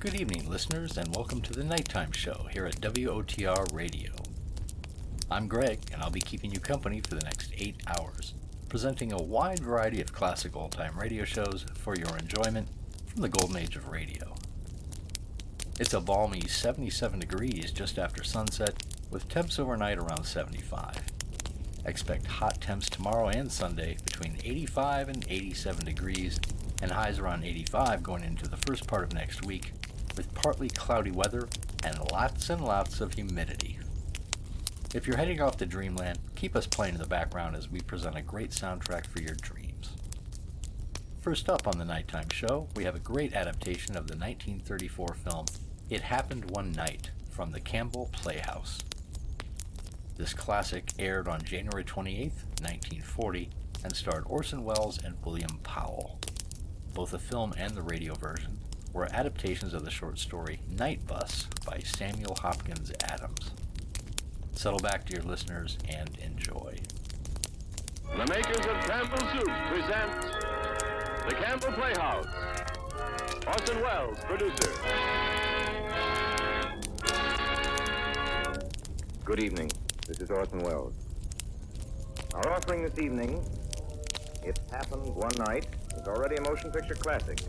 Good evening, listeners, and welcome to the Nighttime Show here at WOTR Radio. I'm Greg, and I'll be keeping you company for the next 8 hours, presenting a wide variety of classic old-time radio shows for your enjoyment from the golden age of radio. It's a balmy 77 degrees just after sunset, with temps overnight around 75. Expect hot temps tomorrow and Sunday between 85 and 87 degrees, and highs around 85 going into the first part of next week, with partly cloudy weather and lots of humidity. If you're heading off to dreamland, keep us playing in the background as we present a great soundtrack for your dreams. First up on the Nighttime Show, we have a great adaptation of the 1934 film It Happened One Night from the Campbell Playhouse. This classic aired on January 28, 1940, and starred Orson Welles and William Powell. Both the film and the radio version were adaptations of the short story Night Bus by Samuel Hopkins Adams. Settle back, dear listeners, and enjoy. The makers of Campbell Soup present the Campbell Playhouse. Orson Welles, producer. Good evening. This is Orson Welles. Our offering this evening, It Happened One Night, is already a motion picture classic.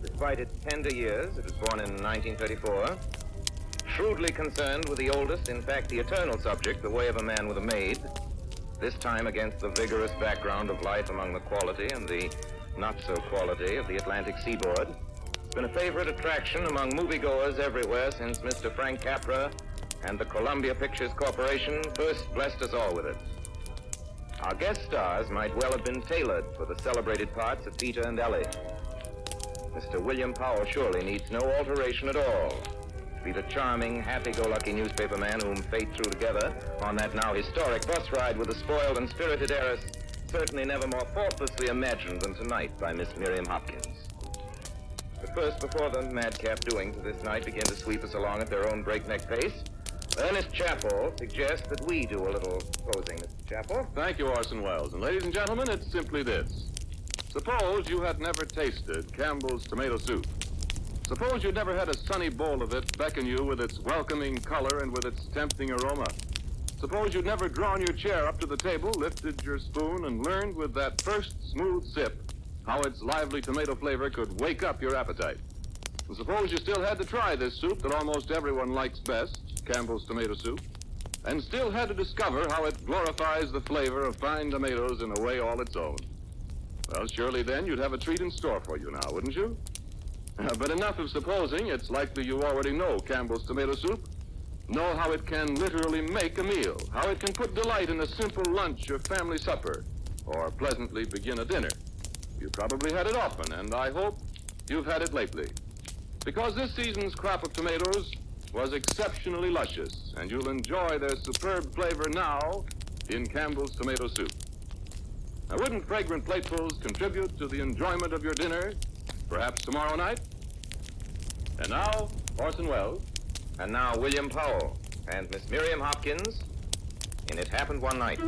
Despite its tender years, it was born in 1934, shrewdly concerned with the oldest, in fact the eternal subject, the way of a man with a maid, this time against the vigorous background of life among the quality and the not-so-quality of the Atlantic seaboard. It's been a favorite attraction among moviegoers everywhere since Mr. Frank Capra and the Columbia Pictures Corporation first blessed us all with it. Our guest stars might well have been tailored for the celebrated parts of Peter and Ellie. Mr. William Powell surely needs no alteration at all to be the charming, happy-go-lucky newspaper man whom fate threw together on that now historic bus ride with the spoiled and spirited heiress, certainly never more faultlessly imagined than tonight by Miss Miriam Hopkins. But first, before the madcap doings of this night begin to sweep us along at their own breakneck pace, Ernest Chappell suggests that we do a little posing, Mr. Chappell. Thank you, Orson Welles. And ladies and gentlemen, it's simply this. Suppose you had never tasted Campbell's tomato soup. Suppose you'd never had a sunny bowl of it beckon you with its welcoming color and with its tempting aroma. Suppose you'd never drawn your chair up to the table, lifted your spoon, and learned with that first smooth sip how its lively tomato flavor could wake up your appetite. And suppose you still had to try this soup that almost everyone likes best, Campbell's tomato soup, and still had to discover how it glorifies the flavor of fine tomatoes in a way all its own. Well, surely then you'd have a treat in store for you now, wouldn't you? But enough of supposing. It's likely you already know Campbell's tomato soup. Know how it can literally make a meal, how it can put delight in a simple lunch or family supper, or pleasantly begin a dinner. You've probably had it often, and I hope you've had it lately. Because this season's crop of tomatoes was exceptionally luscious, and you'll enjoy their superb flavor now in Campbell's tomato soup. Now, wouldn't fragrant platefuls contribute to the enjoyment of your dinner, perhaps tomorrow night? And now, Orson Welles. And now William Powell and Miss Miriam Hopkins in It Happened One Night.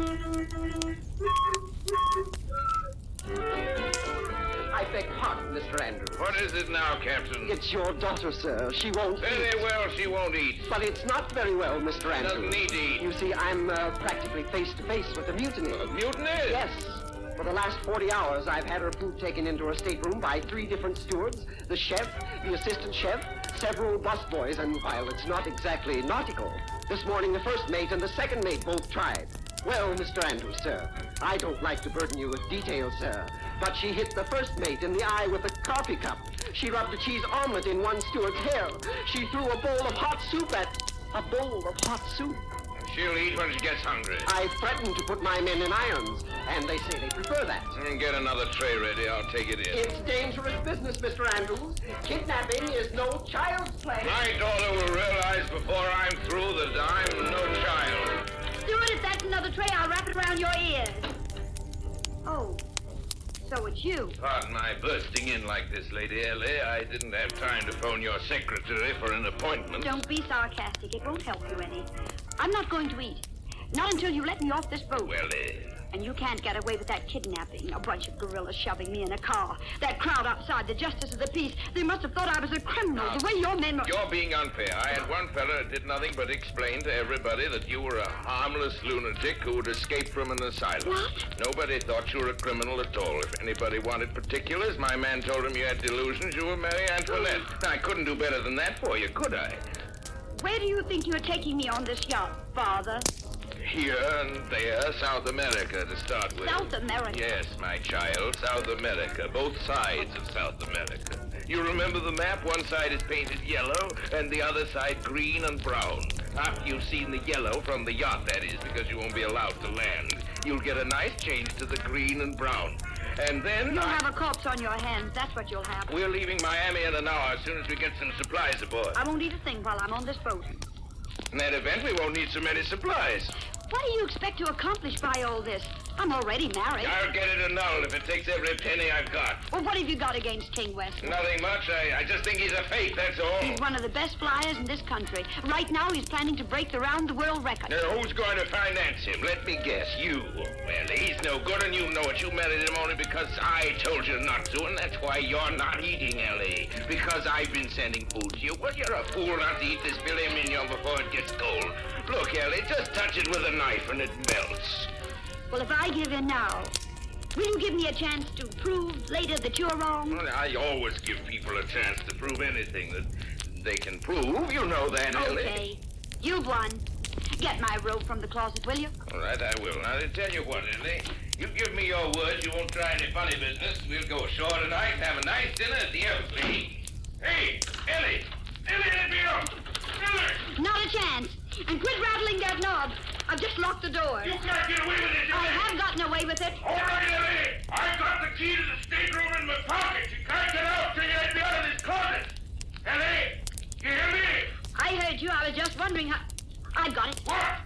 I beg pardon, Mr. Andrews. What is it now, Captain? It's your daughter, sir. She won't Very eat. well, she won't eat. But it's not very well, Mr. Andrews. Doesn't need to eat. You see, I'm practically face-to-face with a mutiny. Mutiny? Yes. For the last 40 hours, I've had her food taken into her stateroom by 3 different stewards, the chef, the assistant chef, several busboys, and while it's not exactly nautical, this morning the first mate and the second mate both tried. Well, Mr. Andrews, sir, I don't like to burden you with details, sir, but she hit the first mate in the eye with a coffee cup. She rubbed a cheese omelet in one steward's hair. She threw a bowl of hot soup at... A bowl of hot soup. She'll eat when she gets hungry. I threatened to put my men in irons, and they say they prefer that. Get another tray ready. I'll take it in. It's dangerous business, Mr. Andrews. Kidnapping is no child's play. My daughter will realize before I'm through that I'm no child. Stewart, if that's another tray, I'll wrap it around your ears. Oh, so it's you. Pardon my bursting in like this, Lady Ellie. I didn't have time to phone your secretary for an appointment. Don't be sarcastic. It won't help you any. I'm not going to eat. Not until you let me off this boat. Well, And you can't get away with that kidnapping. A bunch of gorillas shoving me in a car. That crowd outside, the justice of the peace. They must have thought I was a criminal. The way your men were... you're being unfair. I had one fella that did nothing but explain to everybody that you were a harmless lunatic who had escaped from an asylum. What? Nobody thought you were a criminal at all. If anybody wanted particulars, my man told him you had delusions. You were Marie Antoinette. I couldn't do better than that for you, could I? Where do you think you're taking me on this yacht, Father? Here and there, South America to start with. South America? Yes, my child, South America. Both sides of South America. You remember the map? One side is painted yellow, and the other side green and brown. After you've seen the yellow, from the yacht, that is, because you won't be allowed to land, you'll get a nice change to the green and brown. And then... You'll have a corpse on your hands. That's what you'll have. We're leaving Miami in an hour as soon as we get some supplies aboard. I won't eat a thing while I'm on this boat. In that event, we won't need so many supplies. What do you expect to accomplish by all this? I'm already married. I'll get it annulled if it takes every penny I've got. Well, what have you got against King Westwood? Nothing much. I just think he's a fake, that's all. He's one of the best flyers in this country. Right now, he's planning to break the round-the-world record. Now, who's going to finance him? Let me guess. You. Well, he's no good, and you know it. You married him only because I told you not to, and that's why you're not eating, Ellie. Because I've been sending food to you. Well, you're a fool not to eat this filet mignon before it gets cold. Look, Ellie, just touch it with a knife, and it melts. Well, if I give in now, will you give me a chance to prove later that you're wrong? Well, I always give people a chance to prove anything that they can prove. You know that, Ellie. Okay. You've won. Get my robe from the closet, will you? All right, I will. Now, to tell you what, Ellie, you give me your word you won't try any funny business. We'll go ashore tonight and have a nice dinner at the Appleseed. Hey, Ellie! Ellie, let me up! Ellie! Not a chance. And quit rattling that knob. I've just locked the door. You can't get away with it, I Ellie! have gotten away with it. All right, Ellie! I've got the key to the stateroom in my pocket. You can't get out till you let me out of this closet. Ellie! You hear me? I heard you. I was just wondering how... I've got it. What?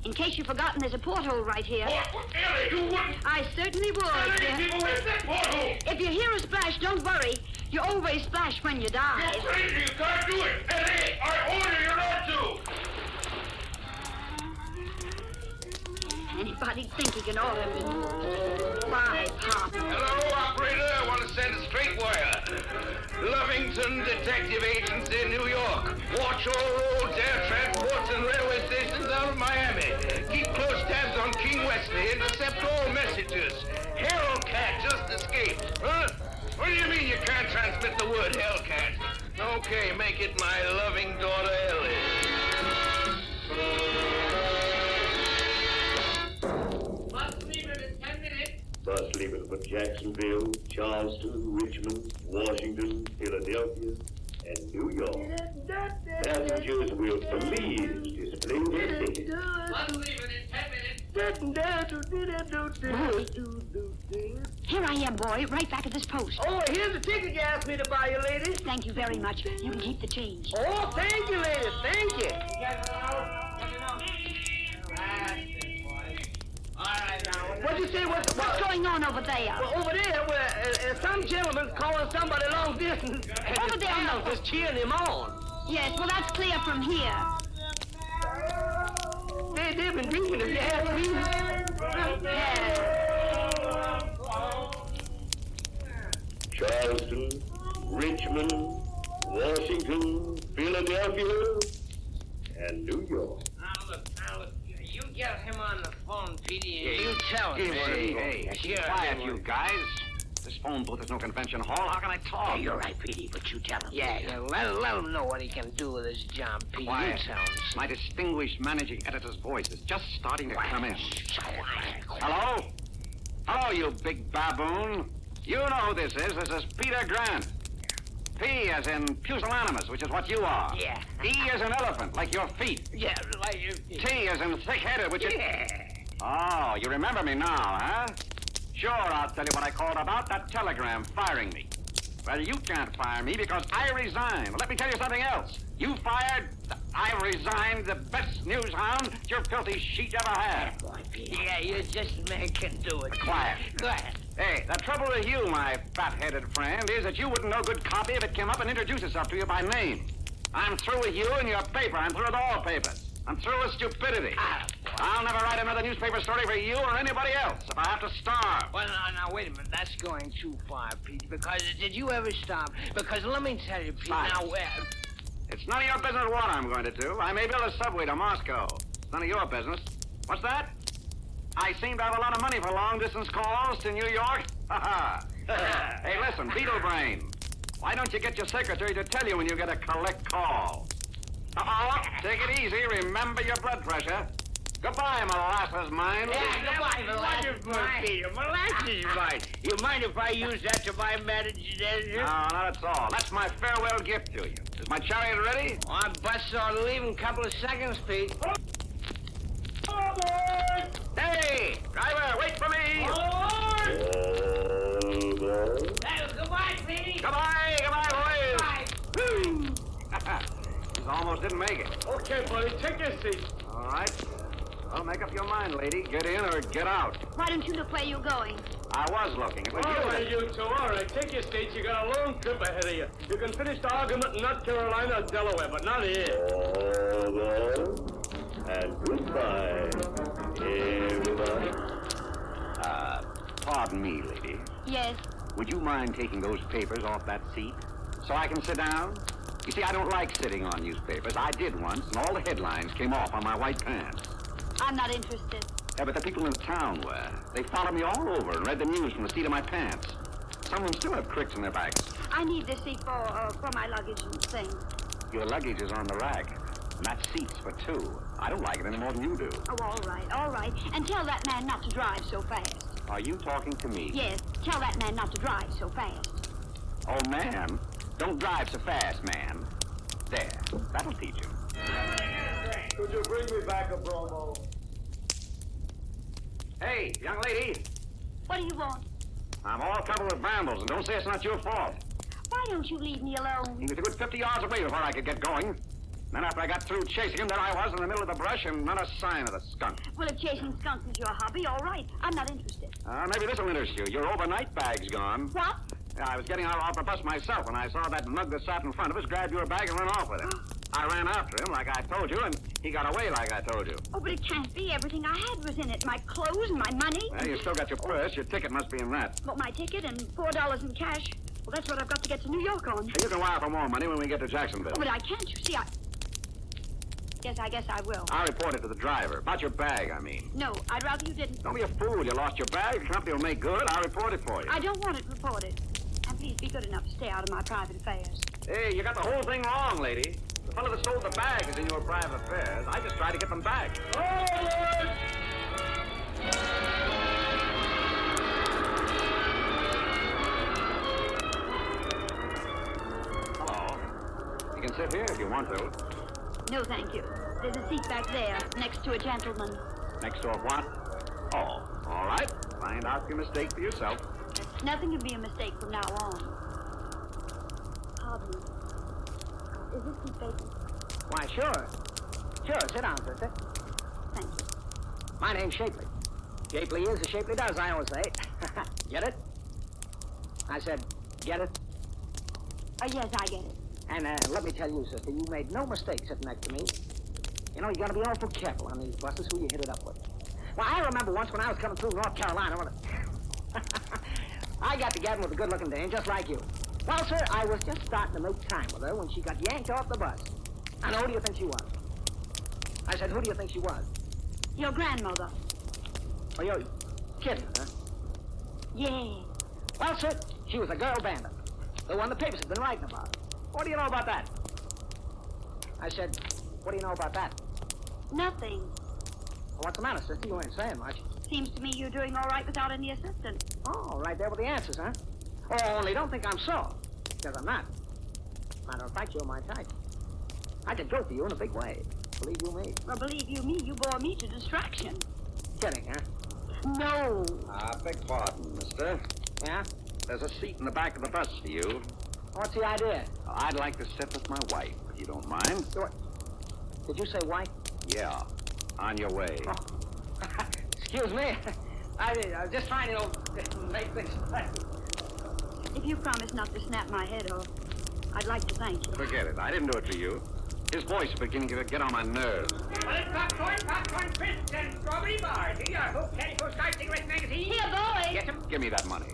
In case you've forgotten, there's a porthole right here. What? Ellie, you wouldn't... I certainly would. Ellie, people, where's that porthole? If you hear a splash, don't worry. You always splash when you die. You're crazy. You can't do it. Ellie, I order you not to. Anybody think he can order me? Why, Pop? Hello, operator. I want to send a straight wire. Lovington Detective Agency, New York. Watch all roads, air transports, and railway stations out of Miami. Keep close tabs on King Wesley. Intercept all messages. Hellcat just escaped. Huh? What do you mean you can't transmit the word Hellcat? Okay, make it my loving daughter, Ellie. Bus leaving for Jacksonville, Charleston, Richmond, Washington, Philadelphia, and New York. Passengers will please display their tickets. Bus leaving in 10 minutes. Here I am, boy, right back at this post. Oh, here's the ticket you asked me to buy you, lady. Thank you very much. You can keep the change. Oh, thank you, lady. Thank you. What'd you say? What's going on over there? Well, over there, some gentleman's calling somebody long distance. Over there, I'm no. just cheering him on. Yes, well, that's clear from here. They've been drinking, if you ask me. Yeah. Charleston, Richmond, Washington, Philadelphia, and New York. Now look, you get him on the phone, Petey, and you tell him. Hey, keep quiet, you guys. This phone booth is no convention hall. How can I talk? You're right, Petey, but you tell him. Yeah, let him know what he can do with his John P. Quiet. You tell him. My distinguished managing editor's voice is just starting to come in. Hello? Hello, you big baboon. You know who this is. This is Peter Grant. P as in pusillanimous, which is what you are. Yeah. E as in elephant, like your feet. Yeah, like you. T as in thick-headed, which is... Oh, you remember me now, huh? Sure, I'll tell you what I called about, that telegram firing me. Well, you can't fire me because I resigned. Let me tell you something else. You fired, I resigned, the best news hound your filthy sheet ever had. Yeah, you just man can do it. Quiet. Go ahead. Hey, the trouble with you, my fat-headed friend, is that you wouldn't know good copy if it came up and introduced itself to you by name. I'm through with you and your paper. I'm through with all papers. I'm through with stupidity. I'll never write another newspaper story for you or anybody else if I have to starve. Well, now, wait a minute. That's going too far, Pete. Because did you ever stop? Because let me tell you, Pete, Fine. now, It's none of your business what I'm going to do. I may build a subway to Moscow. It's none of your business. What's that? I seem to have a lot of money for long-distance calls to New York. Ha ha. Hey, listen, Beetle Brain. Why don't you get your secretary to tell you when you get a collect call? Take it easy. Remember your blood pressure. Goodbye, molasses mine. Yeah, goodbye, molasses mine. Peter, molasses mine. You mind if I use that to buy managed desert? No, not at all. That's my farewell gift to you. Is my chariot ready? Oh, I'm bus ought to leave in a couple of seconds, Pete. Hey, driver, wait for me. Goodbye, Petey. Goodbye, boys. This almost didn't make it. Okay, buddy, take your seat. All right. Well, make up your mind, lady. Get in or get out. Why don't you look where you're going? I was looking. It was All you. right, you two. All right, take your seats. You got a long trip ahead of you. You can finish the argument in North Carolina or Delaware, but not here. And goodbye, everybody. Pardon me, lady. Yes. Would you mind taking those papers off that seat so I can sit down? You see, I don't like sitting on newspapers. I did once, and all the headlines came off on my white pants. I'm not interested. Yeah, but the people in the town were. They followed me all over and read the news from the seat of my pants. Some of them still have cricks in their backs. I need this seat for my luggage and things. Your luggage is on the rack, and that seat's for two. I don't like it any more than you do. Oh, all right. And tell that man not to drive so fast. Are you talking to me? Yes, tell that man not to drive so fast. Oh, ma'am. Don't drive so fast, ma'am. There. That'll teach him. Could you bring me back a bromo? Hey, young lady. What do you want? I'm all covered with brambles, and don't say it's not your fault. Why don't you leave me alone? He was a good 50 yards away before I could get going. Then after I got through chasing him, there I was in the middle of the brush and not a sign of the skunk. Well, if chasing skunks is your hobby, all right. I'm not interested. Maybe this will interest you. Your overnight bag's gone. What? Yeah, I was getting out off the bus myself when I saw that mug that sat in front of us grab your bag and run off with it. I ran after him like I told you, and he got away like I told you. Oh, but it can't be. Everything I had was in it. My clothes and my money. Well, you still got your purse. Your ticket must be in that. Well, my ticket and $4 in cash. Well, that's what I've got to get to New York on. Hey, you can wire for more money when we get to Jacksonville. Oh, but I can't. You see, Yes, I guess I will. I'll report it to the driver. About your bag, I mean. No, I'd rather you didn't. Don't be a fool. You lost your bag. The company will make good. I'll report it for you. I don't want it reported. And please be good enough to stay out of my private affairs. Hey, you got the whole thing wrong, lady. The fellow that stole the bag is in your private affairs. I just tried to get them back. Hello. You can sit here if you want to. No, thank you. There's a seat back there, next to a gentleman. Next door what? Oh, all right. Find out your mistake for yourself. Nothing can be a mistake from now on. Pardon me. Is this seat vacant? Why, sure. Sure, sit down, sister. Thank you. My name's Shapley. Shapley is as Shapley does, I always say. Get it? I said, get it? Oh, yes, I get it. And let me tell you, sister, you made no mistake sitting next to me. You know, you gotta be awful careful on these buses who you hit it up with. Well, I remember once when I was coming through North Carolina, I got together with a good-looking dame just like you. Well, sir, I was just starting to make time with her when she got yanked off the bus. And who do you think she was? I said, who do you think she was? Your grandmother. Oh, you're kidding, huh? Yeah. Well, sir, she was a girl bandit. The one the papers have been writing about. What do you know about that? I said, what do you know about that? Nothing. Well, what's the matter, sister? You ain't saying much. Seems to me you're doing all right without any assistance. Oh, right there with the answers, huh? Oh, only don't think I'm so. Because I'm not. Matter of fact, you're my type. I could go for you in a big way. Believe you me. Well, believe you me, you bore me to distraction. Kidding, huh? No. Beg pardon, mister. Yeah? There's a seat in the back of the bus for you. What's the idea? I'd like to sit with my wife, if you don't mind. Did you say wife? Yeah. On your way. Oh. Excuse me. I was just trying to, make things right. If you promise not to snap my head off, I'd like to thank you. Forget it. I didn't do it for you. His voice is beginning to get on my nerves. Popcorn, crisps, and strawberry bars. Here you are, folks. Calico Star Cigarette Magazine. Here, boys. Get them? Give me that money.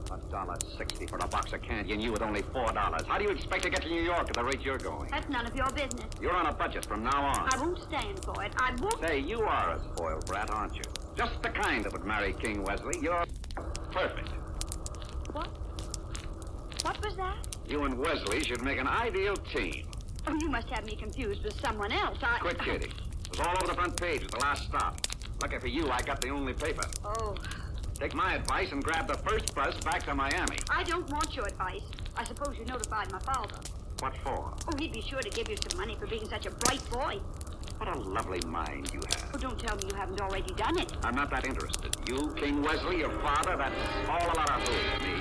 $1.60 for a box of candy and you with only $4. How do you expect to get to New York at the rate you're going? That's none of your business. You're on a budget from now on. I won't stand for it. I won't. Say, you are a spoiled brat, aren't you? Just the kind that would marry King Wesley. You're perfect. What? What was that? You and Wesley should make an ideal team. Oh, you must have me confused with someone else. Quit kidding. It was all over the front page at the last stop. Lucky for you, I got the only paper. Oh. Take my advice and grab the first bus back to Miami. I don't want your advice. I suppose you notified my father. What for? Oh, he'd be sure to give you some money for being such a bright boy. What a lovely mind you have. Oh, don't tell me you haven't already done it. I'm not that interested. You, King Wesley, your father, that's all a lot of food to me.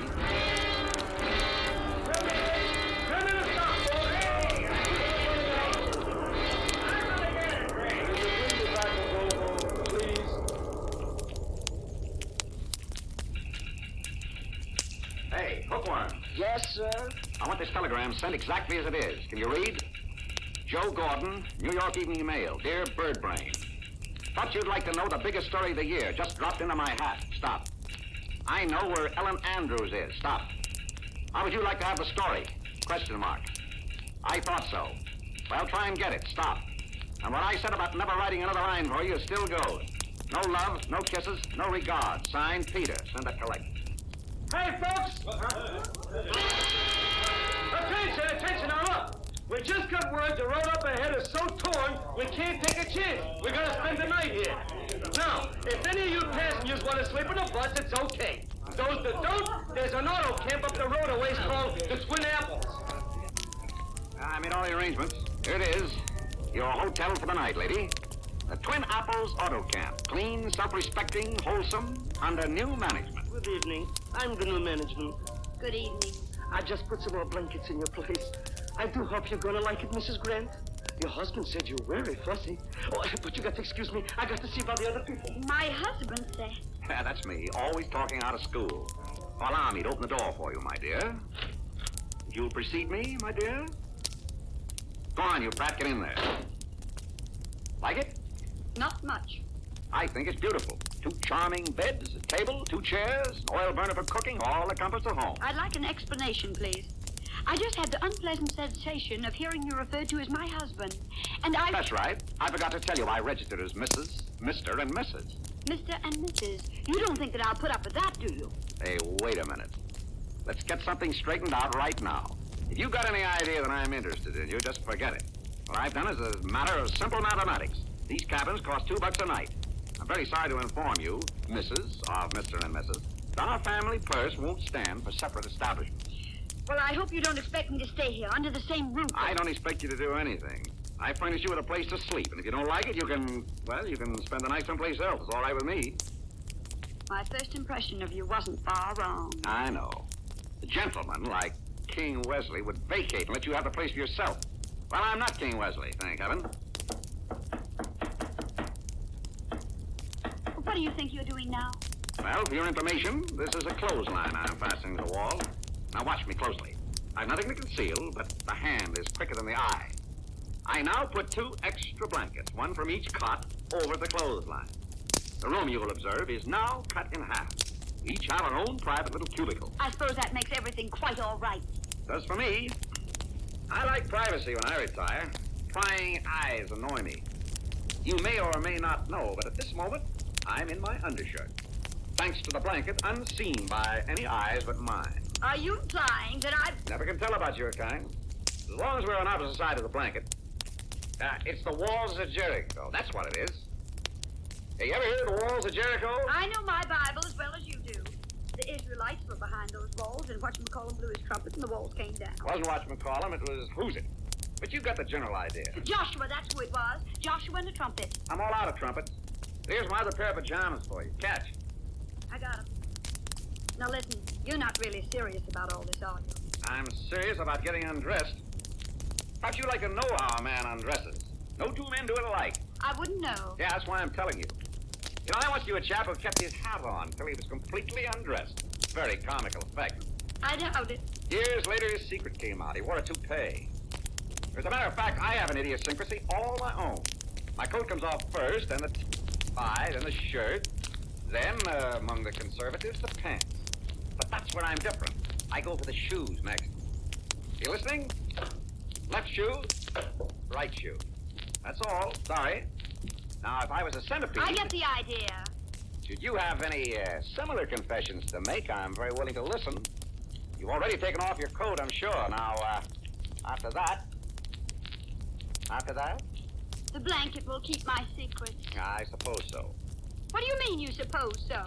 Hey, hookworm. Yes, sir? I want this telegram sent exactly as it is. Can you read? Joe Gordon, New York Evening Mail. Dear Birdbrain. Thought you'd like to know the biggest story of the year. Just dropped into my hat. Stop. I know where Ellen Andrews is. Stop. How would you like to have the story? Question mark. I thought so. Well, try and get it. Stop. And what I said about never writing another line for you still goes. No love, no kisses, no regard. Signed, Peter. Send it collect. Hey, folks! Attention, now look! We just got word the road up ahead is so torn, we can't take a chance. We're gonna spend the night here. Now, if any of you passengers want to sleep in a bus, it's okay. Those that don't, there's an auto camp up the road a ways called the Twin Apples. I made all the arrangements. Here it is. Your hotel for the night, lady. The Twin Apples Auto Camp. Clean, self-respecting, wholesome, under new management. Good evening. I'm the new management. Good evening. I just put some more blankets in your place. I do hope you're gonna like it, Mrs. Grant. Your husband said you're very fussy. Oh, but you got to excuse me. I got to see about the other people. My husband said. Yeah, that's me, always talking out of school. Well, allow me to open the door for you, my dear. You'll precede me, my dear? Go on, you brat, get in there. Like it? Not much. I think it's beautiful. 2 charming beds, a table, 2 chairs, an oil burner for cooking, all the comforts of home. I'd like an explanation, please. I just had the unpleasant sensation of hearing you referred to as my husband, and I... That's right. I forgot to tell you I registered as Mrs., Mr., and Mrs. Mr. and Mrs. You don't think that I'll put up with that, do you? Hey, wait a minute. Let's get something straightened out right now. If you got any idea that I'm interested in you, just forget it. What I've done is a matter of simple mathematics. These cabins cost $2 a night. I'm very sorry to inform you, Mrs. of Mr. and Mrs., that our family purse won't stand for separate establishments. Well, I hope you don't expect me to stay here under the same roof. I don't expect you to do anything. I furnish you with a place to sleep, and if you don't like it, you can spend the night someplace else. It's all right with me. My first impression of you wasn't far wrong. I know. A gentleman like King Wesley would vacate and let you have the place for yourself. Well, I'm not King Wesley, thank heaven. What do you think you're doing now? Well, for your information, this is a clothesline I'm fastening to the wall. Now watch me closely. I've nothing to conceal, but the hand is quicker than the eye. I now put 2 extra blankets, 1 from each cot, over the clothesline. The room, you will observe, is now cut in half. We each have our own private little cubicle. I suppose that makes everything quite all right. Does for me. I like privacy when I retire. Prying eyes annoy me. You may or may not know, but at this moment, I'm in my undershirt. Thanks to the blanket, unseen by any eyes but mine. Are you implying that I've... Never can tell about your kind. As long as we're on opposite sides of the blanket. It's the walls of Jericho. That's what it is. Hey, you ever hear of the walls of Jericho? I know my Bible as well as you do. The Israelites were behind those walls, and whatchamacallem blew his trumpet, and the walls came down. It wasn't whatchamacallem, it was who's it. But you got the general idea. Joshua, that's who it was. Joshua and the trumpet. I'm all out of trumpets. Here's my other pair of pajamas for you. Catch. I got 'em. Now listen, you're not really serious about all this, are you? I'm serious about getting undressed. How'd you like to know how a man undresses? No 2 men do it alike. I wouldn't know. Yeah, that's why I'm telling you. You know, I once knew a chap who kept his hat on until he was completely undressed. Very comical effect. I doubt it. Years later, his secret came out. He wore a toupee. As a matter of fact, I have an idiosyncrasy all my own. My coat comes off first, then the tie, then the shirt, then, among the conservatives, the pants. But that's where I'm different. I go for the shoes next. You listening? Left shoe, right shoe. That's all. Sorry. Now, if I was a centipede... I get the idea. Should you have any similar confessions to make, I'm very willing to listen. You've already taken off your coat, I'm sure. Now, after that... After that? The blanket will keep my secret. I suppose so. What do you mean you suppose so?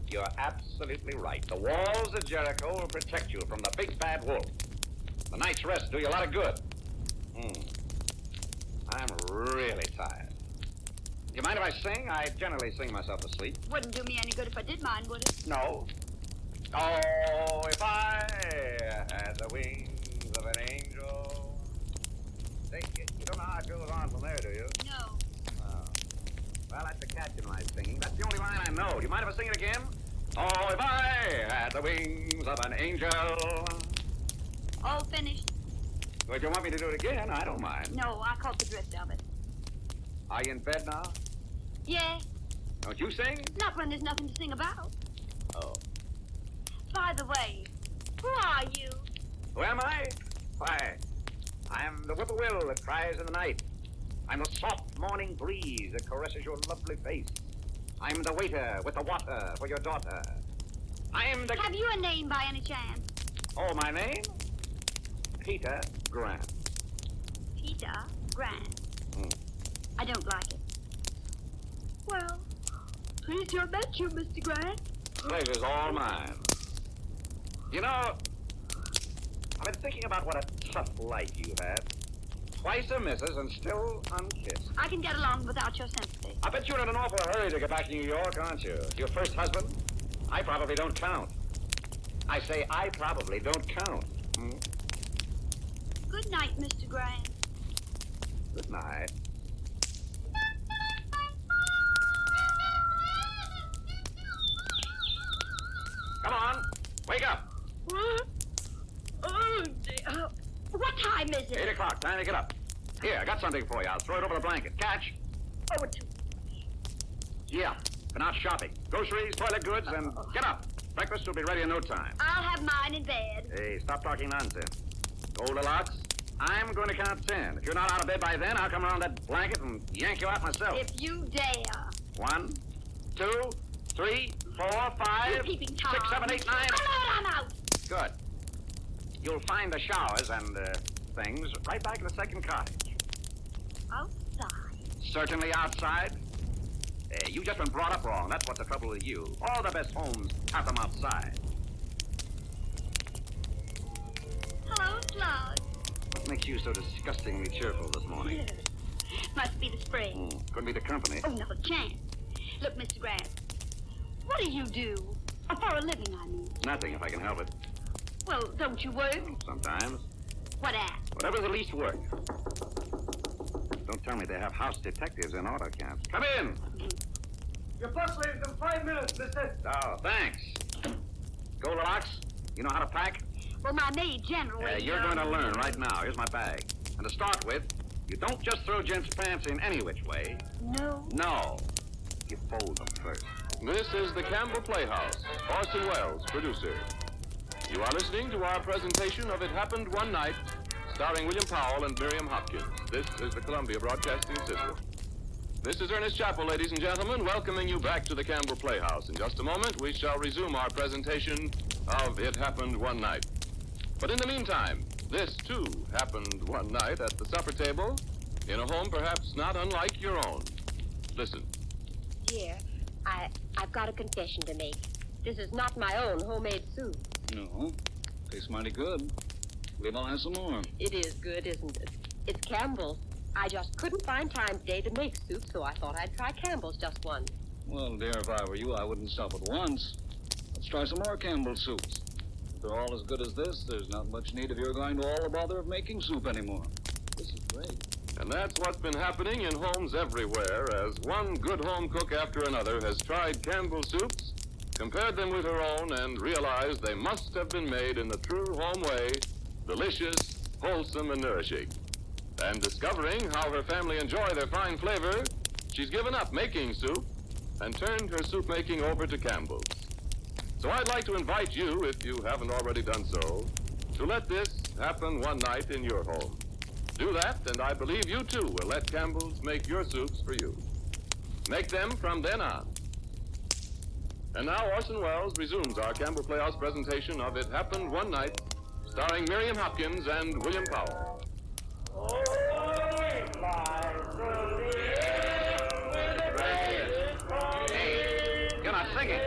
You're absolutely right. The walls of Jericho will protect you from the big bad wolf. The night's rest will do you a lot of good. I'm really tired. Do you mind if I sing? I generally sing myself to sleep. Wouldn't do me any good if I did mind, would it? No. Oh, if I had the wings of an angel. Say, you don't know how it goes on from there, do you? No. Oh. Well, that's the catch in my singing. That's the only line I know. Do you mind if I sing it again? Oh, if I had the wings of an angel. All finished? Well, if you want me to do it again, I don't mind. No, I caught the drift of it. Are you in bed now? Yeah. Don't you sing? Not when there's nothing to sing about. Oh. By the way, who are you? Who am I? Why, I'm the whippoorwill that cries in the night. I'm the soft morning breeze that caresses your lovely face. I'm the waiter with the water for your daughter. I'm the... Have you a name by any chance? Oh, my name? Peter Grant. Peter Grant. I don't like it. Well, pleased to have met you, Mr. Grant. Pleasure's all mine. You know, I've been thinking about what a tough life you've had. Twice a missus and still unkissed. I can get along without your sympathy. I bet you're in an awful hurry to get back to New York, aren't you? Your first husband? I probably don't count. I say I probably don't count. Good night, Mr. Grant. Good night. Come on, wake up. What? Oh, dear. What time is it? 8 o'clock, time to get up. Here, I got something for you. I'll throw it over the blanket. Catch? Oh, it's... Yeah, been out shopping. Groceries, toilet goods, and get up. Breakfast will be ready in no time. I'll have mine in bed. Hey, stop talking nonsense. Goldilocks, I'm going to count 10. If you're not out of bed by then, I'll come around that blanket and yank you out myself. If you dare. 1, 2, 3, 4, 5, You're keeping time. 6, 7, 8, 9. I'm out. Good. You'll find the showers and things right back in the second cottage. Outside? Certainly outside. You've just been brought up wrong. That's what's the trouble with you. All the best homes have them outside. Hello, Slug. What makes you so disgustingly cheerful this morning? Must be the spring. Could be the company. Oh, not a chance. Look, Mr. Grant, what do you do? For a living, I mean. Nothing, if I can help it. Well, don't you work? Sometimes. What at? Whatever's the least work. Don't tell me they have house detectives in auto camps. Come in! Your bus leaves in 5 minutes, mister. Oh, thanks. Goldilocks, you know how to pack? Well, my maid generally... You're going to learn right now. Here's my bag. And to start with, you don't just throw gents' pants in any which way. No? No. You fold them first. This is the Campbell Playhouse. Orson Welles, producer. You are listening to our presentation of It Happened One Night, starring William Powell and Miriam Hopkins. This is the Columbia Broadcasting System. This is Ernest Chappell, ladies and gentlemen, welcoming you back to the Campbell Playhouse. In just a moment, we shall resume our presentation of It Happened One Night. But in the meantime, this, too, happened one night at the supper table in a home perhaps not unlike your own. Listen. Dear, I've got a confession to make. This is not my own homemade soup. No. Tastes mighty good. Believe I'll have some more. It is good, isn't it? It's Campbell's. I just couldn't find time today to make soup, so I thought I'd try Campbell's just once. Well, dear, if I were you, I wouldn't stop at once. Let's try some more Campbell soups. If they're all as good as this, there's not much need of your going to all the bother of making soup anymore. This is great. And that's what's been happening in homes everywhere, as one good home cook after another has tried Campbell soups, compared them with her own, and realized they must have been made in the true home way, delicious, wholesome, and nourishing. And discovering how her family enjoy their fine flavor, she's given up making soup and turned her soup making over to Campbell's. So I'd like to invite you, if you haven't already done so, to let this happen one night in your home. Do that, and I believe you too will let Campbell's make your soups for you. Make them from then on. And now Orson Welles resumes our Campbell Playhouse presentation of It Happened One Night, starring Miriam Hopkins and William Powell. Hey, you're not singing.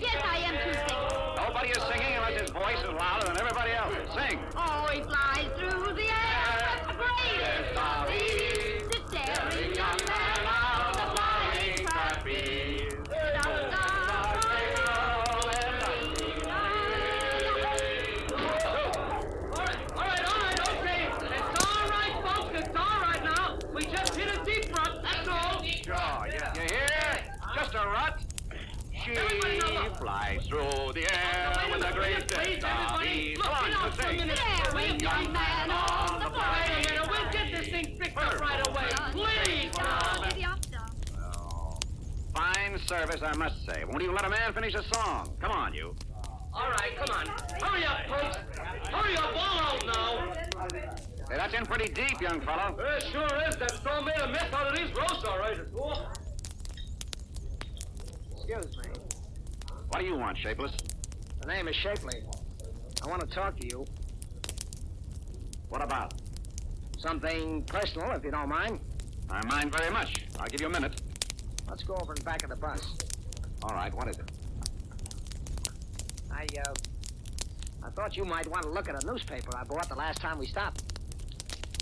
Yes, I am too singing. Nobody is singing unless his voice is louder than everybody else's. Sing. Oh, he flies through the air with the greatest of ease. The daring young man of the flying trapeze. She flies through the air with the greatest of ease. Come on, sing. Young man on the flying. We'll get this thing fixed up right away. Please, Well, fine service, I must say. Won't even let a man finish a song. Come on, you. All right, come on. Hurry up, folks. Hurry up, all out now. Hey, that's in pretty deep, young fellow. It sure is. That storm made a mess out of these roasts, all right. Excuse me. What do you want, Shapeless? The name is Shapley. I want to talk to you. What about? Something personal, if you don't mind. I mind very much. I'll give you a minute. Let's go over in back of the bus. All right, what is it? I thought you might want to look at a newspaper I bought the last time we stopped.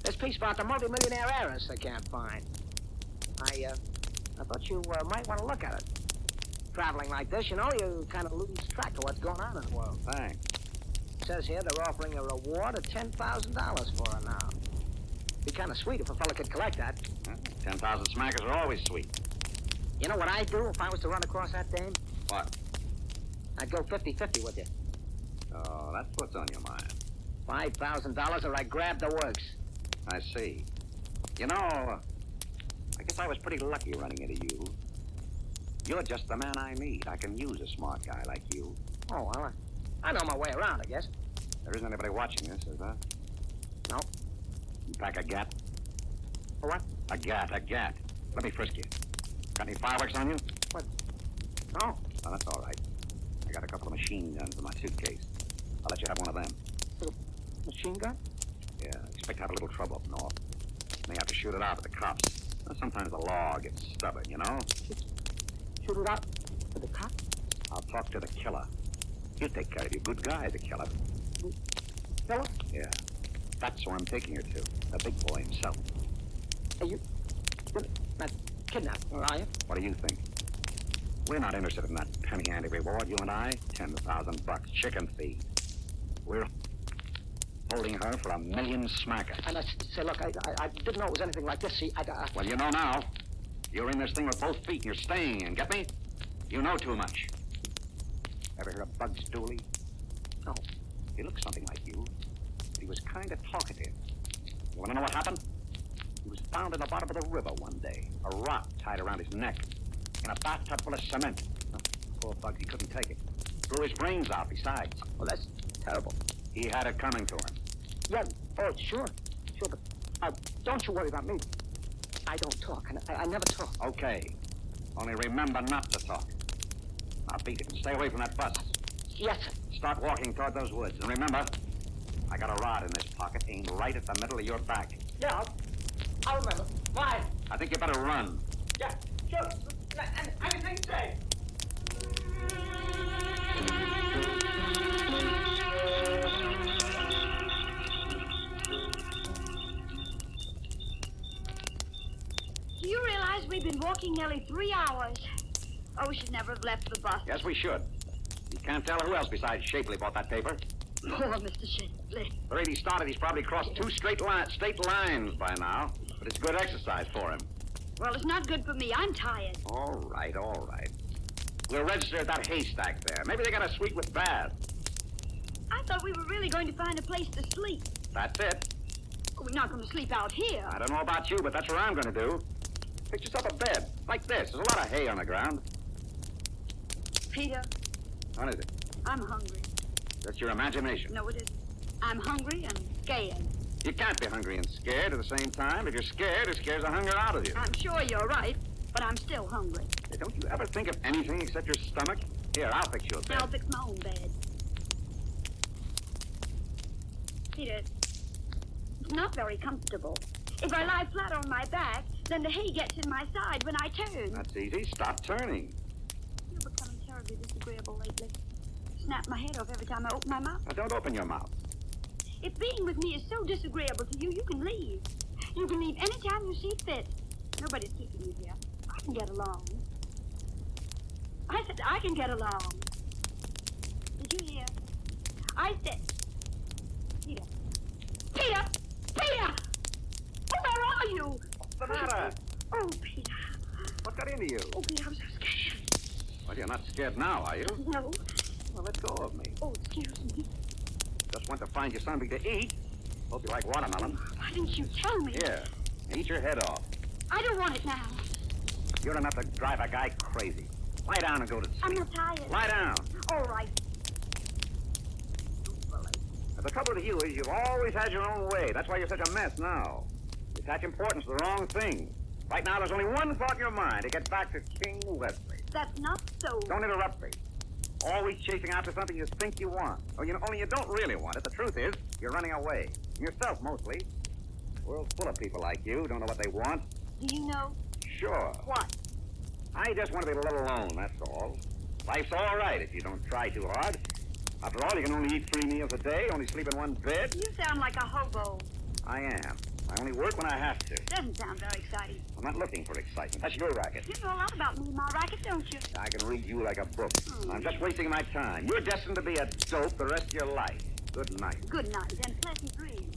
This piece about the multimillionaire heiress I can't find. I thought you might want to look at it. Traveling like this, you know, you kind of lose track of what's going on in the world. Thanks. It says here they're offering a reward of $10,000 for her now. Be kind of sweet if a fella could collect that. 10,000 smackers are always sweet. You know what I'd do if I was to run across that dame? What? I'd go 50-50 with you. Oh, that's what's on your mind. $5,000 or I grab the works. I see. You know, I guess I was pretty lucky running into you. You're just the man I need. I can use a smart guy like you. Oh, well, I know my way around, I guess. There isn't anybody watching this, is there? No. You pack a gat? A what? A gat. Let me frisk you. Got any fireworks on you? What? No. Oh, that's all right. I got a couple of machine guns in my suitcase. I'll let you have one of them. A machine gun? Yeah, expect to have a little trouble up north. May have to shoot it out at the cops. Well, sometimes the law gets stubborn, you know? Shoot it out to the cop? I'll talk to the killer. He'll take care of you. Good guy, the killer. Killer? Yeah. That's where I'm taking her to. The big boy himself. Are you not kidnapped, are you? What do you think? We're not interested in that penny-ante reward, you and I. $10,000, chicken feed. We're holding her for $1 million smackers. And I say, look, I didn't know it was anything like this. See, Well, you know now. You're in this thing with both feet, and you're staying in. Get me? You know too much. Ever heard of Bugs Dooley? No. He looks something like you. But he was kind of talkative. You want to know what happened? He was found in the bottom of the river one day. A rock tied around his neck. In a bathtub full of cement. Oh, poor Bugs, he couldn't take it. Blew his brains out besides. Well, that's terrible. He had it coming to him. Yeah, oh, sure, but don't you worry about me. I don't talk, and I never talk. Okay. Only remember not to talk. Now beat it and stay away from that bus. Yes, sir. Start walking toward those woods. And remember, I got a rod in this pocket aimed right at the middle of your back. Yeah, I'll remember. Bye. I think you better run. Yeah, sure. Anything to say? Do you realize we've been walking nearly 3 hours? Oh, we should never have left the bus. Yes, we should. You can't tell who else besides Shapley bought that paper. Poor Mr. Shapley. The rate he started, he's probably crossed 2 state lines by now. But it's good exercise for him. Well, it's not good for me. I'm tired. All right. We'll register at that haystack there. Maybe they got a suite with bath. I thought we were really going to find a place to sleep. That's it. We're not going to sleep out here. I don't know about you, but that's what I'm going to do. Fix yourself a bed, like this. There's a lot of hay on the ground. Peter, What is it? I'm hungry. That's your imagination. No, it isn't. I'm hungry and scared. You can't be hungry and scared at the same time. If you're scared, it scares the hunger out of you. I'm sure you're right, but I'm still hungry. Hey, don't you ever think of anything except your stomach? Here, I'll fix you a bed. I'll fix my own bed. Peter, it's not very comfortable. If I lie flat on my back, then the hay gets in my side when I turn. That's easy. Stop turning. You're becoming terribly disagreeable lately. Snap my head off every time I open my mouth. Now, don't open your mouth. If being with me is so disagreeable to you, you can leave. You can leave any time you see fit. Nobody's keeping you here. I can get along. I said I can get along. Did you hear? I said... Peter. Peter! Peter! Oh, where are you? What's the matter? Oh, Peter. What got into you? Oh, Peter, I'm so scared. Well, you're not scared now, are you? No. Well, let go of me. Oh, excuse me. Just want to find you something to eat. Hope you like watermelon. Why didn't you tell me? Here, eat your head off. I don't want it now. You're enough to drive a guy crazy. Lie down and go to sleep. I'm not tired. Lie down. All right. The trouble with you is you've always had your own way. That's why you're such a mess now. You attach importance to the wrong thing. Right now, there's only one thought in your mind, to get back to King Wesley. That's not so. Don't interrupt me. Always chasing after something you think you want. Or only you don't really want it. The truth is, you're running away. Yourself, mostly. The world's full of people like you, don't know what they want. Do you know? Sure. What? I just want to be let alone, that's all. Life's all right if you don't try too hard. After all, you can only eat 3 meals a day, only sleep in one bed. You sound like a hobo. I am. I only work when I have to. Doesn't sound very exciting. I'm not looking for excitement. That's your racket. You know a lot about me and my racket, don't you? I can read you like a book. I'm just wasting my time. You're destined to be a dope the rest of your life. Good night. Good night and pleasant dreams.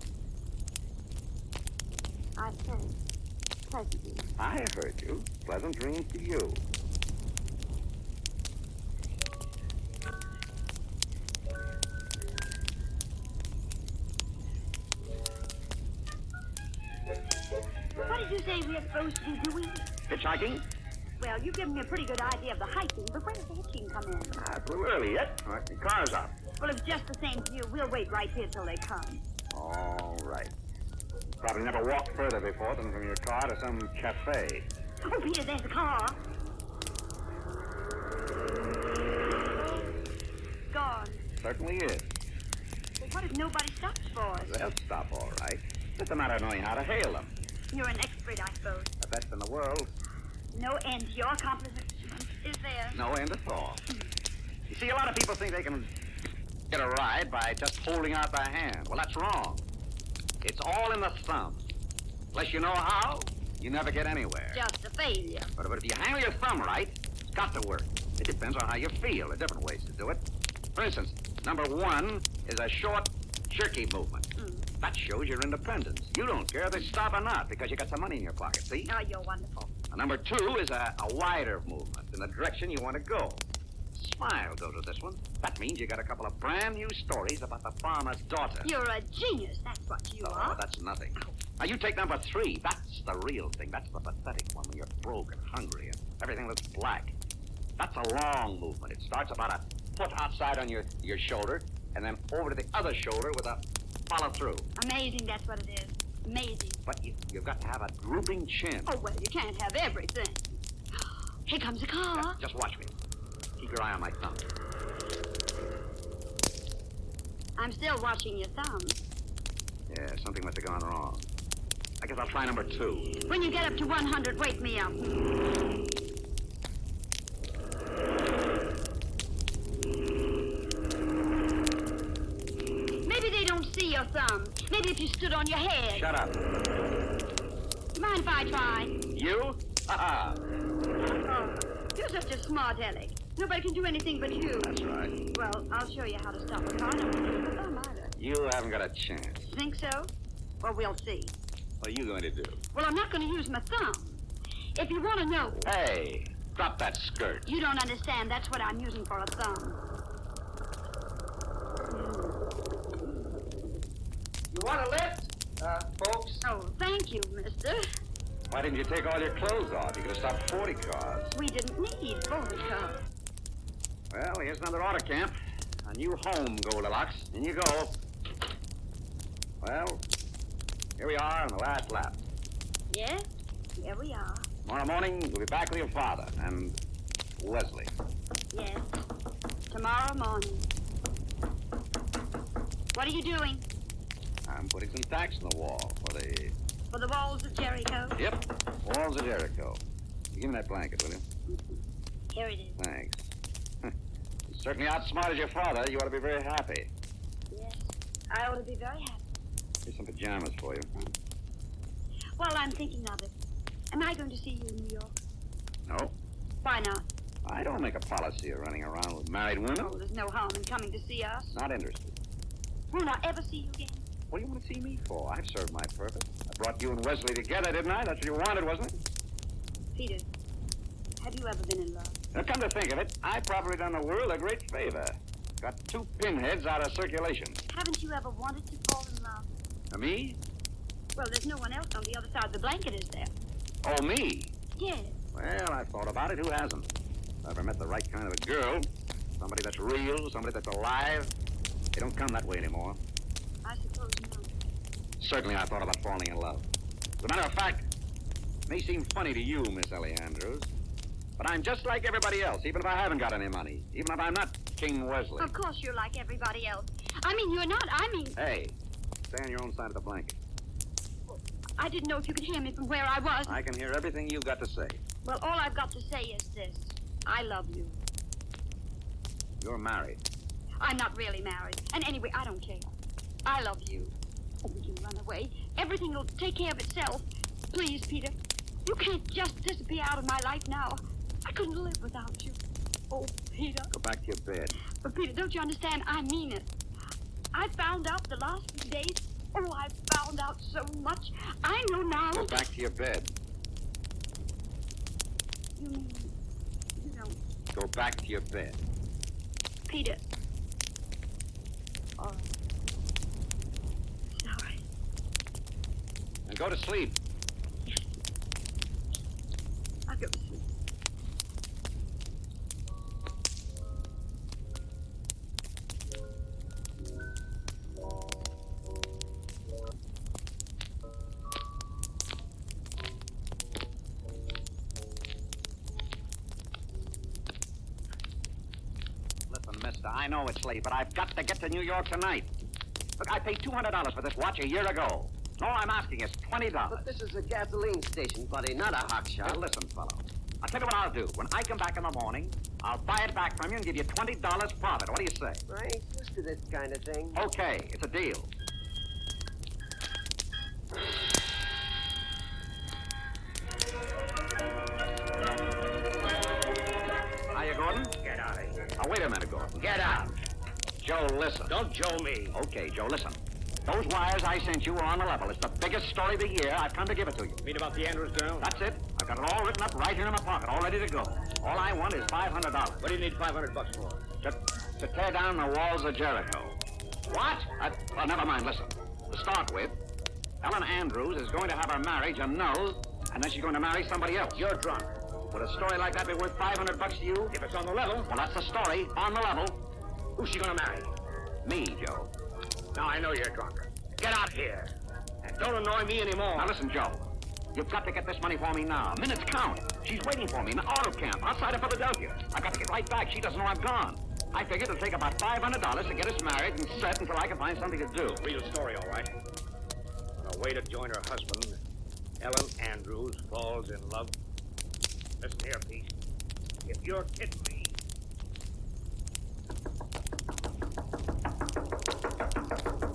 I said pleasant dreams. I heard you. Pleasant dreams to you. What did you say we are supposed to be doing? Hitchhiking? Well, you've given me a pretty good idea of the hiking, but where does the hitching come in? It's a little early yet. The car's up. Well, if it's just the same to you, we'll wait right here till they come. All right. Probably never walked further before than from your car to some cafe. Oh, Peter, there's the car. Gone. Certainly is. Well, what if nobody stops for us? They'll stop all right. Just a matter of knowing how to hail them. You're an expert, I suppose. The best in the world. No end to your accomplishments, is there? No end at all. You see, a lot of people think they can get a ride by just holding out their hand. Well, that's wrong. It's all in the thumb. Unless you know how, you never get anywhere. Just a failure. But if you handle your thumb right, it's got to work. It depends on how you feel. There are different ways to do it. For instance, number 1 is a short, jerky movement. That shows your independence. You don't care if they stop or not because you got some money in your pocket, see? Oh, you're wonderful. Number 2 is a wider movement in the direction you want to go. Smile goes with this one. That means you got a couple of brand new stories about the farmer's daughter. You're a genius, that's what you are. Oh, that's nothing. Now, you take number 3. That's the real thing. That's the pathetic one when you're broke and hungry and everything looks black. That's a long movement. It starts about a foot outside on your shoulder and then over to the other shoulder with a follow-through. Amazing, that's what it is. Amazing. But you've got to have a drooping chin. Oh, well, you can't have everything. Here comes the car. Yeah, just watch me. Keep your eye on my thumb. I'm still watching your thumb. Yeah, something must have gone wrong. I guess I'll try number 2. When you get up to 100, wake me up. Maybe they don't see your thumb. Maybe if you stood on your head. Shut up. Mind if I try? You? Ha-ha. Oh, you're such a smart aleck. Nobody can do anything but you. That's right. Well, I'll show you how to stop a car. I don't use my thumb either. You haven't got a chance. Think so? Well, we'll see. What are you going to do? Well, I'm not going to use my thumb. If you want to know... Hey, drop that skirt. You don't understand. That's what I'm using for a thumb. You want a lift? Folks? Oh, thank you, mister. Why didn't you take all your clothes off? You could have stopped 40 cars. We didn't need 40 cars. Well, here's another order, Camp. A new home, Goldilocks. In you go. Well, here we are on the last lap. Yes, here we are. Tomorrow morning, we'll be back with your father and Wesley. Yes, tomorrow morning. What are you doing? I'm putting some tacks in the wall For the walls of Jericho? Yep, walls of Jericho. You give me that blanket, will you? Here it is. Thanks. You certainly outsmarted your father. You ought to be very happy. Yes, I ought to be very happy. Here's some pajamas for you. Well, I'm thinking of it. Am I going to see you in New York? No, Why not? I don't make a policy of running around with married women. Oh, there's no harm in coming to see us. Not interested. Won't I ever see you again? What do you want to see me for? I've served my purpose. I brought you and Wesley together, didn't I? That's what you wanted, wasn't it? Peter, have you ever been in love? Now, come to think of it, I've probably done the world a great favor. Got 2 pinheads out of circulation. Haven't you ever wanted to fall in love? Me? Well, there's no one else on the other side of the blanket, is there? Oh, me? Yes. Well, I've thought about it. Who hasn't? If I ever met the right kind of a girl, somebody that's real, somebody that's alive, they don't come that way anymore. I suppose not. Certainly I thought about falling in love. As a matter of fact, it may seem funny to you, Miss Ellie Andrews, but I'm just like everybody else, even if I haven't got any money, even if I'm not King Wesley. Of course you're like everybody else. I mean, you're not. I mean... Hey, stay on your own side of the blanket. I didn't know if you could hear me from where I was. I can hear everything you've got to say. Well, all I've got to say is this. I love you. You're married. I'm not really married. And anyway, I don't care. I love you. Oh, we can run away. Everything will take care of itself. Please, Peter. You can't just disappear out of my life now. I couldn't live without you. Oh, Peter. Go back to your bed. But, Peter, don't you understand? I mean it. I found out the last few days. Oh, I found out so much. I know now. Go back to your bed. You mean you don't... Go back to your bed. Peter. Oh. Sorry. And go to sleep. I'll go to sleep. I know it's late, but I've got to get to New York tonight. Look, I paid $200 for this watch a year ago. All I'm asking is $20. But this is a gasoline station, buddy, not a hock shop. Now, listen, fellow. I'll tell you what I'll do. When I come back in the morning, I'll buy it back from you and give you $20 profit. What do you say? I ain't used to this kind of thing. Okay, it's a deal. Hiya, Gordon. Get out of here. Oh, wait a minute, Gordon. Get out. Joe, listen. Don't Joe me. Okay, Joe, listen. Those wires I sent you were on the level. It's the biggest story of the year. I've come to give it to you. Mean about the Andrews girl? That's it. I've got it all written up right here in my pocket, all ready to go. All I want is $500. What do you need $500 for? To tear down the walls of Jericho. What? Well, never mind. Listen. To start with, Ellen Andrews is going to have her marriage annulled, and then she's going to marry somebody else. You're drunk. Would a story like that be worth $500 to you? If it's on the level. Well, that's the story. On the level. Who's she gonna marry? Me, Joe. Now, I know you're drunk. Get out here. And don't annoy me anymore. Now, listen, Joe. You've got to get this money for me now. Minutes count. She's waiting for me in the auto camp outside of Philadelphia. I've got to get right back. She doesn't know I'm gone. I figured it'll take about $500 to get us married and set until I can find something to do. Real story, all right. On her way to join her husband, Ellen Andrews falls in love. Listen here, Pete. If you're kidding me...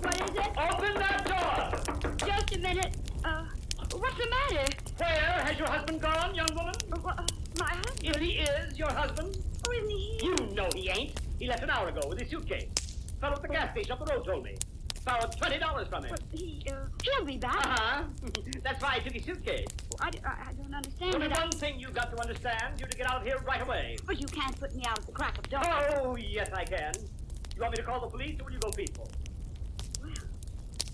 What is it? Open that door! Just a minute. What's the matter? Where has your husband gone, young woman? My husband? If he is your husband. Oh, isn't he here? You know he ain't. He left an hour ago with his suitcase. Fellow at the gas station up the road told me. Borrowed $20 from him. But he'll be back. Uh-huh. That's why I took his suitcase. I don't understand Only it. one thing you've got to understand. You're to get out of here right away. But you can't put me out at the crack of dawn. Oh, yes, I can. You want me to call the police, or will you go peaceful? Well,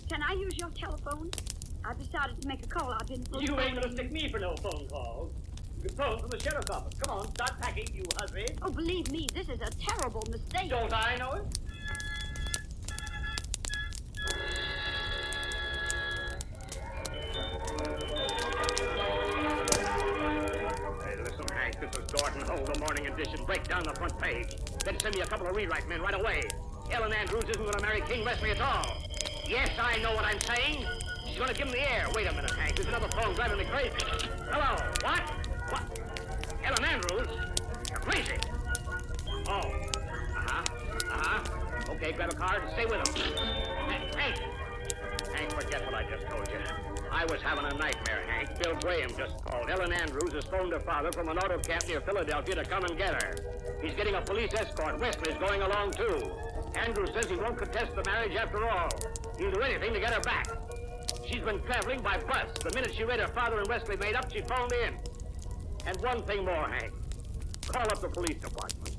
Can I use your telephone? I've decided to make a call. I've been... You ain't gonna stick me for no phone calls. You can phone from the sheriff's office. Come on, start packing, you hussy. Oh, believe me, this is a terrible mistake. Don't I know it? Hey, listen, Hank, this is Gordon Hull, the morning edition. Break down the front page. Then send me a couple of rewrite men right away. Ellen Andrews isn't gonna marry King Wesley at all. Yes, I know what I'm saying. She's gonna give him the air. Wait a minute, Hank. There's another phone driving me crazy. Hello, what? What? Ellen Andrews? You're crazy. Oh. Okay, grab a card and stay with him. Hank, forget what I just told you. I was having a nightmare, Hank. Bill Graham just called. Ellen Andrews has phoned her father from an auto camp near Philadelphia to come and get her. He's getting a police escort. Wesley's going along, too. Andrews says he won't contest the marriage after all. He'll do anything to get her back. She's been traveling by bus. The minute she read her father and Wesley made up, she phoned in. And one thing more, Hank. Call up the police department.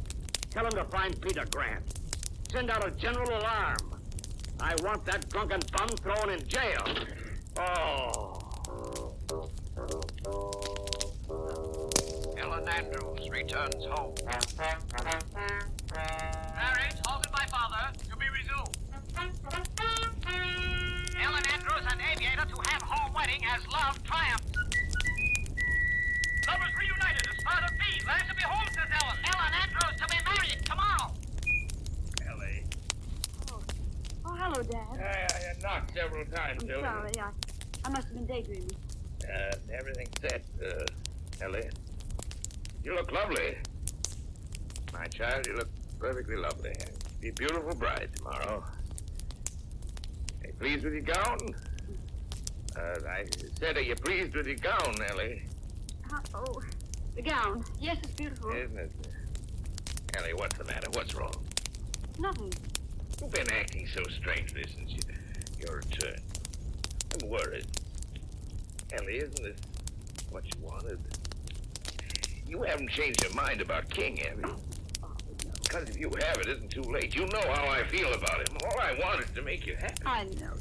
Tell them to find Peter Grant. Send out a general alarm. I want that drunken bum thrown in jail. Oh. Ellen Andrews returns home. Marriage halted by father to be resumed. Ellen Andrews and Aviator to have home wedding as love triumphs. Lovers reunited as father B. Glad to be home, says Ellen. Ellen Andrews to be married tomorrow. Ellie. Oh, hello, Dad. I knocked several times, I'm Ellie. sorry. I must have been daydreaming. Everything's set, Ellie. You look lovely. My child, you look perfectly lovely. Be a beautiful bride tomorrow. Are you pleased with your gown? I said, are you pleased with your gown, Ellie? Oh, the gown. Yes, it's beautiful. Isn't it? Ellie, what's the matter? What's wrong? Nothing. You've been acting so strangely since your return. I'm worried. Ellie, isn't this what you wanted? You haven't changed your mind about King, have you? Because if you have, it isn't too late. You know how I feel about him. All I want is to make you happy. I know.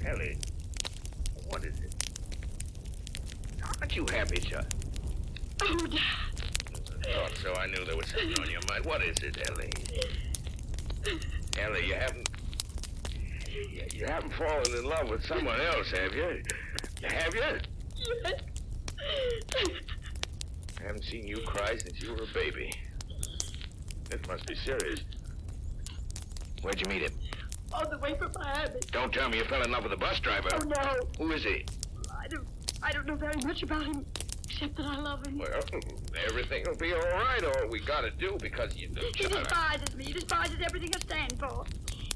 Ellie, what is it? Aren't you happy, child? Oh, Dad. I thought so. I knew there was something on your mind. What is it, Ellie? Ellie, you haven't fallen in love with someone else, have you? Have you? Yes. I haven't seen you cry since you were a baby. This must be serious. Where'd you meet him? On the way from Miami. Don't tell me you fell in love with a bus driver. Oh, no. Who is he? I don't know very much about him, except that I love him. Well, everything will be all right. All we gotta do, because you... He despises me. He despises everything I stand for.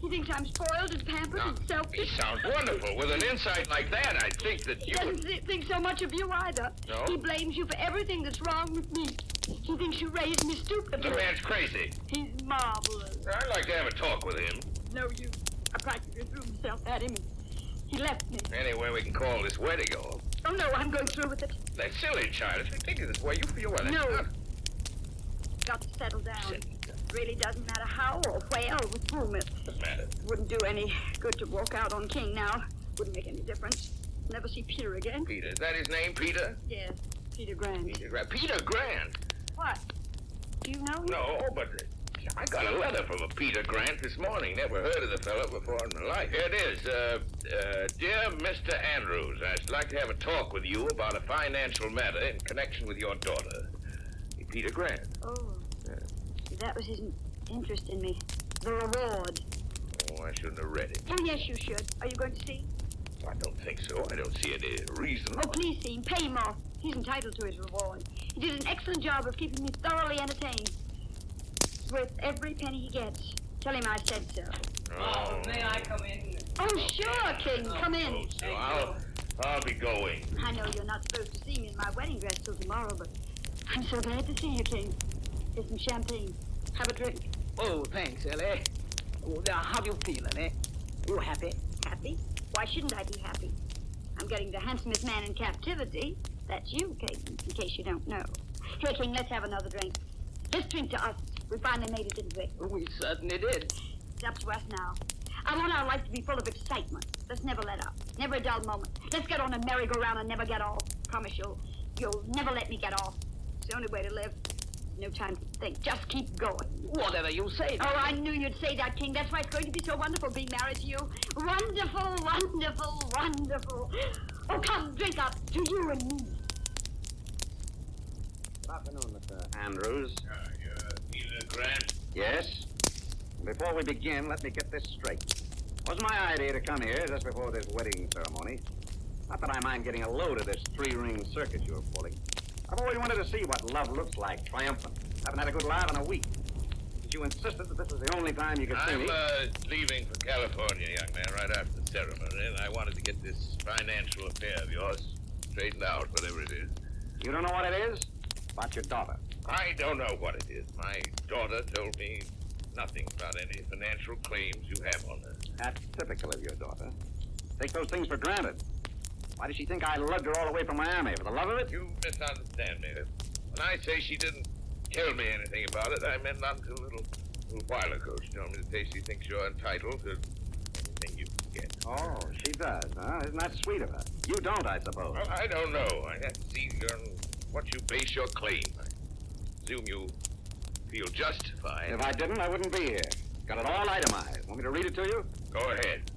He thinks I'm spoiled and pampered and selfish. He sounds wonderful. With an insight like that, I think that you... He doesn't think so much of you either. No? He blames you for everything that's wrong with me. He thinks you raised me stupidly. The man's crazy. He's marvelous. I'd like to have a talk with him. No, I practically threw myself at him. He left me. Anyway, we can call this wedding off. Oh, no, I'm going through with it. That's silly, child. It's ridiculous the way you feel. Well, No. not... Got to settle down. It really doesn't matter how or where or with whom. It doesn't matter. Wouldn't do any good to walk out on King now. Wouldn't make any difference. Never see Peter again. Peter. Is that his name, Peter? Yes, Peter Grant. Peter Grant. Peter Grant? What? Do you know him? No, but I got a letter from a Peter Grant this morning. Never heard of the fellow before in my life. Here it is. Dear Mr. Andrews, I'd like to have a talk with you about a financial matter in connection with your daughter. Peter Grant. Oh. That was his interest in me. The reward. Oh, I shouldn't have read it. Oh, yes, you should. Are you going to see? I don't think so. I don't see any reason. Oh, please see him. Pay him off. He's entitled to his reward. He did an excellent job of keeping me thoroughly entertained. It's worth every penny he gets. Tell him I said so. Oh, may I come in? Oh, sure, King. Come in. So I'll be going. I know you're not supposed to see me in my wedding dress till tomorrow, but I'm so glad to see you, King. Here's some champagne. Have a drink. Oh, thanks, Ellie. Oh, now, how do you feel, Ellie? You happy? Happy? Why shouldn't I be happy? I'm getting the handsomest man in captivity. That's you, King, in case you don't know. Here, King, let's have another drink. Let's drink to us. We finally made it, didn't we? We certainly did. It's up to us now. I want our life to be full of excitement. Let's never let up. Never a dull moment. Let's get on a merry-go-round and never get off. Promise you'll never let me get off. It's the only way to live. No time to think. Just keep going. Whatever you say. Oh, I knew you'd say that, King. That's why it's going to be so wonderful being married to you. Wonderful, wonderful, wonderful. Oh, come, drink up to you and me. Good afternoon, Mr. Andrews. Mr. Grant? Yes? Before we begin, let me get this straight. It was my idea to come here just before this wedding ceremony. Not that I mind getting a load of this three-ring circus you're pulling. I've always wanted to see what love looks like, triumphant. Haven't had a good laugh in a week. But you insisted that this was the only time you could see me. I'm leaving for California, young man, right after the ceremony, and I wanted to get this financial affair of yours straightened out, whatever it is. You don't know what it is? About your daughter. I don't know what it is. My daughter told me nothing about any financial claims you have on her. That's typical of your daughter. Take those things for granted. Why does she think I lugged her all the way from Miami? For the love of it? You misunderstand me. When I say she didn't tell me anything about it, I meant not until a little while ago. She told me to say she thinks you're entitled to anything you can get. Oh, she does, huh? Isn't that sweet of her? You don't, I suppose. Well, I don't know. I have to see on what you base your claim. I presume you feel justified. If I didn't, I wouldn't be here. Got it all itemized. Want me to read it to you? Go ahead.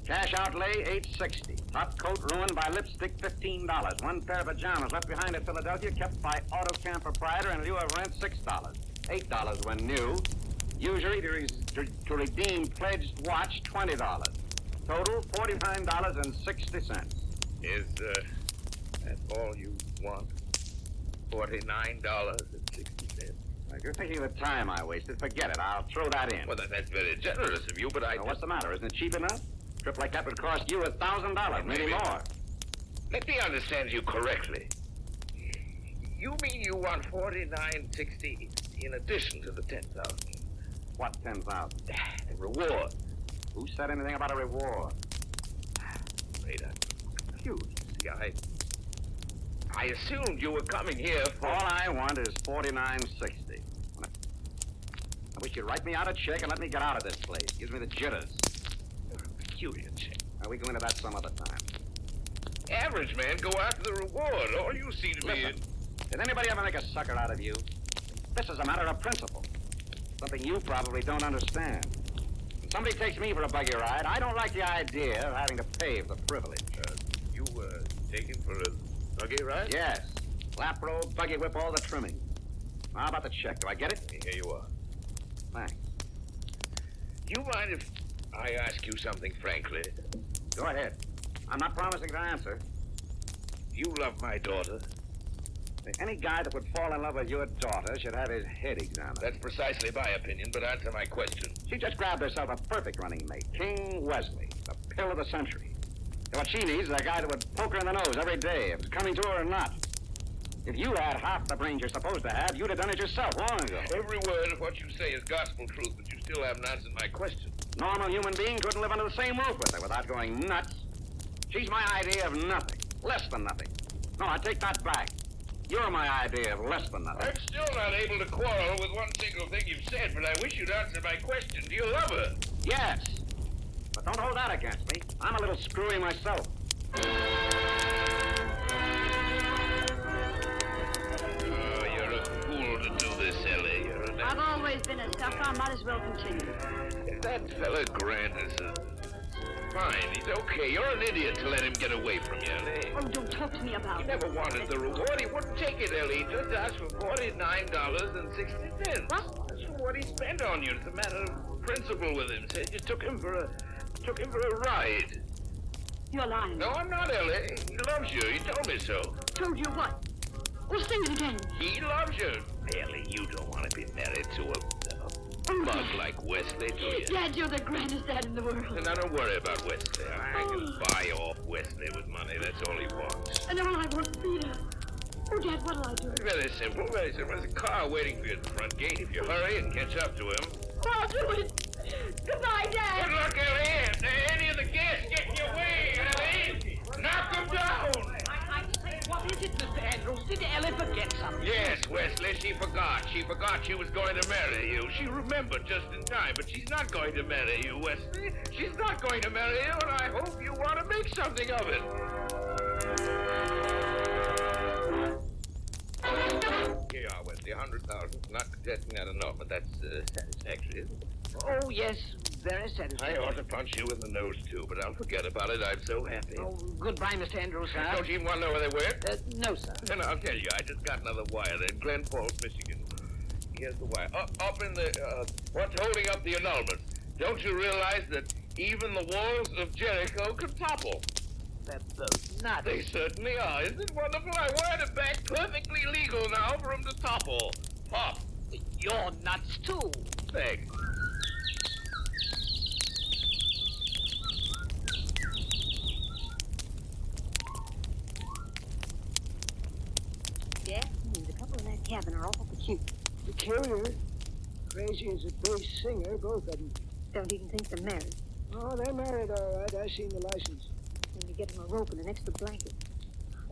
Cash outlay, $860. Top coat ruined by lipstick, $15. One pair of pajamas left behind at Philadelphia, kept by auto camp proprietor in lieu of rent, $6. $8 when new. Usury to redeem pledged watch, $20. Total, $49.60. Is that all you want? $49.60. If you're thinking of the time I wasted, forget it. I'll throw that in. Well, that's very generous of you, but I... Now, what's the matter? Isn't it cheap enough? A trip like that would cost you $1,000, maybe more. Let me understand you correctly. You mean you want $49.60 in addition to the $10,000? What $10,000? A reward. Who said anything about a reward? Afraid I'm confused. See, I assumed you were coming here for... All I want is $49.60. I wish you'd write me out a check and let me get out of this place. Gives me the jitters. You're a peculiar check. Now, we go into that some other time. Average man go after the reward. All you see to me is... Did anybody ever make a sucker out of you? This is a matter of principle. Something you probably don't understand. When somebody takes me for a buggy ride, I don't like the idea of having to pay for the privilege. You were taken for a buggy ride? Yes. Lap robe, buggy whip, all the trimming. How about the check? Do I get it? Here you are. Thanks. Do you mind if I ask you something frankly? Go ahead. I'm not promising to answer. You love my daughter? Any guy that would fall in love with your daughter should have his head examined. That's precisely my opinion, but answer my question. She just grabbed herself a perfect running mate, King Wesley, the pill of the century. And what she needs is a guy that would poke her in the nose every day, if it's coming to her or not. If you had half the brains you're supposed to have, you'd have done it yourself long ago. Every word of what you say is gospel truth, but you still haven't answered my question. Normal human being couldn't live under the same roof with her without going nuts. She's my idea of nothing, less than nothing. No, I take that back. You're my idea of less than nothing. I'm still not able to quarrel with one single thing you've said, but I wish you'd answer my question. Do you love her? Yes. But don't hold that against me. I'm a little screwy myself. Oh, you're a fool to do this, Ellie. You're an... I've always been a sucker. I might as well continue. That fella Grant is fine. He's okay. You're an idiot to let him get away from you, Ellie. Oh, don't talk to me about He it. never wanted the reward. He wouldn't take it, Ellie. He just asked for $49.60. What? That's what he spent on you. It's a matter of principle with him. Said you took him for a ride. You're lying. No, I'm not, Ellie. He loves you. He told me so. Told you what? Well, sing it again. He loves you. Ellie, you don't want to be married to a bug like Wesley, do you? Dad, you're the grandest dad in the world. And I don't worry about Wesley. I can buy off Wesley with money. That's all he wants. And all I want is Peter. Oh, Dad, what'll I do? Very simple, very simple. There's a car waiting for you at the front gate. If you hurry and catch up to him. Oh, I'll do it. Goodbye, Dad. Good luck, Ellie. If any of the guests get in your way, Ellie, knock them down. What is it, Mr. Andrews? Did Ellie forget something? Yes, Wesley, she forgot. She forgot thought she was going to marry you. She remembered just in time, but she's not going to marry you, Wesley. She's not going to marry you, and I hope you want to make something of it. Here you are, Wesley, 100,000. Not contesting that enough, but that's satisfactory, isn't it? Oh, yes, very satisfactory. I ought to punch you in the nose, too, but I'll forget about it. I'm so happy. Oh, goodbye, Mr. Andrews, sir. Don't you even want to know where they went? No, sir. Then I'll tell you. I just got another wire there in Glen Falls, Michigan. Here's the wire. Up in the, what's holding up the annulment? Don't you realize that even the walls of Jericho can topple? That's nuts. They certainly are. Isn't it wonderful? I wired it back perfectly legal now for them to topple. Pop. You're nuts, too. Thanks. Yeah, the couple in that cabin are awful cute. Peculiar. Crazy as a bass singer, both of them. Don't even think they're married. Oh, they're married, all right. I seen the license. When you get them a rope and an extra blanket.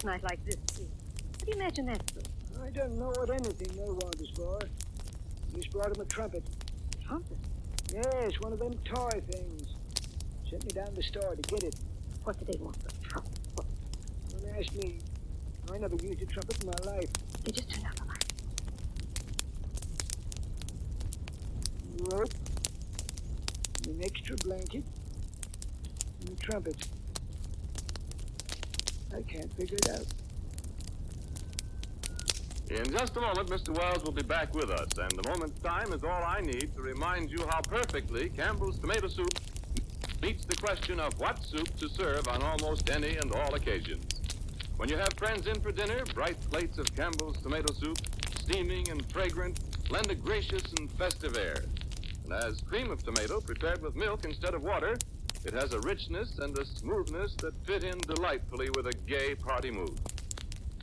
A night like this, too. What do you imagine that's for? I don't know what anything they want us for. Just brought them a trumpet. Trumpet? Yes, one of them toy things. Sent me down to the store to get it. What do they want for a trumpet? What? Don't ask me. I never used a trumpet in my life. They just turned out the light. Rope. An extra blanket. And a trumpet. I can't figure it out. In just a moment, Mr. Wells will be back with us, and the moment's time is all I need to remind you how perfectly Campbell's tomato soup meets the question of what soup to serve on almost any and all occasions. When you have friends in for dinner, bright plates of Campbell's tomato soup, steaming and fragrant, lend a gracious and festive air. And as cream of tomato prepared with milk instead of water, it has a richness and a smoothness that fit in delightfully with a gay party mood.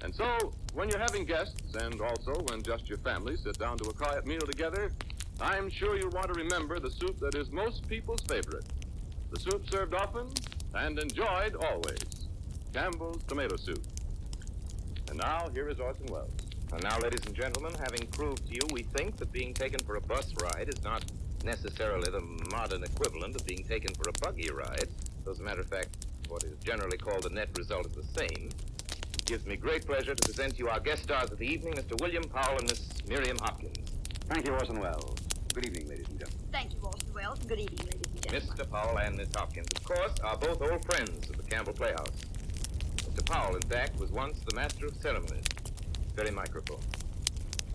And so, when you're having guests, and also when just your family sit down to a quiet meal together, I'm sure you'll want to remember the soup that is most people's favorite. The soup served often and enjoyed always. Campbell's tomato soup. And now, here is Orson Welles. And now, ladies and gentlemen, having proved to you, we think that being taken for a bus ride is not necessarily the modern equivalent of being taken for a buggy ride. So, as a matter of fact, what is generally called the net result is the same. It gives me great pleasure to present to you our guest stars of the evening, Mr. William Powell and Miss Miriam Hopkins. Thank you, Orson Welles. Good evening, ladies and gentlemen. Thank you, Orson Welles. Good evening, ladies and gentlemen. Mr. Powell and Miss Hopkins, of course, are both old friends of the Campbell Playhouse. Mr. Powell, in fact, was once the master of ceremonies, very microphone.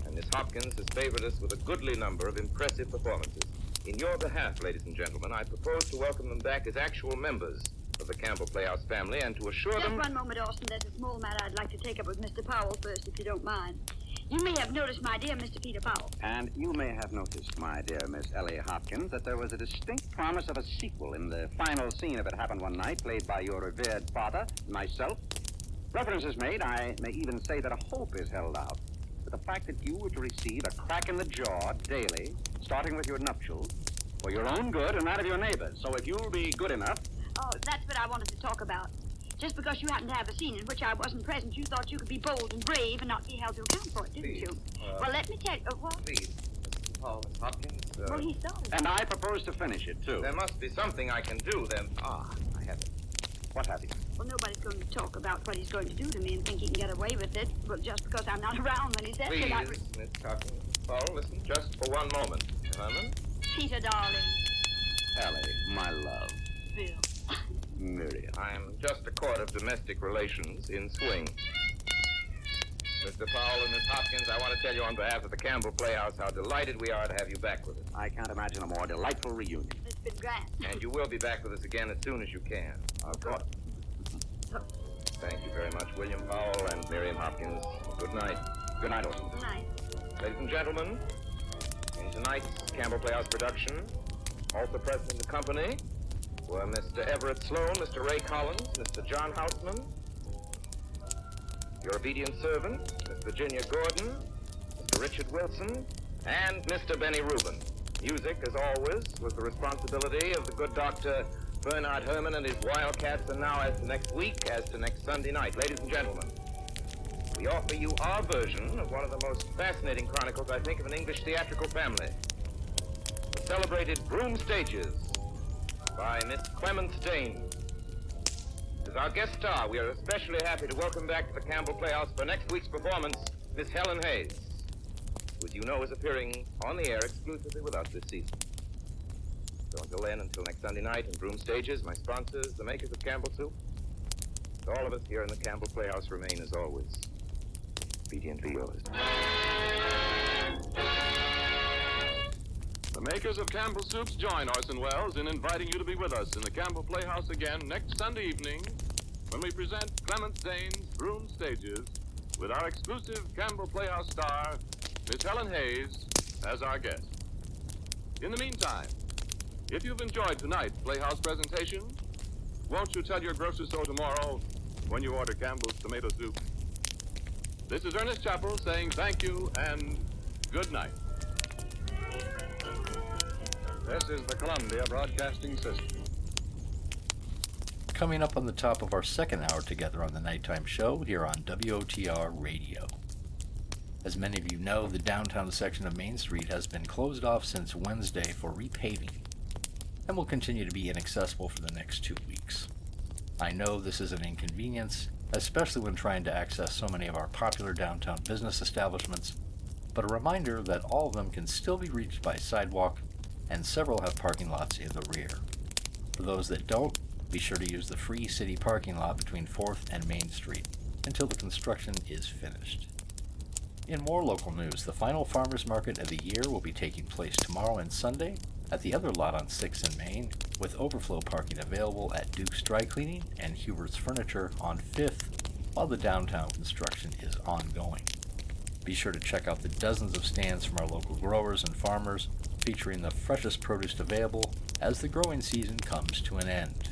And Miss Hopkins has favored us with a goodly number of impressive performances. In your behalf, ladies and gentlemen, I propose to welcome them back as actual members of the Campbell Playhouse family and to assure them... Just one moment, Orson. There's a small matter I'd like to take up with Mr. Powell first, if you don't mind. You may have noticed, my dear Mr. Peter Powell. And you may have noticed, my dear Miss Ellie Hopkins, that there was a distinct promise of a sequel in the final scene of It Happened One Night, played by your revered father, myself. Reference is made, I may even say that a hope is held out, to the fact that you were to receive a crack in the jaw daily, starting with your nuptials, for your own good and that of your neighbors. So if you'll be good enough... Oh, that's what I wanted to talk about. Just because you happened to have a scene in which I wasn't present, you thought you could be bold and brave and not be held to account for it, didn't you? Well, let me tell you... what? Please, Mr. Powell and Hopkins... Well, he started. And I propose to finish it, too. There must be something I can do, then. I have it. What have you? Well, nobody's going to talk about what he's going to do to me and think he can get away with it. Well, just because I'm not around when he says Please, it. Miss Hopkins, Powell, listen just for one moment. Herman? Peter, darling. Ellie, my love. Bill. Miriam. I'm just a court of domestic relations in swing. Mr. Powell and Miss Hopkins, I want to tell you on behalf of the Campbell Playhouse how delighted we are to have you back with us. I can't imagine a more delightful reunion. It's been grand. And you will be back with us again as soon as you can. Of course. Thank you very much, William Powell and Miriam Hopkins. Good night. Good night, Orson. Good night. Ladies and gentlemen, in tonight's Campbell Playhouse production, also present in the company were Mr. Everett Sloan, Mr. Ray Collins, Mr. John Houseman, your obedient servant, Miss Virginia Gordon, Mr. Richard Wilson, and Mr. Benny Rubin. Music, as always, was the responsibility of the good Dr. Bernard Herman and his Wildcats, and now as to next week, as to next Sunday night. Ladies and gentlemen, we offer you our version of one of the most fascinating chronicles, I think, of an English theatrical family. The celebrated Broom Stages by Miss Clemence Dane. As our guest star, we are especially happy to welcome back to the Campbell Playhouse for next week's performance, Miss Helen Hayes, who, as you know, is appearing on the air exclusively with us this season. So until then, until next Sunday night in Broom Stages, my sponsors, the makers of Campbell Soup, and all of us here in the Campbell Playhouse remain, as always, obediently yours. The makers of Campbell Soups join Orson Welles in inviting you to be with us in the Campbell Playhouse again next Sunday evening when we present Clemence Dane's Broom Stages with our exclusive Campbell Playhouse star, Miss Helen Hayes, as our guest. In the meantime, if you've enjoyed tonight's Playhouse presentation, won't you tell your grocery store tomorrow when you order Campbell's tomato soup? This is Ernest Chappell saying thank you and good night. This is the Columbia Broadcasting System. Coming up on the top of our second hour together on the Nighttime Show here on WOTR Radio. As many of you know, the downtown section of Main Street has been closed off since Wednesday for repaving and will continue to be inaccessible for the next 2 weeks. I know this is an inconvenience, especially when trying to access so many of our popular downtown business establishments, but a reminder that all of them can still be reached by sidewalk, and several have parking lots in the rear. For those that don't, be sure to use the free city parking lot between 4th and Main Street until the construction is finished. In more local news, the final farmers market of the year will be taking place tomorrow and Sunday at the other lot on 6th and Main, with overflow parking available at Duke's Dry Cleaning and Hubert's Furniture on 5th, while the downtown construction is ongoing. Be sure to check out the dozens of stands from our local growers and farmers, featuring the freshest produce available as the growing season comes to an end.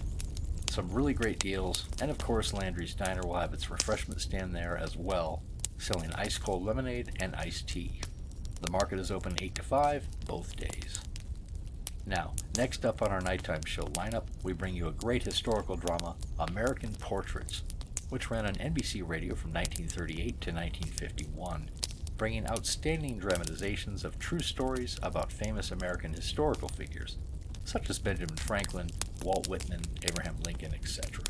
Some really great deals, and of course Landry's Diner will have its refreshment stand there as well, selling ice-cold lemonade and iced tea. The market is open 8 to 5, both days. Now, next up on our Nighttime Show lineup, we bring you a great historical drama, American Portraits, which ran on NBC Radio from 1938 to 1951, bringing outstanding dramatizations of true stories about famous American historical figures, such as Benjamin Franklin, Walt Whitman, Abraham Lincoln, etc.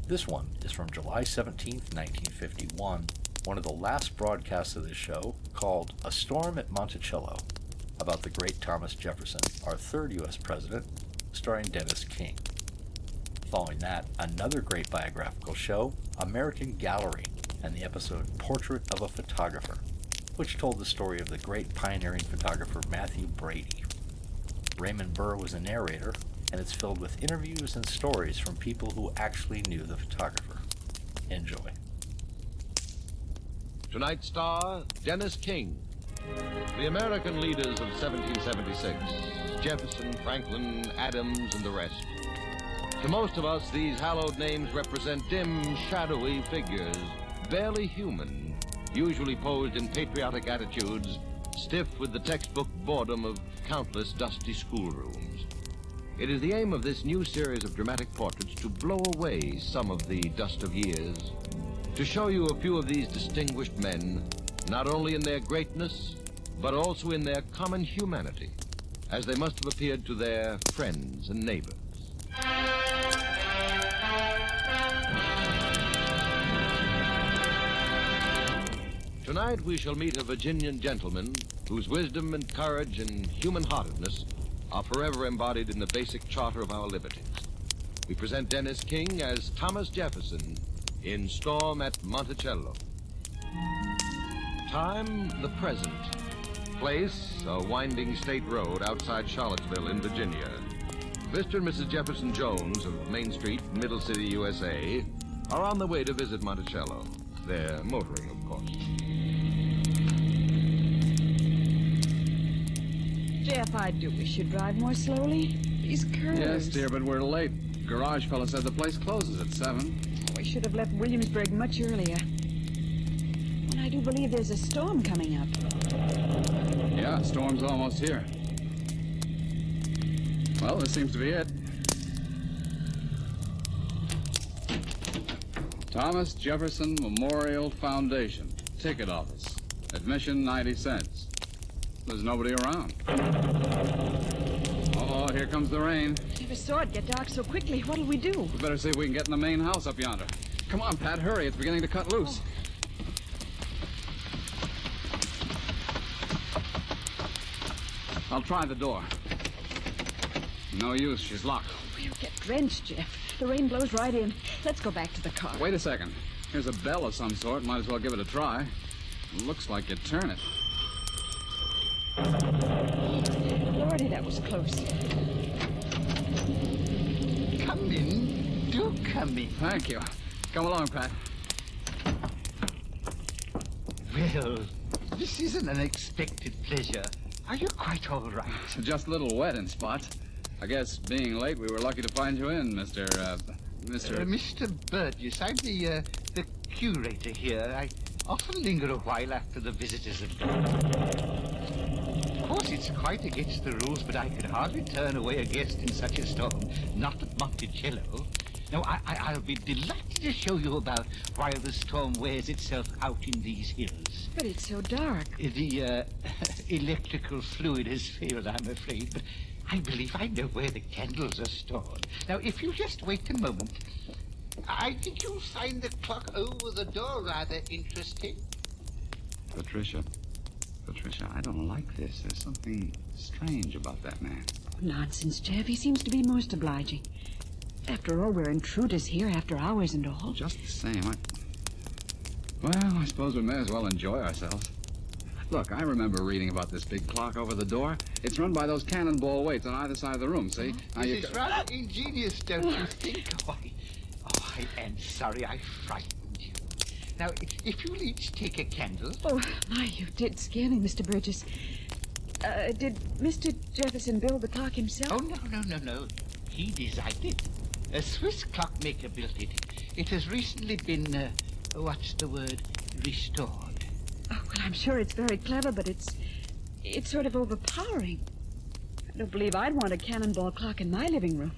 This one is from July 17, 1951, one of the last broadcasts of this show, called A Storm at Monticello, about the great Thomas Jefferson, our third U.S. president, starring Dennis King. Following that, another great biographical show, American Gallery, and the episode Portrait of a Photographer, which told the story of the great pioneering photographer Matthew Brady. Raymond Burr was a narrator, and it's filled with interviews and stories from people who actually knew the photographer. Enjoy. Tonight's star, Dennis King. The American leaders of 1776, Jefferson, Franklin, Adams, and the rest. To most of us, these hallowed names represent dim, shadowy figures, barely human, usually posed in patriotic attitudes, stiff with the textbook boredom of countless dusty schoolrooms. It is the aim of this new series of dramatic portraits to blow away some of the dust of years, to show you a few of these distinguished men, not only in their greatness, but also in their common humanity, as they must have appeared to their friends and neighbors. Tonight we shall meet a Virginian gentleman whose wisdom and courage and human-heartedness are forever embodied in the basic charter of our liberties. We present Dennis King as Thomas Jefferson in Storm at Monticello. Time, the present. Place, a winding state road outside Charlottesville in Virginia. Mr. and Mrs. Jefferson Jones of Main Street, Middle City, USA, are on the way to visit Monticello. They're motoring, of course. Jeff, I do wish you'd drive more slowly. These curves. Yes, dear, but we're late. Garage fella said the place closes at 7. We should have left Williamsburg much earlier. And I do believe there's a storm coming up. Yeah, storm's almost here. Well, this seems to be it. Thomas Jefferson Memorial Foundation. Ticket office. Admission 90 cents. There's nobody around. Oh, here comes the rain. Never saw it get dark so quickly. What'll we do? We better see if we can get in the main house up yonder. Come on, Pat, hurry. It's beginning to cut loose. I'll try the door. No use. She's locked. We'll get drenched, Jeff. The rain blows right in. Let's go back to the car. Wait a second. Here's a bell of some sort. Might as well give it a try. Looks like you turn it. Lordy, that was close. Come in. Do come in. Thank you. Come along, Pat. Well, this is an unexpected pleasure. Are you quite all right? Just a little wet in spots. I guess being late, we were lucky to find you in, Mr. Burgess. I'm the curator here. I often linger a while after the visitors have gone. Of course, it's quite against the rules, but I could hardly turn away a guest in such a storm. Not at Monticello. Now, I'll be delighted to show you about while the storm wears itself out in these hills. But it's so dark. The electrical fluid has failed, I'm afraid, but I believe I know where the candles are stored. Now, if you just wait a moment, I think you'll find the clock over the door rather interesting. Patricia, I don't like this. There's something strange about that man. Nonsense, Jeff. He seems to be most obliging. After all, we're intruders here after hours and all. Just the same, I suppose we may as well enjoy ourselves. Look, I remember reading about this big clock over the door. It's run by those cannonball weights on either side of the room, see? Now This is rather ingenious, don't you think? I am sorry I frightened you. Now, if you'll each take a candle... Oh, my, you did scare me, Mr. Burgess. Did Mr. Jefferson build the clock himself? Oh, no. He designed it. A Swiss clockmaker built it. It has recently been, restored. Oh, well, I'm sure it's very clever, but it's sort of overpowering. I don't believe I'd want a cannonball clock in my living room.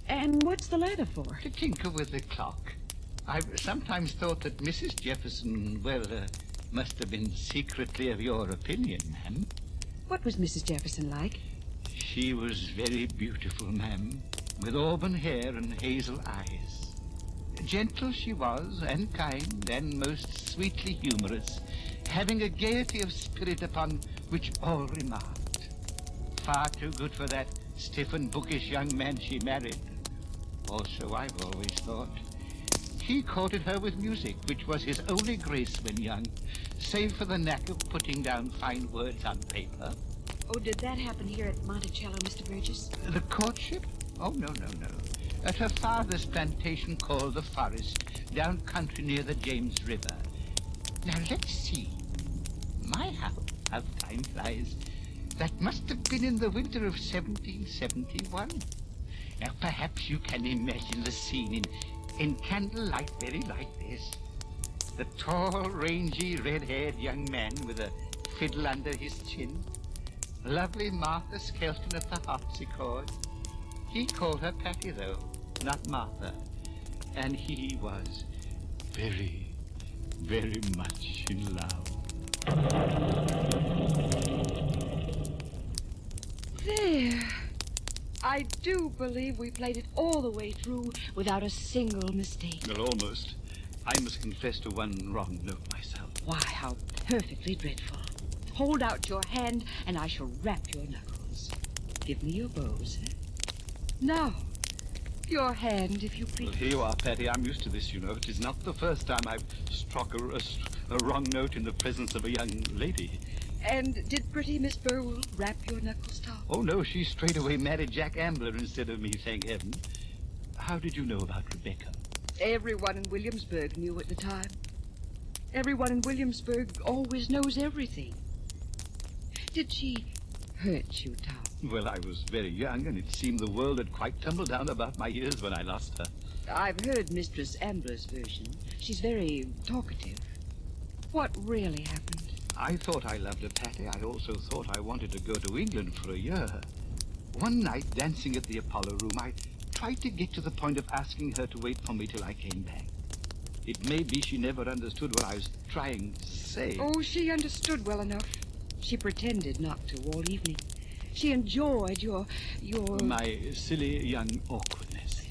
And what's the ladder for? To tinker with the clock. I've sometimes thought that Mrs. Jefferson, must have been secretly of your opinion, ma'am. What was Mrs. Jefferson like? She was very beautiful, ma'am, with auburn hair and hazel eyes. Gentle she was, and kind, and most sweetly humorous, having a gaiety of spirit upon which all remarked. Far too good for that stiff and bookish young man she married. Or so I've always thought. He courted her with music, which was his only grace when young, save for the knack of putting down fine words on paper. Oh, did that happen here at Monticello, Mr. Burgess? The courtship? Oh, no. At her father's plantation called the Forest, down country near the James River. Now, let's see. My, how time flies. That must have been in the winter of 1771. Now, perhaps you can imagine the scene in candlelight very like this. The tall, rangy, red-haired young man with a fiddle under his chin. Lovely Martha Skelton at the harpsichord. He called her Patty, though, not Martha. And he was very, very much in love. There. I do believe we played it all the way through without a single mistake. Well, almost. I must confess to one wrong note myself. Why, how perfectly dreadful. Hold out your hand, and I shall rap your knuckles. Give me your bows, eh? Now, your hand, if you please. Well, here you are, Patty. I'm used to this, you know. It is not the first time I've struck a wrong note in the presence of a young lady. And did pretty Miss Burwell rap your knuckles, Tom? Oh, no, she straight away married Jack Ambler instead of me, thank heaven. How did you know about Rebecca? Everyone in Williamsburg knew at the time. Everyone in Williamsburg always knows everything. Did she hurt you, Tom? Well, I was very young, and it seemed the world had quite tumbled down about my ears when I lost her. I've heard Mistress Ambler's version. She's very talkative. What really happened? I thought I loved her, Patty. I also thought I wanted to go to England for a year. One night, dancing at the Apollo Room, I tried to get to the point of asking her to wait for me till I came back. It may be she never understood what I was trying to say. Oh, she understood well enough. She pretended not to all evening. She enjoyed your... My silly young awkwardness.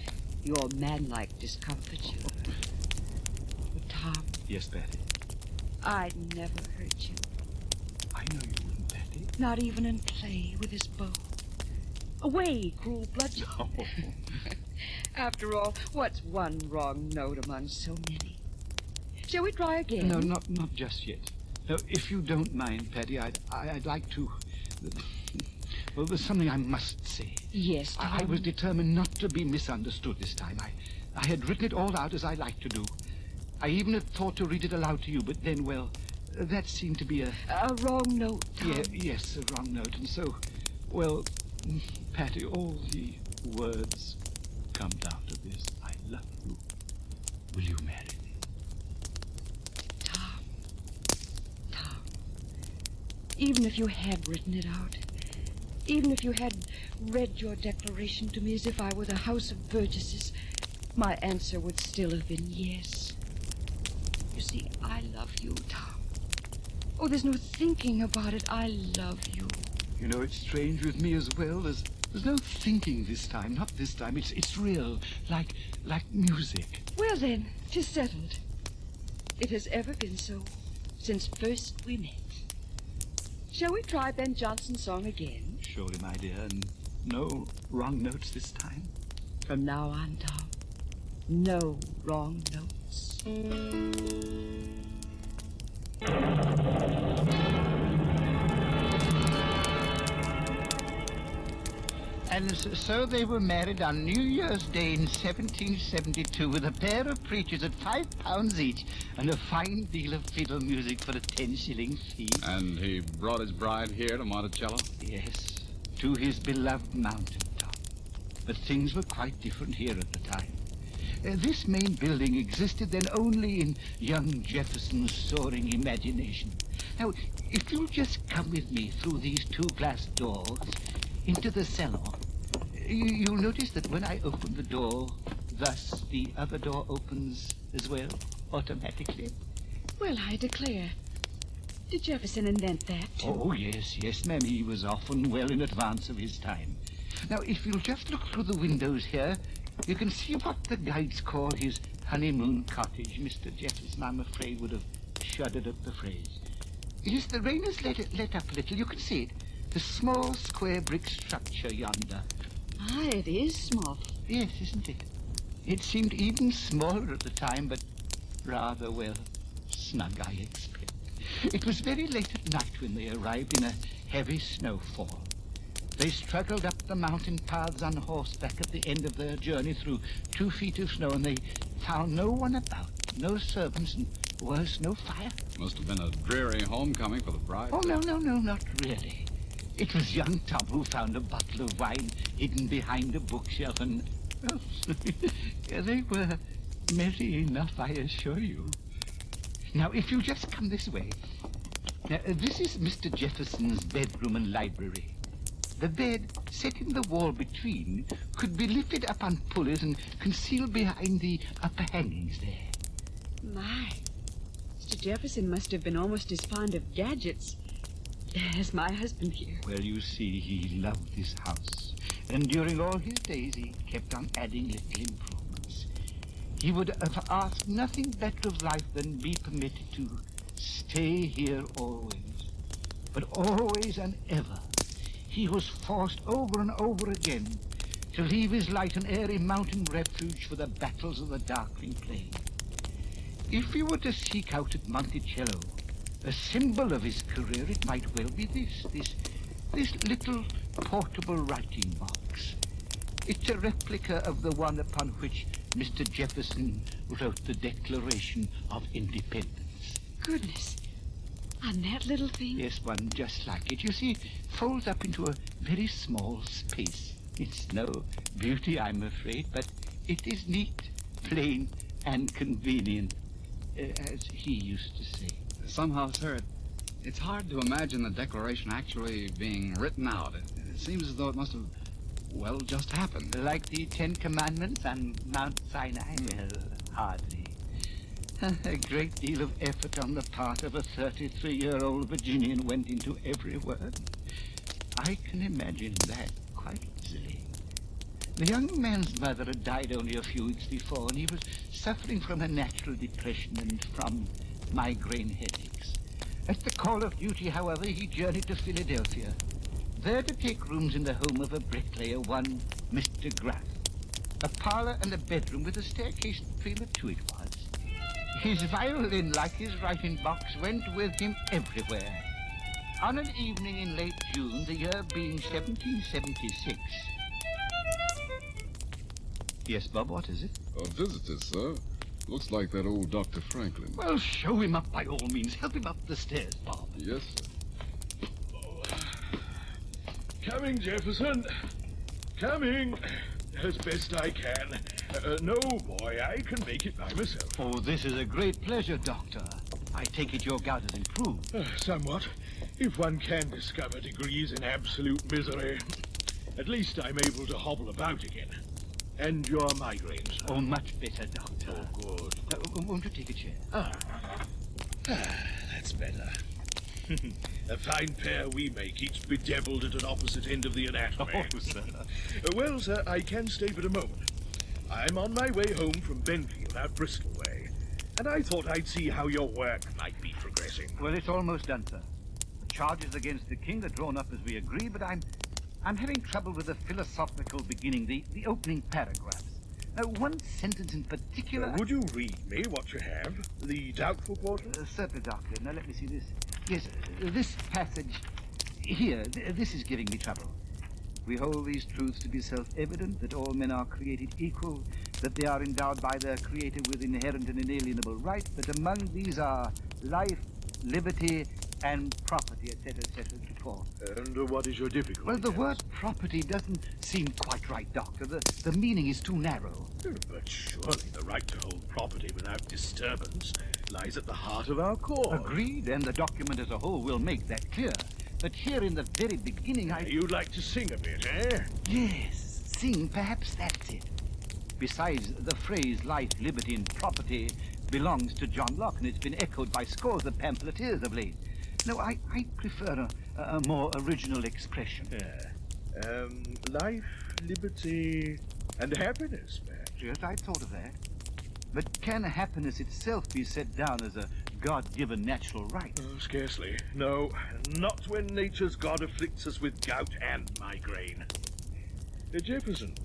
Your manlike discomfiture. Tom. Yes, Betty. I'd never hurt you. I know you wouldn't, Betty. Not even in play with his bow. Away, cruel bludgeon. Oh. After all, what's one wrong note among so many? Shall we try again? No, not just yet. No, if you don't mind, Patty, I'd like to... Well, there's something I must say. Yes, Tom. I was determined not to be misunderstood this time. I had written it all out as I like to do. I even had thought to read it aloud to you, but then, well, that seemed to be a wrong note, Tom. Yeah, yes, a wrong note. And so, well, Patty, all the words come down to this. I love you. Will you marry me? Tom. Even if you had written it out, even if you had read your declaration to me as if I were the House of Burgesses, my answer would still have been yes. You see, I love you, Tom. Oh, there's no thinking about it. I love you. You know, it's strange with me as well. There's no thinking this time. Not this time. It's real, like music. Well, then, 'tis settled. It has ever been so since first we met. Shall we try Ben Jonson's song again? Surely, my dear, and no wrong notes this time. From now on, Tom, no wrong notes. And so they were married on New Year's Day in 1772 with a pair of preachers at £5 each and a fine deal of fiddle music for a 10-shilling fee. And he brought his bride here to Monticello? Yes, to his beloved mountain top. But things were quite different here at the time. This main building existed then only in young Jefferson's soaring imagination. Now, if you'll just come with me through these two glass doors into the cellar, you'll notice that when I open the door, thus the other door opens as well, automatically. Well, I declare. Did Jefferson invent that, too? Oh, yes, ma'am. He was often well in advance of his time. Now, if you'll just look through the windows here, you can see what the guides call his honeymoon cottage. Mr. Jefferson, I'm afraid, would have shuddered at the phrase. Yes, the rain has let up a little. You can see it. The small square brick structure yonder. Ah, it is small. Yes, isn't it? It seemed even smaller at the time, but rather, well, snug, I expect. It was very late at night when they arrived in a heavy snowfall. They struggled up the mountain paths on horseback at the end of their journey through 2 feet of snow, and they found no one about, no servants, and worse, no fire. Must have been a dreary homecoming for the bride. Oh, no, not really. It was young Tom who found a bottle of wine hidden behind a bookshelf, and well, they were merry enough, I assure you. Now, if you just come this way. Now, this is Mr. Jefferson's bedroom and library. The bed, set in the wall between, could be lifted up on pulleys and concealed behind the upper hangings there. My, Mr. Jefferson must have been almost as fond of gadgets as my husband here. Well, you see, he loved this house, and during all his days he kept on adding little improvements. He would have asked nothing better of life than be permitted to stay here always. But always and ever, he was forced over and over again to leave his light and airy mountain refuge for the battles of the darkling plain. If he were to seek out at Monticello a symbol of his career, it might well be this little portable writing box. It's a replica of the one upon which Mr. Jefferson wrote the Declaration of Independence. Goodness. On that little thing? Yes, one just like it. You see, it folds up into a very small space. It's no beauty, I'm afraid, but it is neat, plain, and convenient, as he used to say. Somehow, sir, it's hard to imagine the Declaration actually being written out. It seems as though it must have, well, just happened. Like the 10 Commandments on Mount Sinai? Well, hardly. A great deal of effort on the part of a 33-year-old Virginian went into every word. I can imagine that quite easily. The young man's mother had died only a few weeks before, and he was suffering from a natural depression and from migraine headaches. At the call of duty, however, he journeyed to Philadelphia, there to take rooms in the home of a bricklayer, one Mr. Graff. A parlor and a bedroom with a staircase between the two it was. His violin, like his writing box, went with him everywhere. On an evening in late June, the year being 1776... Yes, Bob, what is it? A visitor, sir. Looks like that old Dr. Franklin. Well, show him up by all means. Help him up the stairs, Bob. Yes, sir. Coming, Jefferson. Coming. As best I can. No, boy, I can make it by myself. Oh, this is a great pleasure, Doctor. I take it your gout has improved. Somewhat. If one can discover degrees in absolute misery. At least I'm able to hobble about again. And your migraines? Oh, much better, Doctor. Oh, good. Won't you take a chair? That's better. A fine pair we make, each bedeviled at an opposite end of the anatomy. Oh, sir. Well, sir, I can stay but a moment. I'm on my way home from Benfield, out Bristol way, and I thought I'd see how your work might be progressing. Well, it's almost done, sir. The charges against the king are drawn up as we agree, but I'm having trouble with the philosophical beginning, the opening paragraphs. One sentence in particular... Would you read me what you have? The doubtful portion? Certainly, Doctor. Now, let me see this. Yes, this passage here, this is giving me trouble. We hold these truths to be self-evident, that all men are created equal, that they are endowed by their Creator with inherent and inalienable rights, that among these are life, liberty, and property, etc., etc., and so forth. And what is your difficulty? Well, the word property doesn't seem quite right, Doctor. The meaning is too narrow. But surely the right to hold property without disturbance lies at the heart of our cause. Agreed, and the document as a whole will make that clear. But here in the very beginning, You'd like to sing a bit, eh? Yes, sing, perhaps that's it. Besides, the phrase life, liberty, and property belongs to John Locke, and it's been echoed by scores of pamphleteers of late. No, I prefer a more original expression. Life, liberty, and happiness, perhaps. Yes, I thought of that. But can happiness itself be set down as a God-given natural right? Oh, scarcely. No, not when nature's God afflicts us with gout and migraine. Jefferson,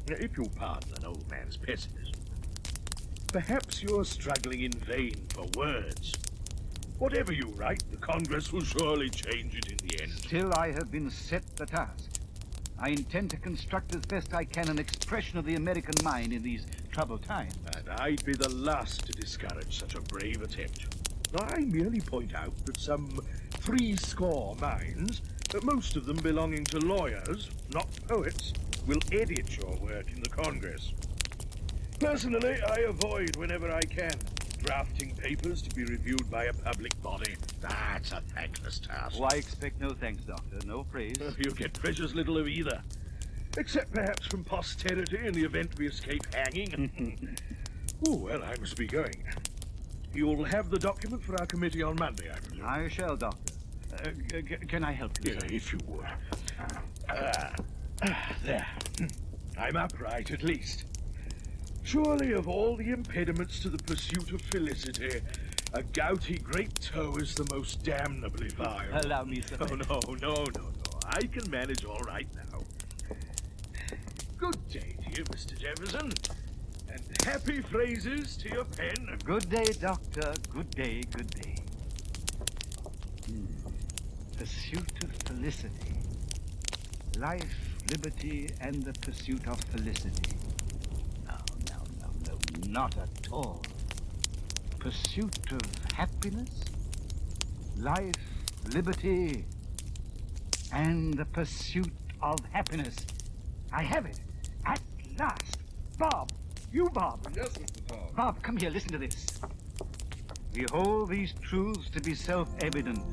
if you'll pardon an old man's pessimism, perhaps you're struggling in vain for words. Whatever you write, the Congress will surely change it in the end. Still, I have been set the task. I intend to construct as best I can an expression of the American mind in these troubled times. And I'd be the last to discourage such a brave attempt. I merely point out that some 70 minds, most of them belonging to lawyers, not poets, will edit your work in the Congress. Personally, I avoid whenever I can drafting papers to be reviewed by a public body. That's a thankless task. Oh, I expect no thanks, Doctor. No praise. You get precious little of either. Except perhaps from posterity in the event we escape hanging. Oh, well, I must be going. You'll have the document for our committee on Monday, I presume. I shall, Doctor. Can I help you? Yeah, if you would. There. I'm upright, at least. Surely, of all the impediments to the pursuit of felicity, a gouty great toe is the most damnably vile. Allow me, sir. Oh, no. I can manage all right now. Good day to you, Mr. Jefferson. And happy phrases to your pen. Good day, Doctor. Good day, good day. Pursuit of felicity. Life, liberty, and the pursuit of felicity. No, not at all. Pursuit of happiness, life, liberty, and the pursuit of happiness. I have it. At last. Bob. You, Bob. Yes, Mr. Tom. Bob, come here. Listen to this. We hold these truths to be self-evident,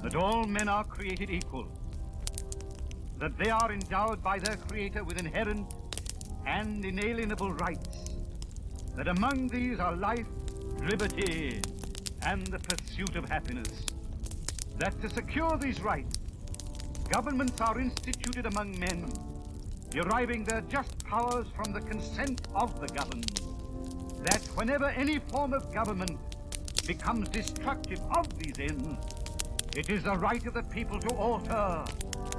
that all men are created equal, that they are endowed by their Creator with inherent and inalienable rights, that among these are life, liberty, and the pursuit of happiness. That to secure these rights, governments are instituted among men, deriving their just powers from the consent of the governed. That whenever any form of government becomes destructive of these ends, it is the right of the people to alter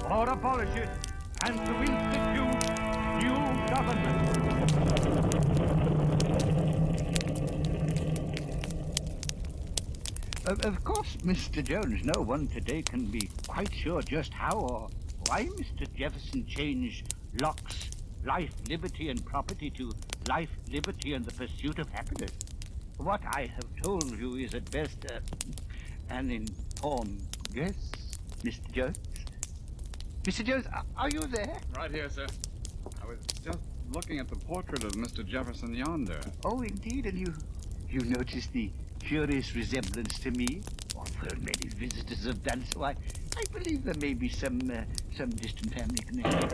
or abolish it and to institute new government. Of course, Mr. Jones, no one today can be quite sure just how or why Mr. Jefferson changed Locke's life, liberty, and property to life, liberty, and the pursuit of happiness. What I have told you is at best an informed guess, Mr. Jones. Mr. Jones, are you there? Right here, sir. I was just looking at the portrait of Mr. Jefferson yonder. Oh, indeed, and you noticed the curious resemblance to me? Although many visitors have done so, I believe there may be some distant family connection.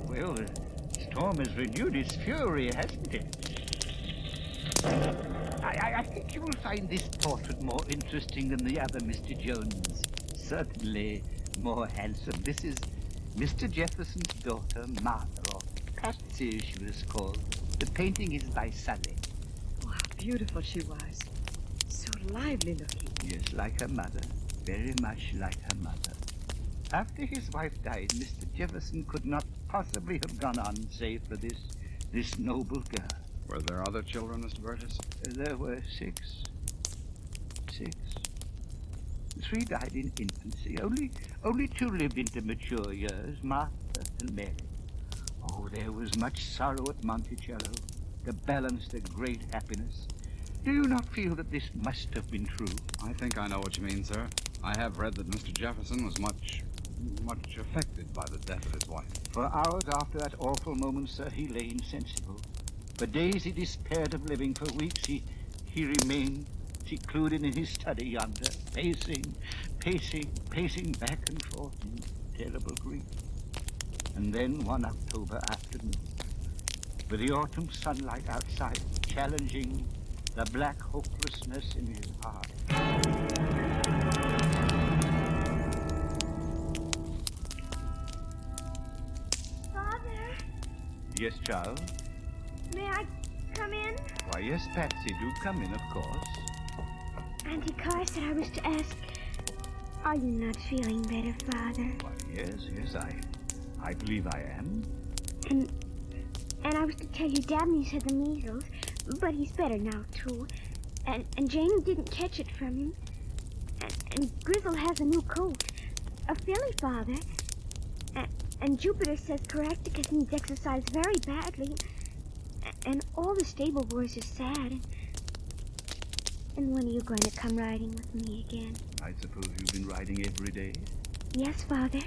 Well, the storm has renewed its fury, hasn't it? I think you will find this portrait more interesting than the other, Mr. Jones. Certainly more handsome. This is Mr. Jefferson's daughter, Martha, or Patsy, she was called. The painting is by Sully. Oh, how beautiful she was. So lively looking. Yes, like her mother. Very much like her mother. After his wife died, Mr. Jefferson could not possibly have gone on save for this noble girl. Were there other children, Mr. Burgess? There were six. 3 died in infancy. Only 2 lived into mature years, Martha and Mary. Oh, there was much sorrow at Monticello to balance the great happiness. Do you not feel that this must have been true? I think I know what you mean, sir. I have read that Mr. Jefferson was much affected by the death of his wife. For hours after that awful moment, sir, he lay insensible. For days he despaired of living. For weeks he remained secluded in his study yonder, pacing back and forth in terrible grief. And then one October afternoon, with the autumn sunlight outside challenging the black hopelessness in his heart. Father? Yes, child? May I come in? Why, yes, Patsy, do come in, of course. Auntie Carr said I was to ask, are you not feeling better, Father? Why, yes, I believe I am. And I was to tell you Dabney's had the measles, but he's better now, too. And Janie didn't catch it from him. And Grizzle has a new coat. A filly, Father. And Jupiter says Caractacus needs exercise very badly. And all the stable boys are sad. And when are you going to come riding with me again? I suppose you've been riding every day? Yes, Father.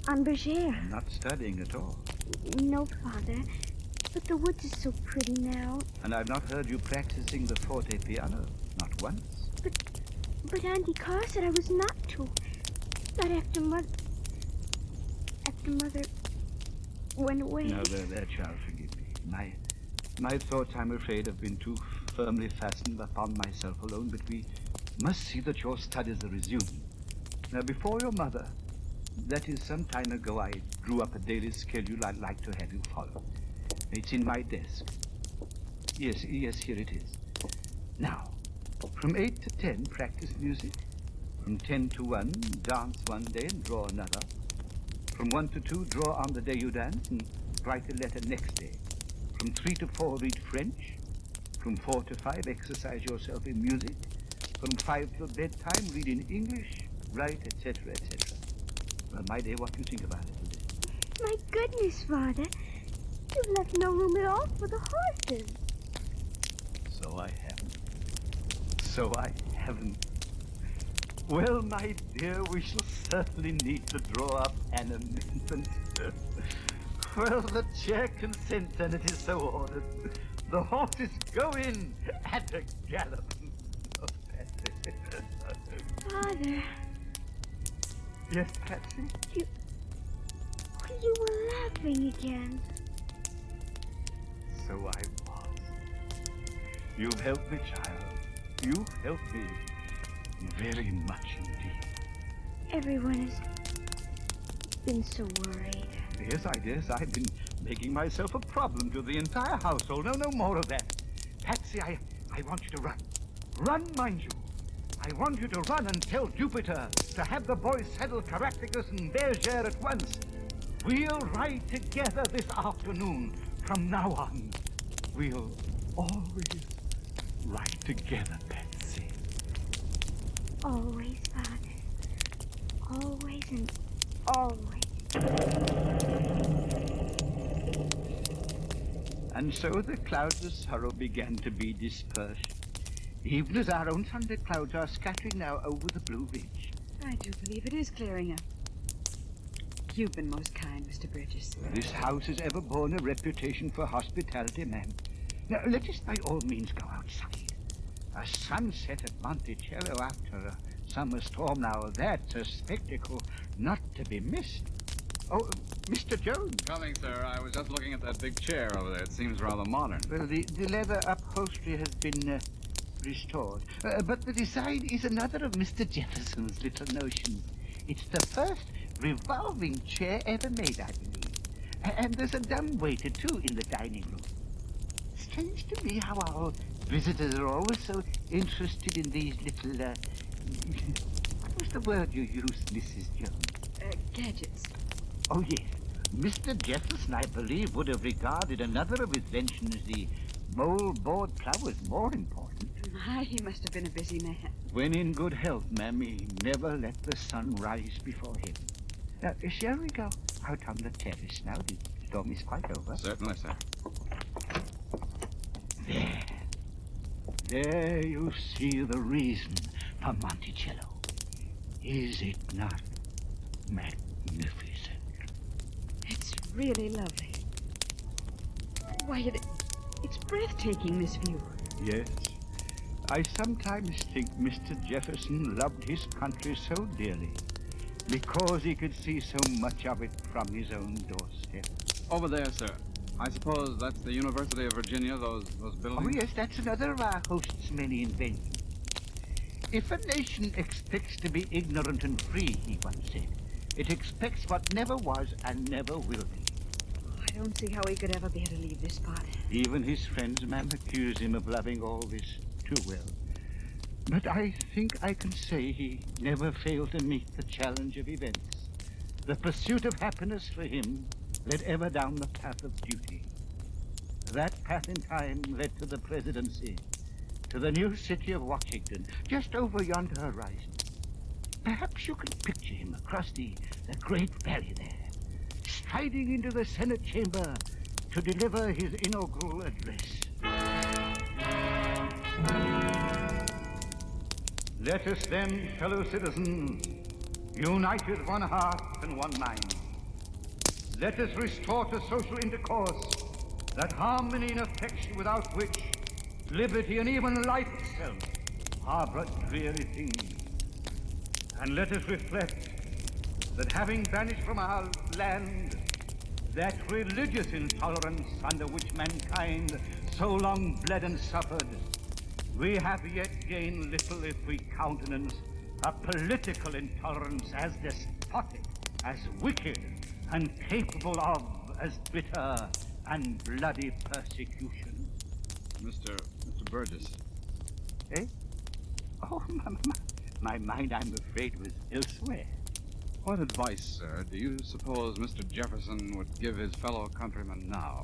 On Bergère. I'm not studying at all. No, Father. But the woods are so pretty now. And I've not heard you practicing the forte piano. Not once. But Auntie Carr said I was not to. Not after Mother went away. No, there, child, forgive me. My thoughts, I'm afraid, have been too firmly fastened upon myself alone, but we must see that your studies are resumed. Now, before your mother, that is some time ago, I drew up a daily schedule I'd like to have you follow. It's in my desk. Yes, here it is. Now, from 8 to 10, practice music. From 10 to 1, dance one day and draw another. From 1 to 2, draw on the day you dance and write a letter next day. From 3 to 4, read French. From 4 to 5, exercise yourself in music. From 5 till bedtime, read in English, write, etc., etc. Well, my dear, what do you think about it? My goodness, Father. You've left no room at all for the horses. So I haven't. Well, my dear, we shall certainly need to draw up an amendment. Well, the chair consents, and it is so ordered. The horses go in at a gallop. Oh, Patsy. Father. Yes, Patsy? You were laughing again. So I was. You've helped me, child. You've helped me very much indeed. Everyone has been so worried. Yes, I've been making myself a problem to the entire household. No more of that. Patsy, I want you to run. Run, mind you. I want you to run and tell Jupiter to have the boys saddle Caractacus and Bergère at once. We'll ride together this afternoon. From now on, we'll always ride together, Patsy. Always, Father. Always and always. And so the clouds of sorrow began to be dispersed, even as our own thunderclouds are scattering now over the Blue Ridge. I do believe it is clearing up. You've been most kind, Mr. Burgess. This house has ever borne a reputation for hospitality, ma'am. Now, let us by all means go outside. A sunset at Monticello after a summer storm, now that's a spectacle not to be missed. Oh, Mr. Jones. Coming, sir. I was just looking at that big chair over there. It seems rather modern. Well, the leather upholstery has been restored. But the design is another of Mr. Jefferson's little notions. It's the first revolving chair ever made, I believe. And there's a dumbwaiter, too, in the dining room. Strange to me how our visitors are always so interested in these little, what was the word you used, Mrs. Jones? Gadgets. Oh, yes. Mr. Jefferson, I believe, would have regarded another of his inventions, the mold-board plough, as more important. My, he must have been a busy man. When in good health, ma'am, he never let the sun rise before him. Now, shall we go out on the terrace now? The storm is quite over. Certainly, sir. There you see the reason for Monticello. Is it not magnificent? It's really lovely. Why, it's breathtaking, this view. Yes. I sometimes think Mr. Jefferson loved his country so dearly because he could see so much of it from his own doorstep. Over there, sir. I suppose that's the University of Virginia, those buildings? Oh, yes, that's another of our host's many inventions. If a nation expects to be ignorant and free, he once said, it expects what never was and never will be. I don't see how he could ever bear to leave this spot. Even his friends, ma'am, accuse him of loving all this too well. But I think I can say he never failed to meet the challenge of events. The pursuit of happiness for him led ever down the path of duty. That path in time led to the presidency, to the new city of Washington, just over yonder horizon. Perhaps you can picture him across the great valley there, striding into the Senate chamber to deliver his inaugural address. Let us then, fellow citizens, unite with one heart and one mind. Let us restore to social intercourse that harmony and affection without which liberty and even life itself are but dreary things. And let us reflect that having banished from our land that religious intolerance under which mankind so long bled and suffered, we have yet gained little if we countenance a political intolerance as despotic, as wicked, and capable of as bitter and bloody persecution. Mr. Burgess. Eh? Oh, my mind, I'm afraid, was elsewhere. What advice, sir, do you suppose Mr. Jefferson would give his fellow countrymen now,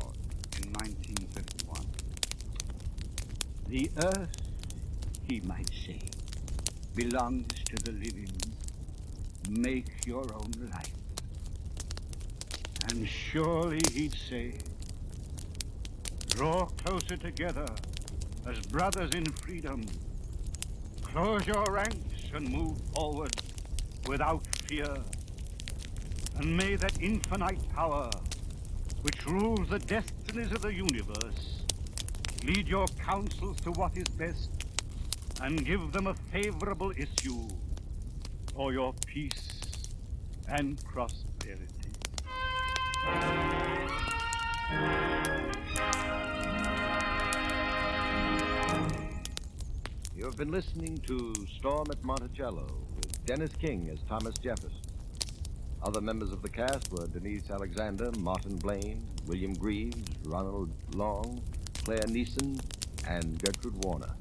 in 1951? The earth, he might say, belongs to the living. Make your own life. And surely he'd say, draw closer together as brothers in freedom. Close your ranks and move forward without fear. And may that infinite power which rules the destinies of the universe lead your counsels to what is best and give them a favorable issue for your peace and prosperity. been listening to Storm at Monticello with Dennis King as Thomas Jefferson. Other members of the cast were Denise Alexander, Martin Blaine, William Greaves, Ronald Long, Claire Neeson, and Gertrude Warner.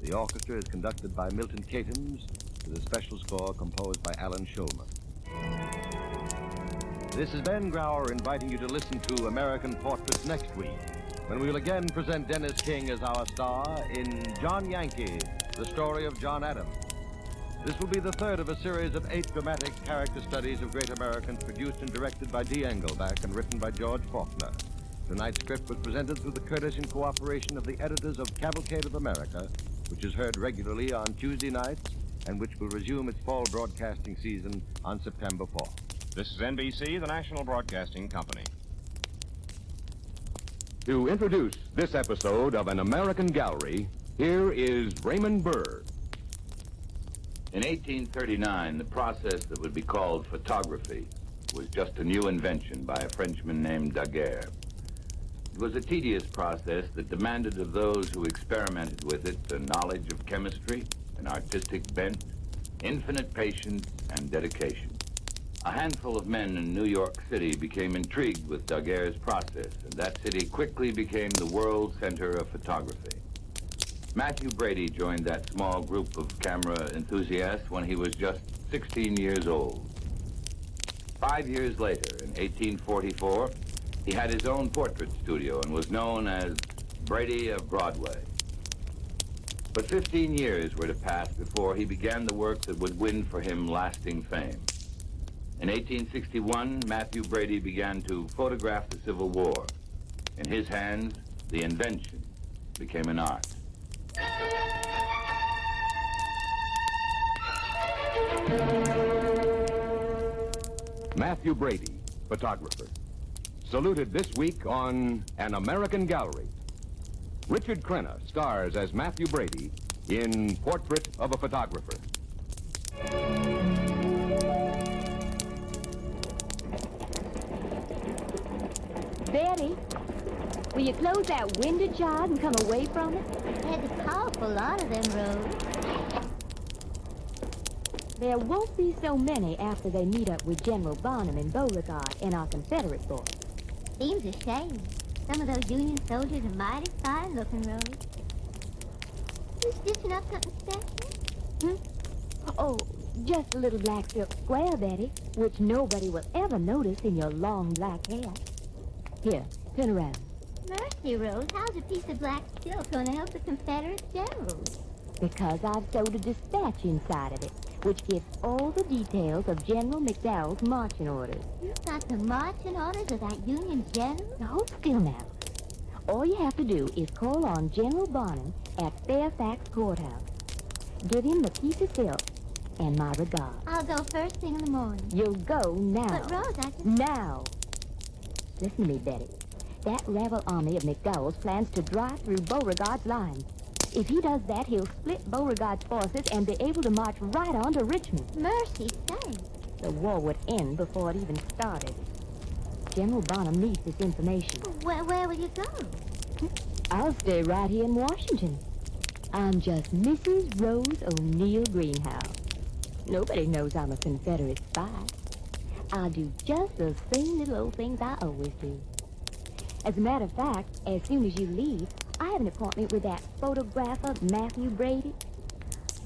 The orchestra is conducted by Milton Catums, with a special score composed by Alan Shulman. This is Ben Grauer inviting you to listen to American Portraits next week, when we will again present Dennis King as our star in John Yankee, the story of John Adams. This will be the third of a series of 8 dramatic character studies of great Americans produced and directed by D. Engelbach and written by George Faulkner. Tonight's script was presented through the courtesy and cooperation of the editors of Cavalcade of America, which is heard regularly on Tuesday nights and which will resume its fall broadcasting season on September 4th. This is NBC, the National Broadcasting Company. To introduce this episode of An American Gallery, here is Raymond Burr. In 1839, the process that would be called photography was just a new invention by a Frenchman named Daguerre. It was a tedious process that demanded of those who experimented with it a knowledge of chemistry, an artistic bent, infinite patience, and dedication. A handful of men in New York City became intrigued with Daguerre's process, and that city quickly became the world center of photography. Matthew Brady joined that small group of camera enthusiasts when he was just 16 years old. 5 years later, in 1844, he had his own portrait studio and was known as Brady of Broadway. But 15 years were to pass before he began the work that would win for him lasting fame. In 1861, Matthew Brady began to photograph the Civil War. In his hands, the invention became an art. Matthew Brady, photographer. Saluted this week on An American Gallery. Richard Crenna stars as Matthew Brady in Portrait of a Photographer. Betty, will you close that window, child, and come away from it? There's a powerful lot of them roads. There won't be so many after they meet up with General Bonham and Beauregard and our Confederate force. Seems a shame. Some of those Union soldiers are mighty fine-looking roads. You stitching up something special? Oh, just a little black silk square, Betty, which nobody will ever notice in your long black hair. Here, turn around. Mercy, Rose, how's a piece of black silk going to help the Confederate generals? Because I've sewed a dispatch inside of it, which gives all the details of General McDowell's marching orders. You've got the marching orders of that Union general? Hold still now. All you have to do is call on General Bonham at Fairfax Courthouse. Give him the piece of silk and my regards. I'll go first thing in the morning. You'll go now. But, Rose, I just... Now. Listen to me, Betty. That rebel army of McDowell's plans to drive through Beauregard's lines. If he does that, he'll split Beauregard's forces and be able to march right on to Richmond. Mercy sakes. The war would end before it even started. General Bonham needs this information. Where will you go? I'll stay right here in Washington. I'm just Mrs. Rose O'Neill Greenhouse. Nobody knows I'm a Confederate spy. I'll do just the same little old things I always do. As a matter of fact, as soon as you leave, I have an appointment with that photographer, Matthew Brady.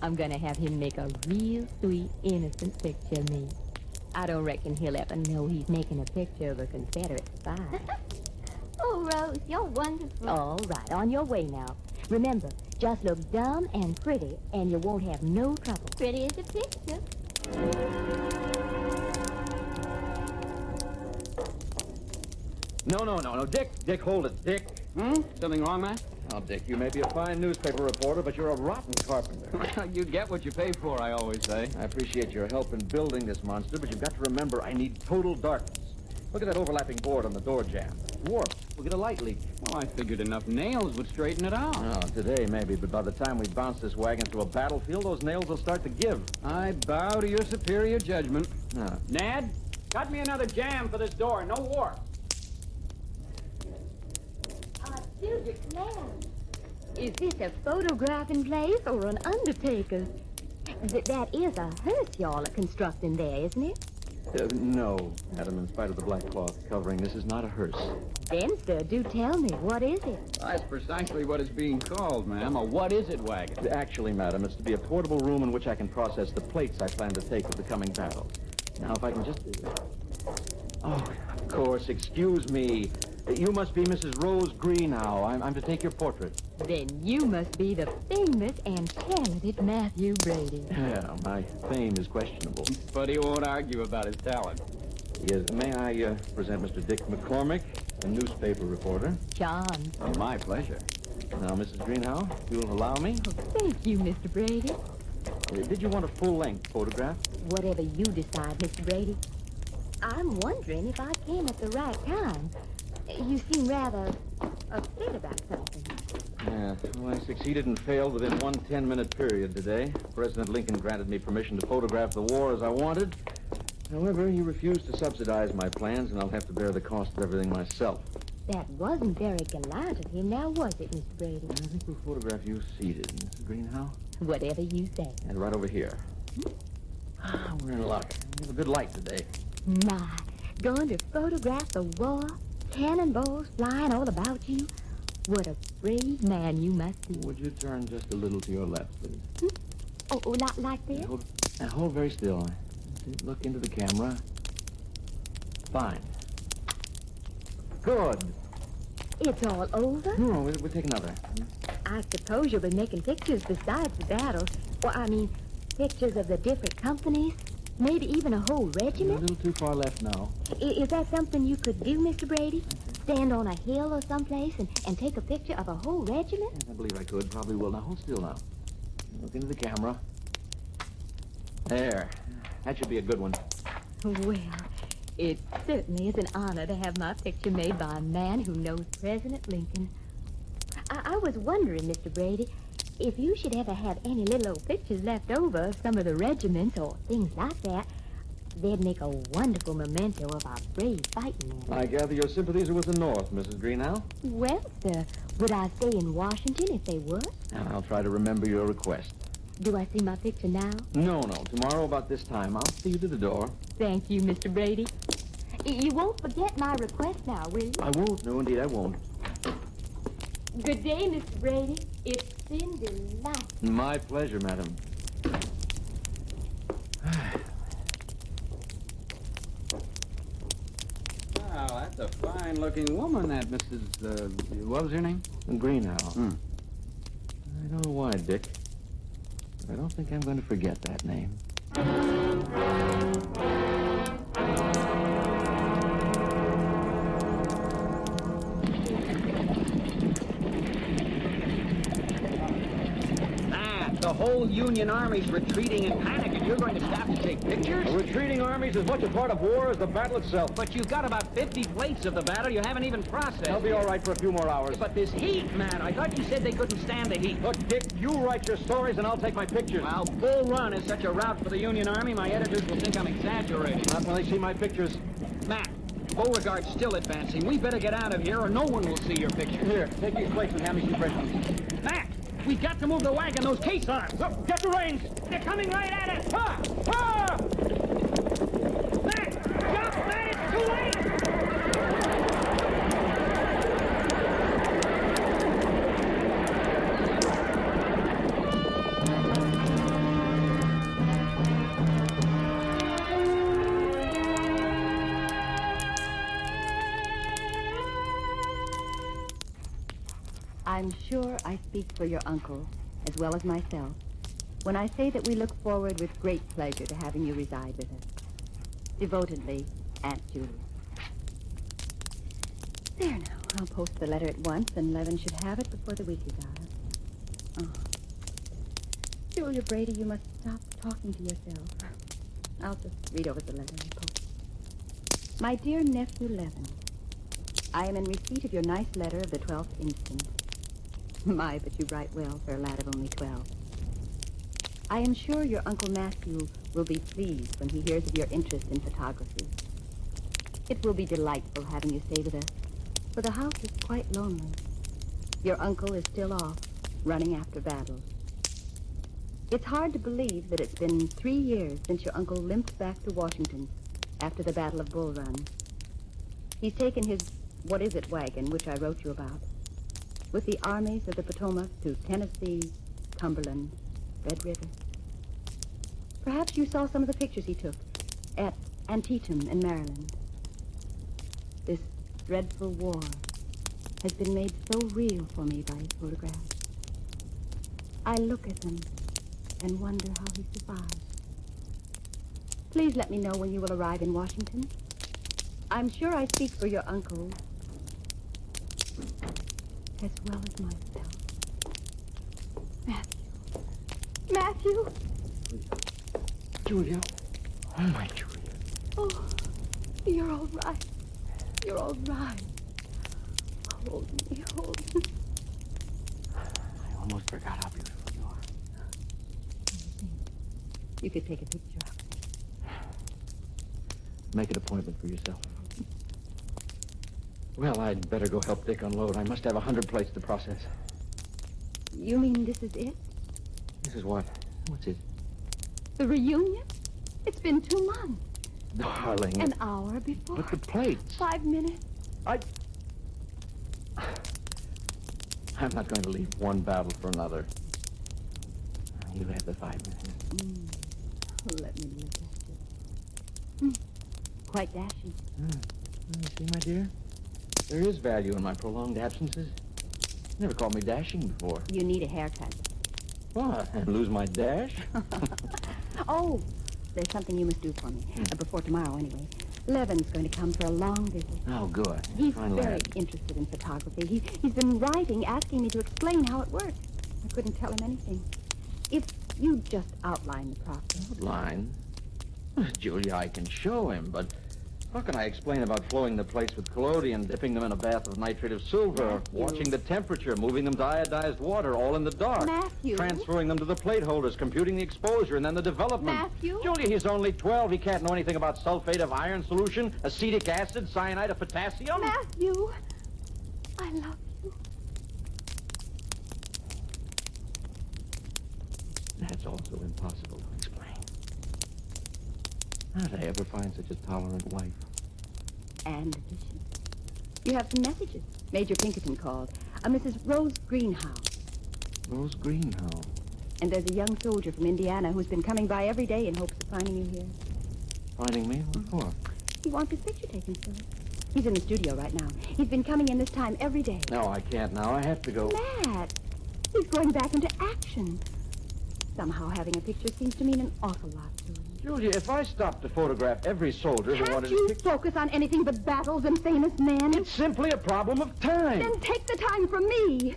I'm gonna have him make a real sweet, innocent picture of me. I don't reckon he'll ever know he's making a picture of a Confederate spy. Oh, Rose, you're wonderful. All right, on your way now. Remember, just look dumb and pretty, and you won't have no trouble. Pretty as a picture. No, Dick, hold it, Dick. Something wrong, man? Oh, Dick, you may be a fine newspaper reporter, but you're a rotten carpenter. You get what you pay for, I always say. I appreciate your help in building this monster, but you've got to remember I need total darkness. Look at that overlapping board on the door jamb. Warped. We'll get a light leak. Well, I figured enough nails would straighten it out. Oh, today maybe, but by the time we bounce this wagon through a battlefield, those nails will start to give. I bow to your superior judgment. Ah. Ned, cut me another jam for this door. No warp. Dude, man. Is this a photographing place or an undertaker's? That is a hearse y'all are constructing there, isn't it? No, Madam, in spite of the black cloth covering, this is not a hearse. Then, sir, do tell me, what is it? That's precisely what it's being called, ma'am. A what-is-it wagon. Actually, Madam, it's to be a portable room in which I can process the plates I plan to take of the coming battle. Now, if I can just... Oh, of course, excuse me. You must be Mrs. Rose Greenough. I'm to take your portrait. Then you must be the famous and talented Matthew Brady. Yeah, my fame is questionable. But he won't argue about his talent. Yes, may I present Mr. Dick McCormick, a newspaper reporter? John. Oh, my pleasure. Now, Mrs. Greenhow, if you'll allow me. Oh, thank you, Mr. Brady. Did you want a full-length photograph? Whatever you decide, Mr. Brady. I'm wondering if I came at the right time. You seem rather upset about something. Yeah, well, I succeeded and failed within one 10-minute period today. President Lincoln granted me permission to photograph the war as I wanted. However, he refused to subsidize my plans, and I'll have to bear the cost of everything myself. That wasn't very gallant of him, now was it, Mr. Brady? I think we'll photograph you seated, Mrs. Greenhow. Whatever you say. And right over here. We're in luck. We have a good light today. My, going to photograph the war? Cannonballs flying all about you? What a brave man you must be. Would you turn just a little to your left, please? Oh, like this? Hold very still. Look into the camera. Fine. Good. It's all over? No, we'll take another. I suppose you'll be making pictures besides the battles. Well, I mean, pictures of the different companies. Maybe even a whole regiment? A little too far left now. Is that something you could do, Mr. Brady? Stand on a hill or someplace and take a picture of a whole regiment? Yes, I believe I could. Probably will. Now, hold still now. Look into the camera. There. That should be a good one. Well, it certainly is an honor to have my picture made by a man who knows President Lincoln. I was wondering, Mr. Brady, if you should ever have any little old pictures left over of some of the regiments or things like that, they'd make a wonderful memento of our brave fighting men. I gather your sympathies are with the North, Mrs. Greenhow. Well, sir, would I stay in Washington if they would? I'll try to remember your request. Do I see my picture now? No. Tomorrow about this time, I'll see you to the door. Thank you, Mr. Brady. You won't forget my request now, will you? I won't. No, indeed, I won't. Good day, Mr. Brady. It's been delightful. My pleasure, madam. Wow, that's a fine-looking woman, that Mrs. what was her name? Greenhow. I don't know why, Dick. But I don't think I'm going to forget that name. The whole Union Army's retreating in panic, and you're going to stop to take pictures? A retreating army's as much a part of war as the battle itself. But you've got about 50 plates of the battle you haven't even processed. They'll be all right for a few more hours. But this heat, man, I thought you said they couldn't stand the heat. Look, Dick, you write your stories and I'll take my pictures. Well, Bull Run is such a rout for the Union Army, my editors will think I'm exaggerating. Not when they see my pictures. Matt, Beauregard's still advancing. We better get out of here or no one will see your picture. Here, take these plates and have me some fresh ones. Matt! We've got to move the wagon, those case arms. Look, get the reins. They're coming right at us. Ha! Ha! Matt! Jump, Matt! It's too late! I'm sure I speak for your uncle, as well as myself, when I say that we look forward with great pleasure to having you reside with us. Devotedly, Aunt Julie. There now, I'll post the letter at once, and Levin should have it before the week is out. Oh. Julia Brady, you must stop talking to yourself. I'll just read over the letter and post. My dear nephew Levin, I am in receipt of your nice letter of the 12th instant. My, but you write well for a lad of only 12. I am sure your Uncle Matthew will be pleased when he hears of your interest in photography. It will be delightful having you stay with us, for the house is quite lonely. Your uncle is still off, running after battles. It's hard to believe that it's been 3 years since your uncle limped back to Washington after the Battle of Bull Run. He's taken his What Is It wagon, which I wrote you about, with the armies of the Potomac to Tennessee, Cumberland, Red River. Perhaps you saw some of the pictures he took at Antietam in Maryland. This dreadful war has been made so real for me by his photographs. I look at them and wonder how he survived. Please let me know when you will arrive in Washington. I'm sure I speak for your uncle as well as myself. Matthew! Julia. Oh, my Julia. Oh, you're all right. You're all right. Hold me, hold me. I almost forgot how beautiful you are. You could take a picture of me. Make an appointment for yourself. Well, I'd better go help Dick unload. I must have 100 plates to process. You mean this is it? This is what? What's it? The reunion? It's been 2 months. Darling. An hour before. But the plates. 5 minutes. I'm not going to leave one battle for another. You have the 5 minutes. Let me look at it. Quite dashing. See, my dear? There is value in my prolonged absences. You never called me dashing before. You need a haircut. What? And lose my dash? Oh, there's something you must do for me. Before tomorrow, anyway. Levin's going to come for a long visit. Oh, good. He's Fine very lad. interested in photography. He's been writing, asking me to explain how it works. I couldn't tell him anything. If you just outline the process. Outline? Julia, I can show him, but how can I explain about flowing the plates with collodion, dipping them in a bath of nitrate of silver, watching the temperature, moving them to iodized water, all in the dark, Matthew. transferring them to the plate holders, computing the exposure, and then the development. Matthew? Julia, he's only 12. He can't know anything about sulfate of iron solution, acetic acid, cyanide of potassium. Matthew, I love you. That's also impossible to explain. How did I ever find such a tolerant wife? And addition. You have some messages. Major Pinkerton called. A Mrs. Rose Greenhouse. Rose Greenhouse. And there's a young soldier from Indiana who's been coming by every day in hopes of finding you here. Finding me? What for? He wants his picture taken, sir. He's in the studio right now. He's been coming in this time every day. No, I can't now. I have to go. Matt, he's going back into action. Somehow having a picture seems to mean an awful lot to him. Julia, if I stopped to photograph every soldier who Can't wanted you to pick... focus on anything but battles and famous men? It's simply a problem of time. Then take the time from me.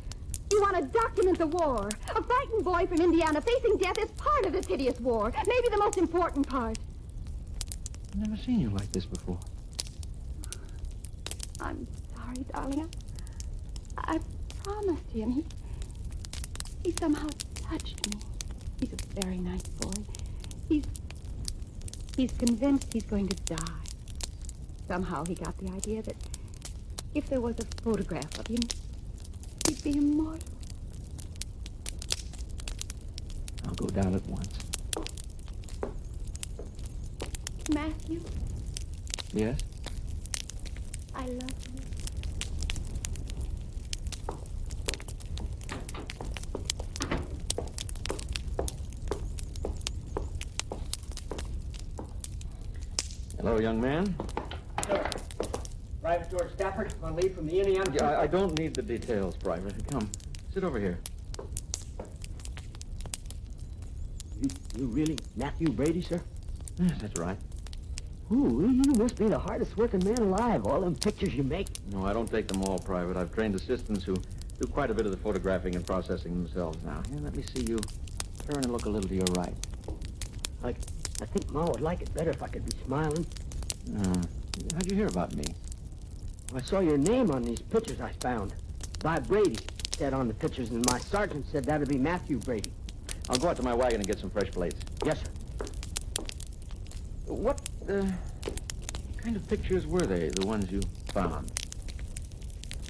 You want to document the war. A frightened boy from Indiana facing death is part of this hideous war. Maybe the most important part. I've never seen you like this before. I'm sorry, darling. I promised him. He somehow touched me. He's a very nice boy. He's convinced he's going to die. Somehow he got the idea that if there was a photograph of him, he'd be immortal. I'll go down at once. Matthew, Yes? I love you. Hello, young man. Private George Stafford on leave from the Indiana. Yeah, I don't need the details, Private. Come, sit over here. You really Matthew Brady, sir? Yes, that's right. Ooh, you must be the hardest working man alive. All them pictures you make. No, I don't take them all, Private. I've trained assistants who do quite a bit of the photographing and processing themselves now. Here, let me see you. Turn and look a little to your right. I think Ma would like it better if I could be smiling. How'd you hear about me? I saw your name on these pictures I found. By Brady said on the pictures, and my sergeant said that'd be Matthew Brady. I'll go out to my wagon and get some fresh plates. Yes, sir. What kind of pictures were they, the ones you found?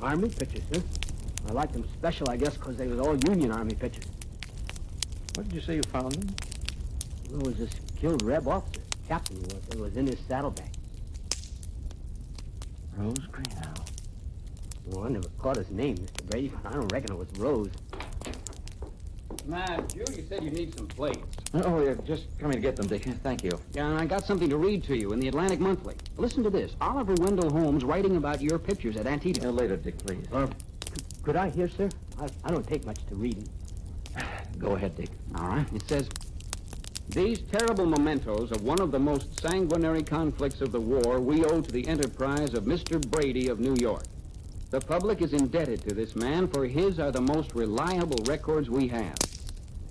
Army pictures, sir. I liked them special, I guess, because they was all Union Army pictures. What did you say you found them? There was this killed Reb officer, captain he was. It was in his saddlebag. Rose Greenhow. Well, I never caught his name, Mr. Brady, but I don't reckon it was Rose. Man, Jew, you said you need some plates. Oh, yeah, just coming to get them, Dick. Thank you. Yeah, and I got something to read to you in the Atlantic Monthly. Listen to this. Oliver Wendell Holmes writing about your pictures at Antietam. Later, Dick, please. Could I hear, sir? I don't take much to reading. Go ahead, Dick. All right. It says, these terrible mementos of one of the most sanguinary conflicts of the war we owe to the enterprise of Mr. Brady of New York. The public is indebted to this man, for his are the most reliable records we have.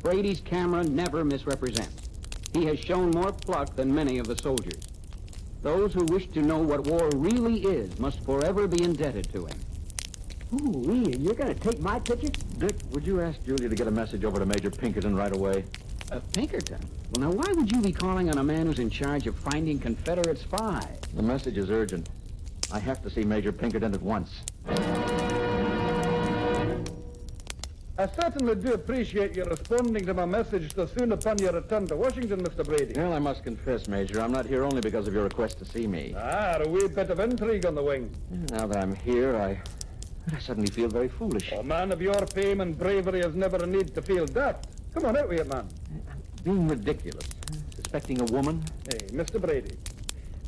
Brady's camera never misrepresents. He has shown more pluck than many of the soldiers. Those who wish to know what war really is must forever be indebted to him. Ooh-wee, and you're going to take my picture? Dick, would you ask Julia to get a message over to Major Pinkerton right away? Pinkerton? Well, now, why would you be calling on a man who's in charge of finding Confederate spies? The message is urgent. I have to see Major Pinkerton at once. I certainly do appreciate your responding to my message so soon upon your return to Washington, Mr. Brady. Well, I must confess, Major, I'm not here only because of your request to see me. A wee bit of intrigue on the wing. Now that I'm here, I suddenly feel very foolish. A man of your fame and bravery has never a need to feel daft. Come on out with it, man. Being ridiculous. Suspecting a woman? Hey, Mr. Brady,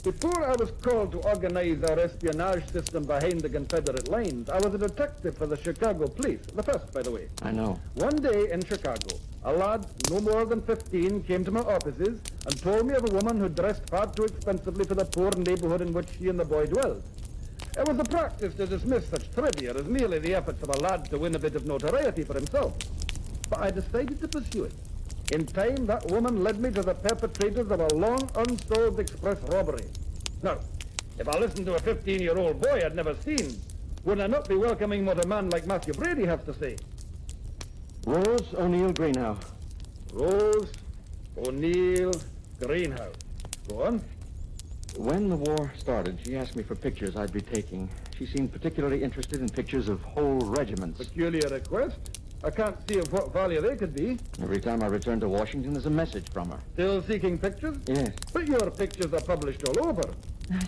before I was called to organize our espionage system behind the Confederate lines, I was a detective for the Chicago police. The first, by the way. I know. One day in Chicago, a lad no more than 15 came to my offices and told me of a woman who dressed far too expensively for the poor neighborhood in which she and the boy dwelled. It was the practice to dismiss such trivia as merely the efforts of a lad to win a bit of notoriety for himself. But I decided to pursue it. In time, that woman led me to the perpetrators of a long unsolved express robbery. Now, if I listened to a 15-year-old boy I'd never seen, would I not be welcoming what a man like Matthew Brady has to say? Rose O'Neill Greenhow. Rose O'Neill Greenhow. Go on. When the war started, she asked me for pictures I'd be taking. She seemed particularly interested in pictures of whole regiments. Peculiar request. I can't see of what value they could be. Every time I return to Washington, there's a message from her. Still seeking pictures? Yes. But your pictures are published all over.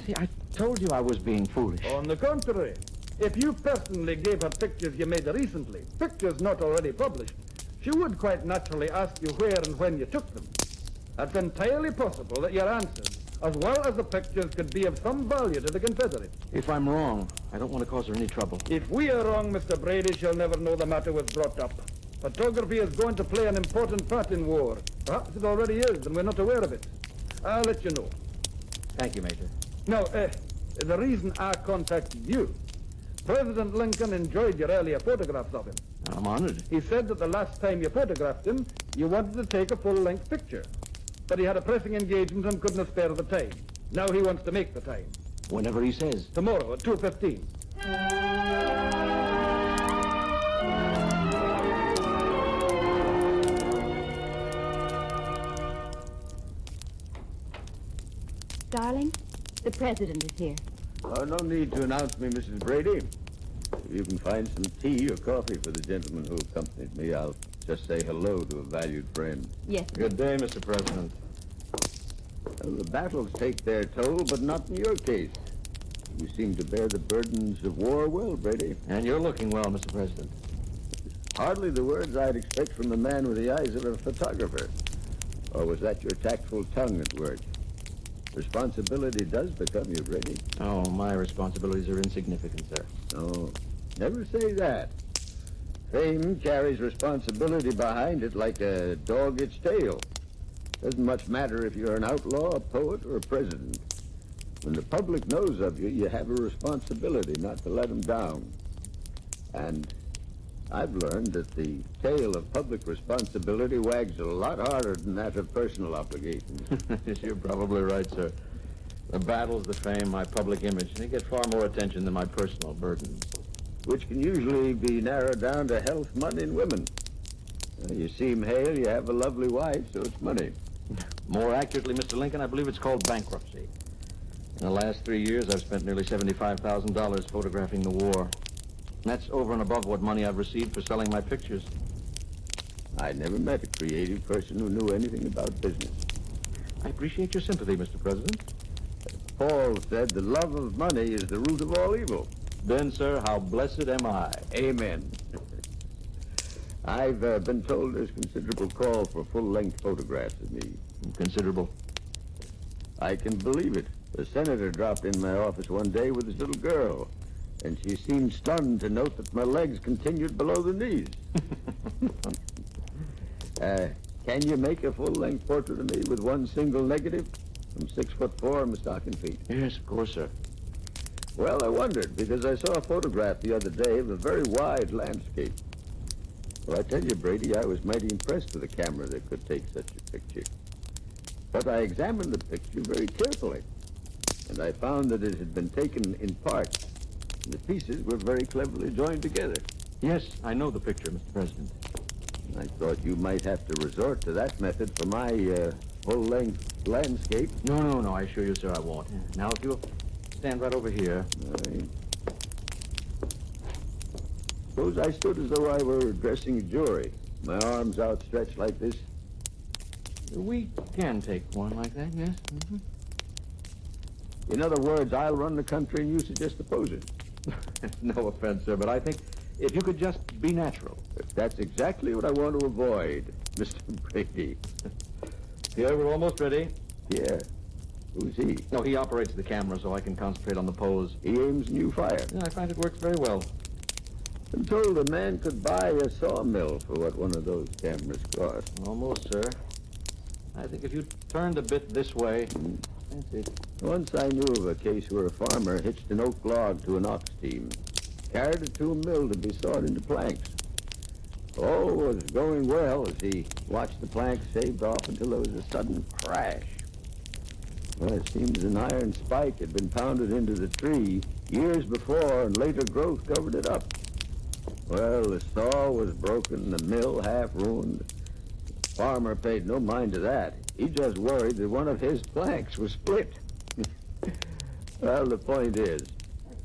See, I told you I was being foolish. On the contrary, if you personally gave her pictures you made recently, pictures not already published, she would quite naturally ask you where and when you took them. It's entirely possible that your answers, as well as the pictures, could be of some value to the Confederates. If I'm wrong, I don't want to cause her any trouble. If we are wrong, Mr. Brady, she'll never know the matter was brought up. Photography is going to play an important part in war. Perhaps it already is, and we're not aware of it. I'll let you know. Thank you, Major. Now, the reason I contacted you, President Lincoln enjoyed your earlier photographs of him. I'm honored. He said that the last time you photographed him, you wanted to take a full-length picture. But he had a pressing engagement and couldn't spare the time. Now he wants to make the time. Whenever he says. Tomorrow at 2:15. Darling, the president is here. Oh, no need to announce me, Mrs. Brady. If you can find some tea or coffee for the gentleman who accompanied me, I'll just say hello to a valued friend. Yes. Good day, Mr. President. Well, the battles take their toll, but not in your case. You seem to bear the burdens of war well, Brady. And you're looking well, Mr. President. Hardly the words I'd expect from the man with the eyes of a photographer. Or was that your tactful tongue at work? Responsibility does become you, Brady. Oh, my responsibilities are insignificant, sir. No, never say that. Fame carries responsibility behind it like a dog its tail. Doesn't much matter if you're an outlaw, a poet, or a president. When the public knows of you, you have a responsibility not to let them down. And I've learned that the tail of public responsibility wags a lot harder than that of personal obligations. You're probably right, sir. The battles, the fame, my public image, they get far more attention than my personal burdens. Which can usually be narrowed down to health, money, and women. You seem hale, you have a lovely wife, so it's money. More accurately, Mr. Lincoln, I believe it's called bankruptcy. In the last 3 years, I've spent nearly $75,000 photographing the war. That's over and above what money I've received for selling my pictures. I never met a creative person who knew anything about business. I appreciate your sympathy, Mr. President. Paul said the love of money is the root of all evil. Then, sir, how blessed am I. Amen. I've been told there's considerable call for full-length photographs of me. Considerable? I can believe it. The senator dropped in my office one day with his little girl, and she seemed stunned to note that my legs continued below the knees. Can you make a full-length portrait of me with one single negative? I'm 6'4" in my stocking feet. Yes, of course, sir. Well, I wondered, because I saw a photograph the other day of a very wide landscape. Well, I tell you, Brady, I was mighty impressed with a camera that could take such a picture. But I examined the picture very carefully, and I found that it had been taken in parts. And the pieces were very cleverly joined together. Yes, I know the picture, Mr. President. I thought you might have to resort to that method for my full-length landscape. No, I assure you, sir, I won't. Now, if you'll stand right over here. Right. Suppose I stood as though I were addressing a jury, my arms outstretched like this. We can take one like that, yes. Mm-hmm. In other words, I'll run the country and you suggest opposing. No offense, sir, but I think if you could just be natural. That's exactly what I want to avoid, Mr. Brady. Here, we're almost ready. Yeah. Who's he? No, he operates the camera so I can concentrate on the pose. He aims and you fire. Yeah, I find it works very well. I'm told a man could buy a sawmill for what one of those cameras cost. Almost, sir. I think if you turned a bit this way... That's it. Once I knew of a case where a farmer hitched an oak log to an ox team, carried it to a mill to be sawed into planks. All was going well as he watched the planks shaved off until there was a sudden crash. Well, it seems an iron spike had been pounded into the tree years before, and later growth covered it up. Well, the saw was broken, the mill half ruined. The farmer paid no mind to that. He just worried that one of his planks was split. Well, the point is,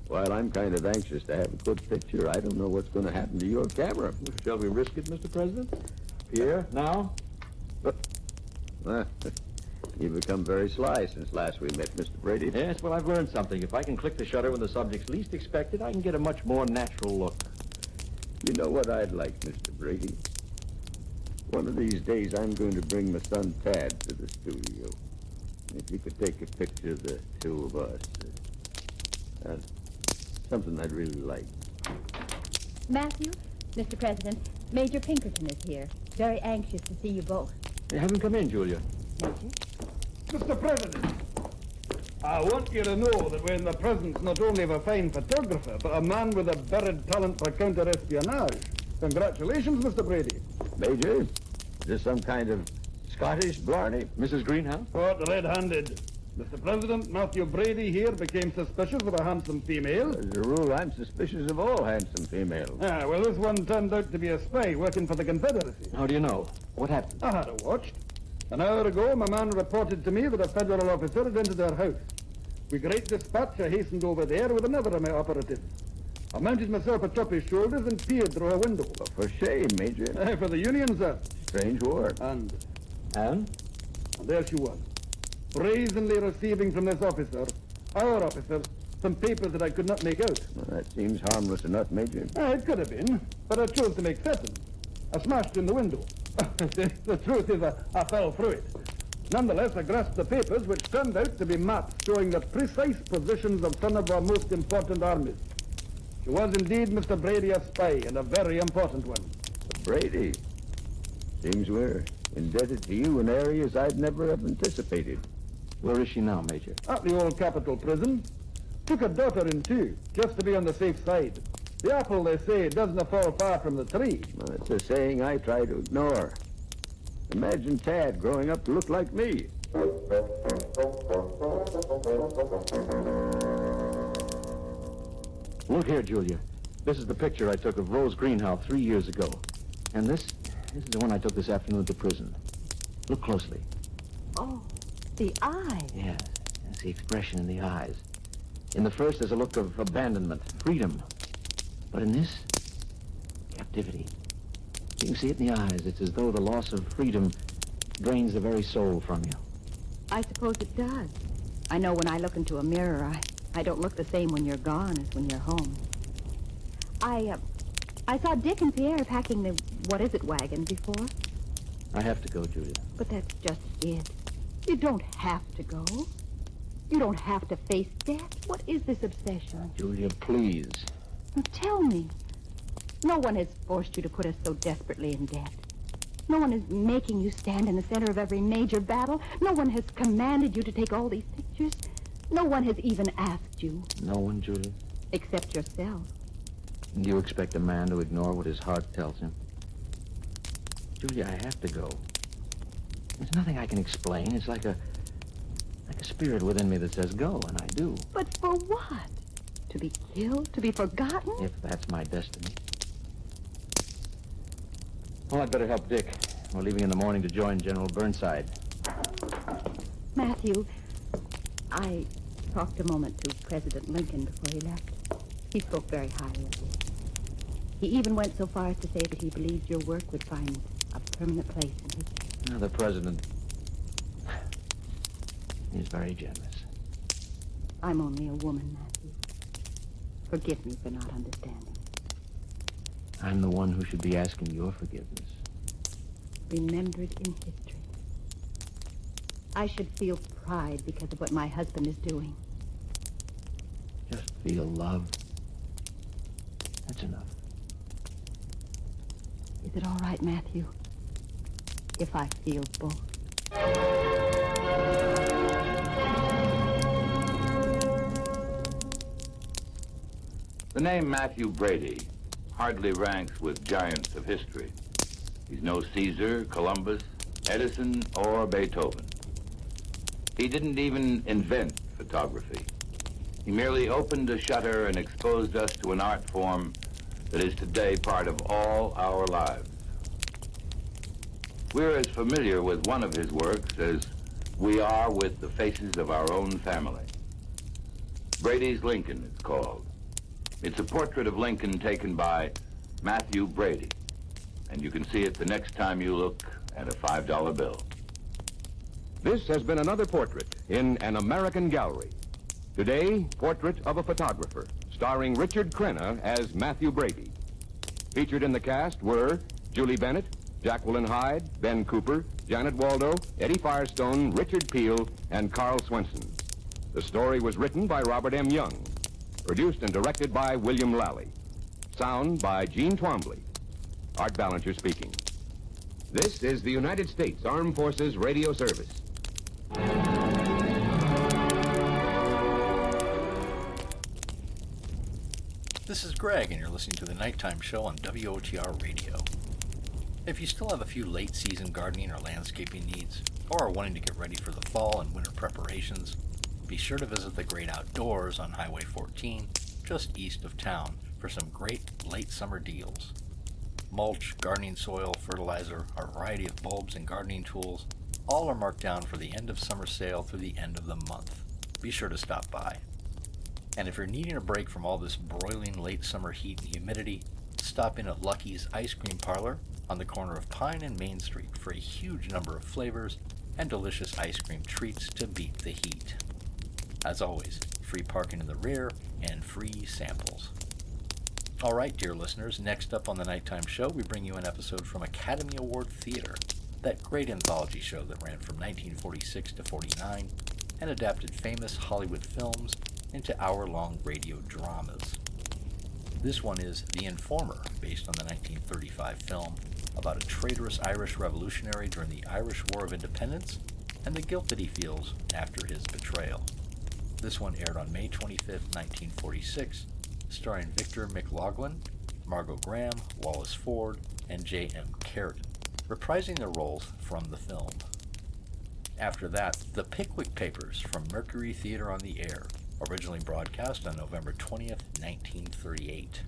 while I'm kind of anxious to have a good picture, I don't know what's going to happen to your camera. Shall we risk it, Mr. President? Here, now? You've become very sly since last we met, Mr. Brady. Yes, well, I've learned something. If I can click the shutter when the subject's least expected, I can get a much more natural look. You know what I'd like, Mr. Brady? One of these days, I'm going to bring my son Tad to the studio. If you could take a picture of the two of us. Something I'd really like. Matthew, Mr. President, Major Pinkerton is here. Very anxious to see you both. Have him come in, Julia. Mr. President, I want you to know that we're in the presence not only of a fine photographer, but a man with a buried talent for counter-espionage. Congratulations, Mr. Brady. Major, is this some kind of Scottish blarney? Mrs. Greenhouse? Caught red-handed. Mr. President, Matthew Brady here became suspicious of a handsome female. As a rule, I'm suspicious of all handsome females. Well, this one turned out to be a spy working for the Confederacy. How do you know? What happened? I had her watched. An hour ago, my man reported to me that a federal officer had entered our house. With great dispatch, I hastened over there with another of my operatives. I mounted myself atop his shoulders and peered through a window. For shame, Major. For the Union, sir. Strange word. And there she was, brazenly receiving from this officer, our officer, some papers that I could not make out. Well, that seems harmless enough, Major. It could have been, but I chose to make certain. I smashed in the window. The truth is, I fell through it. Nonetheless, I grasped the papers, which turned out to be maps showing the precise positions of some of our most important armies. She was indeed, Mr. Brady, a spy, and a very important one. Brady? Seems we're indebted to you in areas I'd never have anticipated. Where is she now, Major? At the old Capitol prison. Took her daughter in too, just to be on the safe side. The apple, they say, doesn't fall far from the tree. Well, it's a saying I try to ignore. Imagine Tad growing up to look like me. Look here, Julia. This is the picture I took of Rose Greenhouse 3 years ago. And this is the one I took this afternoon at the prison. Look closely. Oh, the eyes. Yes, that's the expression in the eyes. In the first, there's a look of abandonment, freedom. But in this, captivity. You can see it in the eyes. It's as though the loss of freedom drains the very soul from you. I suppose it does. I know when I look into a mirror, I don't look the same when you're gone as when you're home. I saw Dick and Pierre packing the wagon before. I have to go, Julia. But that's just it. You don't have to go. You don't have to face death. What is this obsession? Julia, please. Now tell me. No one has forced you to put us so desperately in debt. No one is making you stand in the center of every major battle. No one has commanded you to take all these pictures. No one has even asked you. No one, Julia? Except yourself. Do you expect a man to ignore what his heart tells him? Julia, I have to go. There's nothing I can explain. It's like a spirit within me that says go, and I do. But for what? To be killed? To be forgotten? If that's my destiny. Well, I'd better help Dick. We're leaving in the morning to join General Burnside. Matthew, I talked a moment to President Lincoln before he left. He spoke very highly of you. He even went so far as to say that he believed your work would find a permanent place in history. Now, the president is very generous. I'm only a woman, Matthew. Forgive me for not understanding. I'm the one who should be asking your forgiveness. Remembered in history. I should feel pride because of what my husband is doing. Just feel love. That's enough. Is it all right, Matthew, if I feel both? The name Matthew Brady hardly ranks with giants of history. He's no Caesar, Columbus, Edison, or Beethoven. He didn't even invent photography. He merely opened a shutter and exposed us to an art form that is today part of all our lives. We're as familiar with one of his works as we are with the faces of our own family. Brady's Lincoln, it's called. It's a portrait of Lincoln taken by Matthew Brady, and you can see it the next time you look at a $5 bill. This has been another portrait in An American Gallery. Today, Portrait of a Photographer, starring Richard Crenna as Matthew Brady. Featured in the cast were Julie Bennett, Jacqueline Hyde, Ben Cooper, Janet Waldo, Eddie Firestone, Richard Peel, and Carl Swenson. The story was written by Robert M. Young. Produced and directed by William Lally. Sound by Gene Twombly. Art Ballinger speaking. This is the United States Armed Forces Radio Service. This is Greg, and you're listening to the Nighttime Show on WOTR Radio. If you still have a few late-season gardening or landscaping needs, or are wanting to get ready for the fall and winter preparations, be sure to visit the Great Outdoors on Highway 14, just east of town, for some great late summer deals. Mulch, gardening soil, fertilizer, a variety of bulbs and gardening tools, all are marked down for the end of summer sale through the end of the month. Be sure to stop by. And if you're needing a break from all this broiling late summer heat and humidity, stop in at Lucky's Ice Cream Parlor on the corner of Pine and Main Street for a huge number of flavors and delicious ice cream treats to beat the heat. As always, free parking in the rear and free samples. All right, dear listeners, next up on the Nighttime Show, we bring you an episode from Academy Award Theater, that great anthology show that ran from 1946 to 49 and adapted famous Hollywood films into hour-long radio dramas. This one is The Informer, based on the 1935 film about a traitorous Irish revolutionary during the Irish War of Independence and the guilt that he feels after his betrayal. This one aired on May 25th, 1946, starring Victor McLaughlin, Margot Graham, Wallace Ford, and J.M. Carradine, reprising their roles from the film. After that, The Pickwick Papers from Mercury Theater on the Air, originally broadcast on November 20th, 1938.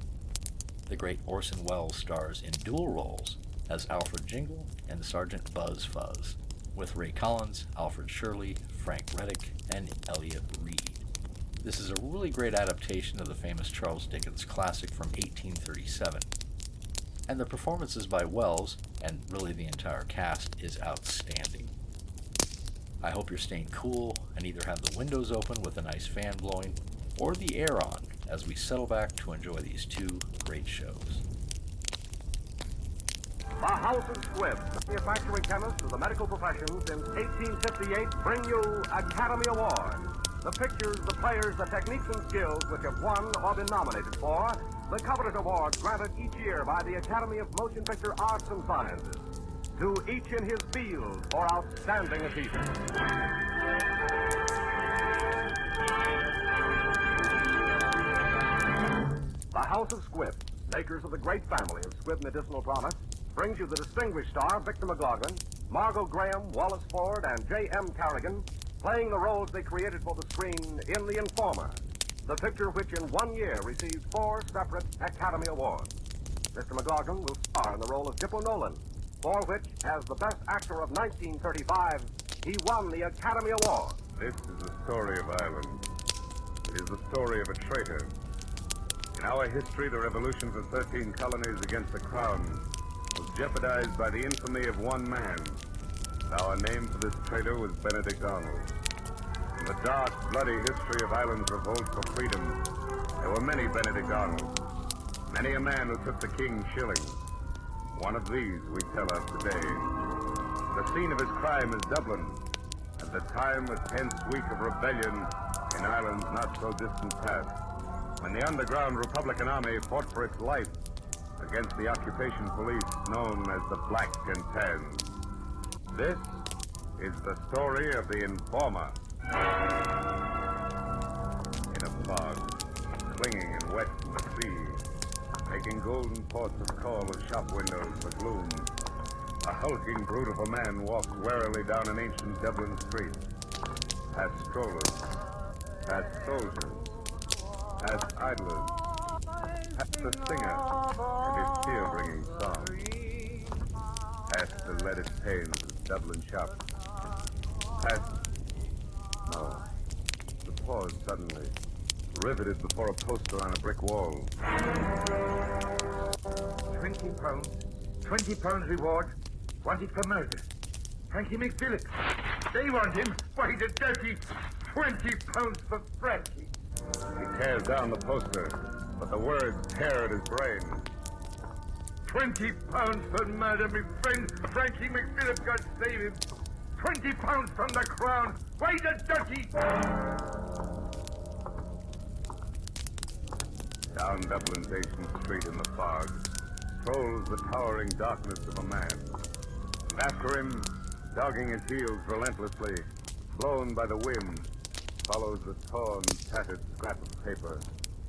The great Orson Welles stars in dual roles as Alfred Jingle and Sergeant Buzz Fuzz, with Ray Collins, Alfred Shirley, Frank Reddick, and Elliot Reed. This is a really great adaptation of the famous Charles Dickens classic from 1837. And the performances by Wells, and really the entire cast, is outstanding. I hope you're staying cool and either have the windows open with a nice fan blowing, or the air on as we settle back to enjoy these two great shows. The House of Squibb, manufacturing chemists of the medical profession since 1858, bring you Academy Award. The pictures, the players, the techniques and skills which have won or been nominated for the coveted awards granted each year by the Academy of Motion Picture Arts and Sciences, to each in his field for outstanding achievement. The House of Squibb, makers of the great family of Squibb medicinal products, brings you the distinguished star Victor McLaughlin, Margot Graham, Wallace Ford, and J.M. Carrigan, playing the roles they created for the screen in The Informer, the picture which in 1 year received 4 separate Academy Awards. Mr. McLaughlin will star in the role of Dippo Nolan, for which, as the best actor of 1935, he won the Academy Award. This is the story of Ireland. It is the story of a traitor. In our history, the revolution of the 13 colonies against the crown was jeopardized by the infamy of one man. Our name for this traitor was Benedict Arnold. In the dark, bloody history of Ireland's revolt for freedom, there were many Benedict Arnolds, many a man who took the king's shillings. One of these we tell of today. The scene of his crime is Dublin, at the time a tense week of rebellion in Ireland's not-so-distant past, when the underground Republican Army fought for its life against the occupation police known as the Black and Tans. This is the story of the Informer. In a fog, clinging and wet from the sea, making golden ports of call as shop windows for gloom, a hulking brute of a man walked warily down an ancient Dublin street, past strollers, past soldiers, past idlers, past the singer and his tear-bringing song, past the leaded panes of Dublin shops, past... No, the pause suddenly, riveted before a poster on a brick wall. £20. £20 reward. Wanted for murder. Frankie McPhillips. They want him. Why, the dirty £20 for Frankie. He tears down the poster, but the words tear at his brain. £20 for murder, me friend Frankie McPhillips. God save him. £20 from the crown. Why, the dirty... Down Dublin's ancient street in the fog strolls the towering darkness of a man. And after him, dogging his heels relentlessly, blown by the wind, follows the torn, tattered scrap of paper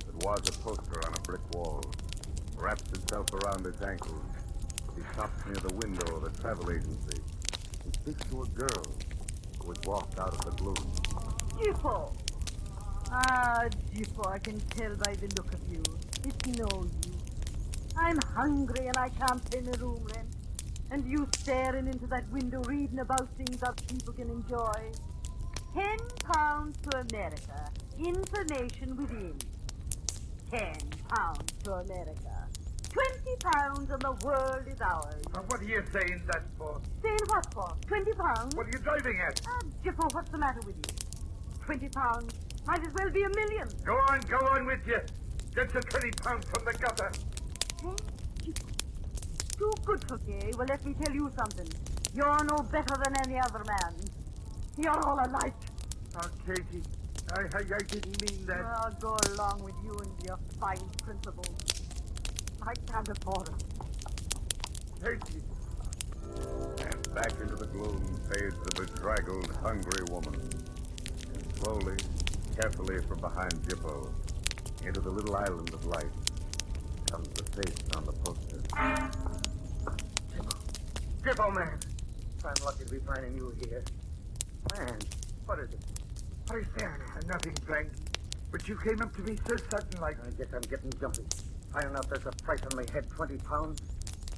that was a poster on a brick wall. Wraps itself around his ankles. He stops near the window of a travel agency and speaks to a girl who has walked out of the gloom. Gippo! Ah, Gippo, I can tell by the look of you. It's no use. I'm hungry and I can't pay my room rent. And you staring into that window reading about things other people can enjoy. £10 to America. Information within. £10 to America. £20 and the world is ours. What are you saying that for? Saying what for? £20? What are you driving at? Gippo, what's the matter with you? £20? Might as well be a million. Go on with you. Get your £20 from the gutter. Too good for me. Well, let me tell you something. You're no better than any other man. You're all alike. Oh, Katie, I didn't mean that. I'll go along with you and your fine principles. I can't afford it. Katie. And back into the gloom fades the bedraggled, hungry woman. And slowly, carefully from behind Gippo, into the little island of light, comes the face on the poster. Gippo, man. I'm lucky to be finding you here. Man, what is it? What are you staring at? Nothing, Frank. But you came up to me so sudden like... I guess I'm getting jumpy. Finding out there's a price on my head, £20.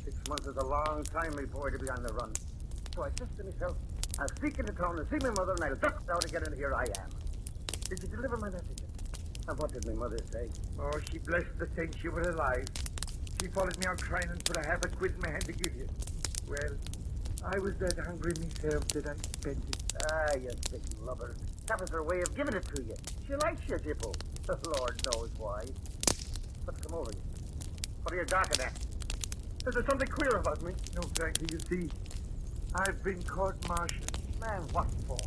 6 months is a long time, my boy, to be on the run. So I said to myself, I'll sneak into town and see my mother, and I'll duck out again, and here I am. Did you deliver my message? And what did my mother say? Oh, she blessed the saints you were alive. She followed me out crying and put a half a quid in my hand to give you. Well, I was that hungry myself that I spent it. Ah, you big lubber. That was her way of giving it to you. She likes you, Jippo. The Lord knows why. What's come over you? What are you darking at? Is there something queer about me? No, Frankie, you see, I've been court-martialed. Man, what for?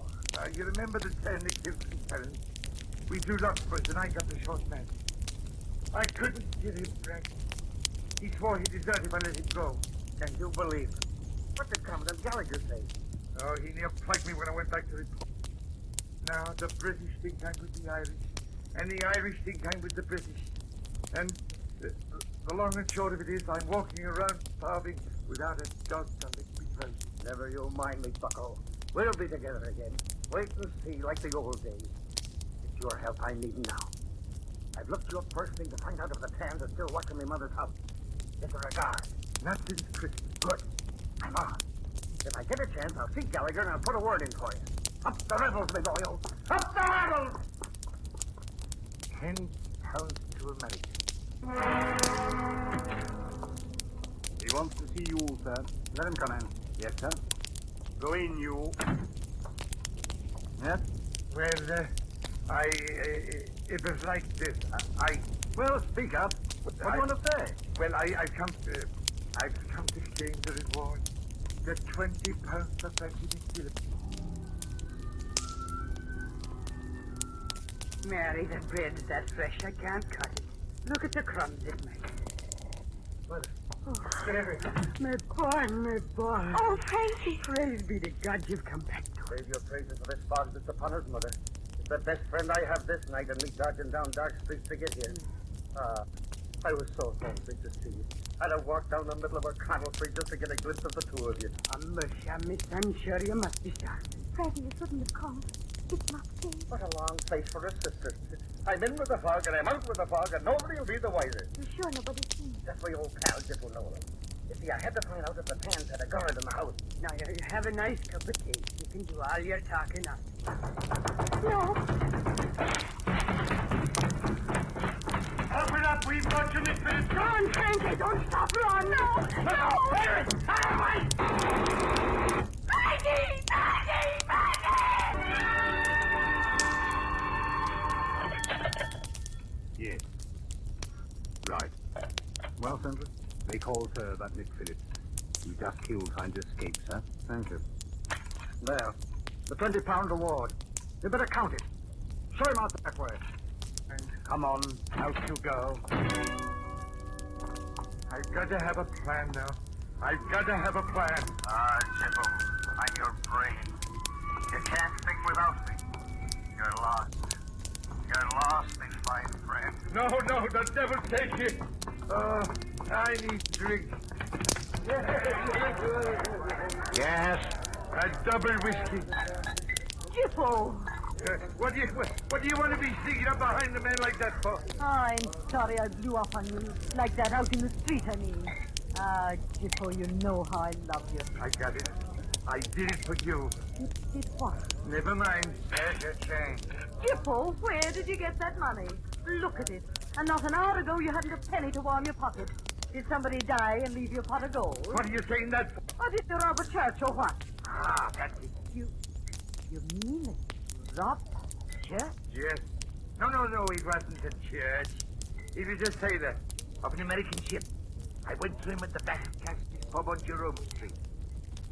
You remember the time they killed St. We drew lots for us, and I got the short man. I couldn't get him, Frankie. He swore he'd desert if I let him go. Can you believe it? What did Commandant Gallagher say? Oh, he near plugged me when I went back to report. Now, the British think I'm with the Irish, and the Irish think I'm with the British. And the long and short of it is, I'm walking around starving without a dog to lick me throat. Never you mind me, bucko. We'll be together again. Wait and see, like the old days. It's your help I'm needing now. I've looked you up first thing to find out if the Tans are still watching my mother's house. Get the regard. Not since Christmas. Good. I'm on. If I get a chance, I'll see Gallagher and I'll put a word in for you. Up the rebels, my boy. Up the rebels! 10 pounds to America. He wants to see you, sir. Let him come in. Yes, sir. Go in, you. Yes? Well, it was like this. Well, speak up. What do you want to say? Well, I've come to exchange the reward. The 20 pounds for Frankie McPhillips. Mary, the bread's that fresh, I can't cut it. Look at the crumbs it makes. Well, Mary, my boy. Oh, Frankie. Praise be to God you've come back. Crave your praises for this fog that's upon us, Mother. It's the best friend I have this night, and me dodging down dark streets to get here. I was so homesick to see you. I'd have walked down the middle of a cattle street just to get a glimpse of the two of you. Miss, I'm sure you must be starving. Frankie, you shouldn't have come. It's not safe. What a long face for a sister. I'm in with the fog, and I'm out with the fog, and nobody will be the wiser. You sure nobody's seen? That's my old pal, Jip will know them. You see, I had to find out if the Tans had a guard in the house. Now, you have a nice cup of tea. You can do all your talking up. No. Open up, we've got you, Miss Phillips. Go on, Frankie, don't stop, run. No. There it is. Frankie! Yes. Right. Well, Senator, they called her that Miss Phillips. You just killed trying to escape, sir. Thank you. There. The 20-pound reward. You better count it. Show him out that way. And come on, out you go. I've got to have a plan now. I've got to have a plan. Chippo, I'm your brain. You can't think without me. You're lost. You're lost, my fine friend. No, the devil take you. Oh, I need drink. Yes? A double whiskey. Jippo! What do you want to be sneaking up behind the man like that for? I'm sorry I blew up on you. Like that out in the street, I mean. Jippo, you know how I love you. I got it. I did it for you. Did what? Never mind. There's your change. Jippo, where did you get that money? Look at it. And not an hour ago you hadn't a penny to warm your pocket. Did somebody die and leave you a pot of gold? What are you saying that for? Or did you rob a church or what? That's it. You mean it? Robbed a church? Yes. No, it wasn't a church. If you just say that, of an American ship. I went to him at the back of Cassidy's pub on Jerome Street.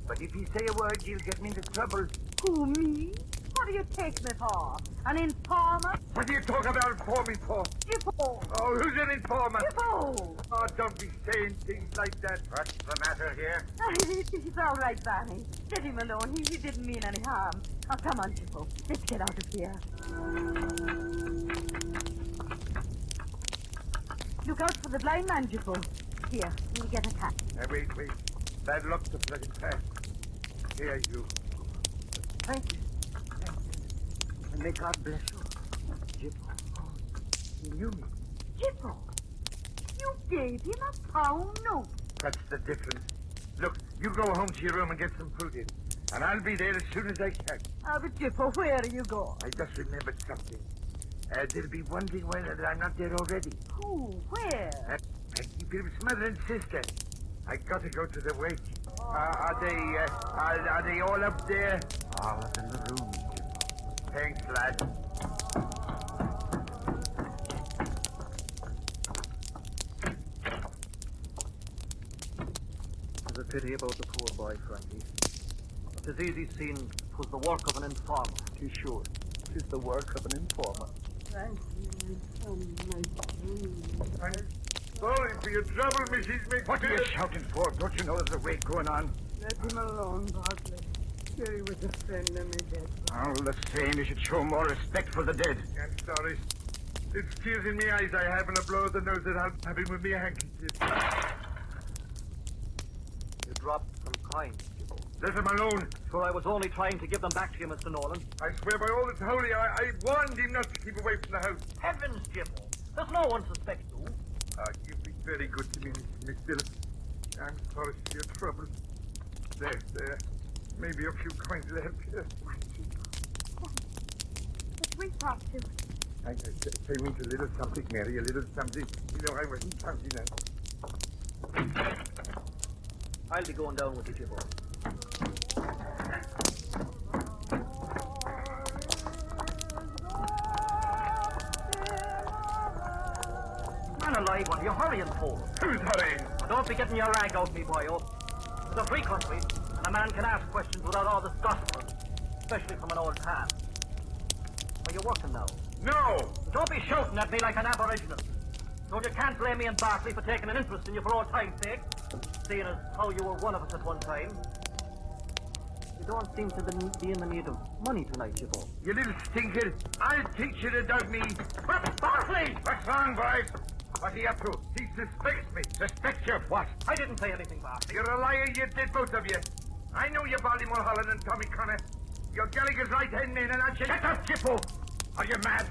But if you say a word, you'll get me into trouble. Who, me? What do you take me for? An informer? What do you talk about informing for? Jippo! Oh, who's an informer? Jippo! Oh, don't be saying things like that. What's the matter here? It's all right, Barney. Let him alone. He didn't mean any harm. Oh, come on, Jippo. Let's get out of here. Look out for the blind man, Jippo. Here, we'll get a cat. Wait. Bad luck to bloody fast. Here, you. Thank you. And may God bless you. Jippo. He knew me. Jippo, you gave him a pound note. That's the difference. Look, you go home to your room and get some food in. And I'll be there as soon as I can. But Jippo, where are you going? I just remembered something. There'll be wondering whether I'm not there already. Who? Where? Frankie Phillips' mother and sister. I gotta go to the wake. Are they all up there? All up in the room. Thanks, lad. It's a pity about the poor boy, Frankie. Tis easy seen 'twas the work of an informer. Tis sure, 'tis the work of an informer. Sorry for your trouble, Mrs. McPherson. What are you shouting for? Don't you know there's a wake going on? Let him alone, Bartley. Jerry was a friend of me dead. All the same, you should show more respect for the dead. I'm sorry. It's tears in my eyes I have and a blow at the nose that I'm having with me handkerchief. You dropped some coins, Jibbo. Let him alone. Sure, I was only trying to give them back to you, Mr. Nolan. I swear by all that's holy, I warned him not to keep away from the house. Heavens, Jibbo. There's no one suspects you. You've been very good to me, Mrs. McPherson. I'm sorry for your trouble. There. Maybe a few coins left here. But we talked to. Say me a little something, Mary, a little something. You know, I wasn't counting that. I'll be going down with you, Jibbo. Man alive, what are you hurrying for? Who's hurrying? Don't be getting your rag out, me boyo. It's a free country, and a man can ask questions without all this gossip, especially from an old hand. Are you working now? No! Don't be shouting at me like an aboriginal. So you can't blame me and Bartley for taking an interest in you for old time's sake, seeing as how you were one of us at one time. You don't seem to be in the need of money tonight, Jibbo. You little stinker. I'll teach you to dog me. Bartley! What's wrong, boys? What's he up to? He suspects me. Suspects you of what? I didn't say anything, Bartley. You're a liar, you did, both of you. I know you Baltimore Holland and Tommy Connor. You're Gallagher's right-hand man, and I'll... Shut up, Jippo! Are you mad?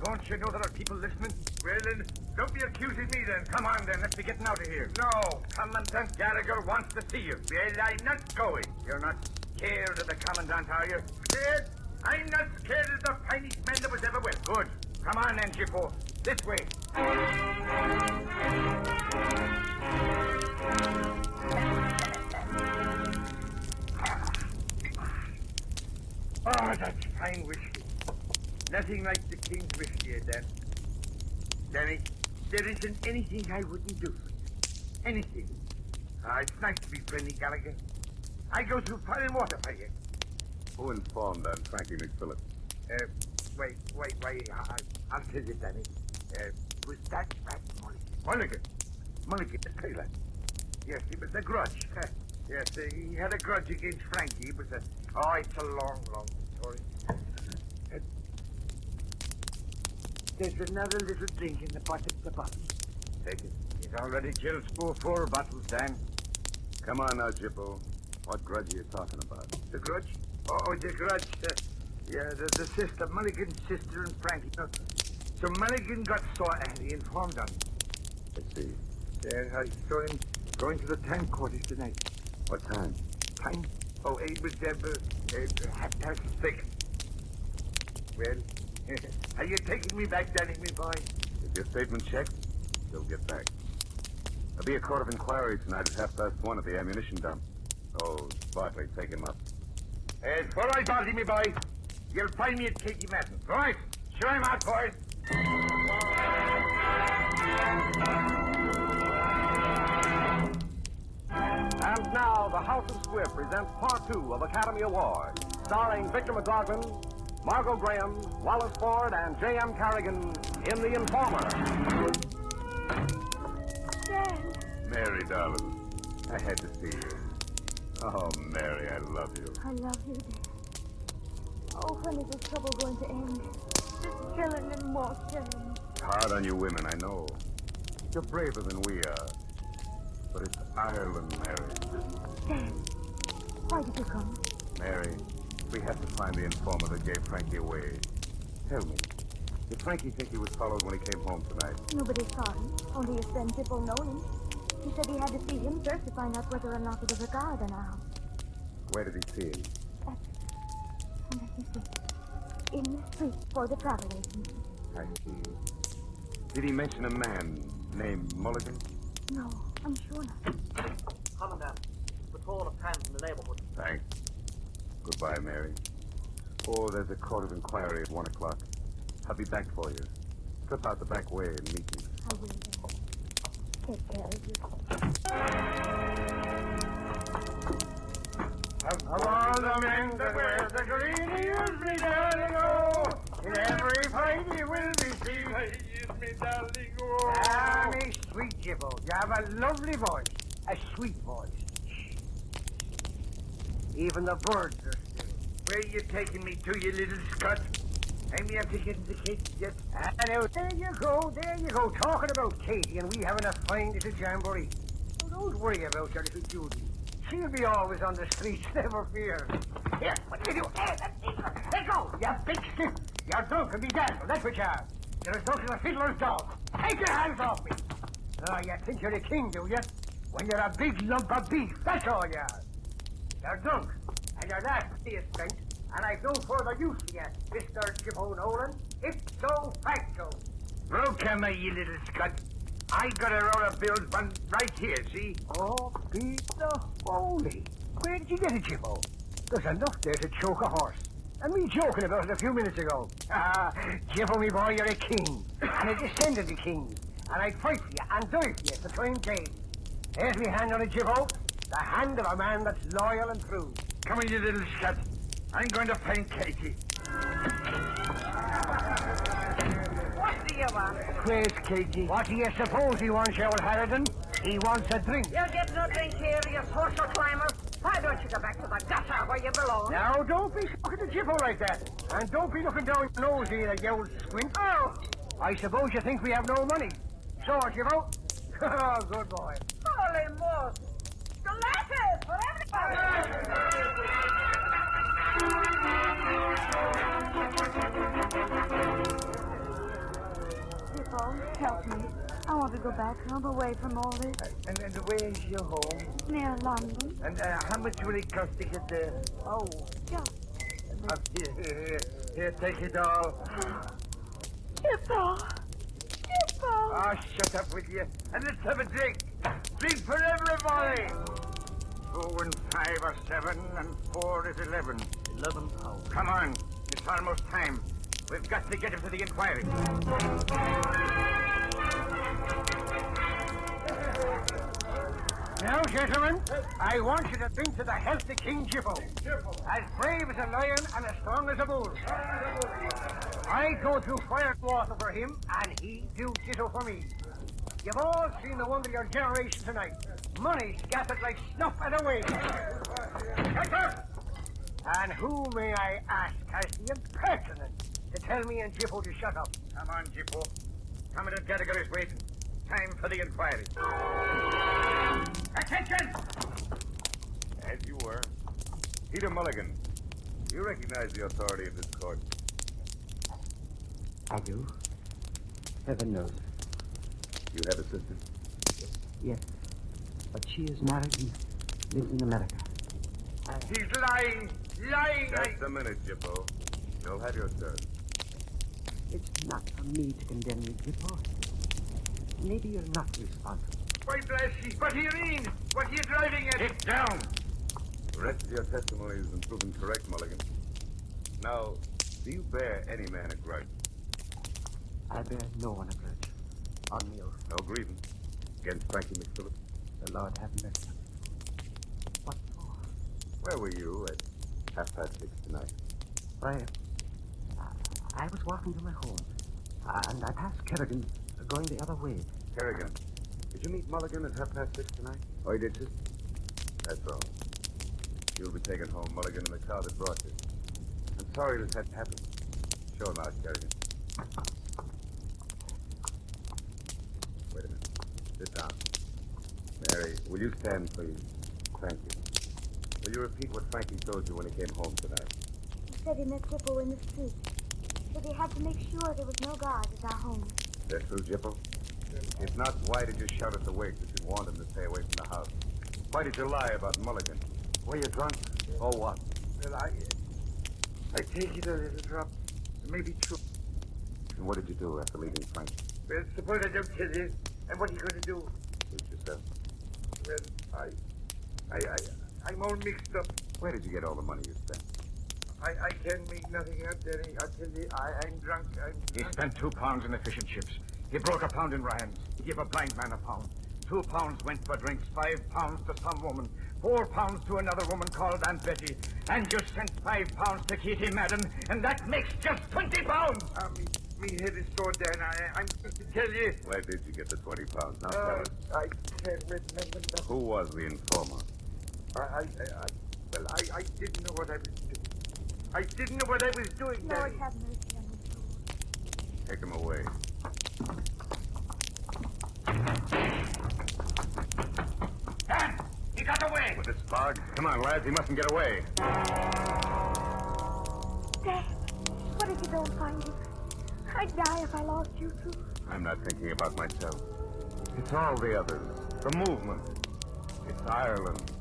Don't you know there are people listening? Well, then, don't be accusing me, then. Come on, then. Let's be getting out of here. No. Commandant Gallagher wants to see you. Well, I'm not going. You're not scared of the Commandant, are you? Scared? I'm not scared of the finest man that was ever with. Good. Come on, then, Jippo. This way. Oh, that's fine whiskey. Nothing like the King's whiskey, Dan. Danny, there isn't anything I wouldn't do for you. Anything. It's nice to be friendly, Gallagher. I go through fire and water for you. Who informed on Frankie McPhillips? Wait. I'll tell you, Danny. Was that Mulligan? Mulligan, the tailor. Yes, it was a grudge. Yes, he had a grudge against Frankie. It was a... Oh, it's a long, long story. There's another little drink in the bottom of the bottle. Take it. He's already killed 4 bottles, Dan. Come on now, Jippo. What grudge are you talking about? The grudge? Oh, the grudge. The sister, Mulligan's sister and Frankie. So Mulligan got sore and he informed on me. Let's see. I saw him going to the time quarters tonight. What time? Time? Oh, it was 6:30. Well, are you taking me back, Danny, me boy? If your statement checked, you'll get back. There'll be a court of inquiry tonight at 1:30 at the ammunition dump. Oh, Bartley, take him up. It's all right, Bartley, me boy. You'll find me at Katie Madden. All right. Show him out, boys. And now, the House of Squibb presents Part 2 of Academy Award, starring Victor McLaughlin, Margot Graham, Wallace Ford, and J.M. Carrigan in The Informer. Dad. Mary, darling, I had to see you. Oh, Mary, I love you. I love you, Dad. Oh, when is this trouble going to end? This killing and more killing. It's hard on you women, I know. You're braver than we are. But it's Ireland, Mary. Dad, why did you come? Mary, we have to find the informer that gave Frankie away. Tell me, did Frankie think he was followed when he came home tonight? Nobody saw him. Only his friend Tipple know him. He said he had to see him first to find out whether or not there was a guard in our house. Where did he see him? Let me see. In the street for the travel agent. I see. Did he mention a man named Mulligan? No, I'm sure not. Commandant, patrol of hands in the neighborhood. Thanks. Goodbye, Mary. Oh, there's a court of inquiry at 1 o'clock. I'll be back for you. Slip out the back way and meet me. I will, then. Take care of you. Of all the men that wear the green, he is me darling, oh. In every fight he will be seen. He is me darling, oh. Ah, me sweet Jibbo, you have a lovely voice. A sweet voice. Even the birds are still. Where are you taking me to, you little scut? I may have to get into Katie yet. Ah, now, there you go. Talking about Katie, and we having a fine little jamboree. Oh, don't worry about your little Judy. She'll be always on the streets, never fear. Here, what do you do? Hey, let go, you big stiff. You're drunk and be dazzled, that's what you are. You're as drunk as a fiddler's dog. Take your hands off me. Oh, you think you're a king, do you? When you're a big lump of beef, that's all you are. You're drunk, and you're that spent, and I've no further use for you, Mr. Jibbo Nolan. Ipso facto. Look at me, you little scut. I got a roll of bills one right here, see? Oh, be the holy. Where did you get it, Jibbo? There's enough there to choke a horse. And me joking about it a few minutes ago. Ah, Jibbo, me boy, you're a king. And a descendant of kings. And I'd fight for you and die for you if the time came. There's me hand on it, Jibbo. The hand of a man that's loyal and true. Come on, you little scut. I'm going to find Katie. What do you want? Where's Katie? What do you suppose he wants, you old Harridan? He wants a drink. You'll get no drink here, you social climber. Why don't you go back to the gutter where you belong? Now, don't be talking to Jibbo like that. And don't be looking down your nose either, you old squint. Oh! I suppose you think we have no money. So, Jibbo? Oh, good boy. Holy moss! Glasses for everybody! Jibbo, help me. I want to go back home away from all this. And where's your home? Near London. And how much will it cost to get there? Oh, just. Here, take it all. Jibbo! Jibbo! Oh, shut up with you. And let's have a drink. Drink for everybody. 2 and 5 are 7, and 4 is 11. 11 pounds. Come on. It's almost time. We've got to get him to the inquiry. Now, gentlemen, I want you to drink to the health of King Jibbo. As brave as a lion and as strong as a bull. I go through fire and water for him, and he do ditto for me. You've all seen the wonder of your generation tonight. Money scattered like snuff at a wave. And who, may I ask, has the impertinence to tell me and Jibbo to shut up? Come on, Jibbo. Commandant Gallagher is waiting. Time for the inquiry. Attention! As you were. Peter Mulligan, you recognize the authority of this court? I do. Heaven knows. You have a sister? Yes. But she is married and lives in America. He's lying! Lying! Just a minute, Jibbo. You'll have your turn. It's not for me to condemn you, Jibbo. Maybe you're not responsible. Why, bless you! What do you mean? What are you driving at? Sit down! The rest of your testimony has been proven correct, Mulligan. Now, do you bear any man a grudge? I bear no one a grudge. On the oath. No grievance against Frankie McPhillips? The Lord have mercy. What for? Where were you at 6:30 tonight? Why, I was walking to my home, and I passed Kerrigan going the other way. Kerrigan, did you meet Mulligan at 6:30 tonight? Oh, you did, too? That's all. You'll be taken home, Mulligan, in the car that brought you. I'm sorry this had happened. Show him out, Kerrigan. Wait a minute. Sit down. Mary, will you stand, please? Thank you. Will you repeat what Frankie told you when he came home tonight? He said he met Jibbo in the street. Said he had to make sure there was no guard at our home. Is that true, Jibbo? If not, why did you shout at the wake that you warned him to stay away from the house? Why did you lie about Mulligan? Were you drunk? Or what? Well, I take it a little drop. It may be true. And what did you do after leaving Frank? Well, suppose I don't tell you. And what are you going to do? Suit yourself. Well, I'm all mixed up. Where did you get all the money you spent? I can't make nothing out there. I'll tell you, I'm drunk. He spent £2 in the fish and chips. He broke £1 in Ryan's. He gave a blind man £1. £2 went for drinks, £5 to some woman, £4 to another woman called Aunt Betty, and you sent £5 to Katie Madden, and that makes just £20. Me head is so down. I'm going to tell you. Where did you get the £20? Now tell us. I can't remember nothing. Who was the informer? I didn't know what I was doing. I didn't know what I was doing, Lord, Daddy. have mercy on my soul. Take him away. Dan! He got away! With this fog? Come on, lads. He mustn't get away. Dad, what if you don't find him? I'd die if I lost you too. I'm not thinking about myself. It's all the others. The movement. It's Ireland.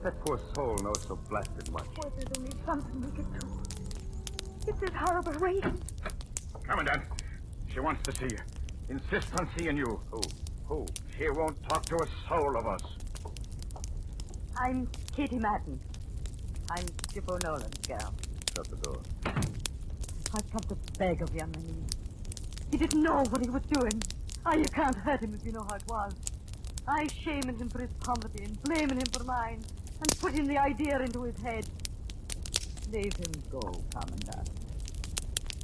That poor soul knows so blasted much. Oh, there's only something we could do. It's this horrible waiting. Commandant, she wants to see you. Insists on seeing you. Who? She won't talk to a soul of us. I'm Katie Madden. I'm Skip O'Nolan's girl. Shut the door. I've come to beg of you on my knees. He didn't know what he was doing. You can't hurt him if you know how it was. I shaming him for his poverty and blaming him for mine and putting the idea into his head. Leave him go, Commandant.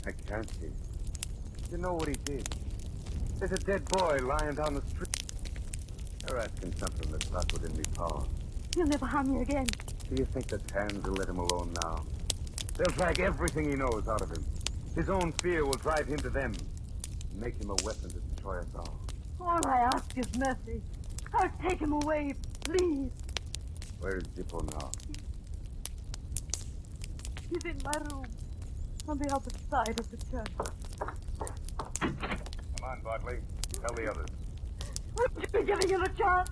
I can't see. You know what he did. There's a dead boy lying down the street. They're asking something that's not within me power. He'll never harm you again. Do you think the Tans will let him alone now? They'll drag everything he knows out of him. His own fear will drive him to them. Make him a weapon to destroy us all. All I ask is mercy. I'll take him away, please. Where is Zippo now? He's in my room, on the other side of the church. Come on, Bartley. Tell the others. Would you be giving him a chance?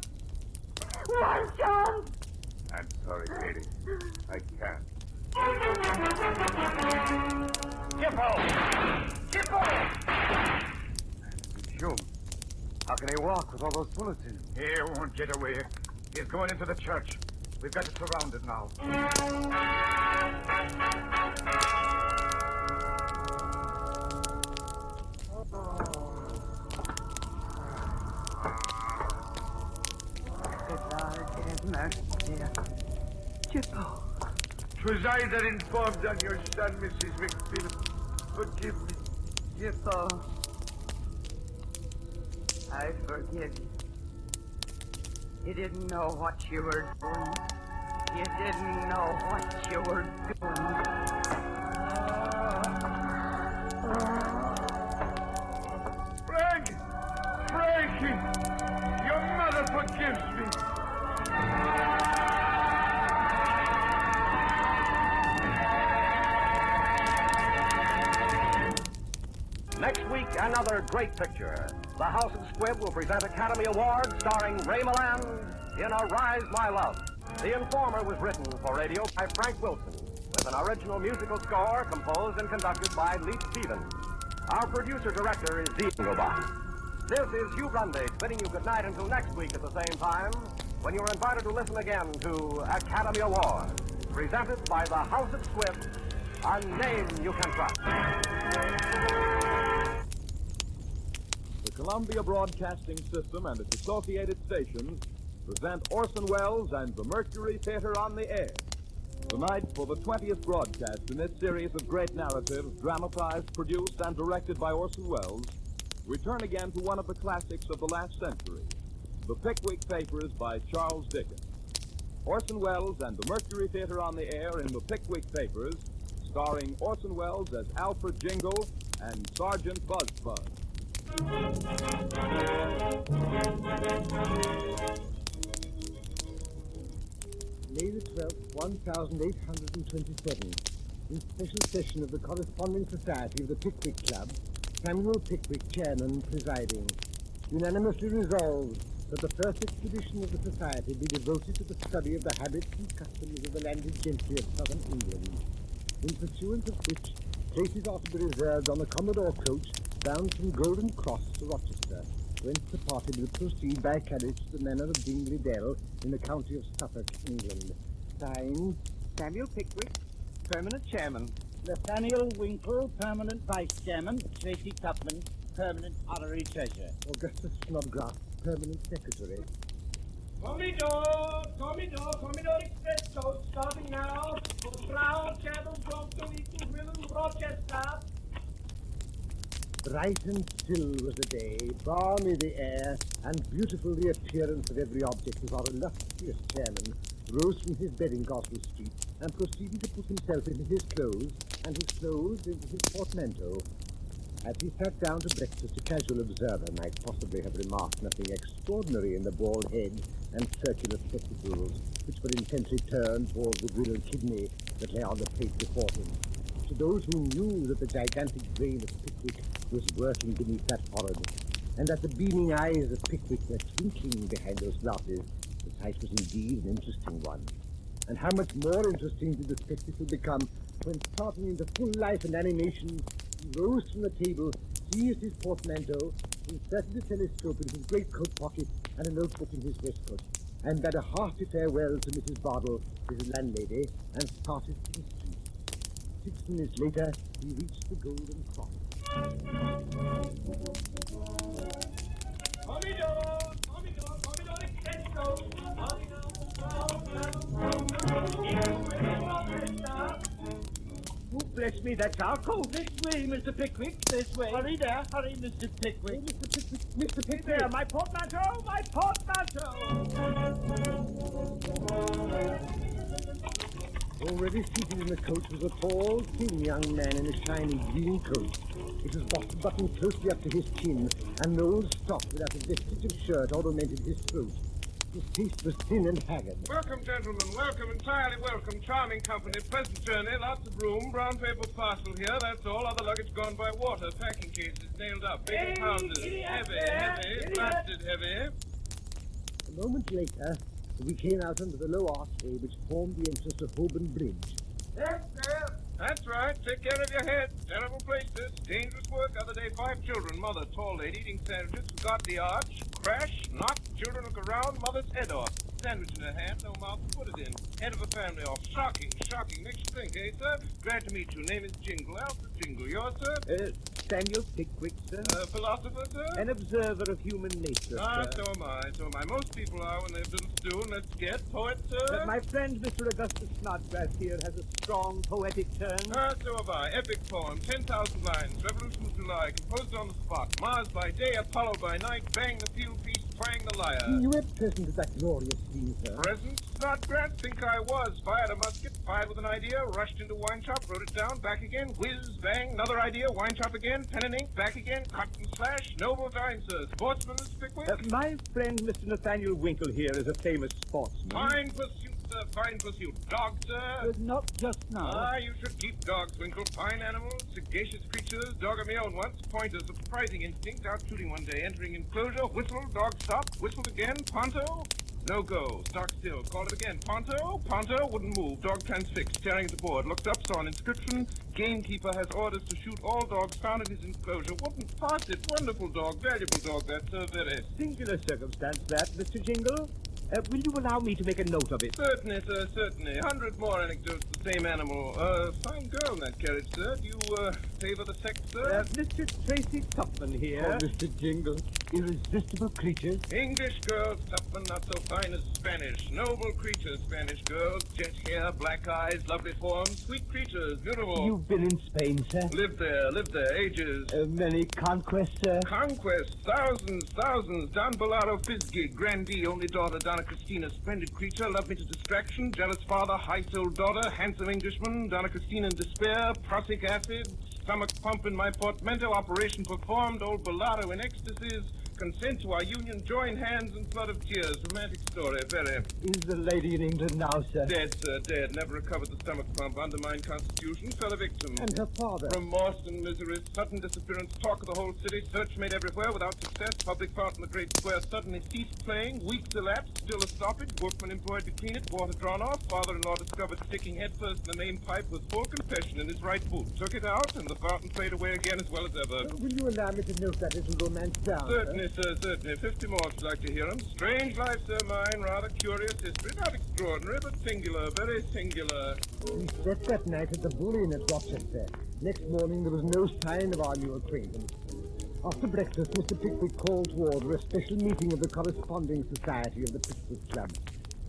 One chance! I'm sorry, Katie. I can't. Jippo! Jim, how can he walk with all those bullets in him? He won't get away. He's going into the church. We've got it surrounded now. Jippo. 'Twas I that informed on your son, Mrs. McPhillips. Forgive me. Jippo. I forgive you. You didn't know what you were doing. You didn't know what you were doing. Frank! Frankie! Your mother forgives me. Next week, another great picture. The House of Squibb will present Academy Award starring Ray Milland in Arise My Love. The Informer was written for radio by Frank Wilson, with an original musical score composed and conducted by Lee Stevens. Our producer-director is Dean Gobot. This is Hugh Brundage bidding you good night until next week at the same time, when you're invited to listen again to Academy Award, presented by the House of Squibb, a name you can trust. The Columbia Broadcasting System and its associated stations present Orson Welles and the Mercury Theater on the Air. Tonight, for the 20th broadcast in this series of great narratives, dramatized, produced, and directed by Orson Welles, we turn again to one of the classics of the last century, The Pickwick Papers by Charles Dickens. Orson Welles and the Mercury Theater on the Air in The Pickwick Papers, starring Orson Welles as Alfred Jingle and Sergeant Buzz Buzz. May the 12th, 1827. In special session of the Corresponding Society of the Pickwick Club, Samuel Pickwick, chairman, presiding. Unanimously resolved that the first expedition of the Society be devoted to the study of the habits and customs of the landed gentry of southern England, in pursuance of which places are to be reserved on the Commodore coach bound from Golden Cross to Rochester, whence the party will proceed by carriage to the manor of Dingley Dell in the county of Suffolk, England. Signed, Samuel Pickwick, permanent chairman. Nathaniel Winkle, permanent vice chairman. Tracy Tupman, permanent honorary treasurer. Augustus Snodgrass, permanent secretary. Commodore Express Coach, starting now for Brown, Campbell, Johnson, Eaton, Willow, Rochester. Bright and still was the day, balmy the air, and beautiful the appearance of every object as our illustrious chairman rose from his bed in Goswell Street and proceeded to put himself into his clothes and his clothes into his portmanteau. As he sat down to breakfast, a casual observer might possibly have remarked nothing extraordinary in the bald head and circular spectacles, which were intently turned towards the grilled kidney that lay on the plate before him. To those who knew that the gigantic brain of Pickwick was working beneath that forehead, and that the beaming eyes of Pickwick were twinkling behind those glasses, the sight was indeed an interesting one. And how much more interesting did the spectacle become when, starting into full life and animation, he rose from the table, seized his portmanteau, inserted a telescope in his greatcoat pocket and a notebook in his waistcoat, and bade a hearty farewell to Mrs. Bardell, his landlady, and started for the street. 6 minutes later, he reached the Golden Cross. Commodore Express Coach, Oh, bless me, that's our coat. This way, Mr. Pickwick, this way. Hurry there, hurry, Mr. Pickwick. Mr. Pickwick! There, my portmanteau, my portmanteau! Already seated in the coach was a tall, thin young man in a shiny green coat. It was buttoned closely up to his chin, and an old stock without a vestige of shirt ornamented his throat. His face was thin and haggard. Welcome, gentlemen. Welcome, entirely welcome. Charming company. Pleasant journey. Lots of room. Brown paper parcel here. That's all. Other luggage gone by water. Packing cases nailed up. Big pounders. Heavy. Blasted heavy. A moment later, we came out under the low archway which formed the entrance to Holborn Bridge. Yes, sir. That's right. Take care of your head. Terrible place, this. Dangerous work. Other day, 5 children. Mother, tall lady, eating sandwiches. Forgot the arch. Crash. Knock. Children look around. Mother's head off. Sandwich in her hand. No mouth to put it in. Head of a family off. Shocking. Shocking. Makes you think, eh, sir? Glad to meet you. Name is Jingle. Alfred Jingle. Yours, sir? Samuel Pickwick, sir. Philosopher, sir? An observer of human nature, sir. So am I. So am I. Most people are when they've little to do. And let's get. Poet, sir? My friend, Mr. Augustus Snodgrass here, has a strong poetic turn. So have I. Epic poem, 10,000 lines, Revolution of July, composed on the spot. Mars by day, Apollo by night, bang the field piece, twang the lyre. You were present at that glorious scene, sir. Present? Snodgrass? Think I was. Fired a musket, fired with an idea, rushed into wine shop, wrote it down, back again, whiz, bang, another idea, wine shop again, pen and ink, back again, cut and slash, noble time, sir. Sportsman, Miss Pickwick? My friend, Mr. Nathaniel Winkle here, is a famous sportsman. Fine pursuit, sir, fine pursuit. Dog, sir? Not just now. You should keep dogs, Winkle. Fine animals, sagacious creatures. Dog of my own once. Pointer, surprising instinct. Out shooting one day. Entering enclosure. Whistle. Dog stop. Whistled again. Ponto. No go. Stock still. Call it again. Ponto. Ponto. Wouldn't move. Dog transfixed. Staring at the board. Looked up. Saw an inscription. Gamekeeper has orders to shoot all dogs found in his enclosure. Wouldn't pass it. Wonderful dog. Valuable dog. That, sir. Very. Singular circumstance, that, Mr. Jingle. Will you allow me to make a note of it? Certainly, sir, certainly. 100 more anecdotes of the same animal. Fine girl in that carriage, sir. Do you, favor the sex, sir? Mr. Tracy Tupman here. Oh, Mr. Jingle. Irresistible creatures. English girls, Tupman, not so fine as Spanish. Noble creatures, Spanish girls. Jet hair, black eyes, lovely forms. Sweet creatures, beautiful. You've been in Spain, sir? Lived there, ages. Many conquests, sir? Conquests, thousands. Don Bellaro Fisgig, grandee, only daughter, Donna Christina, splendid creature, love me to distraction, jealous father, high-souled daughter, handsome Englishman, Donna Christina in despair, prussic acid, stomach pump in my portmanteau, operation performed, old Bellaro in ecstasies, consent to our union, join hands and flood of tears. Romantic story, very. Is the lady in England now, sir? Dead, sir, dead. Never recovered the stomach pump. Undermined constitution, fell a victim. And her father? Remorse and misery, sudden disappearance, talk of the whole city, search made everywhere without success. Public fountain in the great square suddenly ceased playing. Weeks elapsed, still a stoppage. Workmen employed to clean it, water drawn off. Father-in-law discovered sticking headfirst in the main pipe with full confession in his right boot. Took it out, and the fountain played away again as well as ever. Will you allow me to note that little romance down? Certainly, sir, certainly. 50 more if you'd like to hear them. Strange life, sir, mine. Rather curious history. Not extraordinary, but singular. Very singular. We slept that night at the Bull Inn at Rochester. Next morning, there was no sign of our new acquaintance. After breakfast, Mr. Pickwick called to order a special meeting of the Corresponding Society of the Pickwick Club.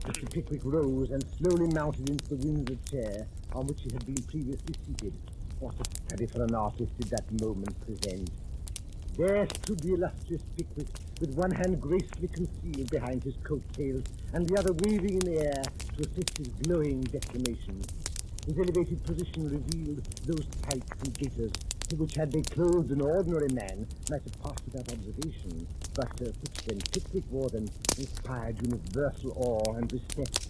Mr. Pickwick rose and slowly mounted into the Windsor chair on which he had been previously seated. What a study for an artist did that moment present. There stood the illustrious Pickwick, with one hand gracefully concealed behind his coat-tails, and the other waving in the air to assist his glowing declamation. His elevated position revealed those tights and gaiters, to which, had they clothed an ordinary man, might have passed without observation, but which, when Pickwick wore them, inspired universal awe and respect.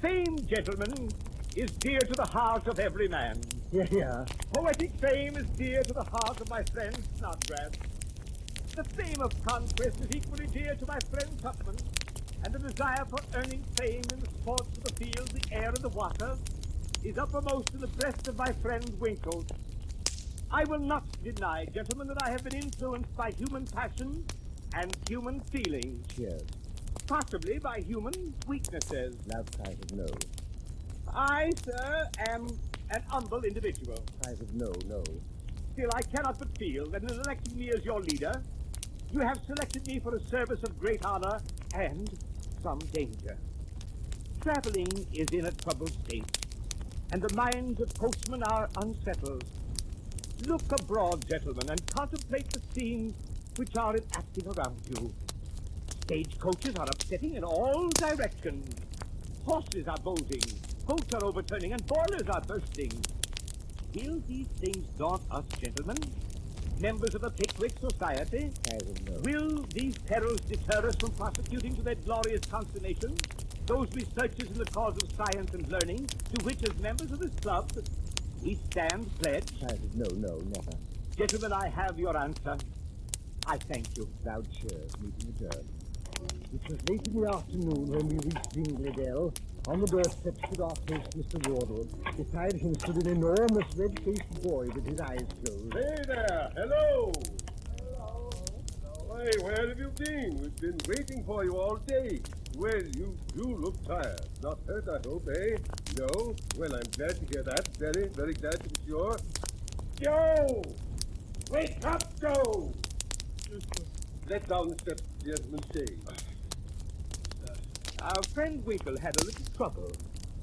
Fame, gentlemen, is dear to the heart of every man. Yeah. Poetic fame is dear to the heart of my friend Snodgrass. The fame of conquest is equally dear to my friend Tupman, and the desire for earning fame in the sports of the field, the air, and the water is uppermost in the breast of my friend Winkle. I will not deny, gentlemen, that I have been influenced by human passion and human feeling. Cheers. Possibly by human weaknesses. Loud cries of no. I, sir, am an humble individual. Cries of no. Still, I cannot but feel that in electing me as your leader, you have selected me for a service of great honor and some danger. Traveling is in a troubled state, and the minds of coachmen are unsettled. Look abroad, gentlemen, and contemplate the scenes which are enacting around you. Stagecoaches are upsetting in all directions. Horses are bolting, boats are overturning, and boilers are bursting. Will these things daunt us, gentlemen, members of the Pickwick Society? Will these perils deter us from prosecuting to their glorious consummation those researches in the cause of science and learning to which, as members of this club, we stand pledged? No, never. Gentlemen, I have your answer. I thank you. Loud cheers. Meeting adjourned. It was late in the afternoon when we reached Dingledale. On the doorstep stood our host, Mr. Wardle. Beside him stood an enormous red-faced boy with his eyes closed. Hey there! Hello! Hey, where have you been? We've been waiting for you all day. Well, you do look tired. Not hurt, I hope, eh? No? Well, I'm glad to hear that. Very, very glad to be sure. Joe! Wake up, Joe! Let down the steps, gentlemen, say. Our friend Winkle had a little trouble.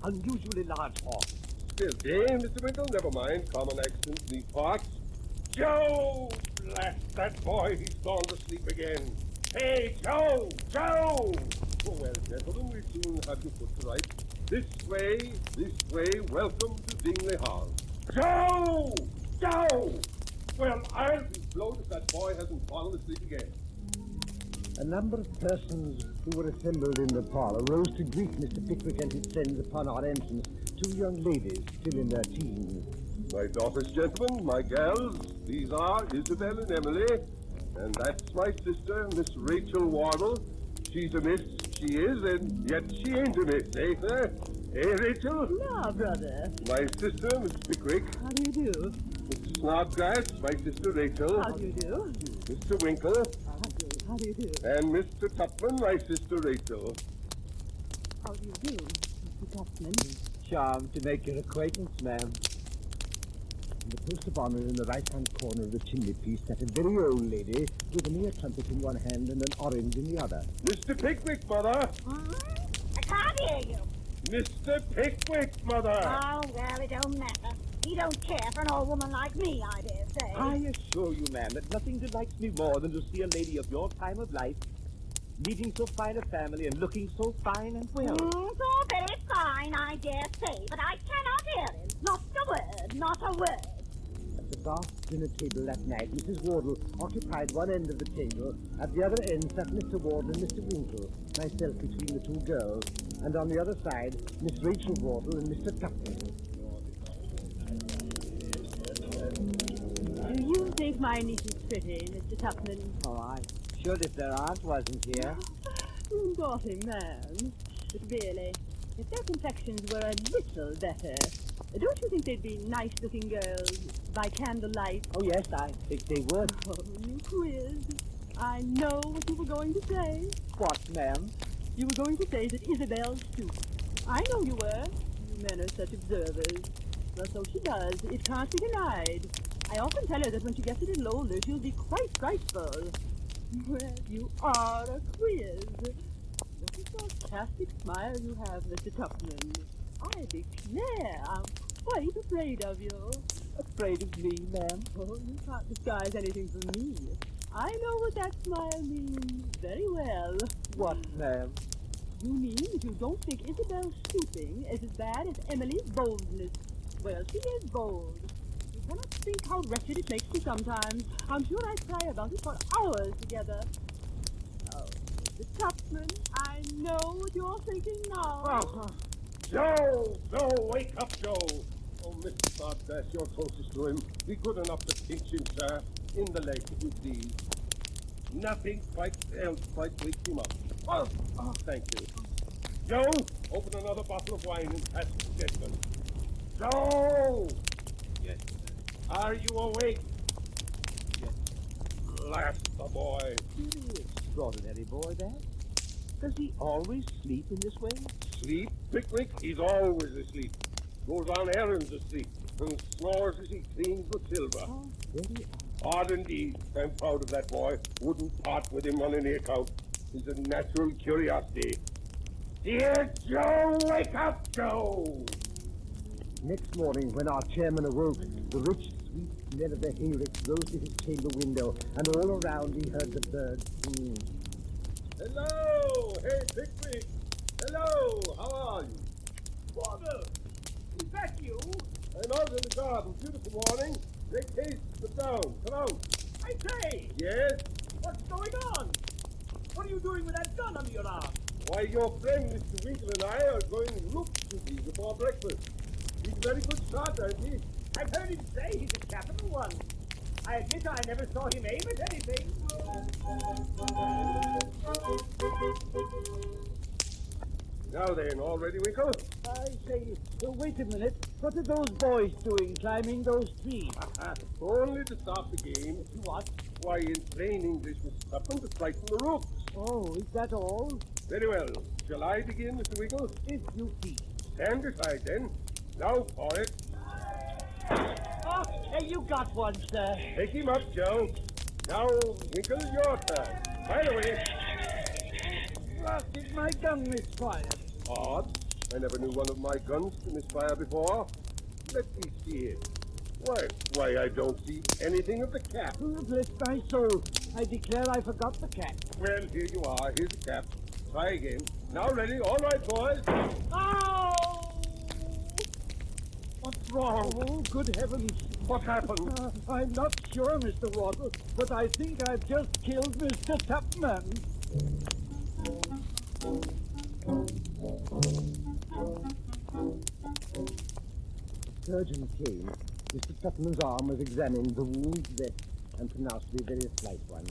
Unusually large horse. Still game, Mr. Winkle. Never mind. Common accidents in these parts. Joe! Blast that boy. He's gone to sleep again. Hey, Joe! Joe! Oh, well, gentlemen, we'll soon have you put to rights. This way. Welcome to Dingley Hall. Joe! Joe! Well, I'll be blowed if that boy hasn't fallen asleep again. A number of persons who were assembled in the parlor rose to greet Mr. Pickwick and his friends upon our entrance. Two young ladies, still in their teens. My daughters, gentlemen, my gals, these are Isabel and Emily, and that's my sister, Miss Rachel Wardle. She's a miss, she is, and yet she ain't a miss, eh, sir? Eh, Rachel? No, brother. My sister, Miss Pickwick. How do you do? Mr. Snodgrass, my sister Rachel. How do you do? Mr. Winkle. How do you do? And Mr. Tupman, my sister Rachel. How do you do, Mr. Tupman? Charmed to make your acquaintance, ma'am. In the post of honor in the right-hand corner of the chimney-piece sat a very old lady with an ear trumpet in one hand and an orange in the other. Mr. Pickwick, Mother! I can't hear you. Mr. Pickwick, Mother! Oh, well, it don't matter. He don't care for an old woman like me, I dare say. I assure you, ma'am, that nothing delights me more than to see a lady of your time of life leading so fine a family and looking so fine and well. So very fine, I dare say, but I cannot hear him. Not a word, not a word. At the vast dinner table that night, Mrs. Wardle occupied one end of the table. At the other end sat Mr. Wardle and Mr. Winkle, myself between the two girls, and on the other side, Miss Rachel Wardle and Mr. Tupman. Do you think my niece is pretty, Mr. Tupman? Oh, I should if their aunt wasn't here. You naughty man. But really, if their complexions were a little better, don't you think they'd be nice-looking girls by candlelight? Oh, yes, I think they would. Oh, you quiz. I know what you were going to say. What, ma'am? You were going to say that Isabel stooped. I know you were. You men are such observers. Well, so she does. It can't be denied. I often tell her that when she gets a little older, she'll be quite frightful. Well, you are a quiz. What a sarcastic smile you have, Mr. Tupman. I declare I'm quite afraid of you. Afraid of me, ma'am? Oh, you can't disguise anything from me. I know what that smile means very well. What, ma'am? You mean that you don't think Isabel's stooping is as bad as Emily's boldness. Well, she is bold. You cannot think how wretched it makes me sometimes. I'm sure I'd cry about it for hours together. Oh, Mr. Tupman, I know what you're thinking now. Oh, Joe! Joe, wake up, Joe! Oh, Mr. Snodgrass, you're closest to him. Be good enough to pinch him, sir. In the leg, if you please. Nothing quite else quite wakes him up. Oh, thank you. Joe, open another bottle of wine and pass it to Desmond. Joe! Yes. Are you awake? Yes. Blast the boy. Really extraordinary boy, that. Does he always sleep in this way? Sleep, Pickwick? He's always asleep. Goes on errands asleep and snores as he cleans the silver. Oh, very Odd indeed. I'm proud of that boy. Wouldn't part with him on any account. He's a natural curiosity. Dear Joe, wake up, Joe! Next morning, when our chairman awoke, the rich, sweet smell of the hayricks rose to his chamber window, and all around he heard the birds singing. Hello! Hey, Pickwick! Hello! How are you? Father! Is that you? I'm out in the garden. Beautiful morning. Make haste. Sit down. Come out. I say! Yes? What's going on? What are you doing with that gun under your arm? Why, your friend Mr. Winkle and I are going rook shooting before breakfast. He's a very good shot, isn't he? I've heard him say he's a capital one. I admit I never saw him aim at anything. Now then, all ready, Winkle? I say, wait a minute. What are those boys doing climbing those trees? Only to stop the game. What? Why, in plain English, Mr. Tupman, to frighten the rooks. Oh, is that all? Very well. Shall I begin, Mr. Winkle? If you please. Stand aside, then. Now for it. Oh, hey, you got one, sir. Take him up, Joe. Now, Winkle, your turn. Fire away. Blasted, my gun misfired. Odd. I never knew one of my guns to misfire before. Let me see it. Why, I don't see anything of the cap. Oh, bless my soul. I declare I forgot the cap. Well, here you are. Here's the cap. Try again. Now ready. All right, boys. Ow! What's wrong? Oh, good heavens. What happened? I'm not sure, Mr. Wardle, but I think I've just killed Mr. Tupman. The surgeon came. Mr. Tupman's arm was examined, the wound dressed, and pronounced to be a very slight one.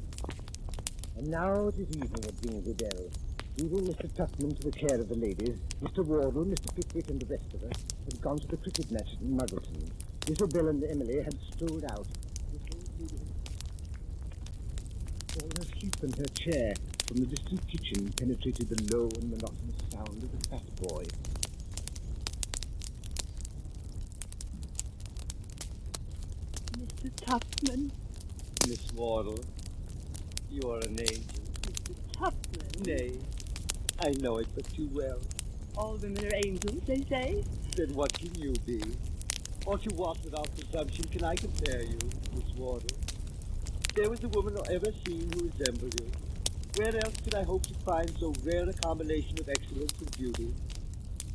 And now it is evening at Dingley Dell. Leaving Mr. Tupman to the care of the ladies, Mr. Wardle, Mr. Pickwick, and the rest of us had gone to the cricket match at Muggleton. Isabel and Emily had strolled out. Fallen asleep in her chair. From the distant kitchen penetrated the low and monotonous sound of the fat boy. Mr. Tupman. Miss Wardle, you are an angel. Mr. Tupman. Nay, I know it but too well. All women are angels, they say. Then what can you be? What you want without presumption can I compare you, Miss Wardle? There was a woman I ever seen who resembled you. Where else could I hope to find so rare a combination of excellence and beauty?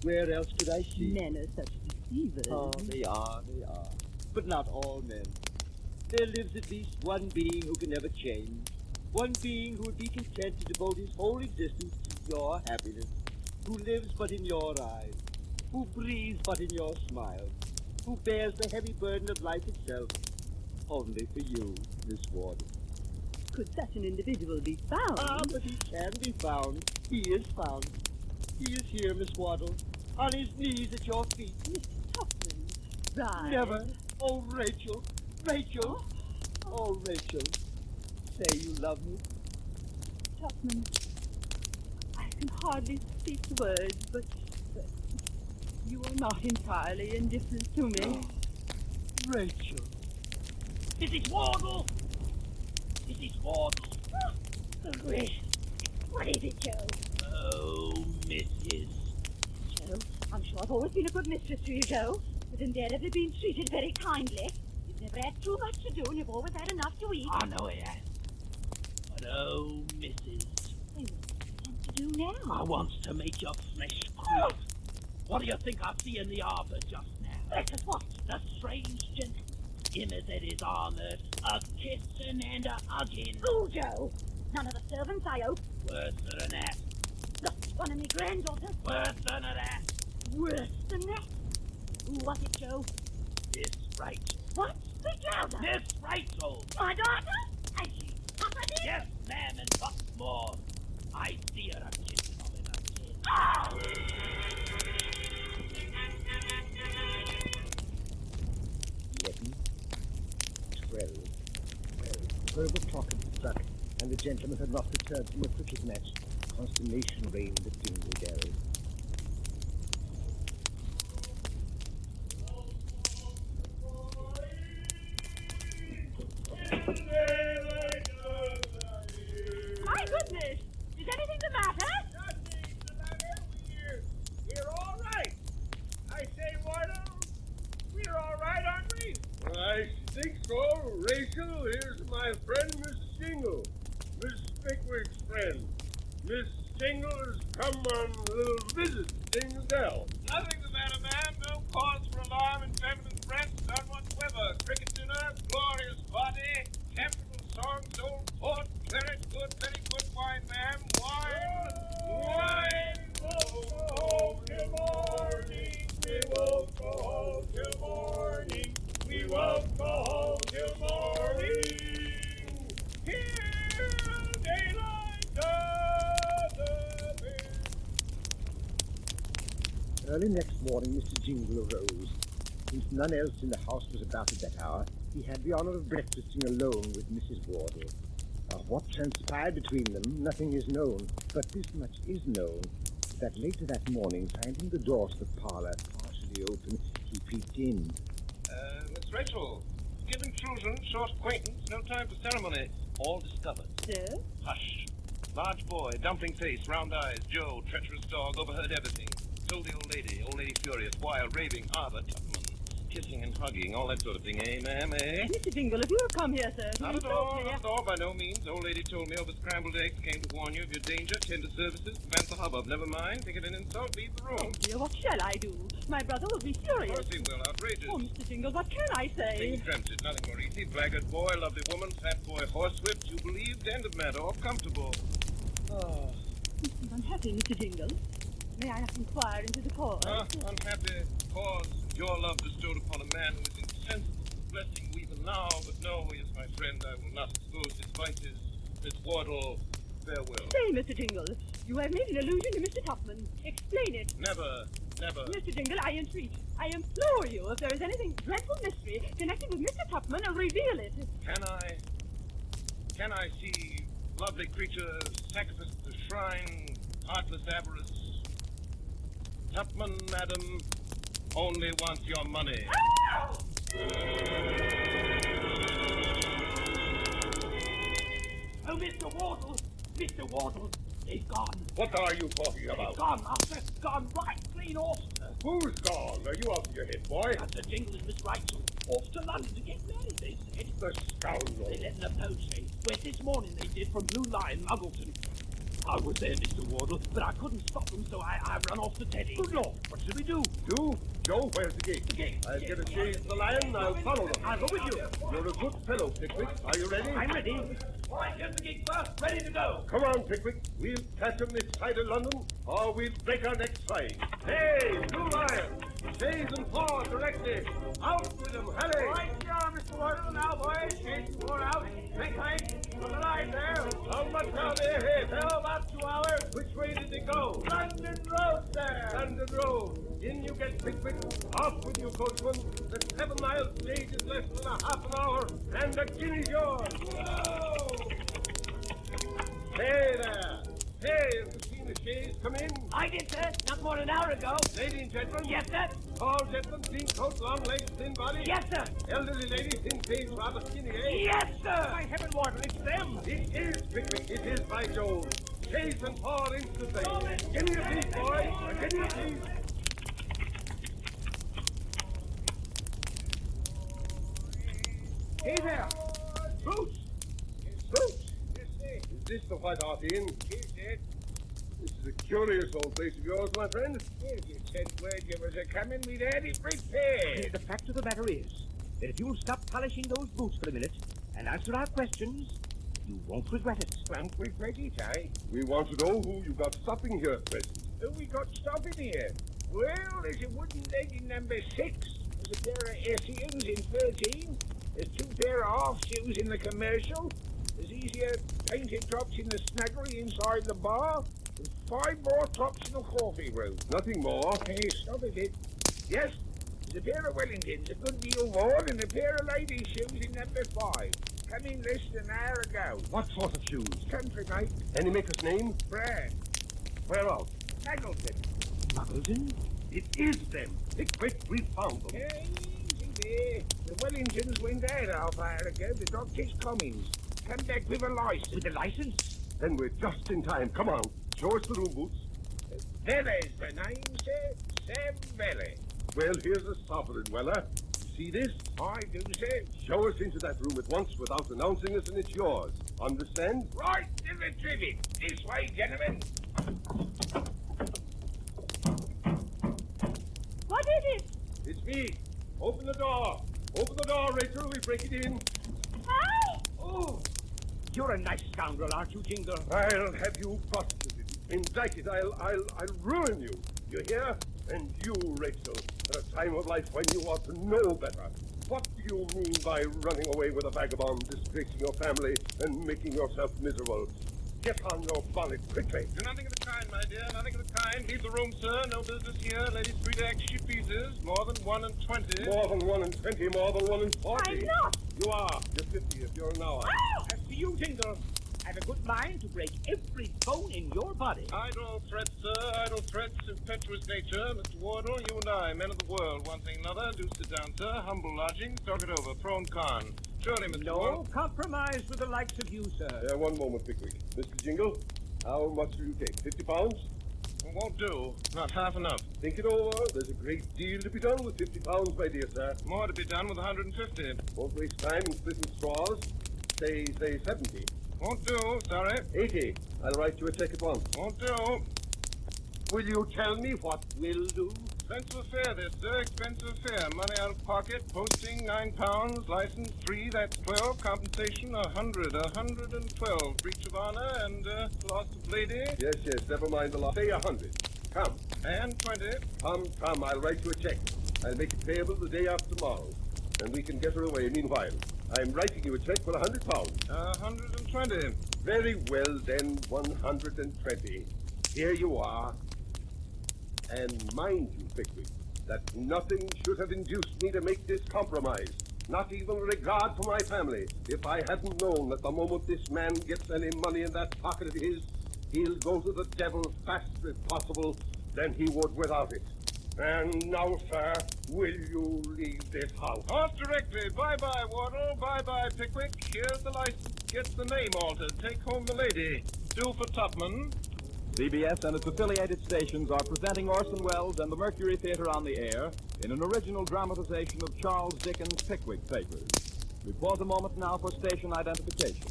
Where else could I see? Men are such deceivers. Oh, they are. But not all men. there lives at least one being who can never change. One being who would be content to devote his whole existence to your happiness. Who lives but in your eyes. Who breathes but in your smile. Who bears the heavy burden of life itself. Only for you, Miss Wardle. Could such an individual be found? Ah, but he can be found. He is found. He is here, Miss Wardle, on his knees at your feet. Mr. Tupman. Right. Never. Oh, Rachel. Rachel. Oh, Rachel. Say you love me. Tupman, I can hardly speak words, but you are not entirely indifferent to me. Rachel. Mrs. Wardle! Mrs. Wardle! What is it, Joe? Oh, Mrs. Joe, I'm sure I've always been a good mistress to you, Joe. But in there ever been treated very kindly. You've never had too much to do, and you've always had enough to eat. I know it has. But oh, Mrs. Hey, what do you want to do now? I wants to make your flesh creep. What do you think I see in the arbor just now? Let us what? The strange gentleman. Him as at his armor, a kissing and a hugging. Oh, Joe! None of the servants, I hope. Worse than that. Not one of me granddaughters. Worse than that. Worse than that. Who was it, Joe? Miss Rachel. What? Speak louder. Miss Rachel. My daughter? And she suffered it? Yes, ma'am, and what's more, I see her a kissing of him again. Oh! 12 o'clock had struck, and the gentleman had not returned from a cricket match. Consternation reigned at Dingledale. My goodness! Is anything the matter? Nothing's the matter. We're all right. I say, Wardle, we're all right, aren't we? I think so, Rachel. Here's my friend, Miss Shingle. Miss Pickwick's friend. Miss Shingle has come on a little visit to Dingledale. Nothing's the matter, ma'am. No cause for alarm in feminine breasts, none whatsoever. Cricket dinner, glorious party, capital songs, old port, claret, good, very good wine, ma'am. Wine! Wine! We won't go home till morning. We won't go home till morning. We won't go home till morning. Till daylight does appear. Early next morning, Mr. Jingle arose. Since none else in the house was about at that hour, he had the honor of breakfasting alone with Mrs. Wardle. Of what transpired between them, nothing is known, but this much is known, that later that morning, finding the door to the parlor partially open, he peeped in. Miss Rachel, give intrusion, short acquaintance, no time for ceremony. All discovered. Sir? Hush. Large boy, dumpling face, round eyes, Joe, treacherous dog, overheard everything. Told the old lady furious, wild, raving, Arbor, Tupman, kissing and hugging, all that sort of thing, eh, ma'am, eh? Mr. Jingle, if you have come here, sir, Not at all, by no means. Old lady told me over scrambled eggs, came to warn you of your danger, tender services, prevent the hubbub. Never mind, think it an insult, leave the room. Oh, dear, what shall I do? My brother will be furious. Of course he will, outrageous. Oh, Mr. Jingle, what can I say? King dreamt it, nothing more easy. Blackguard boy, lovely woman, fat boy, horsewhipped. You believed, end of matter, all comfortable. Oh. You seem unhappy, Mr. Jingle. May I not inquire into the cause? Unhappy cause your love bestowed upon a man who is insensible to the blessing we even now, but no, he is my friend. I will not expose his vices. Miss Wardle, farewell. Say, Mr. Jingle, you have made an allusion to Mr. Tupman. Explain it. Never. Mr. Jingle, I entreat, I implore you, if there is anything dreadful mystery connected with Mr. Tupman, reveal it. Can I see lovely creature sacrificed to the shrine, heartless avarice? Tupman, madam, only wants your money. Oh, Mr. Wardle, he's gone. What are you talking about? He's gone, master. Gone right clean off, sir. Who's gone? Are you off your head, boy? Mr. Jingle and Miss Rachel. Off to London to get married, they said. The scoundrel. They let them know, see. Went this morning, they did, from Blue Lion, Muggleton. I was there, Mr. Wardle, but I couldn't stop them, so I ran off the teddy. Good Lord, what should we do? Do? Joe, where's the gate? The gate. I'll get a chaise to the lion, I'll follow them. I'll go with you. You're a good fellow, Pickwick. Are you ready? I'm ready. All right, here's the gate, sir. Ready to go. Come on, Pickwick. We'll catch 'em this side of London, or we'll break our necks flying. Hey, two lions! Chaise and paw directly. Out with them, hurry! All right, sure, Mr. Wardle. Now, boys, chase the board out. Make height. Put the line there. How much are they ahead? Well, about 2 hours. Which way did they go? London Road, sir. London Road. In you get, Pickwick. Off with you, coachman. The 7-mile stage is less than a half an hour, and the guinea's yours. Whoa! Hey there. Hey, have you seen the chaise come in? I did, sir. Not more than an hour ago. Lady and gentleman? Yes, sir. Tall gentleman, clean coat, long legs, thin body? Yes, sir. Elderly lady, thin face, rather skinny, eh? Yes, sir. By heaven, Wardle, it's them. It is, Pickwick. It is, by Jove. Chaise and paw instantly. Give me a piece, boy. Give me a piece. Hey there. Boots. Boots. Is this the White Hart Inn? Yes, sir. This is a curious old place of yours, my friend. If you sent word you was a-coming, we'd had it prepared. The fact of the matter is that if you'll stop polishing those boots for a minute and answer our questions, you won't regret it. Won't regret it, eh? We want to know who you got stopping here at present. Who we got stopping here? Well, there's a wooden leg in number 6. There's a pair of Essians in 13. There's 2 pair of half shoes in the commercial. There's easier painted drops in the snuggery inside the bar. And 5 more drops in the coffee room. Nothing more. Hey, stop a bit. Yes, there's a pair of Wellingtons, a good deal more, and a pair of ladies' shoes in number 5. Come in less than an hour ago. What sort of shoes? Country, mate. Any maker's name? Brand. Where out? Muggleton. Muggleton? It is them. Pickwick, we found them. Hey, easy there. The Wellingtons went out half an hour ago. The doctor's Cummings. Come back with a license. With a license? Then we're just in time. Come on. Show us the room, Boots. Vella's the name, sir. Sam Vella. Well, here's a sovereign, Weller. See this? I do, sir. Show us into that room at once without announcing us, and it's yours. Understand? Right to the trivet. This way, gentlemen. What is it? It's me. Open the door. Open the door, Rachel. We break it in. Hi! Oh, you're a nice scoundrel, aren't you, Jingle? I'll have you prosecuted, indicted. I'll ruin you. You hear? And you, Rachel, at a time of life when you ought to know better. What do you mean by running away with a vagabond, disgracing your family, and making yourself miserable? Get on your bonnet quickly. Do nothing of the kind, my dear, nothing of the kind. Leave the room, sir. No business here. Ladies' free to execute pieces. More than 1 in 20. More than 1 in 20, more than 1 in 40. I'm not. You are. You're 50 if you're an hour. Oh! As for you, Jingle, I've a good mind to break every bone in your body. Idle threats, sir, idle threats, impetuous nature. Mr. Wardle, you and I, men of the world, one thing another. Do sit down, sir. Humble lodgings. Talk it over. Pro and con. Surely, Mr. No Wardle. compromise with the likes of you, sir. One moment, Pickwick. Mr. Jingle, how much do you take? 50 pounds? It won't do. Not half enough. Think it over. There's a great deal to be done with 50 pounds, my dear sir. More to be done with 150. Won't waste time in splitting straws. Say 70. Won't do, sorry. 80. I'll write you a check at once. Won't do. Will you tell me what will do? Expensive affair, this, sir. Expensive affair. Money out of pocket, posting £9, license 3, that's 12, compensation 100, 112, breach of honor and loss of lady. Yes, never mind the loss. Say 100. Come. And 20. Come, I'll write you a check. I'll make it payable the day after tomorrow, and we can get her away meanwhile. I'm writing you a check for £100. 120. Very well, then, 120. Here you are. And mind you, Pickwick, that nothing should have induced me to make this compromise. Not even regard for my family. If I hadn't known that the moment this man gets any money in that pocket of his, he'll go to the devil faster if possible than he would without it. And now, sir, will you leave this house? Off directly. Bye-bye, Wardle. Bye-bye, Pickwick. Here's the license. Get the name altered. Take home the lady. Do for Tupman. CBS and its affiliated stations are presenting Orson Welles and the Mercury Theatre on the air in an original dramatization of Charles Dickens' Pickwick Papers. We pause a moment now for station identification.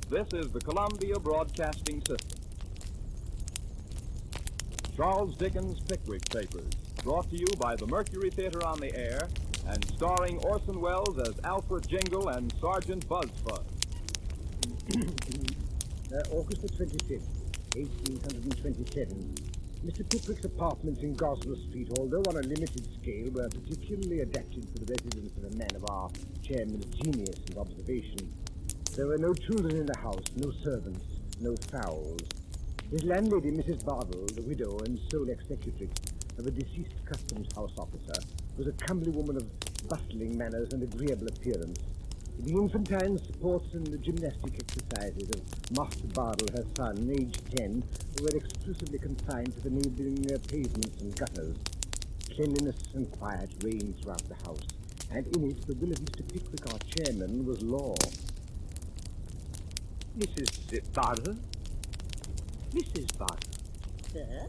This is the Columbia Broadcasting System. Charles Dickens' Pickwick Papers, brought to you by the Mercury Theater on the Air and starring Orson Welles as Alfred Jingle and Sergeant Buzzfuzz. August the 25th, 1827. Mr. Pickwick's apartments in Gosler Street, although on a limited scale, were particularly adapted for the residence of a man of our chairman's genius and observation. There were no children in the house, no servants, no fowls. His landlady, Mrs. Bardell, the widow and sole executrix of a deceased customs house officer, was a comely woman of bustling manners and agreeable appearance. The infantine sports and the gymnastic exercises of Master Bardell, her son, aged 10, were exclusively confined to the neighboring pavements and gutters. Cleanliness and quiet reigned throughout the house, and in it the will of Mr. Pickwick, our chairman, was law. Mrs. Bardell? Mrs. Bardell. Sir?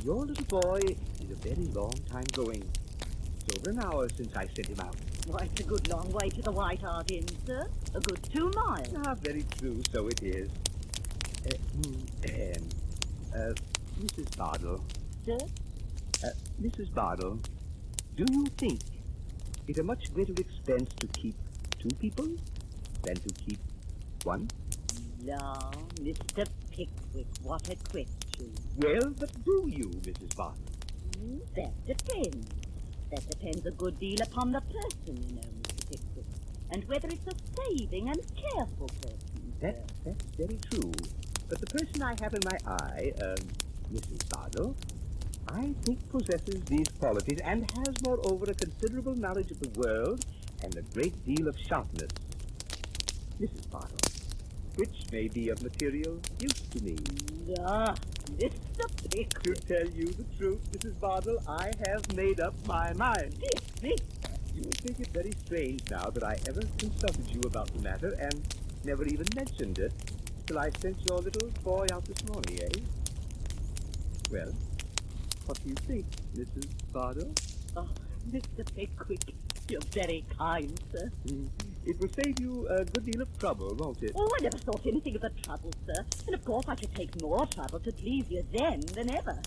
Your little boy is a very long time going. It's over an hour since I sent him out. Why, it's a good long way to the White Hart Inn, sir. A good 2 miles. Ah, very true, so it is. Mrs. Bardell. Sir? Mrs. Bardell, do you think it a much greater expense to keep 2 people than to keep 1? No, Mr. Pickwick, what a question. Well, but do you, Mrs. Bardell? That depends. That depends a good deal upon the person, you know, Mr. Pickwick, and whether it's a saving and careful person. That's very true. But the person I have in my eye, Mrs. Bardell, I think possesses these qualities and has, moreover, a considerable knowledge of the world and a great deal of sharpness. Mrs. Bardell, which may be of material use to me. Ah, Mr. Pickwick. To tell you the truth, Mrs. Bardell, I have made up my mind. You will think it very strange now that I ever consulted you about the matter and never even mentioned it till I sent your little boy out this morning, eh? Well, what do you think, Mrs. Bardell? Oh, Mr. Pickwick, you're very kind, sir. It will save you a good deal of trouble, won't it? Oh, I never thought anything of the trouble, sir. And of course I should take more trouble to please you then than ever.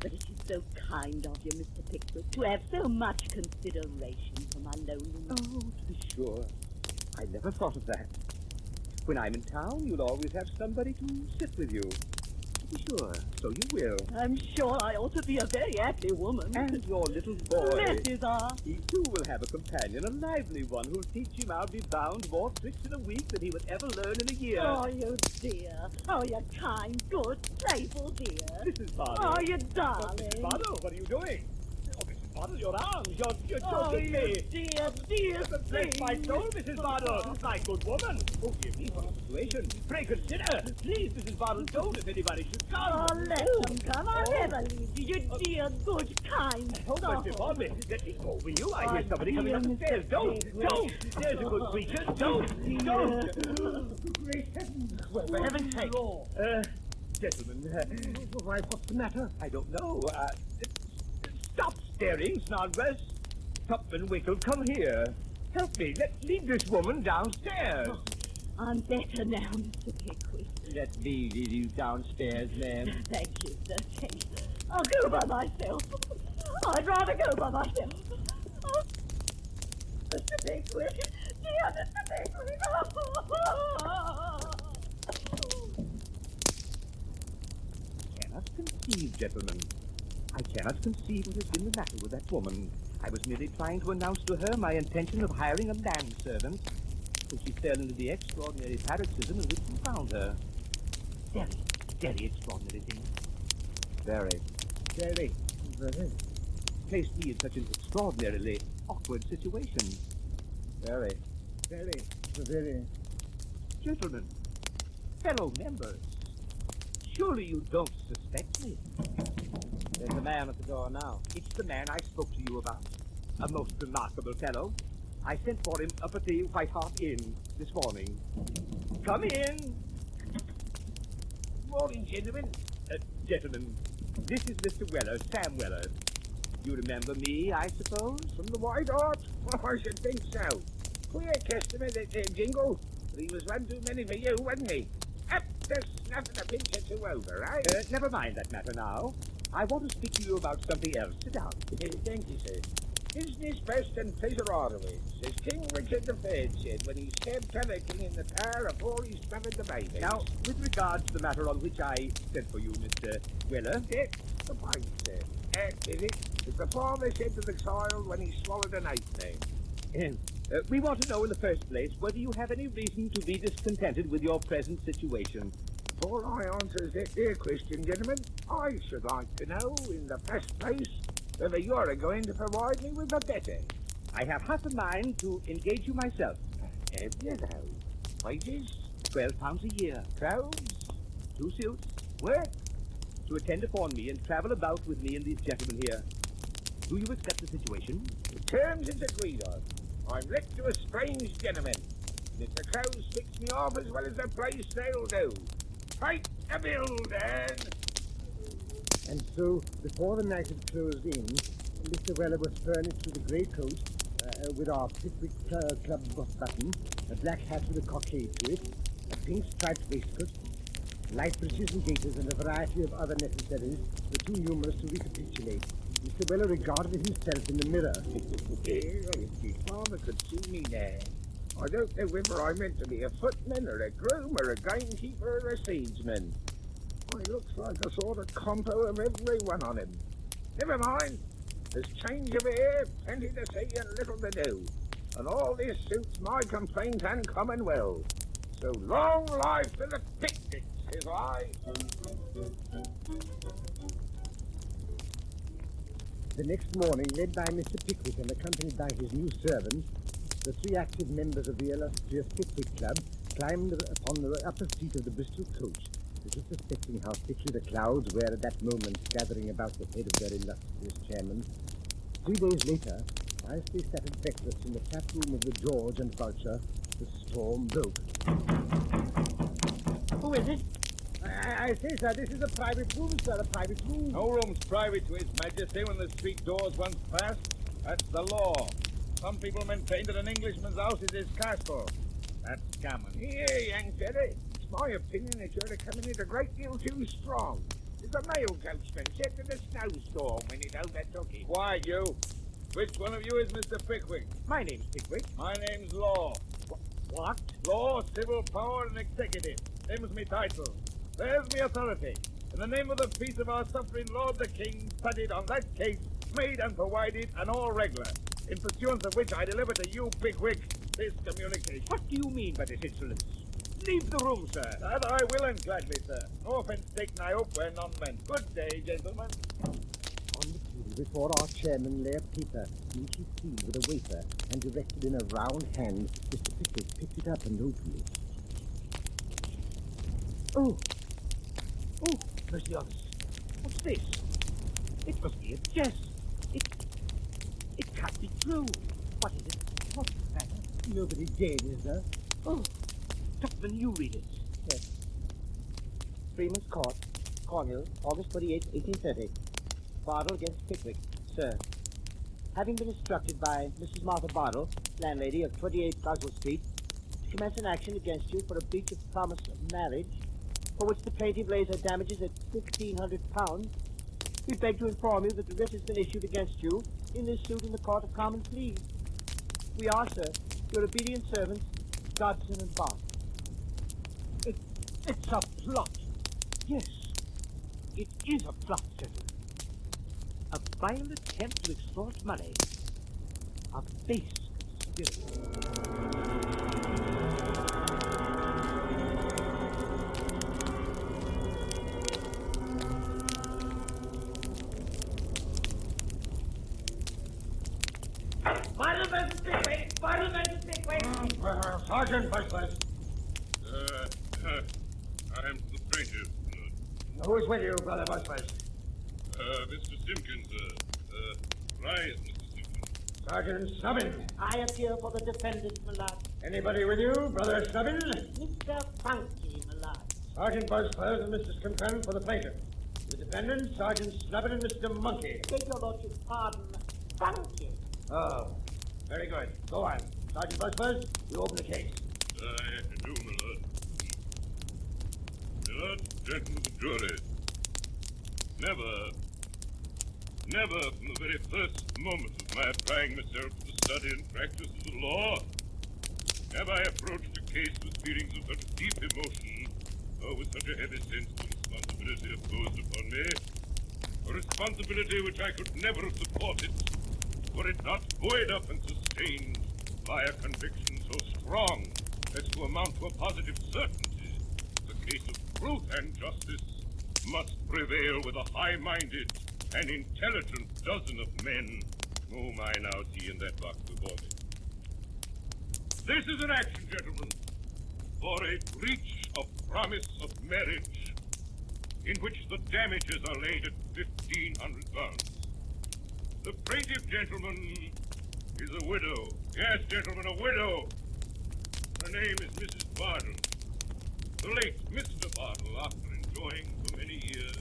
But it is so kind of you, Mr. Pickwick, to have so much consideration for my loneliness. Oh, to be sure. I never thought of that. When I'm in town, you'll always have somebody to sit with you. To be sure, so you will. I'm sure I ought to be a very happy woman. And your little boy. Bless his heart. He too will have a companion, a lively one, who'll teach him, I'll be bound, more tricks in a week than he would ever learn in a year. Oh, you dear. Oh, you kind, good, playful dear. Mrs. Bardell. Oh, you darling. Oh, Mrs. Bardell, what are you doing? Oh, Mrs. Bardell, your arms. You're Oh, choking you me. dear, Bless my soul, Mrs. Bardell. My good woman. Oh, dear me, what a situation. Pray consider. Please, Mrs. Bardell, don't if anybody should come. Oh, let them come. I'll never leave you, you dear, good, kind Oh, soul. mercy upon me. Let me go over you. I hear Oh, somebody dear coming up the Mr. stairs. Don't. Pickwick. There's a good creature. Don't. Great heavens! Well, for heaven's sake. Gentlemen. Why, what's the matter? I don't know. Stop staring, Snodgrass. Tupman, Winkle, come here. Help me. Let's lead this woman downstairs. I'm better now, Mr. Pickwick. Let me lead you downstairs, ma'am. Thank you, sir. Thank you. I'll go by myself. I'd rather go by myself. Oh, Mr. Pickwick. Dear Mr. Pickwick. I cannot conceive, gentlemen. I cannot conceive what has been the matter with that woman. I was merely trying to announce to her my intention of hiring a manservant, when she fell into the extraordinary paroxysm in which we found her. Very, very extraordinary thing. Very. Placed me in such an extraordinarily awkward situation. Very. Gentlemen, fellow members, surely you don't suspect me. There's a man at the door now. It's the man I spoke to you about. A most remarkable fellow. I sent for him up at the White Hart Inn this morning. Come in. Morning, gentlemen. Gentlemen, this is Mr. Weller, Sam Weller. You remember me, I suppose? From the White Hart? Oh, I should think so. Queer customer, that Jingle. But he was one too many for you, wasn't he? Up to snuff and a pinch or two over, right? Never mind that matter now. I want to speak to you about something else. Sit down. Thank you, sir. Business first and pleasure always, as King Richard III said when he stabbed Trevor King in the tower afore he smothered the baby. Now, with regard to the matter on which I sent for you, Mr. Weller. That's the point, sir. Is it? As the father said to the child when he swallowed an ape. We want to know in the first place whether you have any reason to be discontented with your present situation. Before I answer that there question, gentlemen, I should like to know, in the first place, whether you're going to provide me with a better. I have half a mind to engage you myself. Have you though? Wages? £12 a year. Clothes? 2 suits. Work? To attend upon me and travel about with me and these gentlemen here. Do you accept the situation? The terms is agreed on. I'm let to a strange gentleman. And if the clothes fix me off as well as the place, they'll do. Fight the bill, Dan! And so, before the night had closed in, Mr. Weller was furnished with a grey coat with our Pickwick Club button, a black hat with a cockade to it, a pink striped waistcoat, light breeches and gaiters, and a variety of other necessaries were too numerous to recapitulate. Mr. Weller regarded himself in the mirror. If my father could see me now, I don't know whether I meant to be a footman or a groom or a gamekeeper or a seedsman. He looks like a sort of compo of every one on him. Never mind. There's change of air, plenty to see and little to do. And all this suits my complaint and common will. So long life to the Pickwicks, says I. The next morning, led by Mr. Pickwick and accompanied by his new servants, the 3 active members of the illustrious Pickwick Club climbed upon the upper seat of the Bristol coach, little suspecting how thickly the clouds were at that moment gathering about the head of their illustrious chairman. 3 days later, whilst they sat at breakfast in the tap room of the George and Vulture, the storm broke. Who is it? I say, sir, this is a private room, sir, a private room. No room's private to His Majesty when the street door's once passed. That's the law. Some people maintain that an Englishman's house is his castle. That's common. Here, young fella. It's my opinion that you're coming in a great deal too strong. There's a mail coachman set to the snowstorm when it overtook him. Quiet, you. Which one of you is Mr. Pickwick? My name's Pickwick. My name's Law. What? Law, civil power, and executive. Them's me title. There's me authority. In the name of the peace of our sovereign Lord the King, studied on that case, made and provided, and all regular. In pursuance of which I deliver to you, Pickwick, this communication. What do you mean by this insolence? Leave the room, sir. That I will and gladly, sir. No offence taken, I hope, where none meant. Good day, gentlemen. On the table before our chairman lay a paper, neatly sealed with a wafer, and directed in a round hand. Mr. Pickwick picked it up and opened it. Oh, mercy on us. What's this? It must be a jest. It can't be true. What is it? What's the matter? Nobody dead, is there? Oh, Tupman, you read it. Yes. Freeman's Court, Cornhill, August 28, 1830. Bardell against Pickwick, sir. Having been instructed by Mrs. Martha Bardell, landlady of 28 Goswell Street, to commence an action against you for a breach of promise of marriage, for which the plaintiff lays her damages at £1,500, we beg to inform you that the writ has been issued against you in this suit in the Court of Common Pleas. We are, sir, your obedient servants, Dodson and Bond. It's a plot. Yes, it is a plot, gentlemen. A vile attempt to extort money. A base conspiracy. Sergeant Fireplace. I'm the plaintiff. Who is with you, Brother Fireplace? Mr. Simpkins, rise, Mr. Simpkins. Sergeant Snubbin. I appear for the defendant, my lord. Anybody with you, Brother Snubbin? Mr. Funky, my lord. Sergeant Buzzfuzz and Mr. Skincan for the plaintiff. The defendant, Sergeant Snubbin and Mr. Monkey. Beg your lordship's pardon, Funky. Oh, very good. Go on. Sergeant Buzzfuzz, you open the case. I do, my lord. My lord, gentlemen of the jury, never Never from the very first moment of my applying myself to the study and practice of the law have I approached a case with feelings of such deep emotion, or with such a heavy sense of responsibility imposed upon me. A responsibility which I could never have supported, were it not buoyed up and sustained by a conviction so strong as to amount to a positive certainty. The case of truth and justice must prevail with a high-minded and intelligent dozen of men whom I now see in that box before me. This is an action, gentlemen, for a breach of promise of marriage, in which the damages are laid at £1,500. The plaintiff, gentlemen, is a widow. Yes, gentlemen, a widow. Her name is Mrs. Bardell. The late Mr. Bardell, after enjoying for many years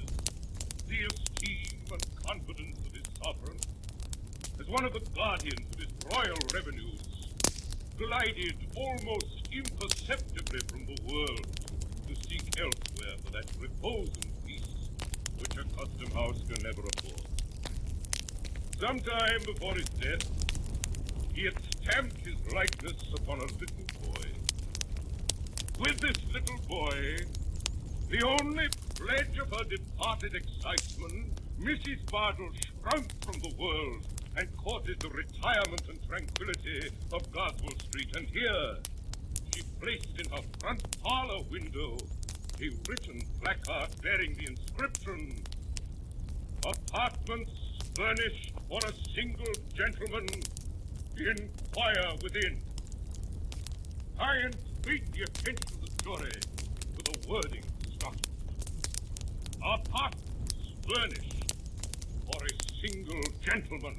the esteem and confidence of his sovereign, as one of the guardians of his royal revenues, glided almost imperceptibly from the world to seek elsewhere for that repose and peace which a custom house can never afford. Some time before his death, he had stamped his likeness upon a little boy. With this little boy, the only pledge of her departed excitement, Mrs. Bardell shrunk from the world and courted the retirement and tranquility of Goswell Street. And here, she placed in her front parlor window a written placard bearing the inscription, "Apartments furnished for a single gentleman. Inquire within." I entreat the attention of the jury to the wording of this document. Apartments furnished for a single gentleman.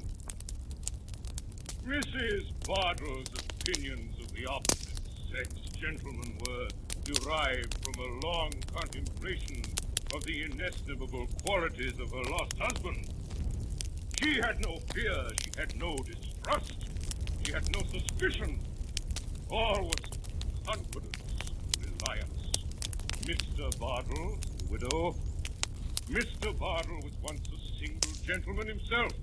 Mrs. Bardell's opinions of the opposite sex, gentlemen, were derived from a long contemplation of the inestimable qualities of her lost husband. She had no fear, she had no distrust, she had no suspicion. All was confidence, reliance. Mr. Bardell, the widow, Mr. Bardell was once a single gentleman himself.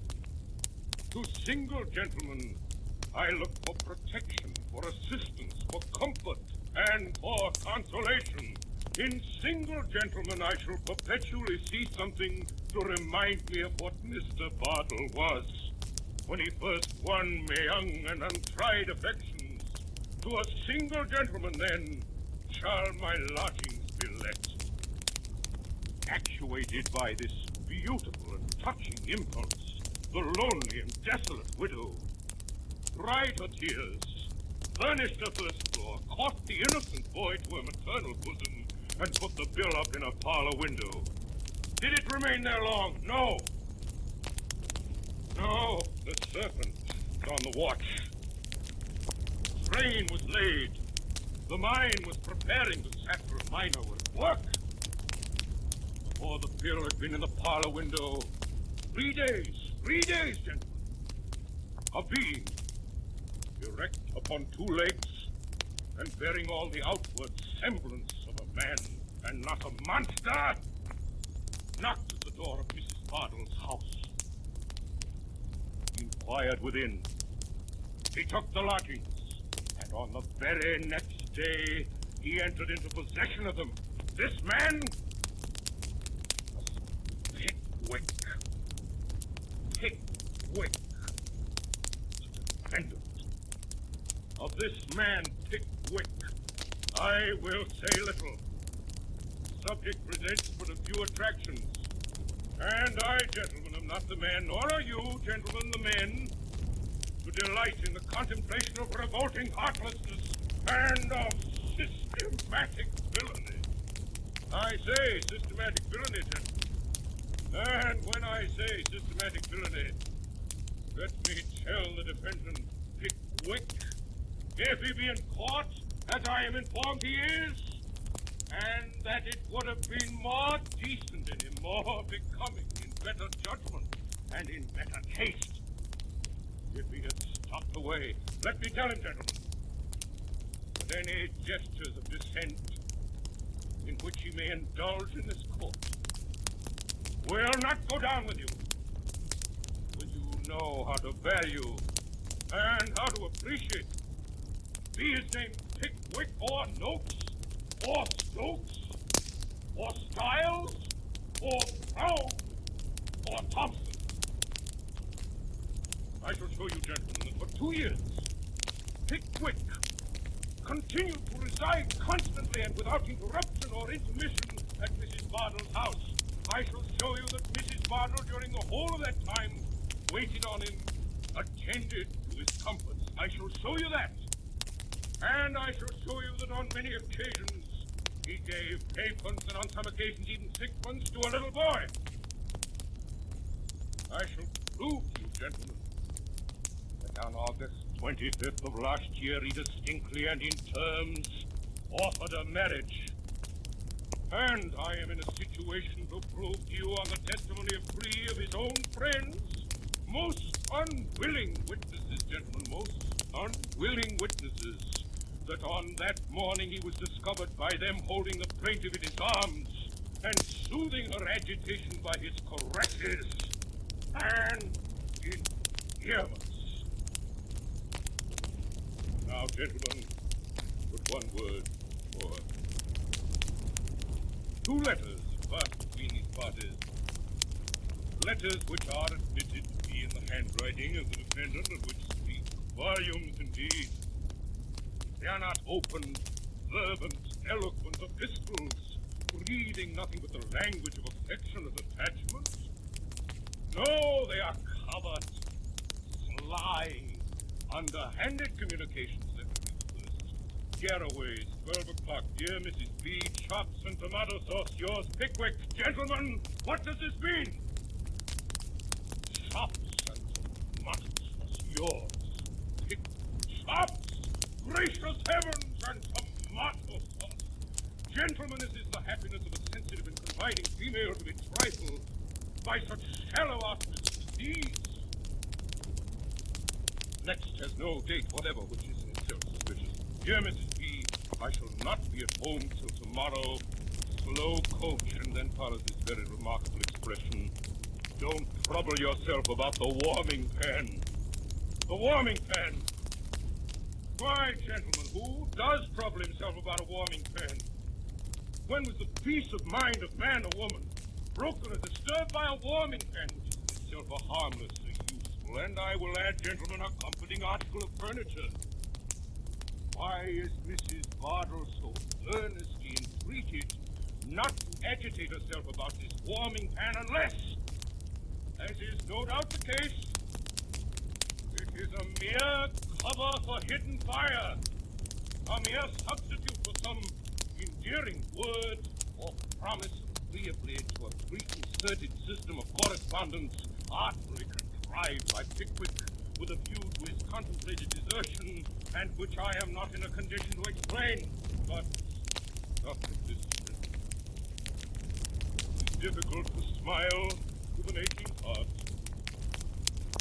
To single gentlemen, I look for protection, for assistance, for comfort, and for consolation. In single gentlemen, I shall perpetually see something to remind me of what Mr. Bardell was when he first won my young and untried affections. To a single gentleman, then, shall my lodgings be let. Actuated by this beautiful and touching impulse, the lonely and desolate widow dried her tears, furnished her first floor, caught the innocent boy to her maternal bosom, and put the bill up in her parlor window. Did it remain there long? No. No, the serpent was on the watch. Train was laid. The mine was preparing. The sapper and miner were at work. Before the bill had been in the parlor window, 3 days, gentlemen. A being, erect upon 2 legs, and bearing all the outward semblance of a man, and not a monster, knocked at the door of Mrs. Bardell's house. He inquired within. He took the lodgings, and on the very next day, he entered into possession of them. This man was Pickwick. Pickwick, the defendant. Of this man, Pickwick, I will say little. The subject presents but a few attractions. And I, gentlemen, am not the man, nor are you, gentlemen, the men, to delight in the contemplation of revolting heartlessness and of systematic villainy. I say systematic villainy, gentlemen. And when I say systematic villainy, let me tell the defendant, Pickwick, if he be in court, as I am informed he is, and that it would have been more decent in him, more becoming, in better judgment, and in better taste, if he had stopped away. Let me tell him, gentlemen, that any gestures of dissent in which he may indulge in this court will not go down with you. know how to value and how to appreciate. Be his name Pickwick or Noakes or Stokes or Styles or Brown or Thompson. I shall show you, gentlemen, that for 2 years, Pickwick continued to reside constantly and without interruption or intermission at Mrs. Bardell's house. I shall show you that Mrs. Bardell, during the whole of that time, waited on him, attended to his comforts. I shall show you that. And I shall show you that on many occasions, he gave halfpence and on some occasions even sixpence to a little boy. I shall prove to you, gentlemen, that on August 25th of last year, he distinctly and in terms offered a marriage. And I am in a situation to prove to you on the testimony of 3 of his own friends, most unwilling witnesses, gentlemen, most unwilling witnesses, that on that morning he was discovered by them holding the plaintiff in his arms and soothing her agitation by his caresses and endearments. Now, gentlemen, but one word more. 2 letters passed between these parties. Letters which are admitted to be in the handwriting of the defendant and which speak volumes indeed. They are not open, fervent, eloquent epistles, breathing nothing but the language of affectionate attachment. No, they are covert, sly, underhanded communications. Let me read the first. Garaways, 12 o'clock. Dear Mrs. B, chops and tomato sauce, yours, Pickwick. Gentlemen, what does this mean? Chops and tomato sauce, yours, Pickwick. Chops! Gracious heavens and tomato sauce! Gentlemen, it is the happiness of a sensitive and confiding female to be trifled by such shallow artifices as these. Next has no date whatever, which is in itself suspicious. Dear Mrs. B, I shall not be at home till tomorrow. Slow coach, and then follows this very remarkable expression. Don't trouble yourself about the warming pan. The warming pan! Why, gentlemen, who does trouble himself about a warming pan? When was the peace of mind of man or woman broken or disturbed by a warming pan, which is in itself a harmless, a useful, and I will add, gentlemen, a comforting article of furniture? Why is Mrs. Bardell so earnestly entreated not to agitate herself about this warming pan unless, as is no doubt the case, it is a mere cover for hidden fire, a mere substitute for some endearing word or promise agreeably to a preconcerted system of correspondence artfully contrived by Pickwick with a view to his contemplated desertion, and which I am not in a condition to explain. But not at this moment. It is difficult to smile with an aching heart.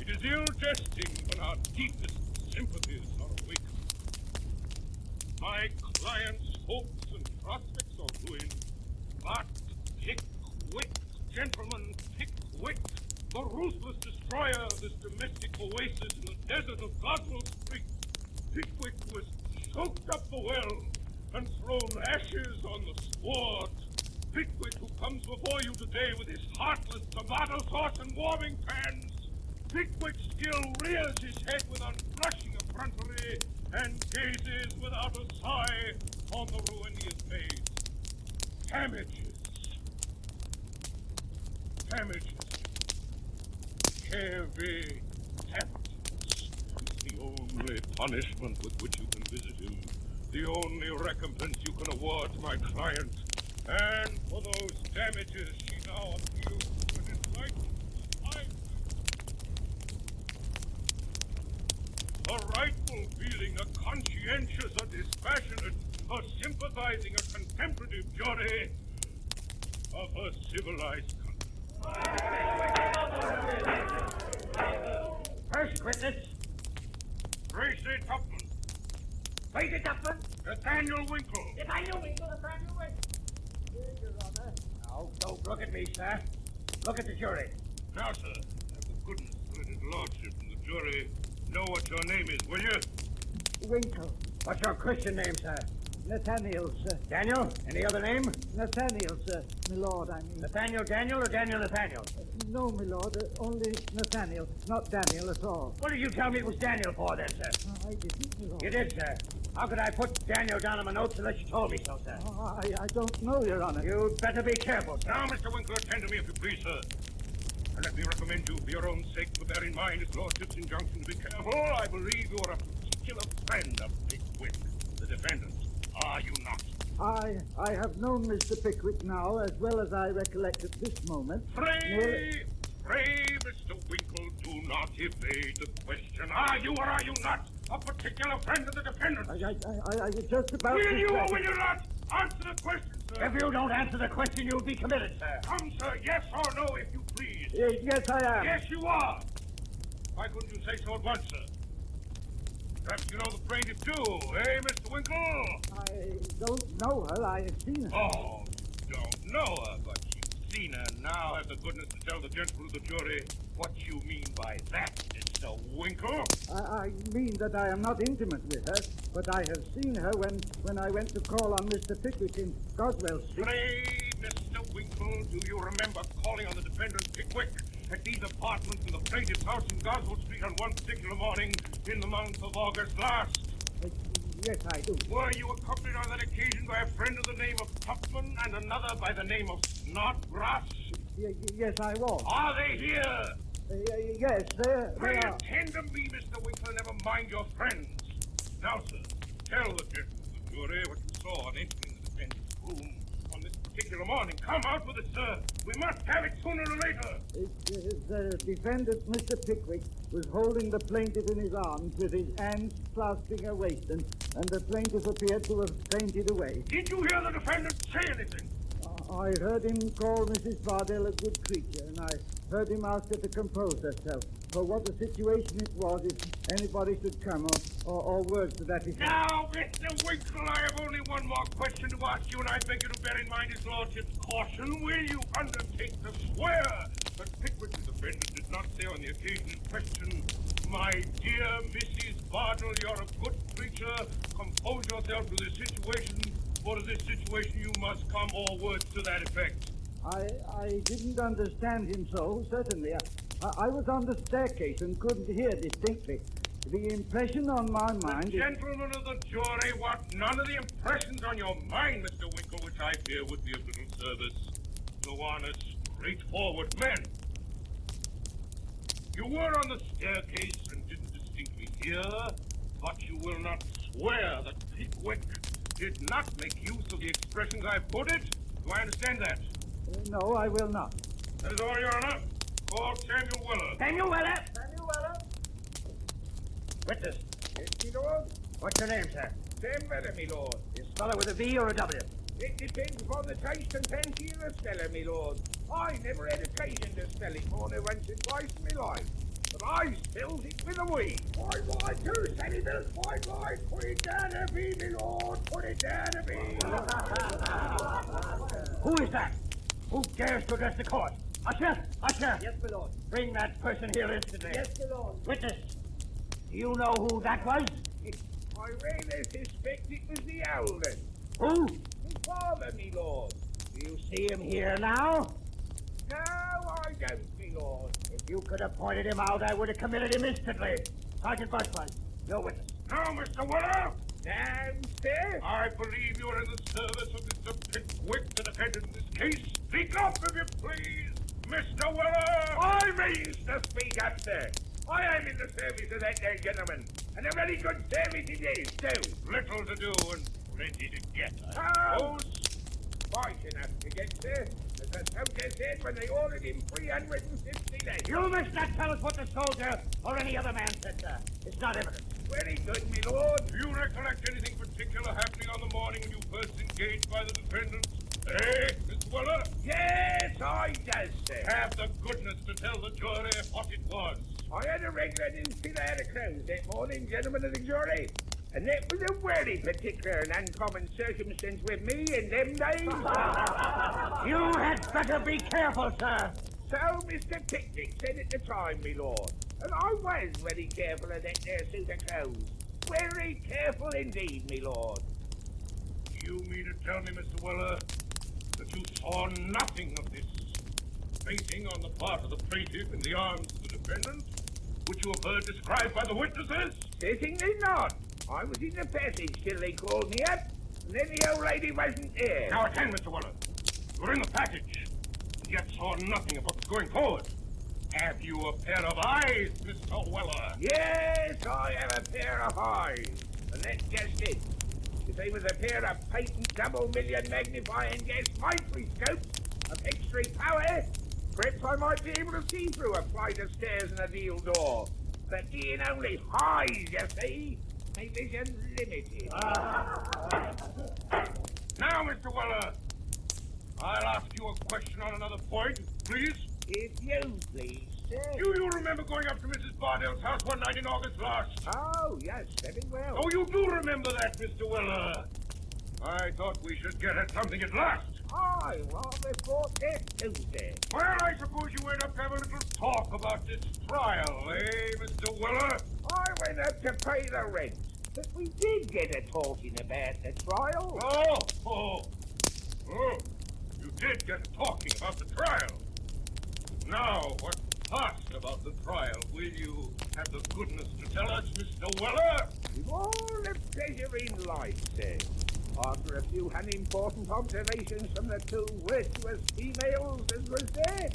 It is ill jesting when our deepest sympathies are awakened. My client's hopes and prospects are ruined, but Pickwick, gentlemen, Pickwick, the ruthless destroyer of this domestic oasis in the desert of Goswell Street, Pickwick was choked up the well and thrown ashes on the sward. Pickwick, who comes before you today with his heartless tomato sauce and warming pans. Pickwick still rears his head with unblushing effrontery and gazes without a sigh on the ruin he has made. Damages. Damages. Heavy damages. It's the only punishment with which you can visit him. The only recompense you can award to my client. And for those damages she now appeals to an enlightened society. A rightful feeling, a conscientious, a dispassionate, a sympathizing, a contemplative jury of a civilized country. First witness. Gracie Tupman. Gracie Tupman. Nathaniel Winkle. Nathaniel Winkle, Nathaniel Winkle. Here's your honor. Now, don't look at me, sir. Look at the jury. Now, sir, have the goodness to let his lordship jury know what your name is, will you? Winkle. What's your Christian name, sir? Nathaniel, sir. Daniel? Any other name? Nathaniel, sir. My lord, I mean. Nathaniel Daniel or Daniel Nathaniel? No, my lord, only Nathaniel, not Daniel at all. What did you tell me it was Daniel for then, sir? I didn't, my lord. You did, sir. How could I put Daniel down in my notes unless you told me so, sir? I don't know, Your Honor. You'd better be careful, sir. Now, Mr. Winkler, attend to me if you please, sir. And let me recommend you, for your own sake, to bear in mind his lordship's injunction to be careful. I believe you are a particular friend of Pickwick, the defendant. Are you not? I have known Mr. Pickwick now as well as I recollect at this moment. Pray, Mr. Winkle, do not evade the question. Are you or are you not a particular friend of the defendant? I was just about Will to you say- or will you not answer the question, sir? If you don't answer the question, you'll be committed, sir. Come, sir, yes or no, if you please. Yes, I am. Yes, you are. Why couldn't you say so at once, sir? Perhaps you know the plaintiff too, eh, Mr. Winkle? I don't know her. I have seen her. Oh, you don't know her, but you've seen her. Now have the goodness to tell the gentlemen of the jury what you mean by that, Mr. Winkle. I mean that I am not intimate with her, but I have seen her when I went to call on Mr. Pickwick in Goswell Street. Pray, Mr. Winkle, do you remember calling on the defendant Pickwick at these apartments in the plaintiff's house in Goswell Street on one particular morning in the month of August last? Yes, I do. Were you accompanied on that occasion by a friend of the name of Tupman and another by the name of Snodgrass? Yes, I was. Are they here? Yes, they Pray are. attend to me, Mr. Winkler, and never mind your friends. Now, sir, tell the gentlemen of the jury what you saw on entering the defendant's room on this particular morning. Come out with it, sir. We must have it sooner or later. The defendant, Mr. Pickwick, was holding the plaintiff in his arms with his hands clasping her waist, and the plaintiff appeared to have fainted away. Did you hear the defendant say anything? I heard him call Mrs. Bardell a good creature, and I heard him ask her to compose herself. For what the situation it was, if anybody should come, or words to that effect. Now, Mr. Winkle, I have only one more question to ask you, and I beg you to bear in mind his lordship's caution. Will you undertake to swear that Pickwick, the defendant, did not say on the occasion in question, "My dear Mrs. Bardell, you're a good creature. Compose yourself to this situation, for to this situation you must come," or words to that effect? I didn't understand him so, certainly. I was on the staircase and couldn't hear distinctly. The impression on my mind... Gentlemen of the jury, what none of the impressions on your mind, Mr. Winkle, which I fear would be of little service to honest, straightforward men. You were on the staircase and didn't distinctly hear, but you will not swear that Pickwick did not make use of the expressions I've put it? Do I understand that? No, I will not. That is all, Your Honor. Call Samuel Weller. Samuel Weller? Samuel Weller? Witness. Yes, me lord. What's your name, sir? Sam Weller, me lord. You spell it with a V or a W? It depends upon the taste and fancy of the speller, me lord. I never had occasion to spell it more than once or twice in my life. But I spells it with a V. Why, too, Sandy Bills, why, put it down a V, me lord, put it down a V. Who is that? Who dares to address the court? Usher! Usher! Yes, my lord. Bring that person here instantly. Yes, my lord. Witness, do you know who that was? I rather suspect it was the Owlman. Who? His father, me lord. Do you see him here now? No, I don't, me lord. If you could have pointed him out, I would have committed him instantly. Sergeant Bushman, your witness. Now, Mr. Weller! Downstairs? I believe you are in the service of Mr. Pickwick, the defendant in this case. Speak up, if you please, Mr. Weller! I means to speak up, sir. I am in the service of that there gentleman, and a very good service it is, too. Little to do and plenty to get, I suppose. Quite enough to get, sir. As the soldier said when they ordered him 360 days. You must not tell us what the soldier or any other man said, sir. It's not evidence. Very good, me lord. Do you recollect anything particular happening on the morning when you first engaged by the defendant? Eh, Mr. Weller? Yes, I does, sir. Have the goodness to tell the jury what it was. I had a regular new fit out of clothes that morning, gentlemen of the jury. And that was a very particular and uncommon circumstance with me in them days. You had better be careful, sir. So Mr. Pickwick said at the time, me lord. And I was very careful of that there suit of clothes. Very careful indeed, me lord. You mean to tell me, Mr. Weller, that you saw nothing of this fainting on the part of the plaintiff in the arms of the defendant, which you have heard described by the witnesses? Certainly not. I was in the passage till they called me up, and then the old lady wasn't there. Now attend, Mr. Weller. You were in the passage, and yet saw nothing of what was going forward. Have you a pair of eyes, Mr. Weller? Yes, I have a pair of eyes, and that's just it. If they was a pair of patent double-million magnifying gas microscopes of extra power, perhaps I might be able to see through a flight of stairs and a deal door. But being only eyes, you see, my vision's limited. Now, Mr. Weller, I'll ask you a question on another point, please. If you please, sir. Do you remember going up to Mrs. Bardell's house one night in August last? Oh, yes, very well. Oh, you do remember that, Mr. Weller. I thought we should get at something at last. I rather thought that Tuesday. Well, I suppose you went up to have a little talk about this trial, eh, Mr. Weller? I went up to pay the rent, but we did get a talking about the trial. Oh, you did get a talking about the trial. Now, what passed about the trial? Will you have the goodness to tell us, Mr. Weller? With all the pleasure in life, sir. After a few unimportant observations from the two virtuous females as was there,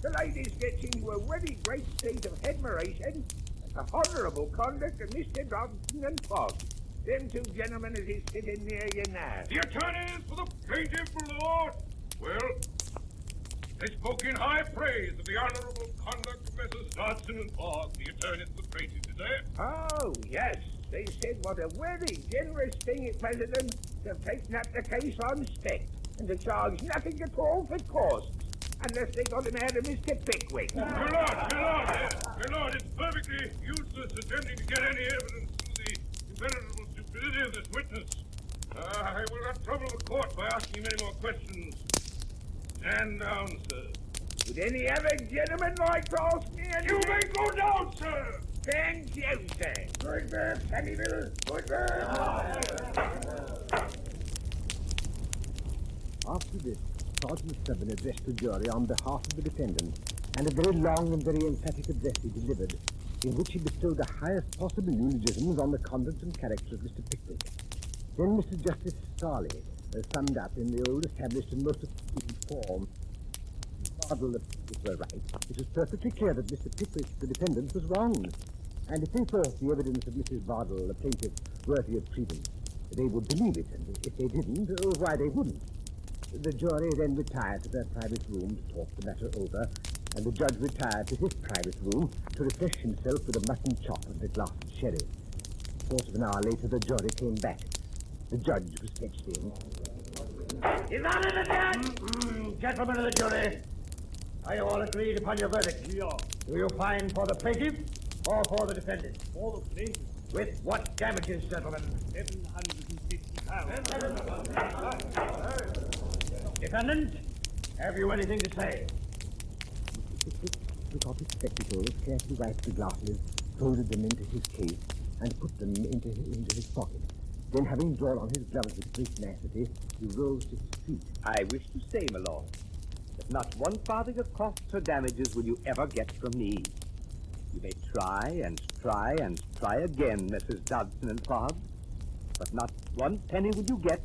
the ladies gets into a very great state of admiration at the honourable conduct of Mr. Dobson and Fogg. Them two gentlemen as is sitting near you now. The attorneys for the plaintiff, Lord. Well, they spoke in high praise of the honourable conduct of Messrs. Dodson and Fogg, the attorneys for the plaintiff, did they? Oh, yes. They said what a very generous thing it was of them to have taken up the case on spec and to charge nothing at all for costs, unless they got him out of Mr. Pickwick. My lord, it's perfectly useless attempting to get any evidence to the impenetrable stupidity of this witness. I will not trouble the court by asking many more questions. Stand down, sir. Would any other gentleman like to ask me anything? You may go down, sir! Thank you, sir. Good work, Samuel. Good work. After this, Sergeant Stubben addressed the jury on behalf of the defendant, and a very long and very emphatic address he delivered, in which he bestowed the highest possible eulogisms on the conduct and character of Mr. Pickwick. Then Mr. Justice Starley summed up in the old established and most efficient form. Bardell, if it were right, it was perfectly clear that Mr. Pickwick, the defendant, was wrong. And if they thought the evidence of Mrs. Bardell, the plaintiff, worthy of credence, they would believe it, and if they didn't, why they wouldn't. The jury then retired to their private room to talk the matter over, and the judge retired to his private room to refresh himself with a mutton chop and a glass of sherry. A quarter of an hour later, the jury came back. The judge was fetched in. His Honor the Judge! Gentlemen of the jury, are you all agreed upon your verdict? We are. Do you find for the plaintiff or for the defendant? For the plaintiff. With what damages, gentlemen? $750,000. Defendant, have you anything to say? Mr. Pickwick took off his spectacles, carefully wiped the glasses, folded them into his case, and put them into his pocket. Then, having drawn on his gloves with great tenacity, he rose to his feet. I wish to say, my lord, that not one farthing of costs or damages will you ever get from me. You may try and try and try again, Messrs. Dodson and Fogg, but not one penny will you get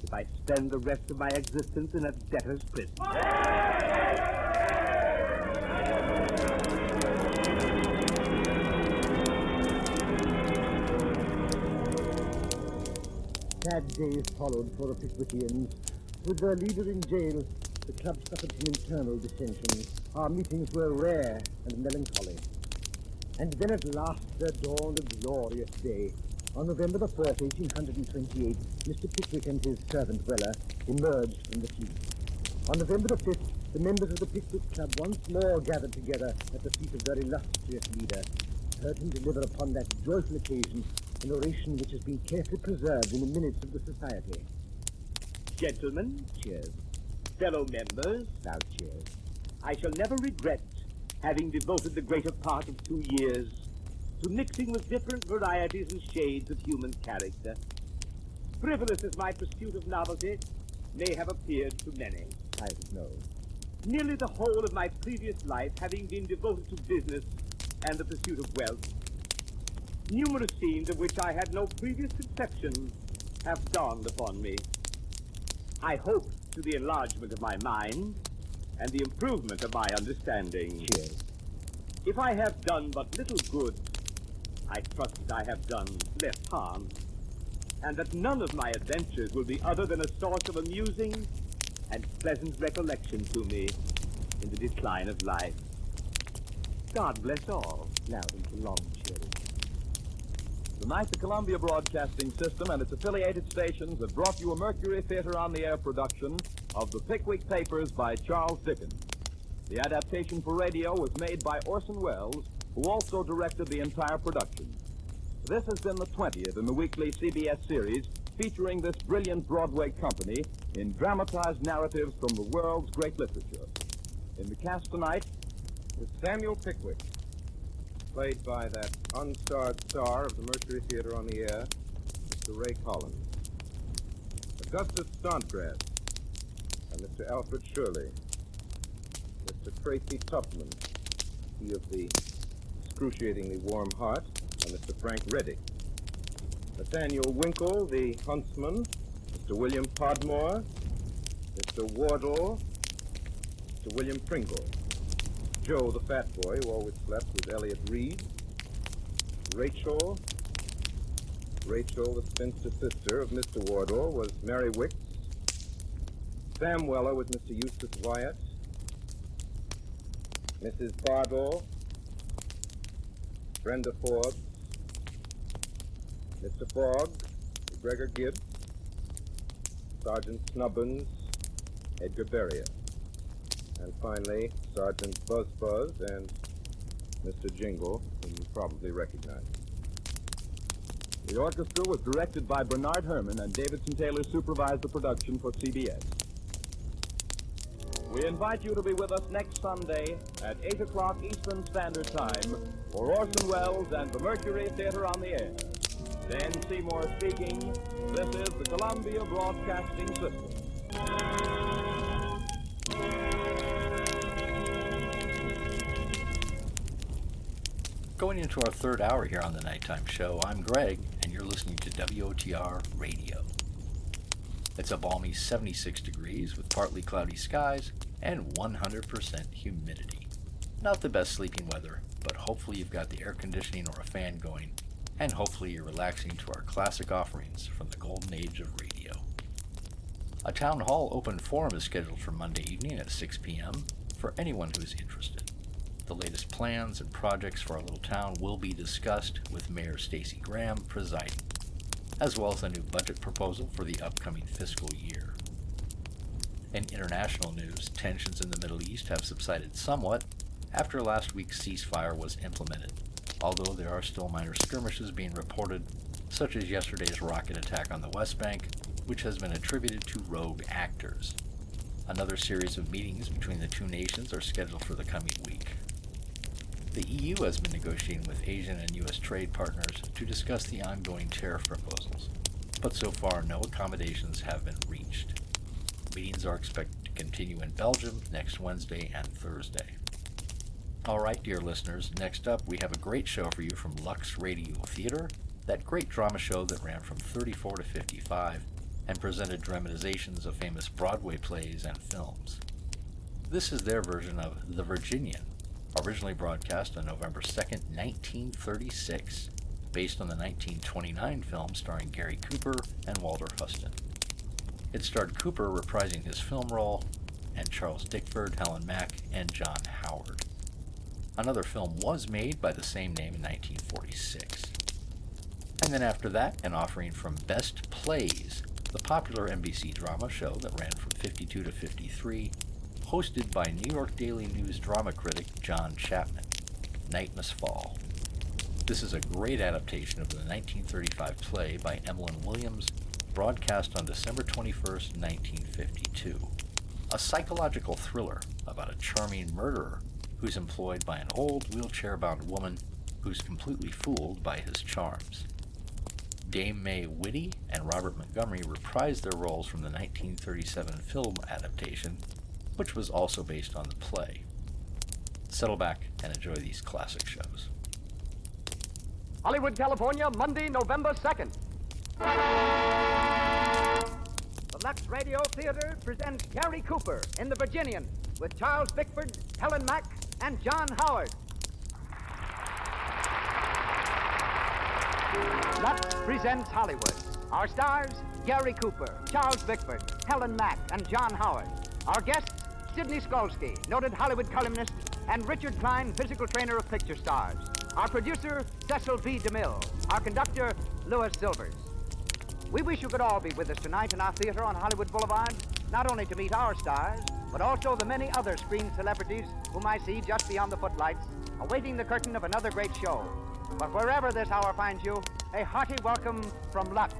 if I spend the rest of my existence in a debtor's prison. Sad days followed for the Pickwickians. With their leader in jail, the club suffered from internal dissension. Our meetings were rare and melancholy. And then at last there dawned a glorious day. On November the 4th, 1828, Mr. Pickwick and his servant Weller emerged from the fleet. On November the 5th, the members of the Pickwick Club once more gathered together at the feet of their illustrious leader, heard him deliver upon that joyful occasion an oration which has been carefully preserved in the minutes of the society. Gentlemen, Cheers. fellow members, Loud cheers. I shall never regret having devoted the greater part of 2 years to mixing with different varieties and shades of human character. Frivolous as my pursuit of novelty may have appeared to many. I don't know. Nearly the whole of my previous life having been devoted to business and the pursuit of wealth, numerous scenes of which I had no previous conception have dawned upon me. I hope to the enlargement of my mind and the improvement of my understanding. Cheers. If I have done but little good, I trust I have done less harm, and that none of my adventures will be other than a source of amusing and pleasant recollection to me in the decline of life. God bless all. Loud and long, cheers. Tonight, the Columbia Broadcasting System and its affiliated stations have brought you a Mercury Theater on the Air production of the Pickwick Papers by Charles Dickens. The adaptation for radio was made by Orson Welles, who also directed the entire production. This has been the 20th in the weekly CBS series featuring this brilliant Broadway company in dramatized narratives from the world's great literature. In the cast tonight is Samuel Pickwick, played by that unstarred star of the Mercury Theater on the Air, Mr. Ray Collins. Augustus Snodgrass and Mr. Alfred Shirley. Mr. Tracy Tupman, he of the excruciatingly warm heart, and Mr. Frank Reddick. Nathaniel Winkle, the huntsman, Mr. William Podmore, Mr. Wardle, Mr. William Pringle. Joe, the fat boy who always slept, was Elliot Reed. Rachel, the spinster sister of Mr. Wardle, was Mary Wicks. Sam Weller was Mr. Eustace Wyatt. Mrs. Bardell, Brenda Forbes, Mr. Fogg, Gregor Gibbs, Sergeant Snubbins, Edgar Beria, and finally Sergeant Buzz Buzz and Mr. Jingle, whom you probably recognize. The orchestra was directed by Bernard Herrmann, and Davidson Taylor supervised the production for CBS. We invite you to be with us next Sunday at 8 o'clock Eastern Standard Time for Orson Welles and the Mercury Theater on the Air. Dan Seymour speaking. This is the Columbia Broadcasting System. Going into our third hour here on the Nighttime Show, I'm Greg, and you're listening to WOTR Radio. It's a balmy 76 degrees with partly cloudy skies and 100% humidity. Not the best sleeping weather, but hopefully you've got the air conditioning or a fan going, and hopefully you're relaxing to our classic offerings from the golden age of radio. A town hall open forum is scheduled for Monday evening at 6 p.m. for anyone who is interested. The latest plans and projects for our little town will be discussed with Mayor Stacey Graham presiding, as well as a new budget proposal for the upcoming fiscal year. In international news, tensions in the Middle East have subsided somewhat after last week's ceasefire was implemented, although there are still minor skirmishes being reported, such as yesterday's rocket attack on the West Bank, which has been attributed to rogue actors. Another series of meetings between the two nations are scheduled for the coming week. The EU has been negotiating with Asian and U.S. trade partners to discuss the ongoing tariff proposals, but so far no accommodations have been reached. Meetings are expected to continue in Belgium next Wednesday and Thursday. All right, dear listeners, next up we have a great show for you from Lux Radio Theater, that great drama show that ran from 34 to 55 and presented dramatizations of famous Broadway plays and films. This is their version of The Virginian, originally broadcast on November 2nd, 1936, based on the 1929 film starring Gary Cooper and Walter Huston. It starred Cooper reprising his film role, and Charles Dickford, Helen Mack, and John Howard. Another film was made by the same name in 1946. And then after that, an offering from Best Plays, the popular NBC drama show that ran from 52 to 53, hosted by New York Daily News drama critic John Chapman. Night Must Fall. This is a great adaptation of the 1935 play by Emlyn Williams, broadcast on December 21st, 1952. A psychological thriller about a charming murderer who's employed by an old wheelchair-bound woman who's completely fooled by his charms. Dame May Whitty and Robert Montgomery reprised their roles from the 1937 film adaptation, which was also based on the play. Settle back and enjoy these classic shows. Hollywood, California, Monday, November 2nd. The Lux Radio Theater presents Gary Cooper in The Virginian with Charles Bickford, Helen Mack, and John Howard. Lux presents Hollywood. Our stars, Gary Cooper, Charles Bickford, Helen Mack, and John Howard. Our guests, Sidney Skolsky, noted Hollywood columnist, and Richard Klein, physical trainer of picture stars. Our producer, Cecil B. DeMille. Our conductor, Louis Silvers. We wish you could all be with us tonight in our theater on Hollywood Boulevard, not only to meet our stars, but also the many other screen celebrities whom I see just beyond the footlights, awaiting the curtain of another great show. But wherever this hour finds you, a hearty welcome from Lux.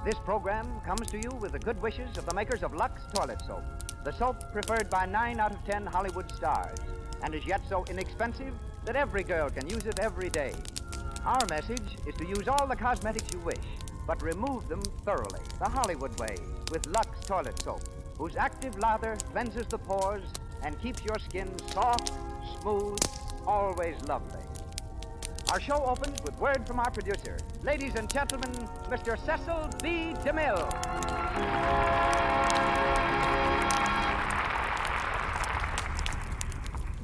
This program comes to you with the good wishes of the makers of Lux Toilet Soap, the soap preferred by 9 out of 10 Hollywood stars, and is yet so inexpensive that every girl can use it every day. Our message is to use all the cosmetics you wish, but remove them thoroughly, the Hollywood way, with Lux Toilet Soap, whose active lather cleanses the pores and keeps your skin soft, smooth, always lovely. Our show opens with word from our producer. Ladies and gentlemen, Mr. Cecil B. DeMille.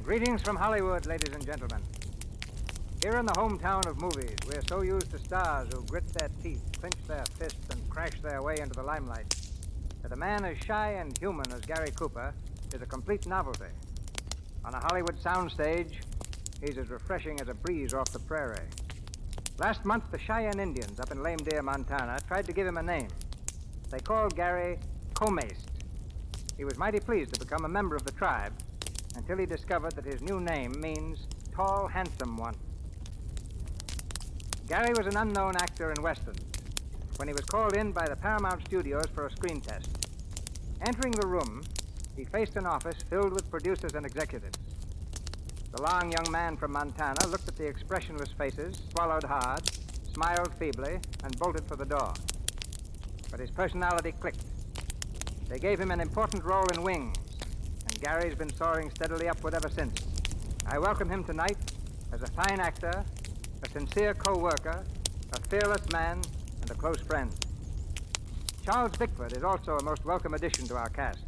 Greetings from Hollywood, ladies and gentlemen. Here in the hometown of movies, we're so used to stars who grit their teeth, clench their fists, and crash their way into the limelight, that a man as shy and human as Gary Cooper is a complete novelty. On a Hollywood soundstage, he's as refreshing as a breeze off the prairie. Last month, the Cheyenne Indians up in Lame Deer, Montana, tried to give him a name. They called Gary Comaced. He was mighty pleased to become a member of the tribe until he discovered that his new name means tall, handsome one. Gary was an unknown actor in westerns when he was called in by the Paramount Studios for a screen test. Entering the room, he faced an office filled with producers and executives. The long young man from Montana looked at the expressionless faces, swallowed hard, smiled feebly, and bolted for the door. But his personality clicked. They gave him an important role in Wings, and Gary's been soaring steadily upward ever since. I welcome him tonight as a fine actor, a sincere co-worker, a fearless man, and a close friend. Charles Bickford is also a most welcome addition to our cast.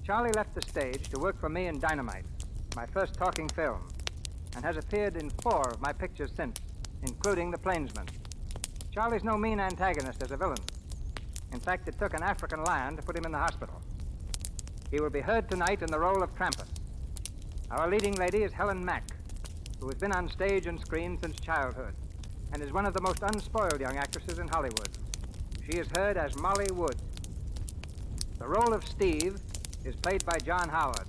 Charlie left the stage to work for me in Dynamite, my first talking film, and has appeared in 4 of my pictures since, including The Plainsman. Charlie's no mean antagonist as a villain. In fact, it took an African lion to put him in the hospital. He will be heard tonight in the role of Krampus. Our leading lady is Helen Mack, who has been on stage and screen since childhood, and is one of the most unspoiled young actresses in Hollywood. She is heard as Molly Wood. The role of Steve is played by John Howard,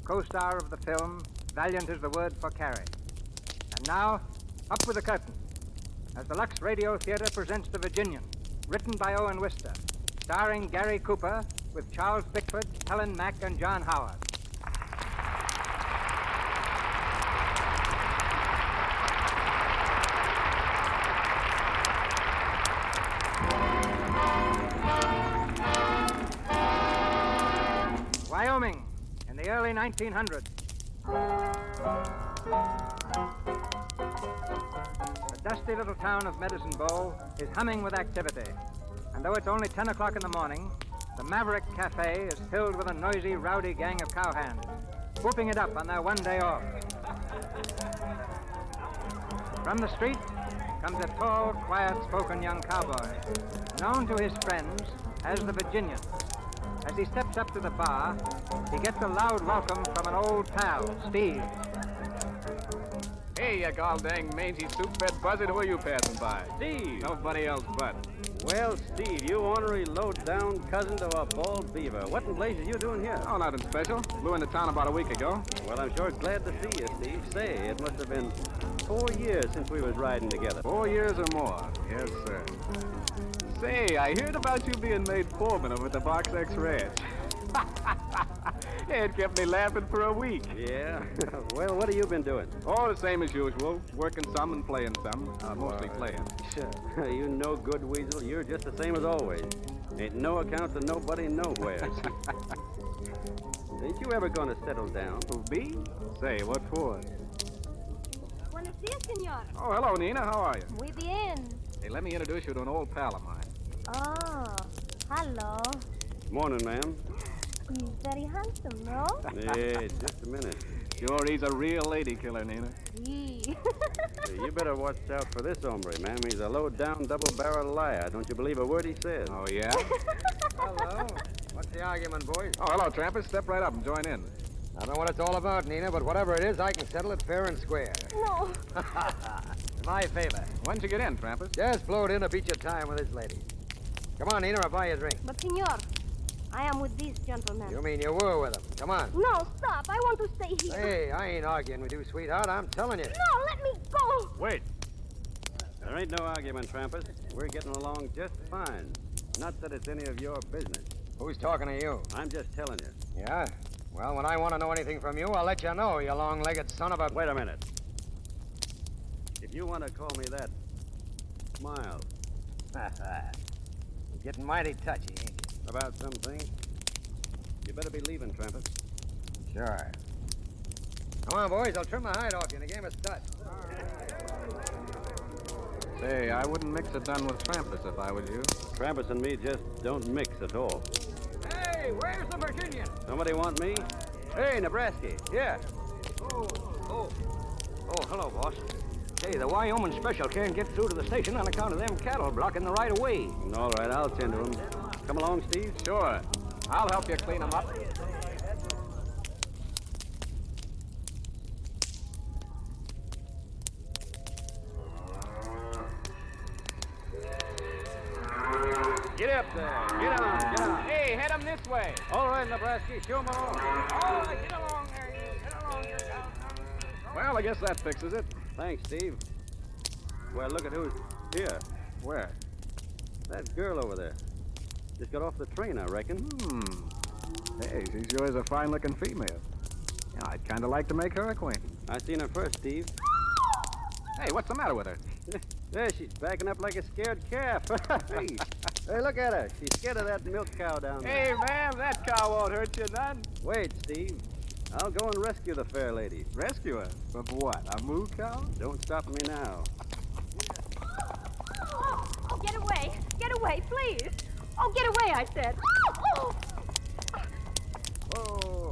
co-star of the film Valiant is the Word for Carrie. And now, up with the curtain, as the Lux Radio Theater presents The Virginian, written by Owen Wister, starring Gary Cooper with Charles Bickford, Helen Mack, and John Howard. Wyoming, in the early 1900s. The dusty little town of Medicine Bow is humming with activity. And though it's only 10 o'clock in the morning, the Maverick Cafe is filled with a noisy, rowdy gang of cowhands, whooping it up on their one day off. From the street comes a tall, quiet-spoken young cowboy, known to his friends as the Virginian. As he steps up to the bar, he gets a loud welcome from an old pal, Steve. Hey, you gall-dang mangy soup-fed buzzard, who are you passing by? Steve! Nobody else but. Well, Steve, you ornery, low-down cousin to a bald beaver. What in blazes you doing here? Oh, nothing special. Blew into town about a week ago. Well, I'm sure glad to see you, Steve. Say, it must have been 4 years since we was riding together. 4 years or more. Yes, sir. Say, I heard about you being made foreman over at the Box X Ranch. It kept me laughing for a week. Yeah? Well, what have you been doing? All the same as usual. Working some and playing some. Mostly playing. Sure. You no good weasel. You're just the same as always. Ain't no account to nobody nowhere. Ain't you ever gonna settle down? Who, me? Say, what for? Buenos dias, senor. Oh, hello, Nina. How are you? Muy bien. Hey, let me introduce you to an old pal of mine. Oh, hello. Morning, ma'am. He's very handsome, no? Hey, just a minute. Sure, he's a real lady killer, Nina. Gee. Hey, you better watch out for this hombre, ma'am. He's a low-down, double-barrel liar. Don't you believe a word he says? Oh, yeah? Hello. What's the argument, boys? Oh, hello, Trampus. Step right up and join in. I don't know what it's all about, Nina, but whatever it is, I can settle it fair and square. No. In my favor. When'd you get in, Trampus? Just float in to beat your time with this lady. Come on, Nina, I'll buy you a drink. But, senor, I am with these gentlemen. You mean you were with them? Come on. No, stop. I want to stay here. Hey, I ain't arguing with you, sweetheart. I'm telling you. No, let me go. Wait. There ain't no argument, Trampus. We're getting along just fine. Not that it's any of your business. Who's talking to you? I'm just telling you. Yeah? Well, when I want to know anything from you, I'll let you know, you long-legged son of a... Wait a minute. If you want to call me that, smile. You're getting mighty touchy, ain't you? About some things. You better be leaving, Trampus. Sure. Come on, boys. I'll trim the hide off you and the game is starts. Say, I wouldn't mix a dun with Trampus if I was you. Trampus and me just don't mix at all. Hey, where's the Virginian? Somebody want me? Hey, Nebraska. Yeah. Oh, hello, boss. Hey, the Wyoming special can't get through to the station on account of them cattle blocking the right of way. All right, I'll tend to him. Come along, Steve. Sure. I'll help you clean them up. Get up there. Get on. Hey, head them this way. All right, Nebraska, show 'em along. All right, get along there, you. Get along here. Well, I guess that fixes it. Thanks, Steve. Well, look at who's here. Where? That girl over there. Just got off the train, I reckon. Hey, she sure is a fine-looking female. Yeah, I'd kind of like to make her acquaintance. I seen her first, Steve. Hey, what's the matter with her? There, she's backing up like a scared calf. Hey, look at her. She's scared of that milk cow down there. Hey, ma'am, that cow won't hurt you none. Wait, Steve. I'll go and rescue the fair lady. Rescue her? From what, a moo cow? Don't stop me now. Oh, get away. Get away, please. Oh, get away, I said. Oh.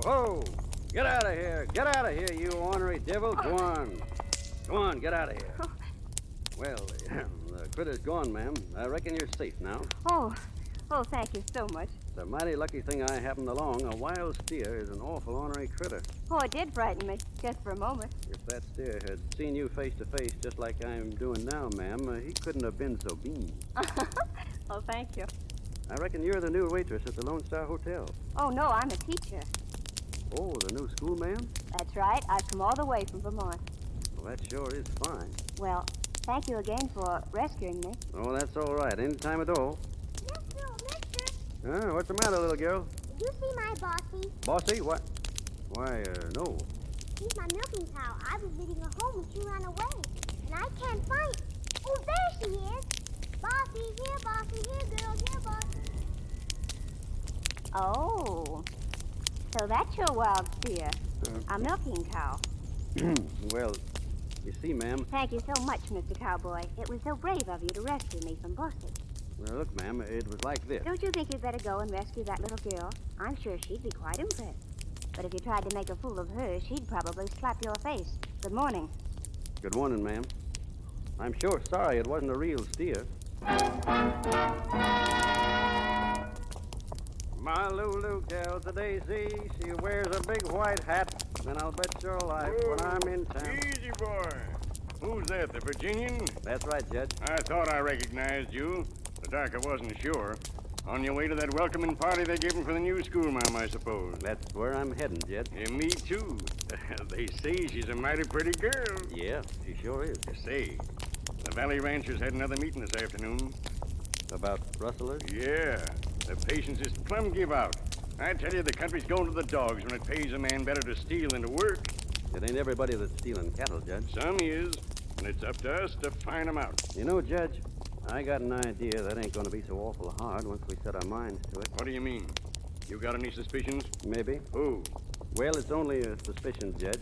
Oh! Get out of here. Get out of here, you ornery devil. Go on. Go on, get out of here. Well, the critter's gone, ma'am. I reckon you're safe now. Oh, thank you so much. It's a mighty lucky thing I happened along. A wild steer is an awful ornery critter. Oh, it did frighten me, just for a moment. If that steer had seen you face to face just like I'm doing now, ma'am, he couldn't have been so bean. Oh, thank you. I reckon you're the new waitress at the Lone Star Hotel. Oh, no, I'm a teacher. Oh, the new school, ma'am? That's right. I've come all the way from Vermont. Well, that sure is fine. Well, thank you again for rescuing me. Oh, that's all right. Any time at all. Mister. What's the matter, little girl? Did you see my bossy? Bossy? What? Why, no. She's my milking cow. I was leading her home when she ran away. And I can't find... Oh, there she is. Bossy, here, girl, here, bossy. Oh, so that's your wild steer. A milking cow. Well, you see, ma'am... Thank you so much, Mr. Cowboy. It was so brave of you to rescue me from Bossy. Well, look, ma'am, it was like this. Don't you think you'd better go and rescue that little girl? I'm sure she'd be quite impressed. But if you tried to make a fool of her, she'd probably slap your face. Good morning. Good morning, ma'am. I'm sure sorry it wasn't a real steer. My Lulu tells the Daisy she wears a big white hat, and I'll bet your life when I'm in town. Easy, boy. Who's that, the Virginian? That's right, Judge. I thought I recognized you. The dark I wasn't sure. On your way to that welcoming party they gave him for the new schoolma'am, I suppose. That's where I'm heading, Jed. Yeah, me too. They say she's a mighty pretty girl. Yeah, she sure is. Say, the Valley Ranchers had another meeting this afternoon. About rustlers? Yeah. The patience is plumb give out. I tell you, the country's going to the dogs when it pays a man better to steal than to work. It ain't everybody that's stealing cattle, Judge. Some is, and it's up to us to find 'em out. You know, Judge, I got an idea that ain't going to be so awful hard once we set our minds to it. What do you mean? You got any suspicions? Maybe. Who? Well, it's only a suspicion, Judge.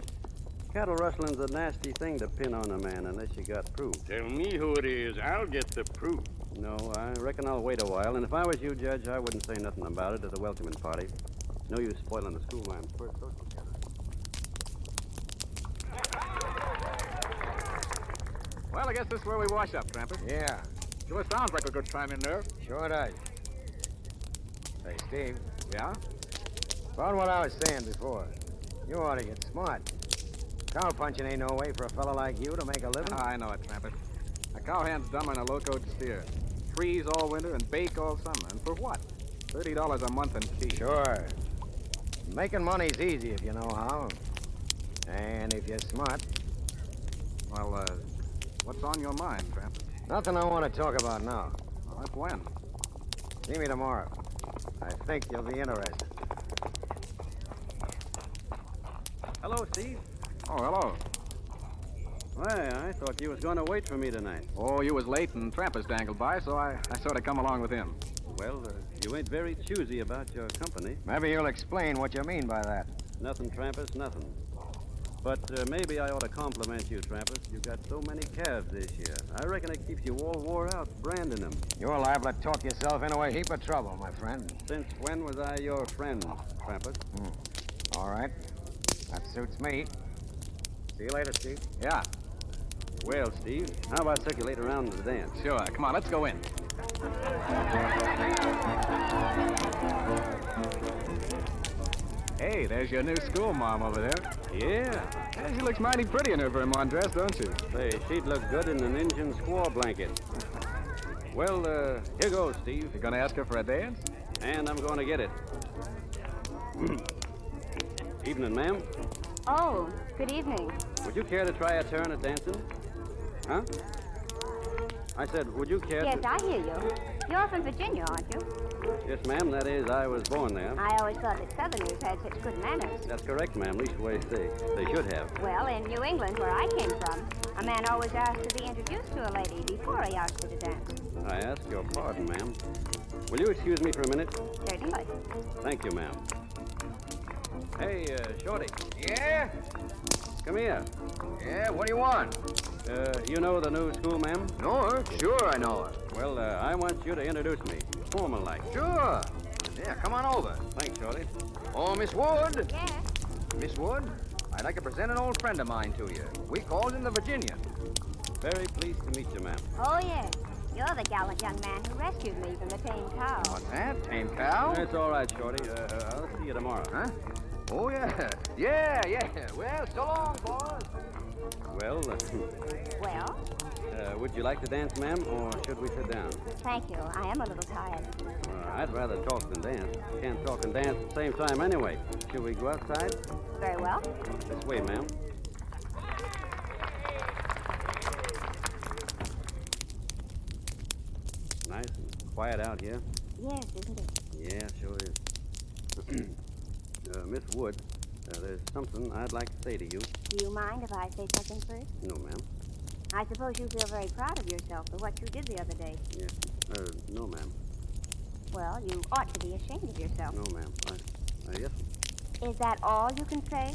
Cattle rustling's a nasty thing to pin on a man unless you got proof. Tell me who it is. I'll get the proof. No, I reckon I'll wait a while, and if I was you, Judge, I wouldn't say nothing about it to the welcoming party. No use spoiling the schoolma'am's first social gathering. Well, I guess this is where we wash up, Tramper. Yeah. Sure sounds like a good time in there. Sure does. Hey, Steve. Yeah? About what I was saying before. You ought to get smart. Cow punching ain't no way for a fellow like you to make a living. I know it, Tramper. A cowhand's dumber than a locoed steer. Freeze all winter and bake all summer. And for what? $30 a month in fees. Sure. Making money's easy if you know how. And if you're smart. Well, what's on your mind, Tramper? Nothing I want to talk about now. Well, that's when? See me tomorrow. I think you'll be interested. Hello, Steve. Oh, hello. Why, I thought you was going to wait for me tonight. Oh, you was late and Trampas dangled by, so I sort of come along with him. Well, you ain't very choosy about your company. Maybe you'll explain what you mean by that. Nothing, Trampas, nothing. But maybe I ought to compliment you, Trampas. You got so many calves this year. I reckon it keeps you all wore out branding them. You're liable to talk yourself into a heap of trouble, my friend. Since when was I your friend, Trampas? All right. That suits me. See you later, Steve. Yeah. Well, Steve, how about circulate around the dance? Sure. Come on, let's go in. Hey, there's your new school mom over there. Yeah. Hey, she looks mighty pretty in her Vermont dress, don't she? Say, she'd look good in an Indian squaw blanket. Well, here goes, Steve. You gonna ask her for a dance? And I'm going to get it. Evening, ma'am. Oh, good evening. Would you care to try a turn at dancing? Huh? I said, would you care Yes, to... I hear you. You're from Virginia, aren't you? Yes, ma'am. That is, I was born there. I always thought that Southerners had such good manners. That's correct, ma'am. Leastways, they should have. Well, in New England, where I came from, a man always asked to be introduced to a lady before he asked her to dance. I ask your pardon, ma'am. Will you excuse me for a minute? Certainly. Thank you, ma'am. Hey, Shorty. Yeah? Come here. Yeah, what do you want? You know the new school, ma'am? Know her? Sure I know her. Well, I want you to introduce me. Formal-like. Sure. Yeah, come on over. Thanks, Shorty. Oh, Miss Wood. Yes? Miss Wood, I'd like to present an old friend of mine to you. We calls him the Virginian. Very pleased to meet you, ma'am. Oh, yes. You're the gallant young man who rescued me from the tame cow. What's that? Tame cow? It's all right, Shorty. I'll see you tomorrow. Huh? Oh, yeah. Yeah. Well, so long, boys. Well, Well, would you like to dance, ma'am, or should we sit down? thank you. I am a little tired. I'd rather talk than dance. Can't talk and dance at the same time anyway. Should we go outside? Very well. This way, ma'am. Nice and quiet out here. Yes, isn't it? Yeah, sure is. Miss Wood, there's something I'd like to say to you. Do you mind if I say something first? No, ma'am. I suppose you feel very proud of yourself for what you did the other day. Yes. No, ma'am. Well, you ought to be ashamed of yourself. No, ma'am. Yes. Is that all you can say?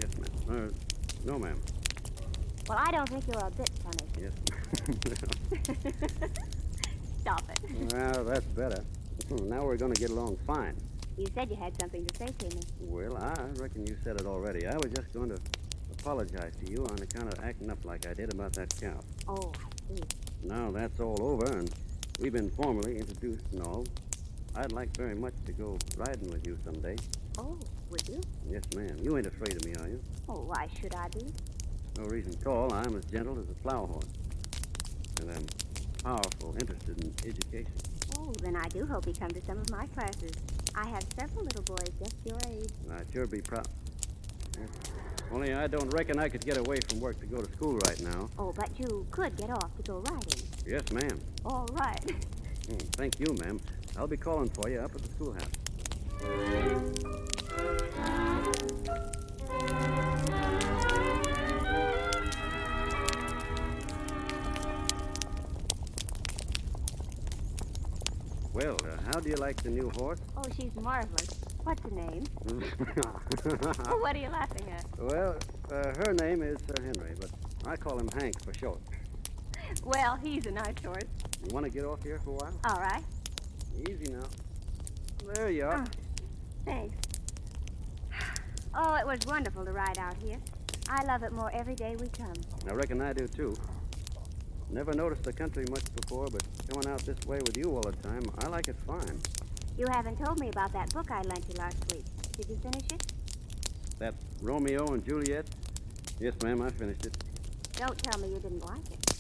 Yes, ma'am. No, ma'am. Well, I don't think you're a bit funny. Yes. Stop it. Well, that's better. Now we're going to get along fine. You said you had something to say to me. Well, I reckon you said it already. I was just going to apologize to you on account of acting up like I did about that cow. Oh, I see. Now that's all over, and we've been formally introduced and all. I'd like very much to go riding with you someday. Oh, would you? Yes, ma'am. You ain't afraid of me, are you? Oh, why should I be? No reason at all. I'm as gentle as a plow horse. And I'm powerful, interested in education. Oh, then I do hope you come to some of my classes. I have several little boys just your age. I'd sure be proud. Yes. Only I don't reckon I could get away from work to go to school right now. Oh, but you could get off to go riding. Yes, ma'am. All right. Thank you, ma'am. I'll be calling for you up at the schoolhouse. Well, how do you like the new horse? Oh, she's marvelous. What's her name? What are you laughing at? Well, her name is Sir Henry, but I call him Hank for short. Well, he's a nice horse. You want to get off here for a while? All right. Easy now. There you are. Thanks. Oh, it was wonderful to ride out here. I love it more every day we come. I reckon I do, too. Never noticed the country much before, but coming out this way with you all the time, I like it fine. You haven't told me about that book I lent you last week. Did you finish it? That Romeo and Juliet? Yes, ma'am, I finished it. Don't tell me you didn't like it.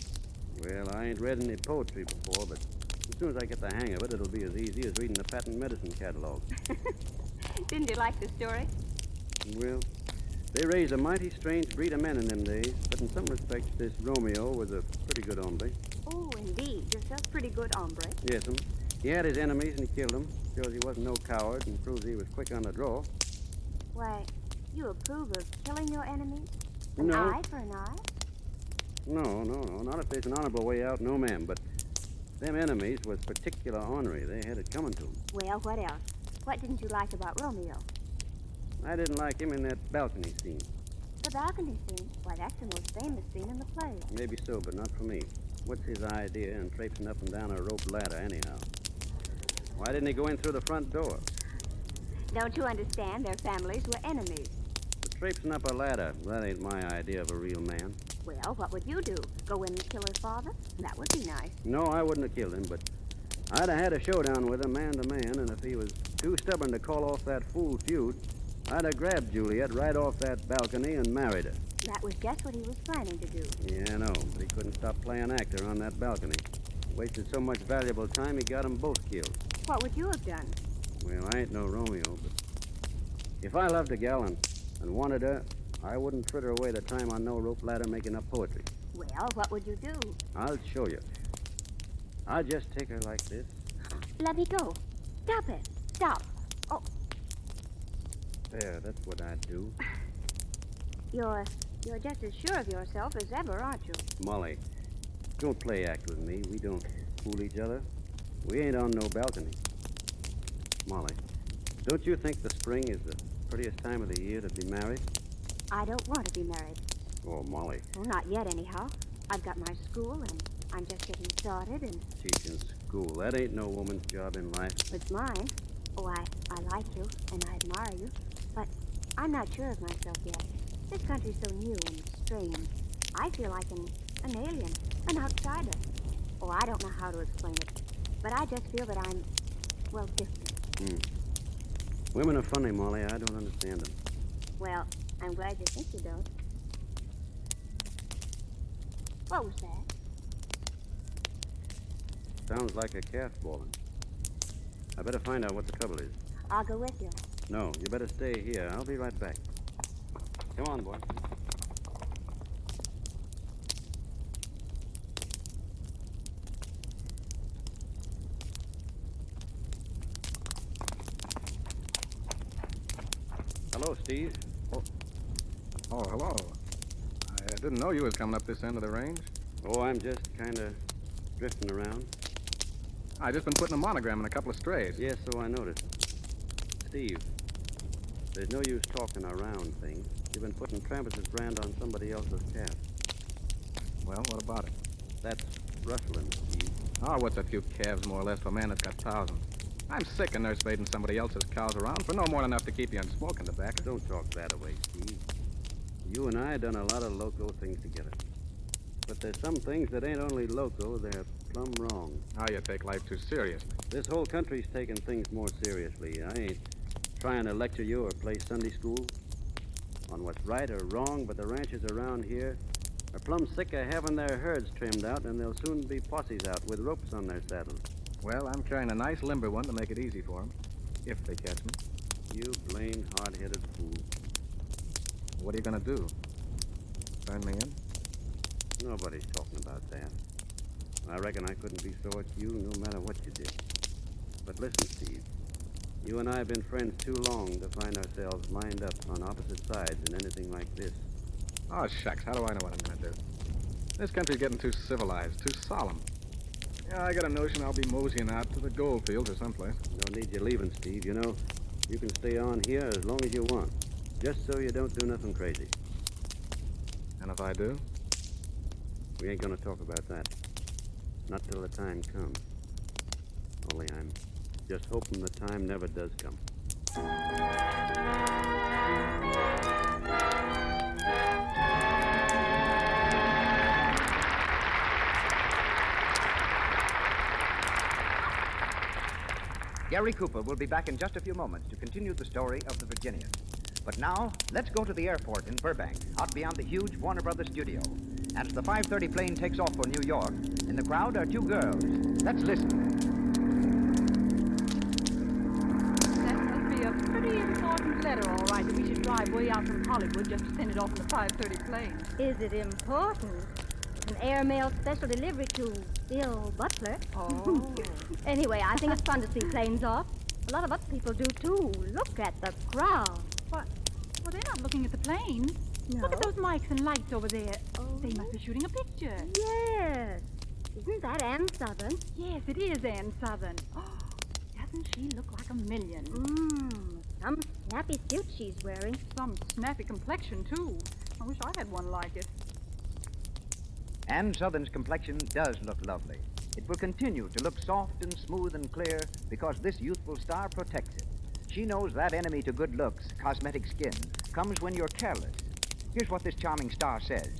Well, I ain't read any poetry before, but as soon as I get the hang of it, it'll be as easy as reading the patent medicine catalog. Didn't you like the story? Well, they raised a mighty strange breed of men in them days, but in some respects, this Romeo was a pretty good hombre. Oh, indeed. Just a pretty good hombre. Yes'm. He had his enemies and he killed them. Shows he wasn't no coward and proves he was quick on the draw. Why, you approve of killing your enemies? An No. eye for an eye? No. Not if there's an honorable way out, no, ma'am. But them enemies was particular ornery. They had it coming to them. Well, what else? What didn't you like about Romeo? I didn't like him in that balcony scene. The balcony scene? Why, that's the most famous scene in the play. Maybe so, but not for me. What's his idea in traipsing up and down a rope ladder, anyhow? Why didn't he go in through the front door? Don't you understand? Their families were enemies. But traipsing up a ladder, that ain't my idea of a real man. Well, what would you do? Go in and kill her father? That would be nice. No, I wouldn't have killed him, but I'd have had a showdown with him man to man, and if he was too stubborn to call off that fool feud, I'd have grabbed Juliet right off that balcony and married her. That was just what he was planning to do. Yeah, I know, but he couldn't stop playing actor on that balcony. Wasted so much valuable time, he got them both killed. What would you have done? Well, I ain't no Romeo, but if I loved a gal and wanted her, I wouldn't fritter away the time on no rope ladder making up poetry. Well, what would you do? I'll show you. I'll just take her like this. Let me go. Stop it. Stop. Oh, There, that's what I'd do. you're just as sure of yourself as ever, aren't you? Molly, don't play act with me. We don't fool each other. We ain't on no balcony. Molly, don't you think the spring is the prettiest time of the year to be married? I don't want to be married. Oh, Molly, Well, not yet, anyhow. I've got my school, and I'm just getting started, and teaching school, that ain't no woman's job in life. it's mine. Oh, I like you, and I admire you, but I'm not sure of myself yet. This country's so new and strange. I feel like an alien, an outsider. Oh, I don't know how to explain it, but I just feel that I'm, well, different. Women are funny, Molly. I don't understand them. Well, I'm glad you think you don't. What was that? Sounds like a calf bawling. I better find out what the trouble is. I'll go with you. No, you better stay here. I'll be right back. Come on, boy. Hello, Steve. Oh, hello. I didn't know you was coming up this end of the range. Oh, I'm just kind of drifting around. I just been putting a monogram in a couple of strays. Yes, so I noticed. Steve, there's no use talking around things. You've been putting Travis's brand on somebody else's calf. Well, what about it? That's rustling, Steve. Oh, what's a few calves more or less for a man that's got thousands? I'm sick of nurse-maiding somebody else's cows around for no more than enough to keep you on smoking tobacco. Don't talk that away, Steve. You and I done a lot of loco things together. But there's some things that ain't only loco, they're plumb wrong. Now you take life too seriously. This whole country's taking things more seriously. I ain't trying to lecture you or play Sunday school on what's right or wrong, but the ranchers around here are plumb sick of having their herds trimmed out, and there'll soon be posses out with ropes on their saddles. Well, I'm carrying a nice limber one to make it easy for them, if they catch me. You blamed hard-headed fool. What are you going to do? Turn me in? Nobody's talking about that. I reckon I couldn't be sore at you no matter what you did. But listen, Steve. You and I have been friends too long to find ourselves lined up on opposite sides in anything like this. Oh, shucks. How do I know what I'm going to do? This country's getting too civilized, too solemn. Yeah, I got a notion I'll be moseying out to the gold fields or someplace. Don't need you leaving, Steve. You know, you can stay on here as long as you want. Just so you don't do nothing crazy. And if I do? We ain't gonna talk about that. Not till the time comes. Only I'm just hoping the time never does come. Gary Cooper will be back in just a few moments to continue the story of the Virginian. But now, let's go to the airport in Burbank, out beyond the huge Warner Brothers studio. And as the 5:30 plane takes off for New York, in the crowd are two girls. Let's listen. That must be a pretty important letter, all right, that we should drive way out from Hollywood just to send it off in the 5:30 plane. Is it important? It's an airmail special delivery to Bill Butler. Oh. Anyway, I think it's fun to see planes off. A lot of other people do, too. Look at the crowd. What? Well, they're not looking at the plane. No. Look at those mics and lights over there. Oh. They must be shooting a picture. Yes. Isn't that Ann Southern? Yes, it is Ann Southern. Oh, doesn't she look like a million? Some snappy suit she's wearing. Some snappy complexion, too. I wish I had one like it. Ann Southern's complexion does look lovely. It will continue to look soft and smooth and clear because this youthful star protects it. She knows that enemy to good looks, cosmetic skin, comes when you're careless. Here's what this charming star says.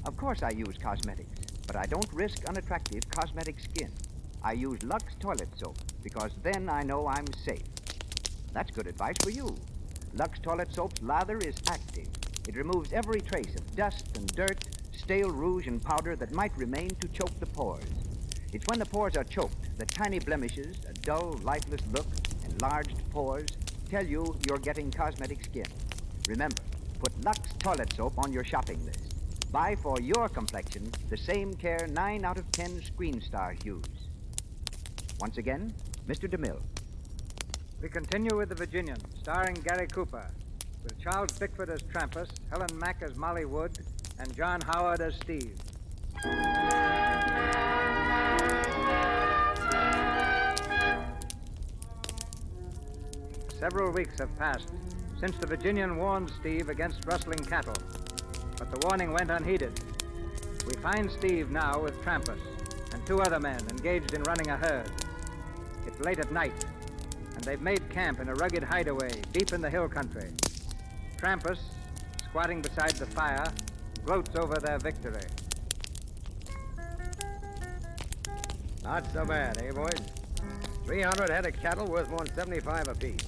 Of course I use cosmetics, but I don't risk unattractive cosmetic skin. I use Lux toilet soap because then I know I'm safe. That's good advice for you. Lux toilet soap's lather is active. It removes every trace of dust and dirt, stale rouge and powder that might remain to choke the pores. It's when the pores are choked that tiny blemishes, a dull, lifeless look, enlarged pores tell you you're getting cosmetic skin. Remember, put Lux toilet soap on your shopping list. Buy for your complexion the same care 9 out of 10 screen stars use. Once again, Mr. DeMille. We continue with The Virginian, starring Gary Cooper, with Charles Bickford as Trampas, Helen Mack as Molly Wood, and John Howard as Steve. Several weeks have passed since the Virginian warned Steve against rustling cattle, but the warning went unheeded. We find Steve now with Trampas and 2 other men engaged in running a herd. It's late at night, and they've made camp in a rugged hideaway deep in the hill country. Trampas, squatting beside the fire, gloats over their victory. Not so bad, eh, boys? 300 head of cattle worth more than 75 apiece.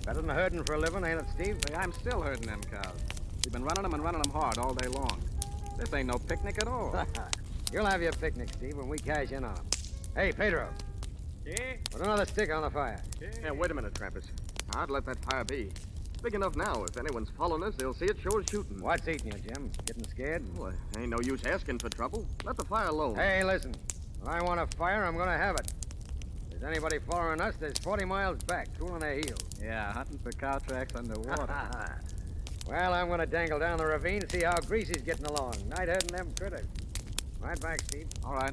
Better than herding for a living, ain't it, Steve? Hey, I'm still herding them cows. We've been running them and running them hard all day long. This ain't no picnic at all. You'll have your picnic, Steve, when we cash in on them. Hey, Pedro. Yeah? Put another stick on the fire. Yeah, wait a minute, Trampas. I'd let that fire be. It's big enough now. If anyone's following us, they'll see it sure as shooting. What's eating you, Jim? Getting scared? Well, ain't no use asking for trouble. Let the fire alone. Hey, listen. When I want a fire, I'm gonna have it. If there's anybody following us, there's 40 miles back, cooling their heels. Yeah, hunting for cow tracks underwater. Well, I'm gonna dangle down the ravine, see how Greasy's getting along. Night herding them critters. Right back, Steve. All right.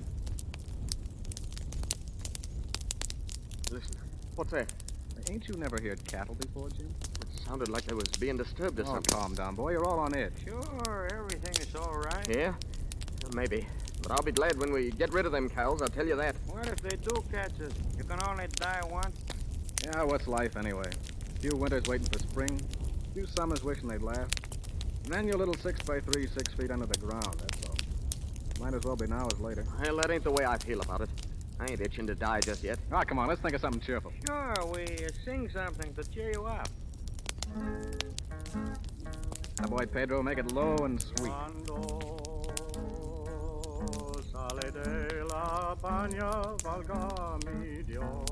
Listen, what's that? Ain't you never heard cattle before, Jim? It sounded like they was being disturbed or something. Calm down, boy. You're all on edge. Sure, everything is all right. Yeah? Maybe. But I'll be glad when we get rid of them cows, I'll tell you that. What if they do catch us? You can only die once. Yeah, what's life anyway? A few winters waiting for spring, a few summers wishing they'd last, and then your little 6x3, 6 feet under the ground, that's all. Might as well be now as later. Well, that ain't the way I feel about it. I ain't itching to die just yet. Ah, come on, let's think of something cheerful. Sure, we sing something to cheer you up. Now, boy, Pedro, make it low and sweet. Sale de la baña, valga mi Dios.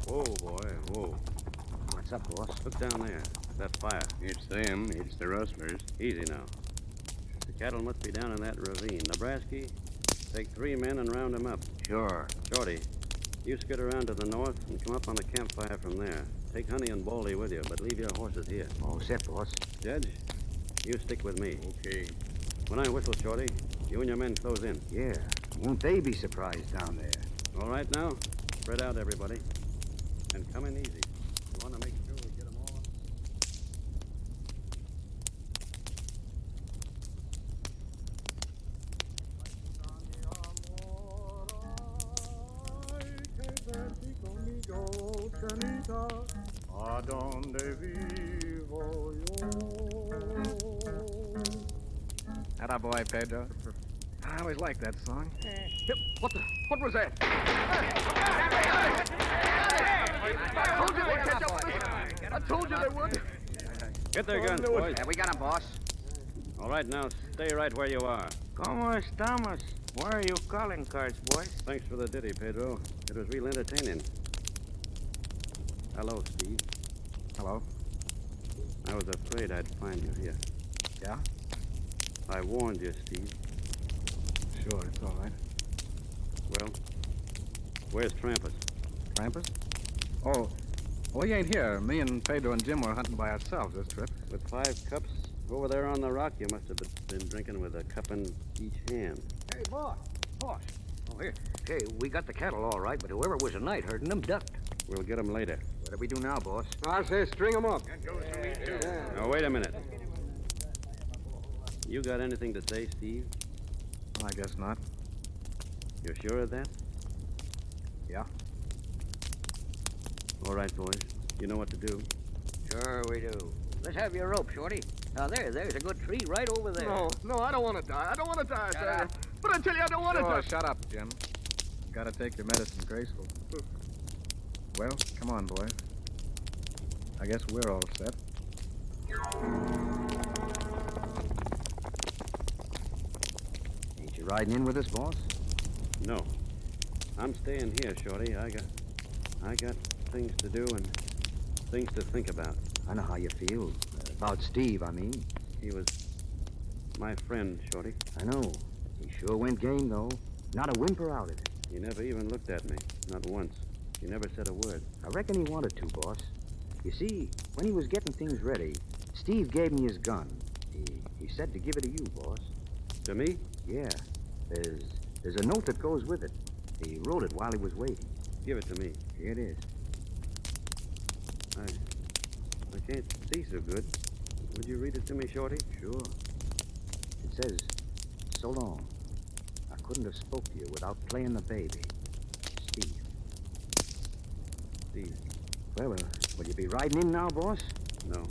Whoa, boy. Whoa. What's up, boss? Look down there. That fire. It's them. It's the rustlers. Easy now. The cattle must be down in that ravine. Nebraska, take 3 men and round them up. Sure. Shorty, you skid around to the north and come up on the campfire from there. Take Honey and Baldy with you, but leave your horses here. All set, boss. Judge, you stick with me. Okay. When I whistle, Shorty, you and your men close in. Yeah. Won't they be surprised down there? All right now? Spread out, everybody. And come in easy. You want to make sure we get them all up? A donde vivo yo. Atta boy, Pedro. I always liked that song. What was that? I told you they'd catch up with us. I told you they would. Get their guns, boys. Yeah, we got 'em, boss. All right, now stay right where you are. ¿Cómo estamos? Where are you calling cards, boys? Thanks for the ditty, Pedro. It was real entertaining. Hello, Steve. Hello. I was afraid I'd find you here. Yeah? I warned you, Steve. Sure, it's all right. Well, where's Trampus? Trampus? Oh, he ain't here. Me and Pedro and Jim were hunting by ourselves this trip. With 5 cups over there on the rock, you must have been drinking with a cup in each hand. Hey, boss. Boss. Oh, here. Hey, we got the cattle all right, but whoever was tonight herding them ducked. We'll get them later. What do we do now, boss? I say string them up. Now, wait a minute. You got anything to say, Steve? I guess not. You're sure of that? Yeah. All right, boys. You know what to do. Sure we do. Let's have your rope, Shorty. Now, there's a good tree right over there. No, I don't want to die. I don't want to die, I tell you. But I tell you, I don't want to die. Shut up, Jim. You gotta take your medicine graceful. Well, come on, boys. I guess we're all set. Ain't you riding in with us, boss? No. I'm staying here, Shorty. I got things to do and things to think about. I know how you feel. About Steve, I mean. He was my friend, Shorty. I know. He sure went game, though. Not a whimper out of it. He never even looked at me. Not once. He never said a word. I reckon he wanted to, boss. You see, when he was getting things ready, Steve gave me his gun. He said to give it to you, boss. To me? Yeah. There's a note that goes with it. He wrote it while he was waiting. Give it to me. Here it is. I can't see so good. Would you read it to me, Shorty? Sure. It says, "So long. I couldn't have spoke to you without playing the baby. Steve." Steve. Well, will you be riding in now, boss? No,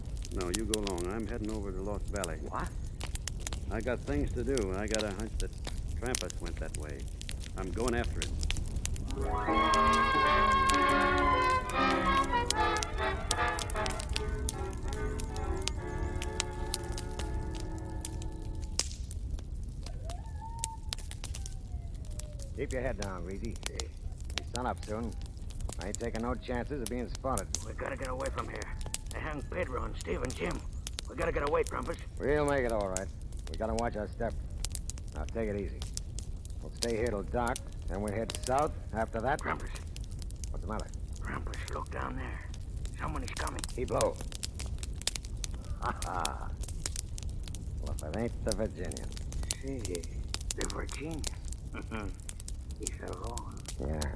you go along. I'm heading over to Lost Valley. What? I got things to do. I got a hunch that Trampus went that way. I'm going after him. Keep your head down, Greasy. Be sun up soon. I ain't taking no chances of being spotted. We gotta get away from here. They hang Pedro and Steve and Jim. We gotta get away, Trampus. We'll make it all right. We gotta watch our step. Now, take it easy. We'll stay here till dark, then we'll head south. After that... Trampus. What's the matter? Trampus, look down there. Someone is coming. Keep low. Ha-ha. Well, if it ain't the Virginian. See, the Virginian. He's alone. Yeah.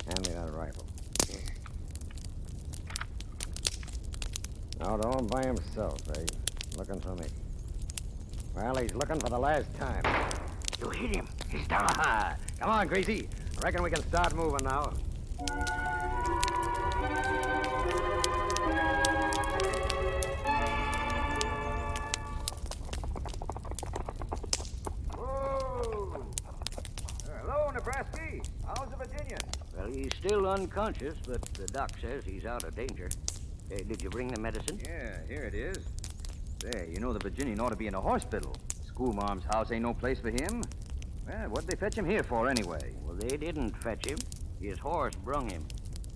Hand me that rifle. Yeah. Out all by himself, eh? Looking for me. Well, he's looking for the last time. You hit him. He's down. Come on, Greasy. I reckon we can start moving now. Hello, Nebraska. How's the Virginian? Well, he's still unconscious, but the doc says he's out of danger. Did you bring the medicine? Yeah, here it is. Say, you know the Virginian ought to be in a hospital. Schoolmarm's house ain't no place for him. Well, what'd they fetch him here for, anyway? Well, they didn't fetch him. His horse brung him.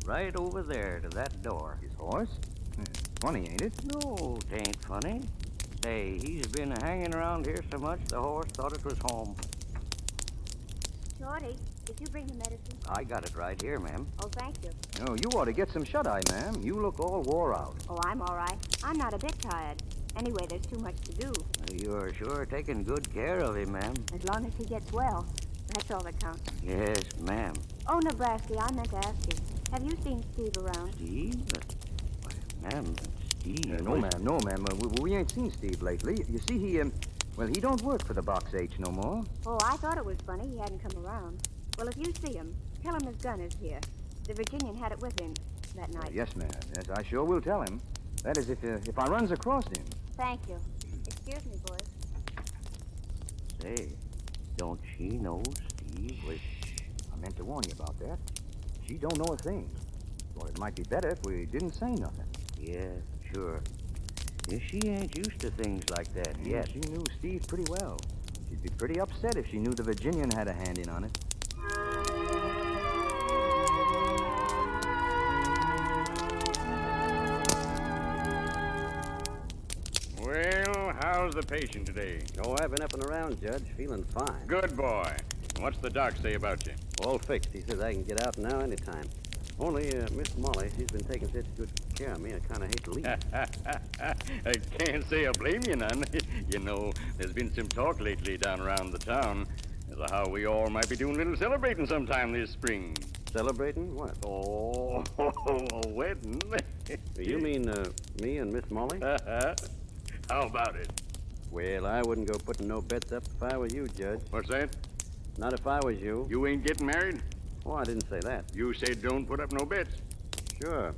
right over there to that door. His horse? Funny, ain't it? No, it ain't funny. Say, he's been hanging around here so much the horse thought it was home. Shorty, did you bring the medicine? I got it right here, ma'am. Oh, thank you. Oh, you ought to get some shut-eye, ma'am. You look all wore out. Oh, I'm all right. I'm not a bit tired. Anyway, there's too much to do. You're sure taking good care of him, ma'am. As long as he gets well, that's all that counts. Yes, ma'am. Oh, Nebraska, I meant to ask you. Have you seen Steve around? Steve? Why, ma'am, Steve... No, ma'am. We ain't seen Steve lately. You see, he don't work for the Box H no more. Oh, I thought it was funny he hadn't come around. Well, if you see him, tell him his gun is here. The Virginian had it with him that night. Yes, ma'am. Yes, I sure will tell him. That is, if I runs across him. Thank you. Excuse me, boys. Say, don't she know Steve was... I meant to warn you about that. She don't know a thing. Well, it might be better if we didn't say nothing. Yeah, sure. Yeah, she ain't used to things like that yet. She knew Steve pretty well. She'd be pretty upset if she knew the Virginian had a hand in on it. Well, how's the patient today? Oh, I've been up and around, Judge, feeling fine. Good boy. What's the doc say about you? All fixed. He says I can get out now anytime. Only, Miss Molly, she's been taking such good care of me, I kind of hate to leave. I can't say I blame you none. You know, there's been some talk lately down around the town as to how we all might be doing a little celebrating sometime this spring. Celebrating? What? Oh, a wedding. You mean, me and Miss Molly? How about it? Well, I wouldn't go putting no bets up if I was you, Judge. What's that? Not if I was you. You ain't getting married? Oh, I didn't say that. You said don't put up no bets. Sure.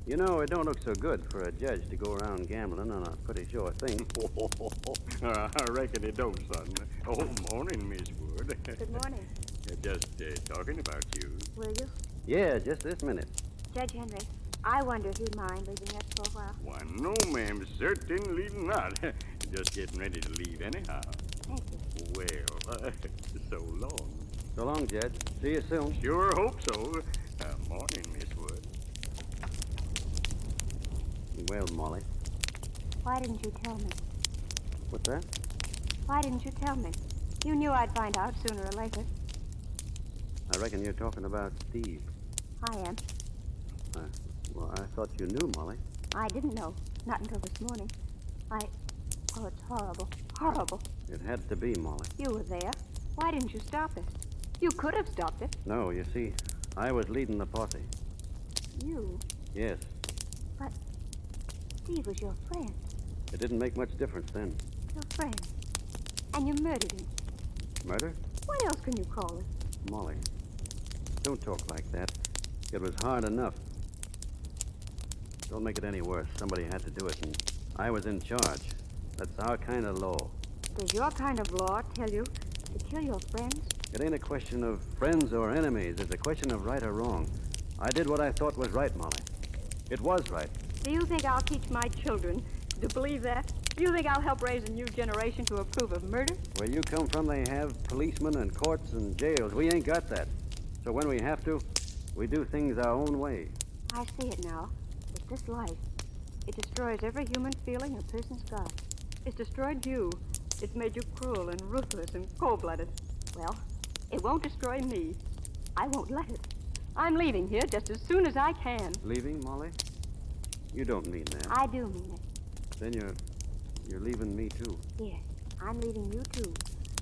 You know, it don't look so good for a judge to go around gambling on a pretty sure thing. I reckon it don't, son. Oh, morning, Miss Wood. Good morning. Just talking about you. Will you? Yeah, just this minute. Judge Henry, I wonder if you'd mind leaving us for a while. Why, no, ma'am. Certainly not. Just getting ready to leave anyhow. Thank you. Well, so long. So long, Judge. See you soon. Sure hope so. Morning, Miss Wood. Well, Molly. Why didn't you tell me? What's that? Why didn't you tell me? You knew I'd find out sooner or later. I reckon you're talking about Steve. I am. Well, I thought you knew, Molly. I didn't know. Not until this morning. Oh, it's horrible. Horrible. It had to be, Molly. You were there. Why didn't you stop it? You could have stopped it. No, you see, I was leading the posse. You? Yes. But Steve was your friend. It didn't make much difference then. Your friend. And you murdered him. Murder? What else can you call it? Molly, don't talk like that. It was hard enough. Don't make it any worse. Somebody had to do it, and I was in charge. That's our kind of law. Does your kind of law tell you to kill your friends? It ain't a question of friends or enemies. It's a question of right or wrong. I did what I thought was right, Molly. It was right. Do you think I'll teach my children to believe that? Do you think I'll help raise a new generation to approve of murder? Where you come from, they have policemen and courts and jails. We ain't got that. So when we have to, we do things our own way. I see it now. It's this life. It destroys every human feeling a person's got. It's destroyed you. It's made you cruel and ruthless and cold-blooded. Well, it won't destroy me. I won't let it. I'm leaving here just as soon as I can. Leaving, Molly? You don't mean that. I do mean it. Then you're leaving me, too. Yes, I'm leaving you, too.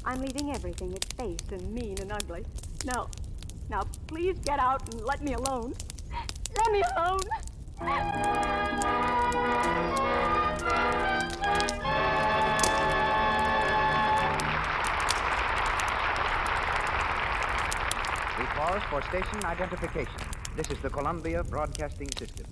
I'm leaving everything that's base and mean and ugly. Now, please get out and let me alone. Let me alone! We pause for station identification. This is the Columbia Broadcasting System.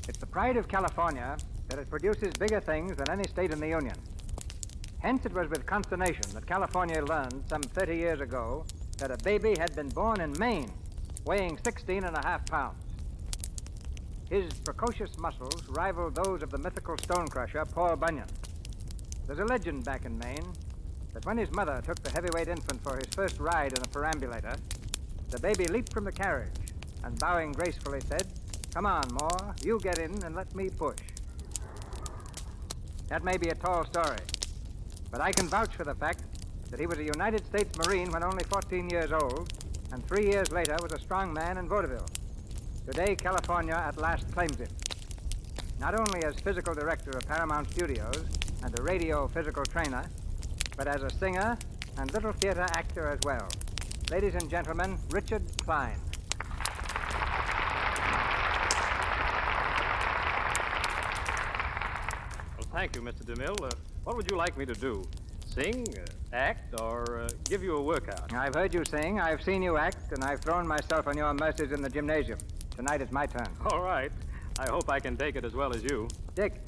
It's the pride of California that it produces bigger things than any state in the Union. Hence, it was with consternation that California learned some 30 years ago that a baby had been born in Maine, weighing 16.5 pounds. His precocious muscles rivaled those of the mythical stone crusher, Paul Bunyan. There's a legend back in Maine that when his mother took the heavyweight infant for his first ride in a perambulator, the baby leaped from the carriage and, bowing gracefully, said, "Come on, Moore, you get in and let me push." That may be a tall story, but I can vouch for the fact that he was a United States Marine when only 14 years old, and 3 years later was a strong man in vaudeville. Today, California at last claims him, not only as physical director of Paramount Studios and a radio physical trainer, but as a singer and little theater actor as well. Ladies and gentlemen, Richard Klein. Well, thank you, Mr. DeMille. What would you like me to do? Sing, act, or give you a workout? I've heard you sing, I've seen you act, and I've thrown myself on your mercies in the gymnasium. Tonight is my turn. All right. I hope I can take it as well as you. Dick,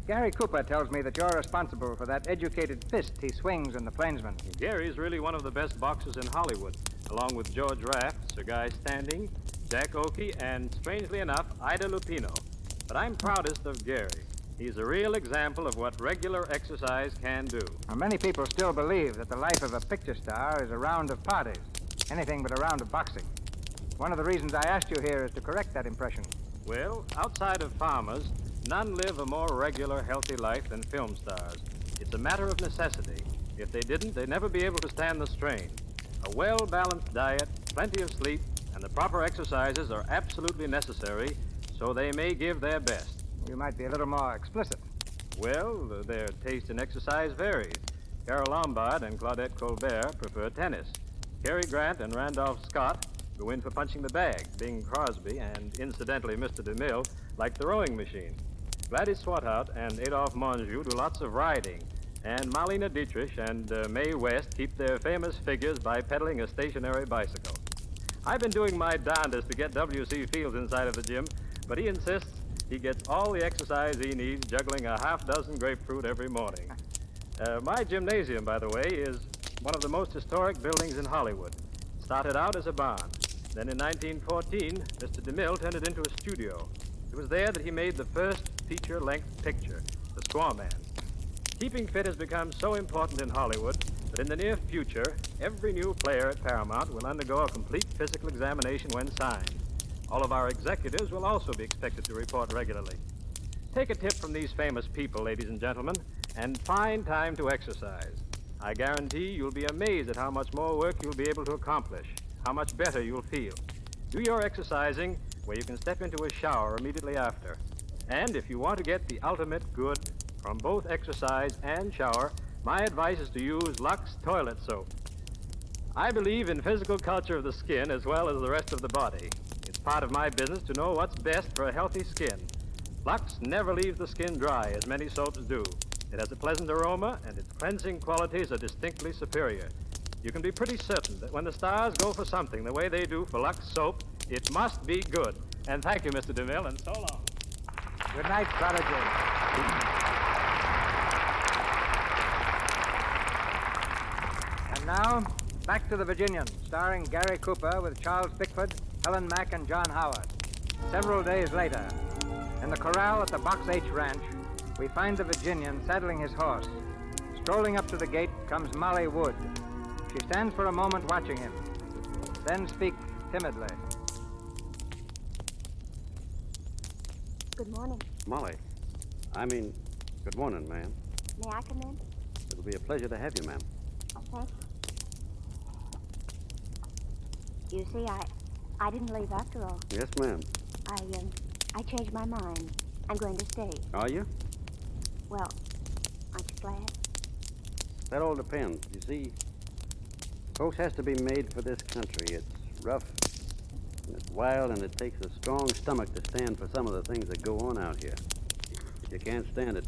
Gary Cooper tells me that you're responsible for that educated fist he swings in The Plainsman. Gary's really one of the best boxers in Hollywood, along with George Raft, Sir Guy Standing, Jack Oakey, and, strangely enough, Ida Lupino. But I'm proudest of Gary. He's a real example of what regular exercise can do. Now, many people still believe that the life of a picture star is a round of parties, anything but a round of boxing. One of the reasons I asked you here is to correct that impression. Well, outside of farmers, none live a more regular, healthy life than film stars. It's a matter of necessity. If they didn't, they'd never be able to stand the strain. A well-balanced diet, plenty of sleep, and the proper exercises are absolutely necessary so they may give their best. You might be a little more explicit. Well, their taste in exercise varies. Carole Lombard and Claudette Colbert prefer tennis. Cary Grant and Randolph Scott go in for punching the bag. Bing Crosby and, incidentally, Mr. DeMille like the rowing machine. Gladys Swathout and Adolphe Monjou do lots of riding. And Marlena Dietrich and Mae West keep their famous figures by pedaling a stationary bicycle. I've been doing my darndest to get W.C. Fields inside of the gym, but he insists he gets all the exercise he needs juggling a half-dozen grapefruit every morning. My gymnasium, by the way, is one of the most historic buildings in Hollywood. It started out as a barn. Then in 1914, Mr. DeMille turned it into a studio. It was there that he made the first feature-length picture, The Squaw Man. Keeping fit has become so important in Hollywood that in the near future, every new player at Paramount will undergo a complete physical examination when signed. All of our executives will also be expected to report regularly. Take a tip from these famous people, ladies and gentlemen, and find time to exercise. I guarantee you'll be amazed at how much more work you'll be able to accomplish, how much better you'll feel. Do your exercising where you can step into a shower immediately after. And if you want to get the ultimate good from both exercise and shower, my advice is to use Lux Toilet Soap. I believe in physical culture of the skin as well as the rest of the body. It's part of my business to know what's best for a healthy skin. Lux never leaves the skin dry, as many soaps do. It has a pleasant aroma, and its cleansing qualities are distinctly superior. You can be pretty certain that when the stars go for something the way they do for Lux soap, it must be good. And thank you, Mr. DeMille, and so long. Good night, Prodigy. And now, back to the Virginian, starring Gary Cooper with Charles Bickford, Helen Mack, and John Howard. Several days later, in the corral at the Box H Ranch, we find the Virginian saddling his horse. Strolling up to the gate comes Molly Wood. She stands for a moment watching him, then speaks timidly. Good morning. Molly. Good morning, ma'am. May I come in? It'll be a pleasure to have you, ma'am. Thank you. You see, I didn't leave after all. Yes, ma'am. I changed my mind. I'm going to stay. Are you? Well, aren't you glad? That all depends. You see, folks has to be made for this country. It's rough, and it's wild, and it takes a strong stomach to stand for some of the things that go on out here. If you can't stand it,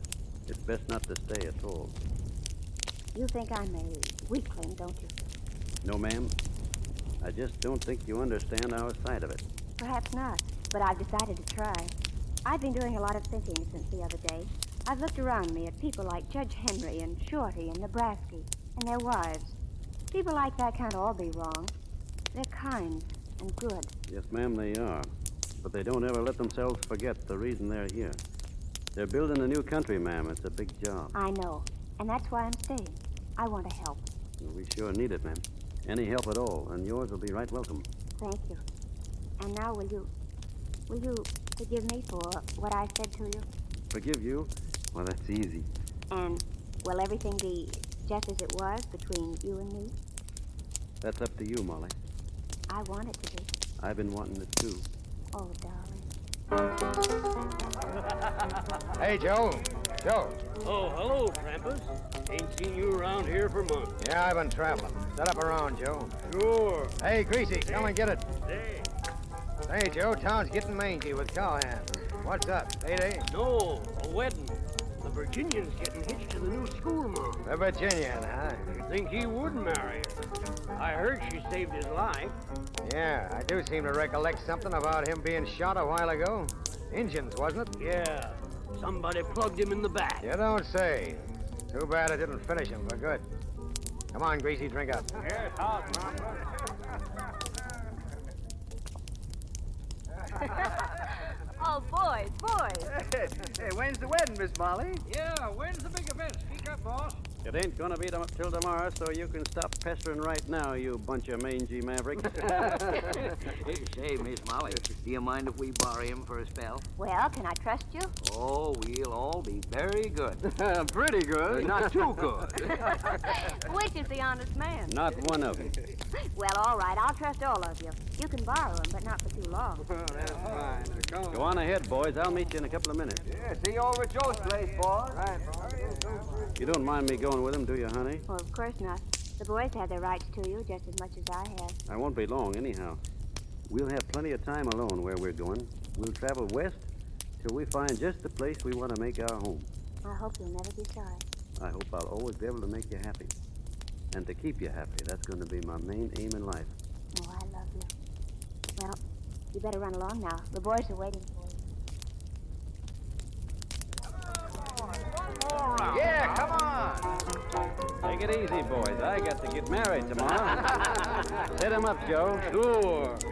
it's best not to stay at all. You think I'm a weakling, don't you? No, ma'am. I just don't think you understand our side of it. Perhaps not, but I've decided to try. I've been doing a lot of thinking since the other day. I've looked around me at people like Judge Henry and Shorty and Nebraska and their wives. People like that can't all be wrong. They're kind and good. Yes, ma'am, they are. but they don't ever let themselves forget the reason they're here. They're building a new country, ma'am. It's a big job. I know, and that's why I'm staying. I want to help. We sure need it, ma'am. Any help at all, and yours will be right welcome. Thank you. And now will you forgive me for what I said to you? Forgive you? Well, that's easy. And will everything be just as it was between you and me? That's up to you, Molly. I want it to be. I've been wanting it, too. Oh, darling. Hey, Joe. Joe. Oh, hello, Krampus. Ain't seen you around here for months. Yeah, I've been traveling. Set up around, Joe. Sure. Hey, Greasy, come and get it. Hey. Hey, Joe, town's getting mangy with cowhands. What's up, payday? No, a wedding. The Virginian's getting hitched to the new schoolma'am. The Virginian, huh? You think he would marry her? I heard she saved his life. Yeah, I do seem to recollect something about him being shot a while ago. Injuns, wasn't it? Yeah. Somebody plugged him in the back. You don't say. Too bad it didn't finish him for good. Come on, Greasy, drink up. Yeah, it's hot, Oh, boys. Hey, when's the wedding, Miss Molly? Yeah, when's the big event? Speak up, boss. It ain't gonna be till tomorrow, so you can stop pestering right now, you bunch of mangy mavericks. Say, Miss Molly, do you mind if we borrow him for a spell? Well, can I trust you? Oh, we'll all be very good. Pretty good. Not too good. Which is the honest man? Not one of them. Well, all right. I'll trust all of you. You can borrow them, but not for too long. That's fine. Come on. Go on ahead, boys. I'll meet you in a couple of minutes. Yeah, see you over at Joe's place, boys. Right, You don't mind me going with him, do you, honey? Well, of course not. The boys have their rights to you just as much as I have. I won't be long, anyhow. We'll have plenty of time alone where we're going. We'll travel west till we find just the place we want to make our home. I hope you'll never be sorry. I hope I'll always be able to make you happy. And to keep you happy, that's going to be my main aim in life. Oh, I love you. Well, you better run along now. The boys are waiting for you. Yeah, come on. Take it easy, boys. I got to get married tomorrow. Set him up, Joe.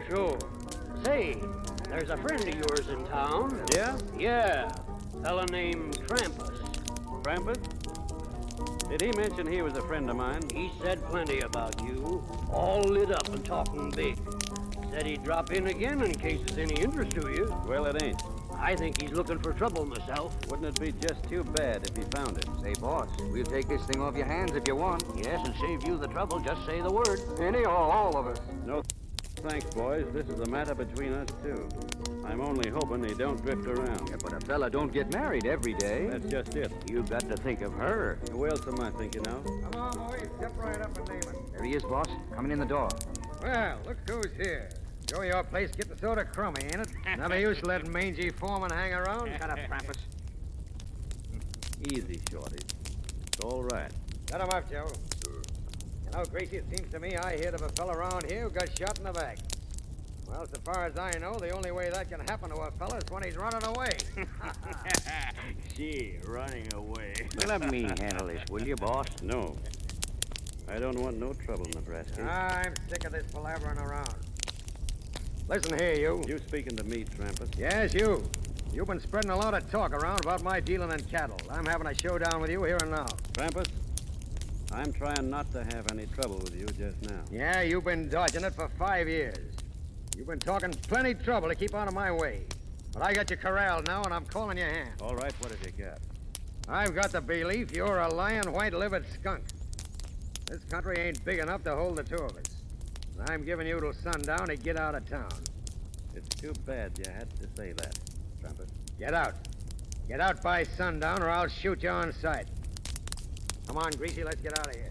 Sure. Say, there's a friend of yours in town. Yeah? Yeah. Fella named Krampus. Krampus? Did he mention he was a friend of mine? He said plenty about you. All lit up and talking big. Said he'd drop in again in case there's any interest to you. Well, it ain't. I think he's looking for trouble myself. Wouldn't it be just too bad if he found it? Say, boss, we'll take this thing off your hands if you want. Yes, and save you the trouble. Just say the word. Any or all of us. No, thanks, boys. This is a matter between us two. I'm only hoping he don't drift around. Yeah, but a fella don't get married every day. That's just it. You got to think of her. Who else am I thinking of? Come on, boys. Step right up and name it. There he is, boss. Coming in the door. Well, look who's here. Joe, your place getting sort of crummy, ain't it? Never used to letting mangy foreman hang around. Shut up, Krampus. Easy, Shorty. It's all right. Shut him up, Joe. You know, Gracie, it seems to me I heard of a fella around here who got shot in the back. Well, so far as I know, the only way that can happen to a fella is when he's running away. Gee, running away. Let me handle this, will you, boss? No. I don't want no trouble, Nebraska. I'm sick of this palavering around. Listen here, you. You speaking to me, Trampus? Yes, you. You've been spreading a lot of talk around about my dealing in cattle. I'm having a showdown with you here and now. Trampus, I'm trying not to have any trouble with you just now. Yeah, you've been dodging it for 5 years. You've been talking plenty trouble to keep out of my way. But I got you corralled now, and I'm calling you hand. All right, what have you got? I've got the belief you're a lying, white-livered skunk. This country ain't big enough to hold the two of us. And I'm giving you till sundown to get out of town. It's too bad you had to say that, Trampus. Get out. Get out by sundown, or I'll shoot you on sight. Come on, Greasy, let's get out of here.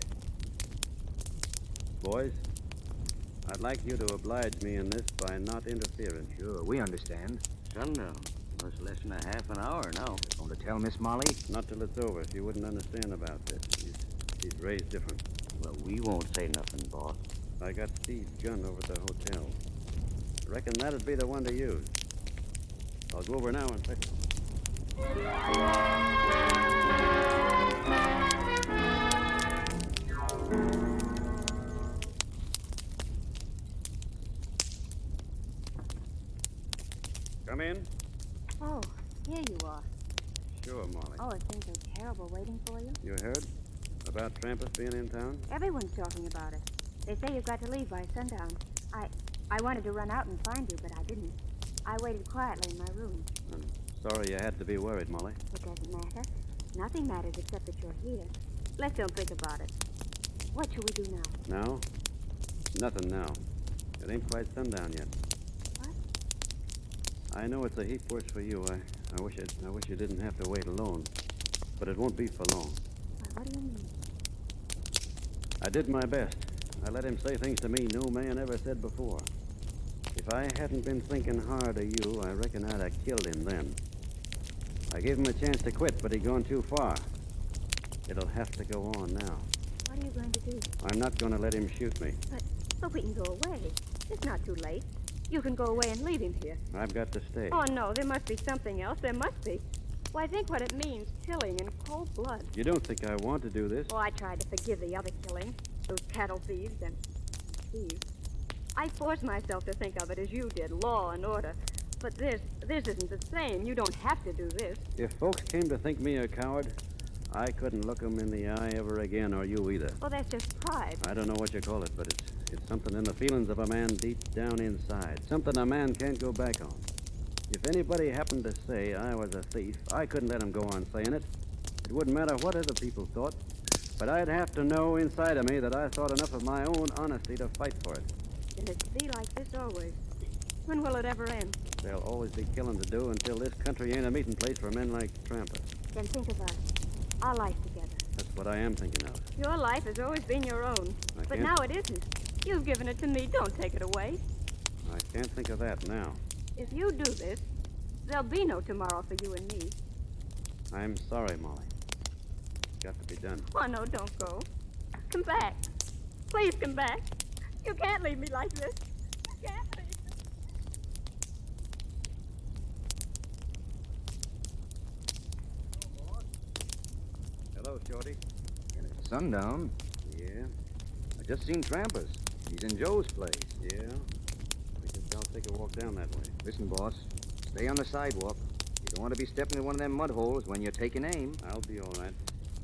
Boys, I'd like you to oblige me in this by not interfering. Sure, we understand. Sundown. Well, it's less than a half an hour now. Going to tell Miss Molly? Not till it's over. She wouldn't understand about this. She's raised different. Well, we won't say nothing, boss. I got Steve's gun over at the hotel. Reckon that'd be the one to use. I'll go over now and fix it. Come in. Oh, here you are. Sure, Molly. Oh, it seems so terrible waiting for you. You heard about Trampus being in town? Everyone's talking about it. They say you've got to leave by sundown. I wanted to run out and find you, but I didn't. I waited quietly in my room. I'm sorry you had to be worried, Molly. It doesn't matter. Nothing matters except that you're here. Let's don't think about it. What shall we do now? Now? Nothing now. It ain't quite sundown yet. What? I know it's a heap worse for you. I wish you didn't have to wait alone. But it won't be for long. What do you mean? I did my best. I let him say things to me no man ever said before. If I hadn't been thinking hard of you, I reckon I'd have killed him then. I gave him a chance to quit, but he'd gone too far. It'll have to go on now. What are you going to do? I'm not going to let him shoot me. But we can go away. It's not too late. You can go away and leave him here. I've got to stay. Oh, no, there must be something else. There must be. Why, think what it means, killing in cold blood. You don't think I want to do this? Oh, I tried to forgive the other killing. Those cattle thieves and thieves. I forced myself to think of it as you did, law and order. But this isn't the same. You don't have to do this. If folks came to think me a coward, I couldn't look 'em in the eye ever again, or you either. Well, that's just pride. I don't know what you call it, but it's something in the feelings of a man deep down inside. Something a man can't go back on. If anybody happened to say I was a thief, I couldn't let 'em go on saying it. It wouldn't matter what other people thought, but I'd have to know inside of me that I thought enough of my own honesty to fight for it. And it's be like this always. When will it ever end? There'll always be killing to do until this country ain't a meeting place for men like Trampus. Then think of us. Our life together. That's what I am thinking of. Your life has always been your own. But can't- now it isn't. You've given it to me. Don't take it away. I can't think of that now. If you do this, there'll be no tomorrow for you and me. I'm sorry, Molly. It's got to be done. Oh, no, don't go. Come back. Please come back. You can't leave me like this. You can't leave me. Hello, Shorty. Sundown? Yeah? I just seen Trampus. He's in Joe's place. Yeah? We just don't take a walk down that way. Listen, boss. Stay on the sidewalk. You don't want to be stepping in one of them mud holes when you're taking aim. I'll be all right.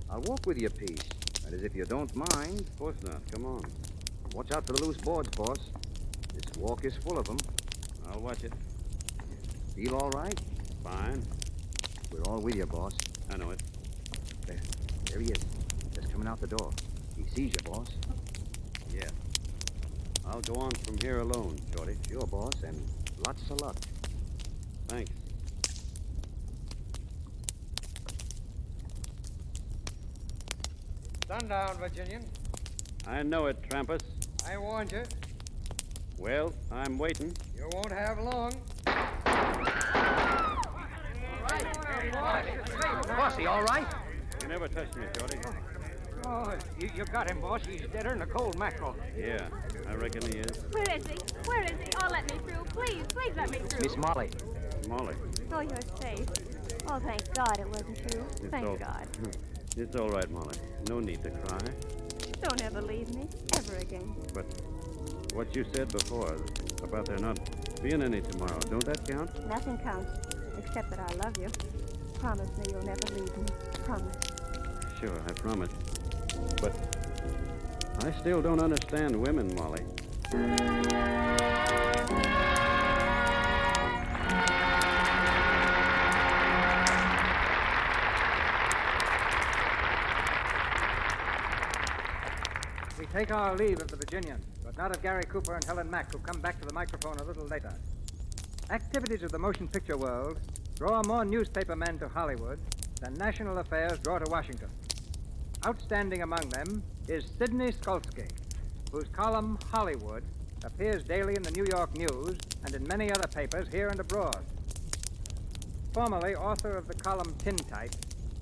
I'll walk with you a piece. That is, if you don't mind. Of course not. Come on. Watch out for the loose boards, boss. This walk is full of them. I'll watch it. Feel all right? Fine. We're all with you, boss. I know it. There he is. Just coming out the door. He sees you, boss. Yeah. I'll go on from here alone, Shorty. Sure, boss, and lots of luck. Thanks. Sundown, Virginian. I know it, Trampus. I warned you. Well, I'm waiting. You won't have long. Bossy, all right? You never touched me, Shorty. Oh, you got him, boss. He's deader than a cold mackerel. Yeah, I reckon he is. Where is he? Where is he? Oh, let me through. Please, please let me through. Miss Molly. Molly. Oh, you're safe. Oh, thank God it wasn't you. It's Thank all- God. It's all right, Molly. No need to cry. Don't ever leave me. Ever again. But what you said before about there not being any tomorrow, don't that count? Nothing counts, except that I love you. Promise me you'll never leave me. Promise. Sure, I promise. But I still don't understand women, Molly. We take our leave of the Virginian, but not of Gary Cooper and Helen Mack, who come back to the microphone a little later. Activities of the motion picture world draw more newspaper men to Hollywood than national affairs draw to Washington. Outstanding among them is Sidney Skolsky, whose column Hollywood appears daily in the New York News and in many other papers here and abroad. Formerly author of the column Tintype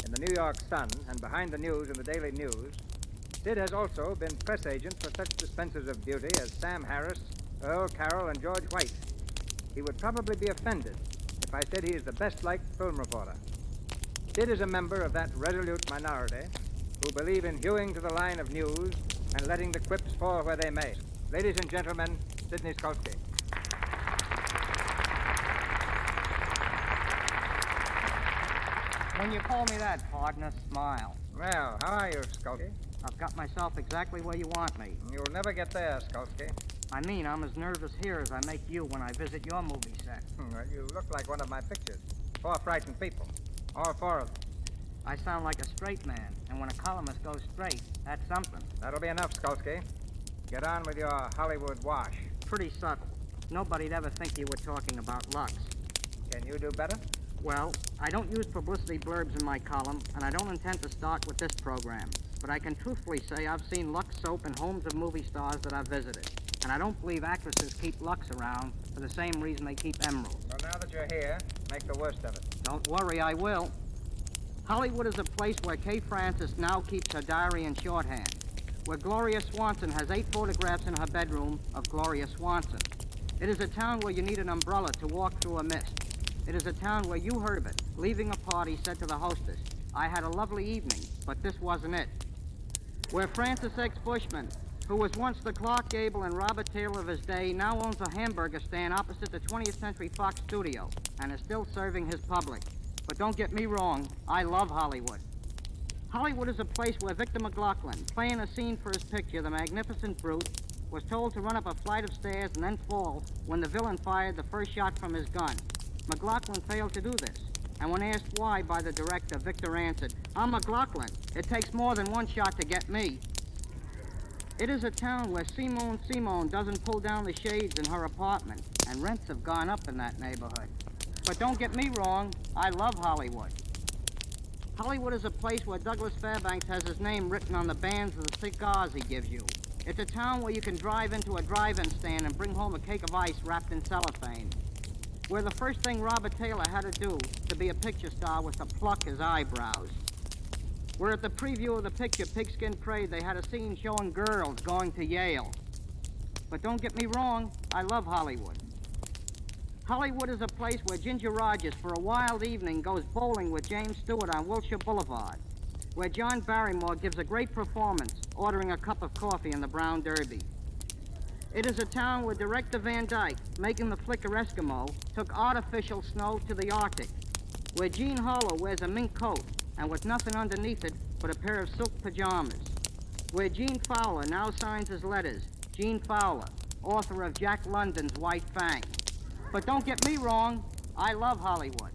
in the New York Sun and Behind the News in the Daily News, Sid has also been press agent for such dispensers of beauty as Sam Harris, Earl Carroll, and George White. He would probably be offended if I said he is the best-liked film reporter. Sid is a member of that resolute minority who believe in hewing to the line of news and letting the quips fall where they may. Ladies and gentlemen, Sidney Skolsky. When you call me that, partner, smile. Well, how are you, Skulky? I've got myself exactly where you want me. You'll never get there, Skulky. I mean, I'm as nervous here as I make you when I visit your movie set. Well, you look like one of my pictures. 4 frightened people. All 4 of them. I sound like a straight man, and when a columnist goes straight, that's something. That'll be enough, Skulky. Get on with your Hollywood wash. Pretty subtle. Nobody'd ever think you were talking about Lux. Can you do better? Well, I don't use publicity blurbs in my column, and I don't intend to start with this program. But I can truthfully say I've seen Lux soap in homes of movie stars that I've visited. And I don't believe actresses keep Lux around for the same reason they keep emeralds. Well, now that you're here, make the worst of it. Don't worry, I will. Hollywood is a place where Kay Francis now keeps her diary in shorthand, where Gloria Swanson has 8 photographs in her bedroom of Gloria Swanson. It is a town where you need an umbrella to walk through a mist. It is a town where you, Herbert, leaving a party, said to the hostess, "I had a lovely evening, but this wasn't it." Where Francis X. Bushman, who was once the Clark Gable and Robert Taylor of his day, now owns a hamburger stand opposite the 20th Century Fox studio and is still serving his public. But don't get me wrong, I love Hollywood. Hollywood is a place where Victor McLaughlin, playing a scene for his picture, The Magnificent Brute, was told to run up a flight of stairs and then fall when the villain fired the first shot from his gun. McLaughlin failed to do this, and when asked why by the director, Victor answered, "I'm McLaughlin. It takes more than one shot to get me." It is a town where Simone doesn't pull down the shades in her apartment, and rents have gone up in that neighborhood. But don't get me wrong, I love Hollywood. Hollywood is a place where Douglas Fairbanks has his name written on the bands of the cigars he gives you. It's a town where you can drive into a drive-in stand and bring home a cake of ice wrapped in cellophane. Where the first thing Robert Taylor had to do to be a picture star was to pluck his eyebrows. Where at the preview of the picture Pigskin Parade, they had a scene showing girls going to Yale. But don't get me wrong, I love Hollywood. Hollywood is a place where Ginger Rogers, for a wild evening, goes bowling with James Stewart on Wilshire Boulevard. Where John Barrymore gives a great performance, ordering a cup of coffee in the Brown Derby. It is a town where Director Van Dyke, making the flicker Eskimo, took artificial snow to the Arctic. Where Gene Harlow wears a mink coat, and with nothing underneath it but a pair of silk pajamas. Where Gene Fowler now signs his letters, Gene Fowler, author of Jack London's White Fang. But don't get me wrong, I love Hollywood.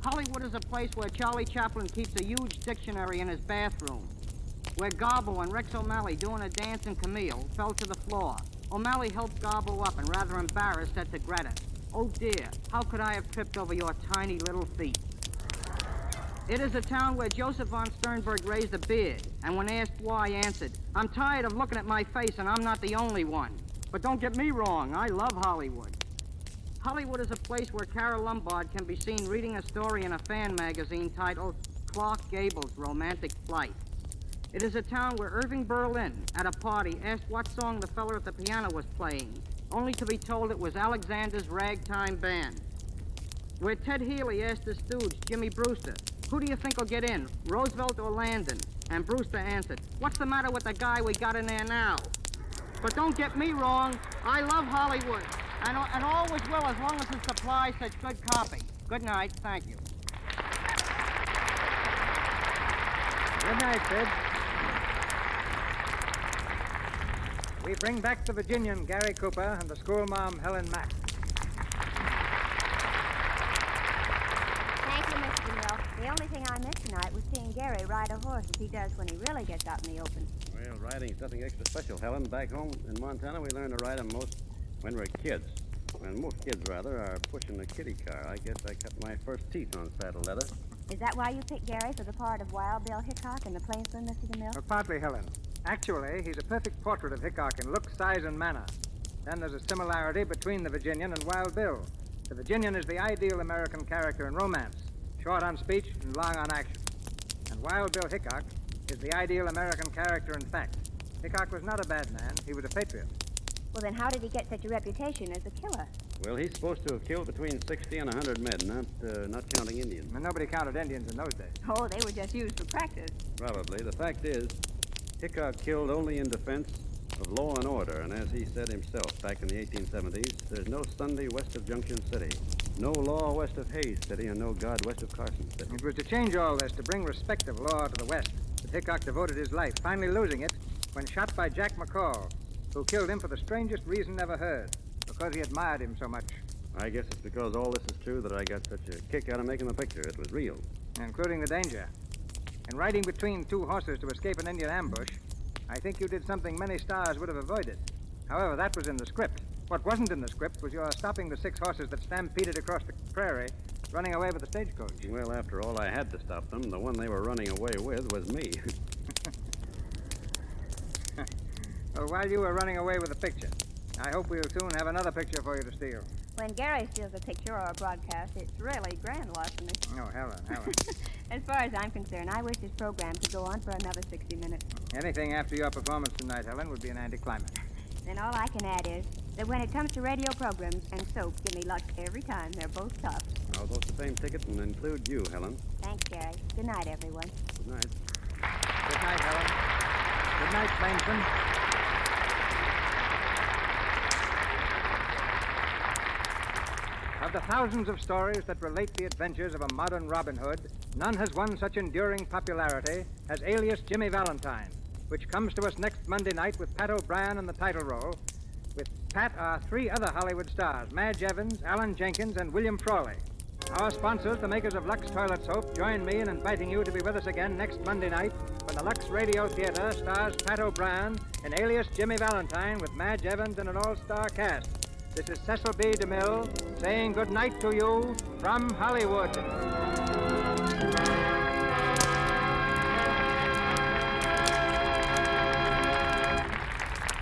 Hollywood is a place where Charlie Chaplin keeps a huge dictionary in his bathroom. Where Garbo and Rex O'Malley, doing a dance in Camille, fell to the floor. O'Malley helped Garbo up and, rather embarrassed, said to Greta, "Oh dear, how could I have tripped over your tiny little feet?" It is a town where Joseph von Sternberg raised a beard, and when asked why, answered, "I'm tired of looking at my face, and I'm not the only one." But don't get me wrong, I love Hollywood. Hollywood is a place where Carol Lombard can be seen reading a story in a fan magazine titled Clark Gable's Romantic Flight. It is a town where Irving Berlin, at a party, asked what song the feller at the piano was playing, only to be told it was Alexander's Ragtime Band. Where Ted Healy asked his stooge, Jimmy Brewster, "Who do you think will get in, Roosevelt or Landon?" And Brewster answered, "What's the matter with the guy we got in there now?" But don't get me wrong, I love Hollywood. And all was well as long as the supply said good copy. Good night, thank you. Good night, Sid. We bring back the Virginian, Gary Cooper, and the schoolma'am, Helen Mack. Thank you, Mr. DeMille. The only thing I missed tonight was seeing Gary ride a horse as he does when he really gets out in the open. Well, riding's nothing extra special, Helen. Back home in Montana, we learn to ride 'em most when we're kids. When most kids, rather, are pushing a kiddie car. I guess I cut my first teeth on saddle leather. Is that why you picked Gary for the part of Wild Bill Hickok in the play, Mr. DeMille? Well, partly, Helen. Actually, he's a perfect portrait of Hickok in look, size, and manner. Then there's a similarity between the Virginian and Wild Bill. The Virginian is the ideal American character in romance, short on speech and long on action. And Wild Bill Hickok is the ideal American character in fact. Hickok was not a bad man. He was a patriot. Well, then how did he get such a reputation as a killer? Well, he's supposed to have killed between 60 and 100 men, not counting Indians. And nobody counted Indians in those days. Oh, they were just used for practice. Probably. The fact is, Hickok killed only in defense of law and order, and as he said himself back in the 1870s, there's no Sunday west of Junction City No law west of Hayes City and no God west of Carson City. It was to change all this, to bring respect of law to the West, that Hickok devoted his life, finally losing it when shot by Jack McCall, who killed him for the strangest reason ever heard, because he admired him so much. I guess it's because all this is true that I got such a kick out of making the picture. It was real. Including the danger. In riding between two horses to escape an Indian ambush, I think you did something many stars would have avoided. However, that was in the script. What wasn't in the script was your stopping the 6 horses that stampeded across the prairie, running away with the stagecoach. Well, after all, I had to stop them. The one they were running away with was me. Well, while you were running away with the picture, I hope we'll soon have another picture for you to steal. When Gary steals a picture or a broadcast, it's really grand larceny. Oh, Helen. As far as I'm concerned, I wish this program could go on for another 60 minutes. Anything after your performance tonight, Helen, would be an anticlimax. Then all I can add is that when it comes to radio programs and soap, give me luck every time. They're both tops. I'll vote the same ticket and include you, Helen. Thanks, Gary. Good night, everyone. Good night. Good night, Helen. Good night, Flameson. Of the thousands of stories that relate the adventures of a modern Robin Hood, none has won such enduring popularity as Alias Jimmy Valentine, which comes to us next Monday night with Pat O'Brien in the title role. With Pat are 3 other Hollywood stars, Madge Evans, Alan Jenkins, and William Frawley. Our sponsors, the makers of Lux Toilet Soap, join me in inviting you to be with us again next Monday night when the Lux Radio Theater stars Pat O'Brien in Alias Jimmy Valentine with Madge Evans and an all-star cast. This is Cecil B. DeMille saying good night to you from Hollywood.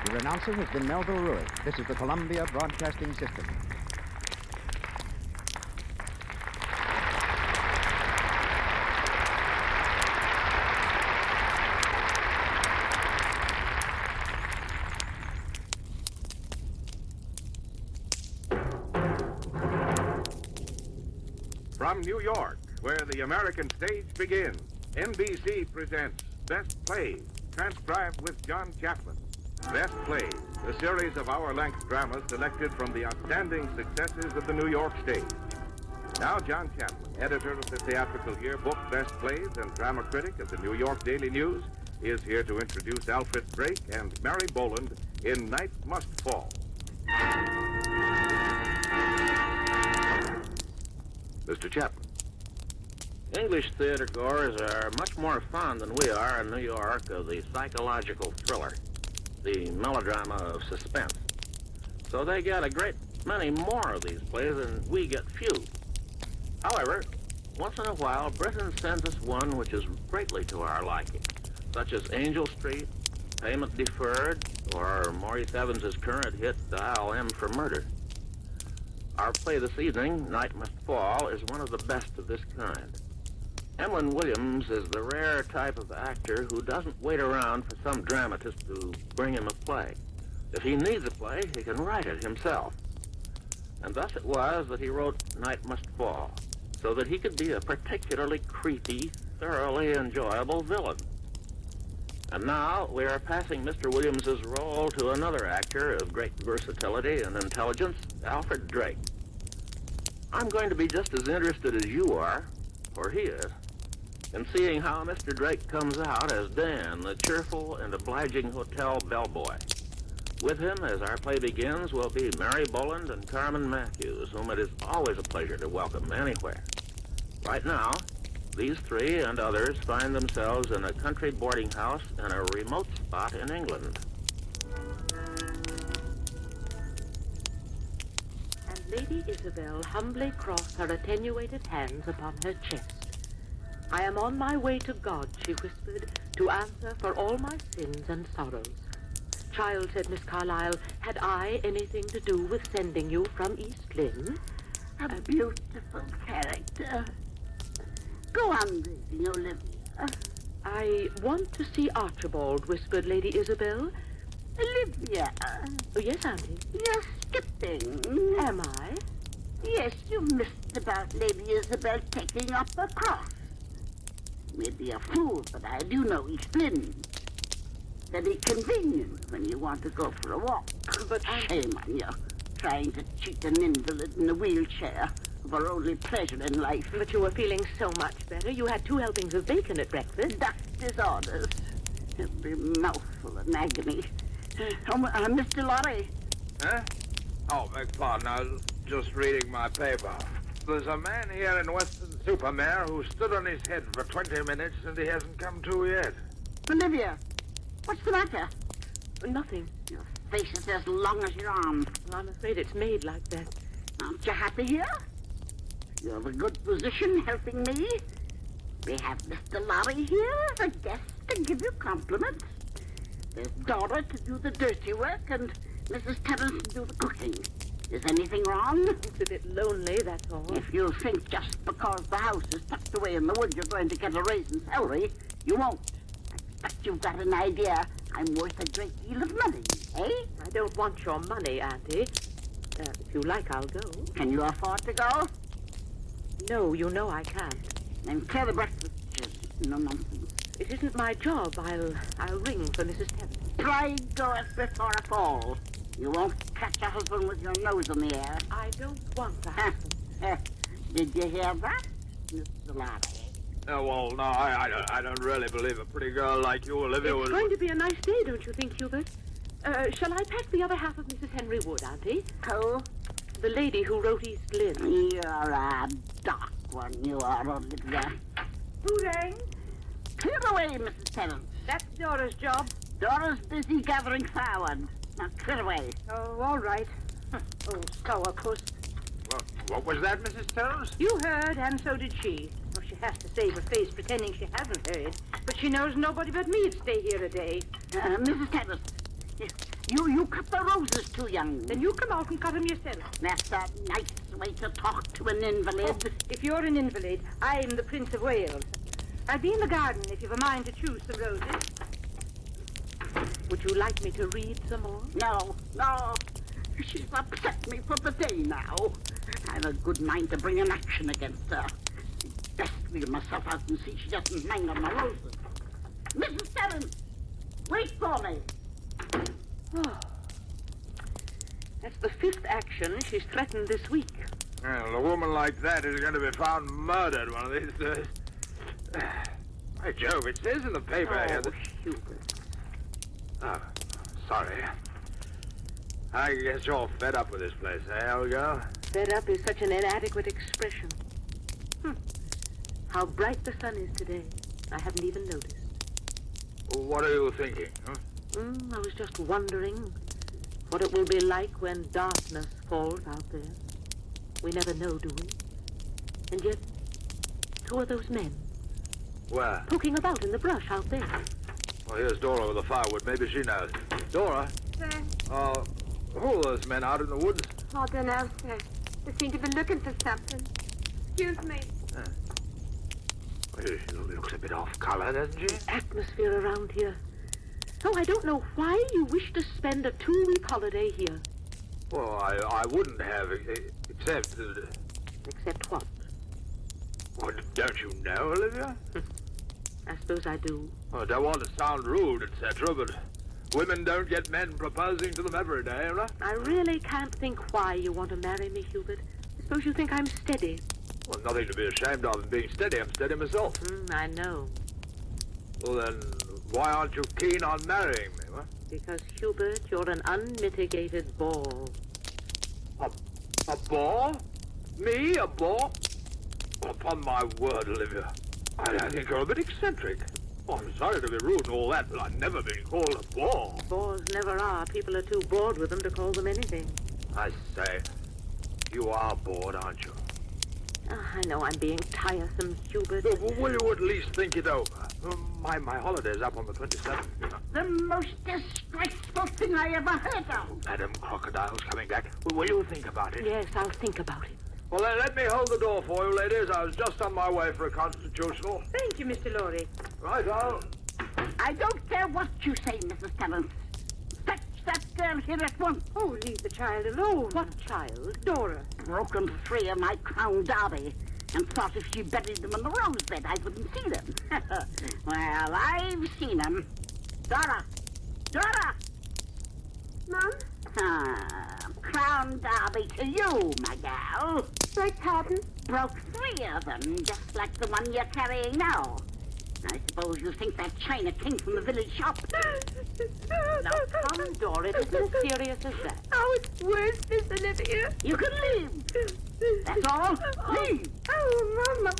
Your announcer has been Melville Ruick. This is the Columbia Broadcasting System. From New York, where the American stage begins, NBC presents Best Plays, transcribed with John Chaplin. Best Plays, a series of hour-length dramas selected from the outstanding successes of the New York stage. Now John Chaplin, editor of the theatrical yearbook Best Plays and drama critic of the New York Daily News, is here to introduce Alfred Drake and Mary Boland in Night Must Fall. Mr. Chaplin. English theater goers are much more fond than we are in New York of the psychological thriller, the melodrama of suspense. So they get a great many more of these plays than we get few. However, once in a while, Britain sends us one which is greatly to our liking, such as Angel Street, Payment Deferred, or Maurice Evans's current hit Dial M for Murder. Our play this evening, Night Must Fall, is one of the best of this kind. Emlyn Williams is the rare type of actor who doesn't wait around for some dramatist to bring him a play. If he needs a play, he can write it himself. And thus it was that he wrote Night Must Fall, so that he could be a particularly creepy, thoroughly enjoyable villain. And now we are passing Mr. Williams's role to another actor of great versatility and intelligence, Alfred Drake. I'm going to be just as interested as you are, or he is, in seeing how Mr. Drake comes out as Dan, the cheerful and obliging hotel bellboy. With him, as our play begins, will be Mary Boland and Carmen Matthews, whom it is always a pleasure to welcome anywhere. Right now, these 3 and others find themselves in a country boarding house in a remote spot in England. And Lady Isabel humbly crossed her attenuated hands upon her chest. "I am on my way to God," she whispered, "to answer for all my sins and sorrows." "Child," said Miss Carlyle, "had I anything to do with sending you from East Lynne?" A beautiful character. Go on reading, Olivia. "I want to see Archibald," whispered Lady Isabel. Olivia. Oh, yes, Auntie. You're skipping. Am I? Yes, you missed about Lady Isabel taking up a cross. Maybe a fool, but I do know East Lynne. Very convenient when you want to go for a walk. But shame on you, trying to cheat an invalid in a wheelchair of our only pleasure in life. But you were feeling so much better. You had 2 helpings of bacon at breakfast. Doctor's orders. Every mouthful an agony. Mr. Lorry. Huh? Oh, beg pardon. I was just reading my paper. There's a man here in Western Supermare who stood on his head for 20 minutes and he hasn't come to yet. Olivia, what's the matter? Nothing. Your face is as long as your arm. Well, I'm afraid it's made like that. Aren't you happy here? You have a good position helping me. We have Mr. Lorry here as a guest to give you compliments. There's Dora to do the dirty work and Mrs. Terrence to do the cooking. Is anything wrong? It's a bit lonely, that's all. If you think just because the house is tucked away in the wood you're going to get a raise in salary, you won't. I expect you've got an idea I'm worth a great deal of money, eh? I don't want your money, Auntie. If you like, I'll go. Can you afford to go? No, you know I can't. Then clear the breakfast. No nonsense. It isn't my job. I'll ring for Mrs. Terrence. Pride goeth before a fall. You won't catch a husband with your nose in the air. I don't want a husband. Did you hear that, Mr. Lorry? Oh, well, no, I don't really believe a pretty girl like you, Olivia, It's going to be a nice day, don't you think, Hubert? Shall I pack the other half of Mrs. Henry Wood, Auntie? Who? The lady who wrote East Lynne. You're a dark one, you are, Olivia. Who rang? Clear away, Mrs. Terrence. That's Dora's job. Dora's busy gathering firewood. Now, clear away. Oh, all right. Oh, sourpuss. What was that, Mrs. Terrence? You heard, and so did she. Oh, she has to save her face pretending she hasn't heard. But she knows nobody but me'd stay here a day. Mrs. Terrence, you cut the roses too young. Then you come out and cut them yourself. That's a nice way to talk to an invalid. Oh, if you're an invalid, I'm the Prince of Wales. I'll be in the garden if you've a mind to choose some roses. Would you like me to read some more? No. She's upset me for the day now. I've a good mind to bring an action against her. Best wheel myself out and see she doesn't hang on my roses. Mrs. Terrence, wait for me. Oh. That's the 5th action she's threatened this week. Well, a woman like that is going to be found murdered one of these days. By Jove, it says in the paper here that... Hubert. Oh, sorry. I guess you're fed up with this place, eh, old girl? Fed up is such an inadequate expression. How bright the sun is today. I haven't even noticed. What are you thinking, huh? I was just wondering what it will be like when darkness falls out there. We never know, do we? And yet, who are those men? Where? Poking about in the brush out there. Well, here's Dora with the firewood. Maybe she knows. Dora? Sir? Who are those men out in the woods? I don't know, sir. They seem to be looking for something. Excuse me. Well, she looks a bit off color, doesn't she? The atmosphere around here. Oh, I don't know why you wish to spend a 2-week holiday here. Well, I wouldn't have, except... Except what? Well, don't you know, Olivia? I suppose I do. Well, I don't want to sound rude, etc., but women don't get men proposing to them every day, right? I really can't think why you want to marry me, Hubert. I suppose you think I'm steady. Well, nothing to be ashamed of in being steady. I'm steady myself. I know. Well, then, why aren't you keen on marrying me, huh? Because, Hubert, you're an unmitigated bore. A bore? Me, a bore? Well, upon my word, Olivia, I think you're a bit eccentric. Oh, I'm sorry to be rude and all that, but I've never been called a bore. Bores never are. People are too bored with them to call them anything. I say, you are bored, aren't you? I know I'm being tiresome, Hubert. Will you at least think it over? My holiday's up on the 27th, you know. The most disgraceful thing I ever heard of. Madam Crocodile's coming back. Will you think about it? Yes, I'll think about it. Well, then, let me hold the door for you, ladies. I was just on my way for a constitutional. Thank you, Mr. Lorry. Right-o. I don't care what you say, Mrs. Terrence. Fetch that girl here at once. Oh, leave the child alone. What child? Dora. Broken 3 of my crown derby and thought if she buried them in the rose bed, I wouldn't see them. Well, I've seen them. Dora! Dora! Mom? Crown Crown Derby to you, my gal. Beg pardon? Broke 3 of them, just like the one you're carrying now. I suppose you think that china came from the village shop. Now, come, Dora, it isn't as serious as that. Oh, it's worse, Miss Olivia. You can leave. That's all. Leave. Oh, Mama.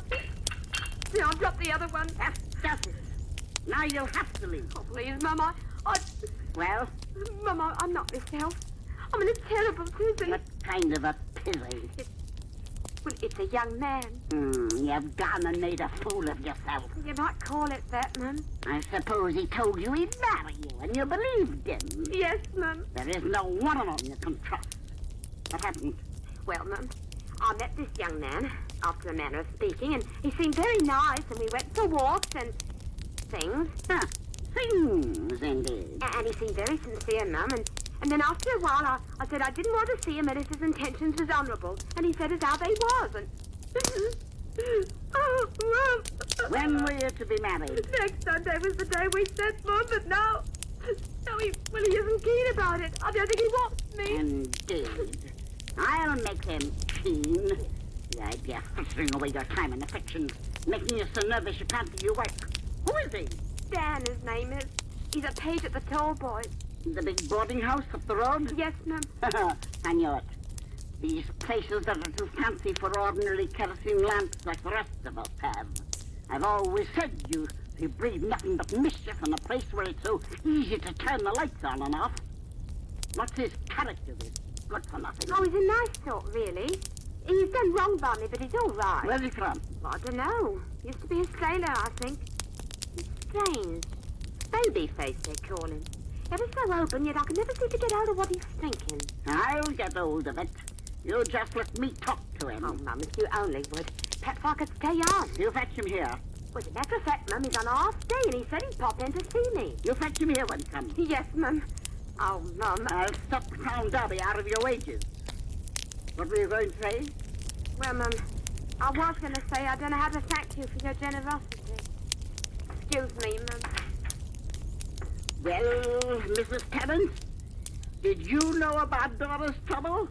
See, I'll drop the other one. That's justice. Now you'll have to leave. Oh, please, Mama. Well? Mama, I'm not myself. I'm in a terrible tizzy. What kind of a tizzy? Well, it's a young man. You've gone and made a fool of yourself. You might call it that, Mum. I suppose he told you he'd marry you, and you believed him. Yes, Mum. There is no one of them you can trust. What happened? Well, Mum, I met this young man, after a manner of speaking, and he seemed very nice, and we went for walks and things. Huh. Things, indeed. And he seemed very sincere, Mum, and then after a while, I said I didn't want to see him and if his intentions was honourable. And he said as how they was, and... Oh, Mum! When were you to be married? Next Sunday was the day we said, Mum, but now he isn't keen about it. I don't think he wants me. Indeed. I'll make him keen. The idea of frittering away your time in affections, making you so nervous you can't do your work. Who is he? Dan, his name is. He's a page at the Toll Boys. The big boarding house up the road? Yes, Mum. I knew it. These places that are too fancy for ordinary kerosene lamps like the rest of us have. I've always said you breed nothing but mischief in a place where it's so easy to turn the lights on and off. What's his character with? Good for nothing. Oh, he's a nice sort, really. He's done wrong by me, but he's all right. Where's he from? I don't know. Used to be a sailor, I think. He's strange. Baby face, they call him. Ever so open, yet I can never seem to get out of what he's thinking. I'll get hold of it. You just let me talk to him. Oh, Mum, if you only would. Perhaps I could stay on. You fetch him here. Well, as a matter of fact, Mum, he's on a half day, and he said he'd pop in to see me. You fetch him here when he comes. Yes, Mum. Oh, Mum. I'll stop the Crown Derby out of your wages. What were you going to say? Well, Mum, I was going to say I don't know how to thank you for your generosity. Excuse me, Mum. Well, Mrs. Terrence, did you know about Dora's trouble?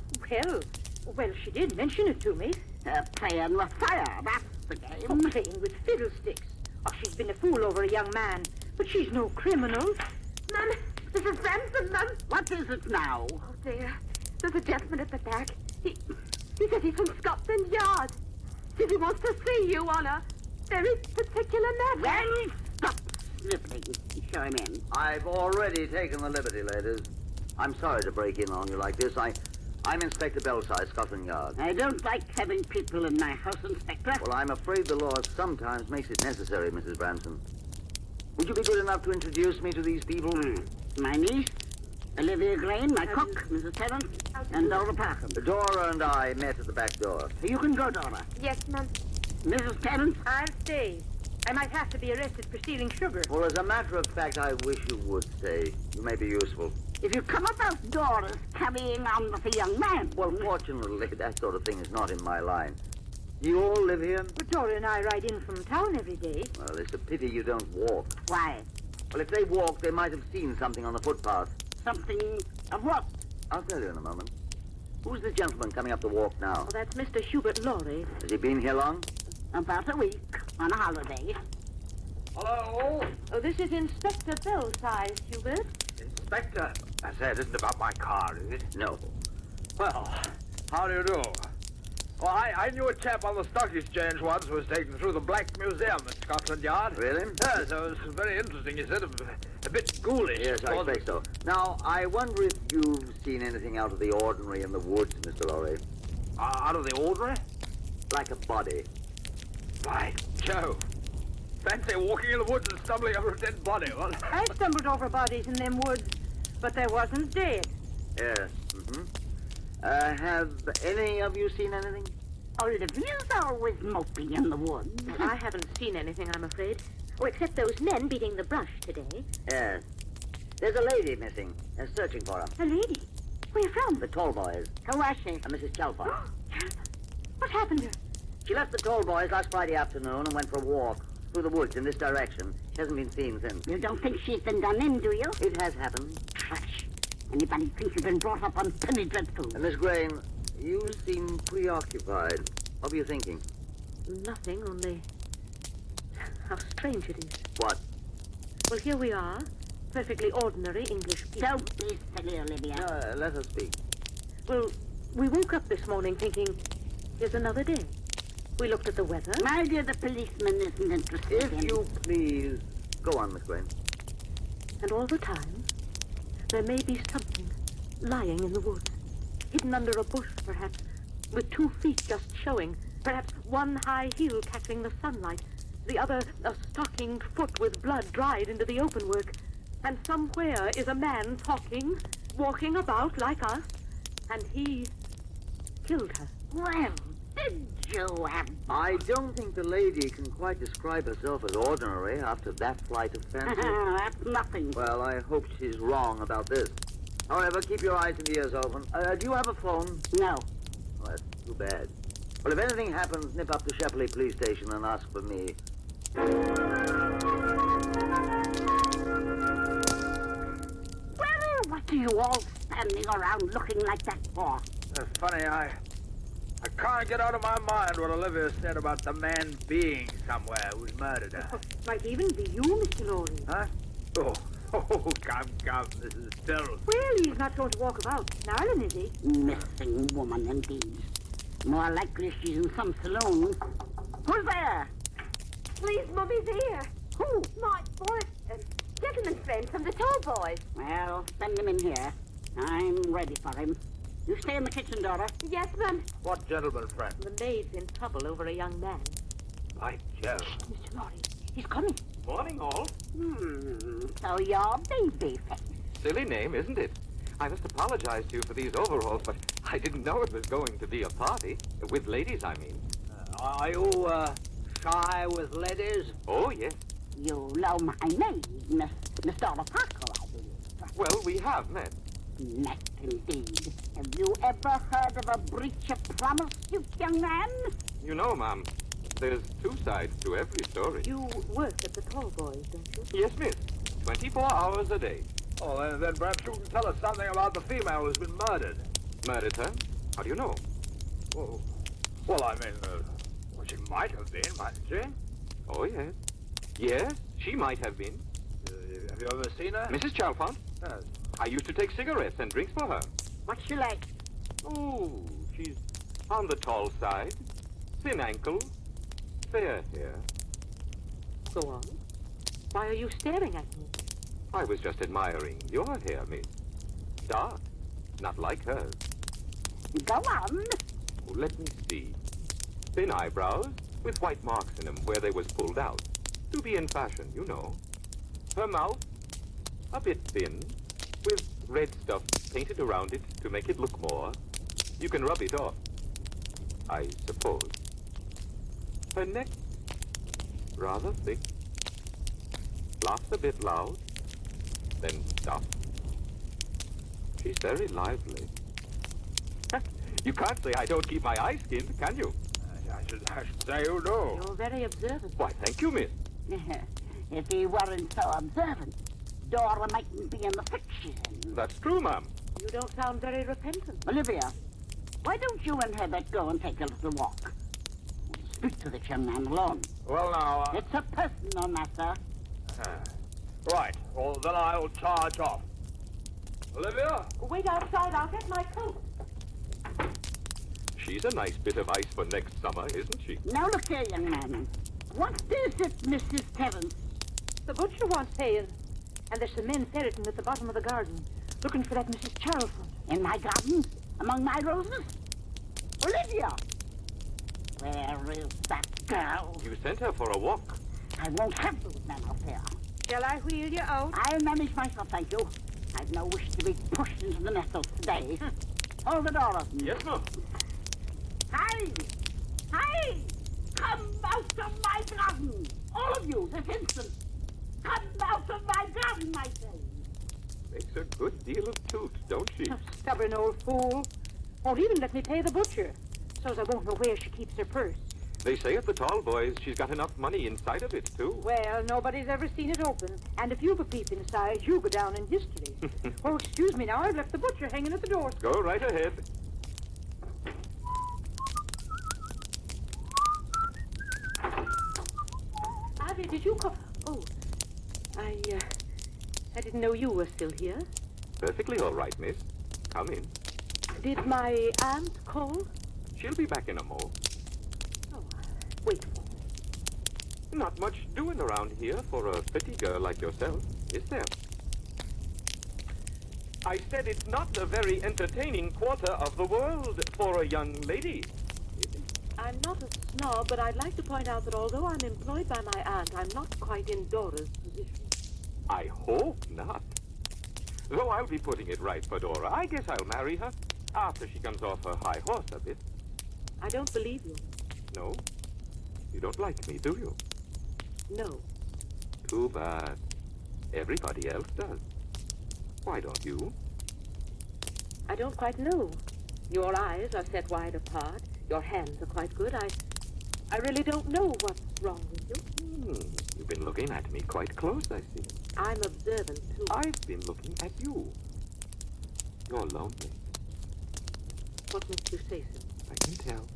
Well, she did mention it to me. Playing with fire, that's the game. Oh, playing with fiddlesticks. Oh, she's been a fool over a young man, but she's no criminal. Mum, Mrs. Ransom, Mum. What is it now? Oh, dear. There's a gentleman at the back. He says he's from Scotland Yard. Says he wants to see you on a very particular matter. Well, stop sniffling. Show him in. I've already taken the liberty, ladies. I'm sorry to break in on you like this. I'm Inspector Belsize, Scotland Yard. I don't like having people in my house, Inspector. Well, I'm afraid the law sometimes makes it necessary, Mrs. Branson. Would you be good enough to introduce me to these people? My niece, Olivia Grain, my cook, Mrs. Terrence, and Dora Parkham. Dora and I met at the back door. You can go, Dora. Yes, Mum. Mrs. Terrence? I'll stay. I might have to be arrested for stealing sugar. Well, as a matter of fact, I wish you would stay. You may be useful. If you come about Dora's carrying on with a young man... Well, fortunately, that sort of thing is not in my line. Do you all live here? But Dora and I ride in from town every day. Well, it's a pity you don't walk. Why? Well, if they walked, they might have seen something on the footpath. Something of what? I'll tell you in a moment. Who's the gentleman coming up the walk now? Oh, that's Mr. Hubert Lorry. Has he been here long? About a week, on a holiday. Hello? Oh, this is Inspector Belsize, Hubert. Inspector? I say, it isn't about my car, is it? No. Well, how do you do? Well, I knew a chap on the stock exchange once who was taken through the Black Museum at Scotland Yard. Really? Yes, it was very interesting. He said a bit ghoulish. Yes, I expect so. Now, I wonder if you've seen anything out of the ordinary in the woods, Mr. Lorry. Out of the ordinary? Like a body. By Jove. Fancy walking in the woods and stumbling over a dead body. Well, I stumbled over bodies in them woods, but they wasn't dead. Yes. Have any of you seen anything? Olivia's always moping in the woods. I haven't seen anything, I'm afraid. Oh, except those men beating the brush today. Yes. There's a lady missing. They're searching for her. A lady? Where from? The Toll Boys. Who was she? Mrs. Chalfont. What happened to her? She left the Toll Boys last Friday afternoon and went for a walk through the woods in this direction. She hasn't been seen since. You don't think she's been done in, do you? It has happened. Trash. Anybody thinks you've been brought up on penny dreadfuls? Miss Grain, you seem preoccupied. What were you thinking? Nothing, only how strange it is. What? Well, here we are, perfectly ordinary English people. Don't be silly, Olivia. Let her speak. Well, we woke up this morning thinking, here's another day. We looked at the weather. My dear, the policeman isn't interested If you please, go on, Miss Grain. And all the time, there may be something lying in the woods, hidden under a bush, perhaps, with 2 feet just showing, perhaps one high heel catching the sunlight, the other a stockinged foot with blood dried into the open work. And somewhere is a man talking, walking about like us, and he killed her. Well, did you have... I don't think the lady can quite describe herself as ordinary after that flight of fancy. That's nothing. Well, I hope she's wrong about this. However, keep your eyes and ears open. Do you have a phone? No. Well, that's too bad. Well, if anything happens, nip up to Shepley Police Station and ask for me. Well, what are you all standing around looking like that for? It's funny, I can't get out of my mind what Olivia said about the man being somewhere who's murdered her. Might even be you, Mr. Lorry. Huh? Oh, come, this is terrible. Well, he's not going to walk about snarling, is he? Missing woman, indeed. More likely she's in some saloon. Who's there? Please, Mummy's here. Who? My boy, gentleman friend from the Tall Boys. Well, send him in here. I'm ready for him. You stay in the kitchen, daughter. Yes, ma'am. What gentleman friend? The maid's in trouble over a young man. By Jove. Mr. Lorry, he's coming. Morning, all. So you're Babyface. Silly name, isn't it? I must apologize to you for these overalls, but I didn't know it was going to be a party. With ladies, I mean. Are you, shy with ladies? Oh, yes. You know my name, Miss Dora Parker, I believe. Well, we have met. Met, indeed. Have you ever heard of a breach of promise, you young man? You know, Ma'am, there's 2 sides to every story. You work at the Tall Boys, don't you? Yes, miss. 24 hours a day. Oh, then perhaps you can tell us something about the female who's been murdered. Murdered her? How do you know? Well, I mean, she might have been, mightn't she? Oh, yes. Yes, she might have been. Have you ever seen her? Mrs. Chalfont? Yes. I used to take cigarettes and drinks for her. What's she like? Oh, she's on the tall side. Thin ankle. Fair hair. Go on. Why are you staring at me? I was just admiring your hair, miss. Dark. Not like hers. Go on. Oh, let me see. Thin eyebrows with white marks in them where they was pulled out. To be in fashion, you know. Her mouth, a bit thin, with red stuff painted around it to make it look more. You can rub it off, I suppose. Her neck, rather thick. Laughs a bit loud, then stops. She's very lively. You can't say I don't keep my eyes skinned, can you? I should say you do. You're very observant. Why, thank you, miss. If he weren't so observant, Dora mightn't be in the fiction. That's true, ma'am. You don't sound very repentant. Olivia, why don't you and Herbert go and take a little walk? Speak to the young man alone. Well, now... It's a personal matter. Right. Well, then I'll charge off. Olivia? Wait outside. I'll get my coat. She's a nice bit of ice for next summer, isn't she? Now look here, young man. What is it, Mrs. Terrence? The butcher wants haying. And there's some men ferreting at the bottom of the garden, looking for that Mrs. Charlton. In my garden? Among my roses? Olivia! Where is that girl? You sent her for a walk. I won't have those men out there. Shall I wheel you out? I'll manage myself, thank you. I've no wish to be pushed into the nettles today. Hold the door open. Yes, ma'am. Hide! Hide! Come out of my garden! All of you, this instant! Come out of my garden, I say! Makes a good deal of toot, don't she? Stubborn old fool. Won't even let me pay the butcher. So's I won't know where she keeps her purse. They say at the Tall Boys she's got enough money inside of it, too. Well, nobody's ever seen it open. And if you've a peep inside, you go down in history. Oh, excuse me now. I've left the butcher hanging at the door. Go right ahead. Ivy, did you call? Oh, I didn't know you were still here. Perfectly all right, miss. Come in. Did my aunt call? She'll be back in a mo. Oh, wait for me. Not much doing around here for a pretty girl like yourself, is there? I said it's not a very entertaining quarter of the world for a young lady. I'm not a snob, but I'd like to point out that although I'm employed by my aunt, I'm not quite in Dora's position. I hope not. Though I'll be putting it right for Dora. I guess I'll marry her after she comes off her high horse a bit. I don't believe you. No? You don't like me, do you? No. Too bad. Everybody else does. Why don't you? I don't quite know. Your eyes are set wide apart. Your hands are quite good. I really don't know what's wrong with you. You've been looking at me quite close, I see. I'm observant, too. I've been looking at you. You're lonely. What makes you say so? I can tell.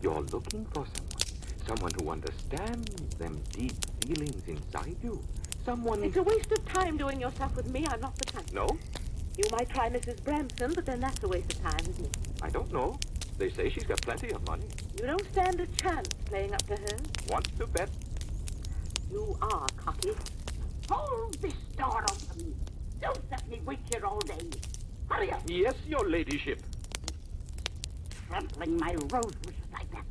You're looking for someone who understands them deep feelings inside you. Someone... It's a waste of time doing your stuff with me. I'm not the type. No? You might try Mrs. Bramson, but then that's a waste of time, isn't it? I don't know. They say she's got plenty of money. You don't stand a chance playing up to her. Want to bet? You are cocky. Hold this door open. Don't let me wait here all day. Hurry up. Yes, your ladyship. Trampling my rose bushes like that.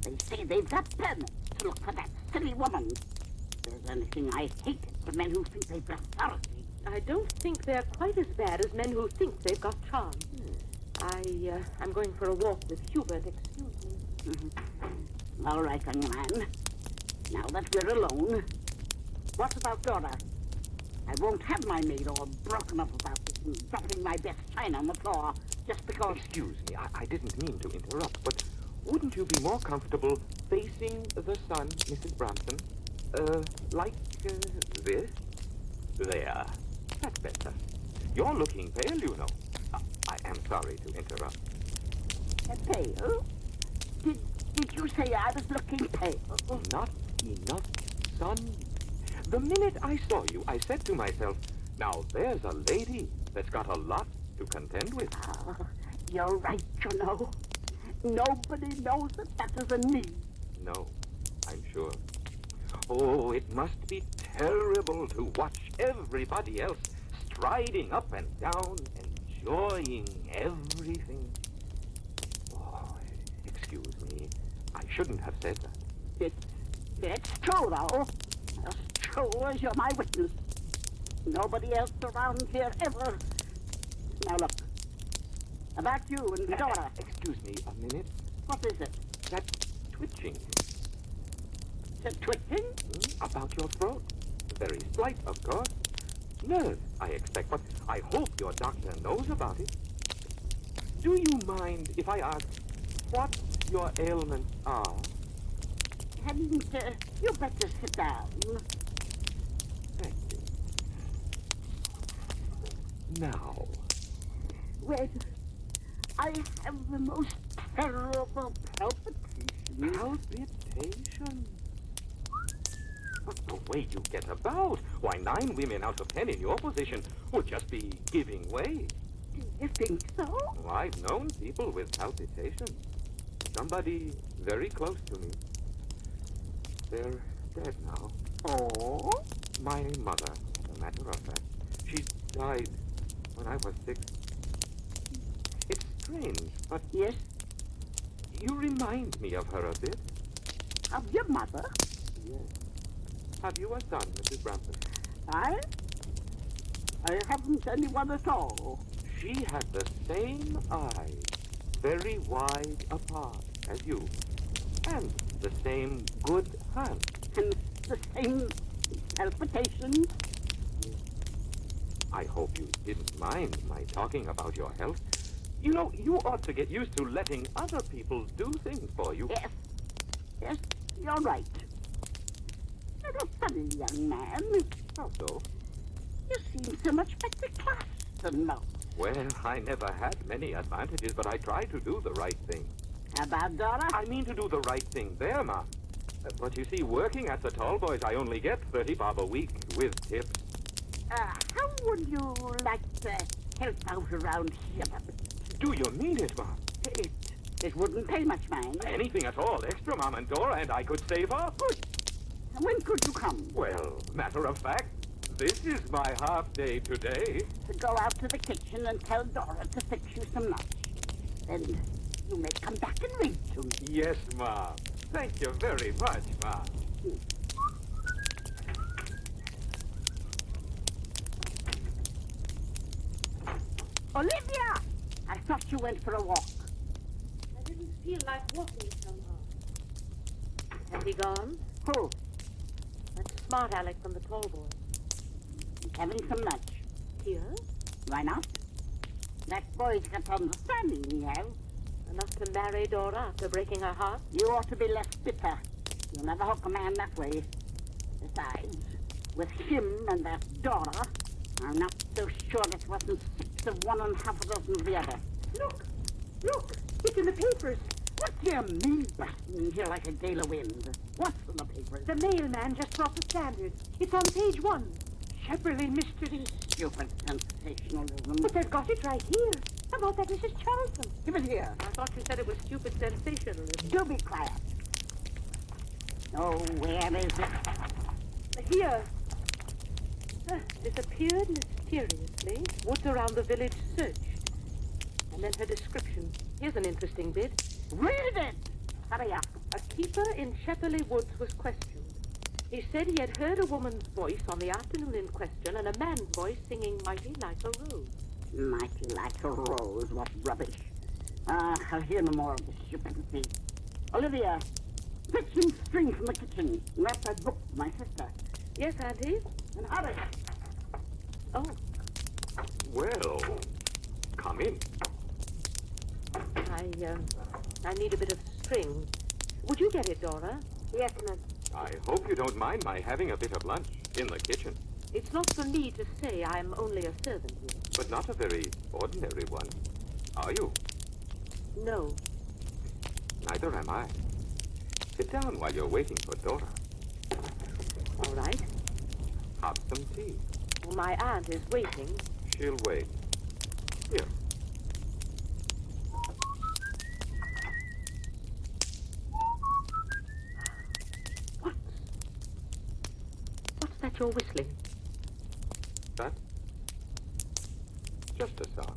They say they've got permits to look for that silly woman. If there's anything I hate, it's the men who think they've got authority. I don't think they're quite as bad as men who think they've got charm. I'm going for a walk with Hubert, excuse me. Mm-hmm. All right, young man. Now that we're alone, what about Dora? I won't have my maid all broken up about this and dropping my best china on the floor just because... Excuse me, I didn't mean to interrupt, but wouldn't you be more comfortable facing the sun, Mrs. Bramson? Like this? There. That's better. You're looking pale, you know. I am sorry to interrupt. Pale? Did you say I was looking pale? Not enough sun. The minute I saw you, I said to myself, now there's a lady that's got a lot to contend with. You're right, you know. Nobody knows that is a need. No, I'm sure. Oh, it must be terrible to watch everybody else striding up and down, enjoying everything. Oh, excuse me. I shouldn't have said that. It's true, though. As true as you're my witness. Nobody else around here ever... Now look. About you and Dora. Excuse me a minute. What is it? That twitching. The twitching? About your throat. Very slight, of course. Nerves, I expect, but I hope your doctor knows about it. Do you mind if I ask what your ailments are? Hadn't you better sit down? Thank you. Now. Well, I have the most terrible palpitation. Palpitation? But the way you get about, why 9 women out of 10 in your position would just be giving way. Do you think so? Oh, I've known people with palpitations. Somebody very close to me. They're dead now. Oh? My mother, as a matter of fact. She died when I was 6. It's strange, but... Yes? You remind me of her a bit. Of your mother? Yes. Have you a son, Mrs. Bramson? I haven't anyone at all. She had the same eyes, very wide apart as you, and the same good hands. And the same palpitations. I hope you didn't mind my talking about your health. You know, you ought to get used to letting other people do things for you. Yes. Yes, you're right. You're a funny young man. How so? You seem so much better class than most. Well, I never had many advantages, but I try to do the right thing. How about Dora? I mean to do the right thing there, Mom. But you see, working at the Tallboys, I only get 30 bob a week with tips. How would you like to help out around here? Do you mean it, Mom? It wouldn't pay much, mind. Anything at all extra, Mom and Dora, and I could save up. Good. When could you come? Well, matter of fact, this is my half day today. To go out to the kitchen and tell Dora to fix you some lunch. Then you may come back and read to me. Yes, Mom. Thank you very much, Mom. Olivia! I thought you went for a walk. I didn't feel like walking somehow. Has he gone? Who? That smart Alec from the Tallboys. He's having some lunch. Here? Why not? That boy's got understanding, he has. Enough to marry Dora after breaking her heart? You ought to be less bitter. You'll never hook a man that way. Besides, with him and that Dora, I'm not so sure it wasn't 6 of one and half a dozen of the other. Look, it's in the papers. What do you mean, busting here like a gale of wind? What's in the papers? The mailman just brought the Standard. It's on page 1. Shepperley mystery. Stupid sensationalism. But they've got it right here. About that Mrs. Charlton. Give it here. I thought you said it was stupid sensationalism. Do be quiet. Oh, where is it? Here. Disappeared mysteriously. Woods around the village searched. And then her description. Here's an interesting bit. Read it! Hurry up. A keeper in Shepperley Woods was questioned. He said he had heard a woman's voice on the afternoon in question and a man's voice singing Mighty Like a Rose. Mighty like a rose, what rubbish. I'll hear no more of this stupidity. Olivia, fetch some string from the kitchen. Wrap that book for my sister. Yes, Auntie? And hurry. Oh. Well, come in. I need a bit of string. Would you get it, Dora? Yes, ma'am. I hope you don't mind my having a bit of lunch in the kitchen. It's not for me to say. I'm only a servant here. But not a very ordinary one, are you? No. Neither am I. Sit down while you're waiting for Dora. All right. Have some tea. Well, my aunt is waiting. She'll wait. Here. What's that you're whistling? That? Just a song.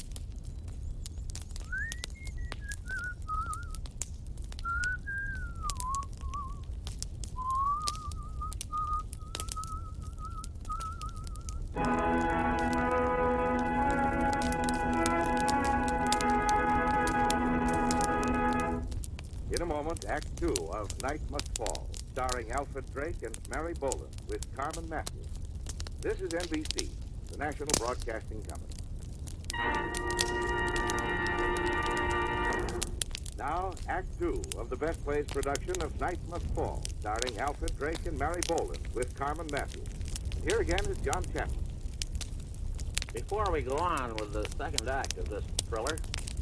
In a moment, Act 2 of Night Must Fall, starring Alfred Drake and Mary Boland with Carmen Matthews. This is NBC, the National Broadcasting Company. Now, Act 2 of the Best Plays production of Night Must Fall, starring Alfred Drake and Mary Boland with Carmen Matthews. And here again is John Campbell. Before we go on with the second act of this thriller,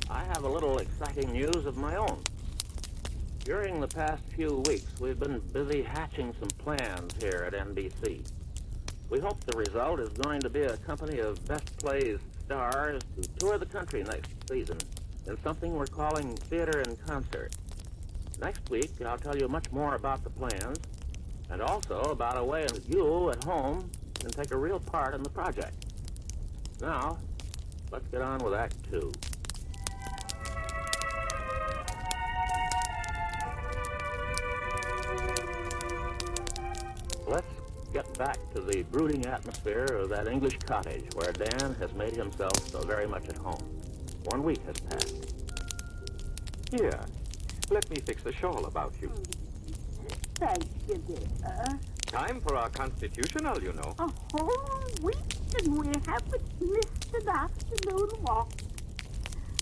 I have a little exciting news of my own. During the past few weeks, we've been busy hatching some plans here at NBC. We hope the result is going to be a company of Best Plays stars to tour the country next season in something we're calling Theater in Concert. Next week, I'll tell you much more about the plans and also about a way that you at home can take a real part in the project. Now, let's get on with Act 2. Let's get back to the brooding atmosphere of that English cottage where Dan has made himself so very much at home. 1 week has passed. Here, let me fix a shawl about you. Thank you, dear. Time for our constitutional, you know. A whole week and we haven't missed an afternoon walk.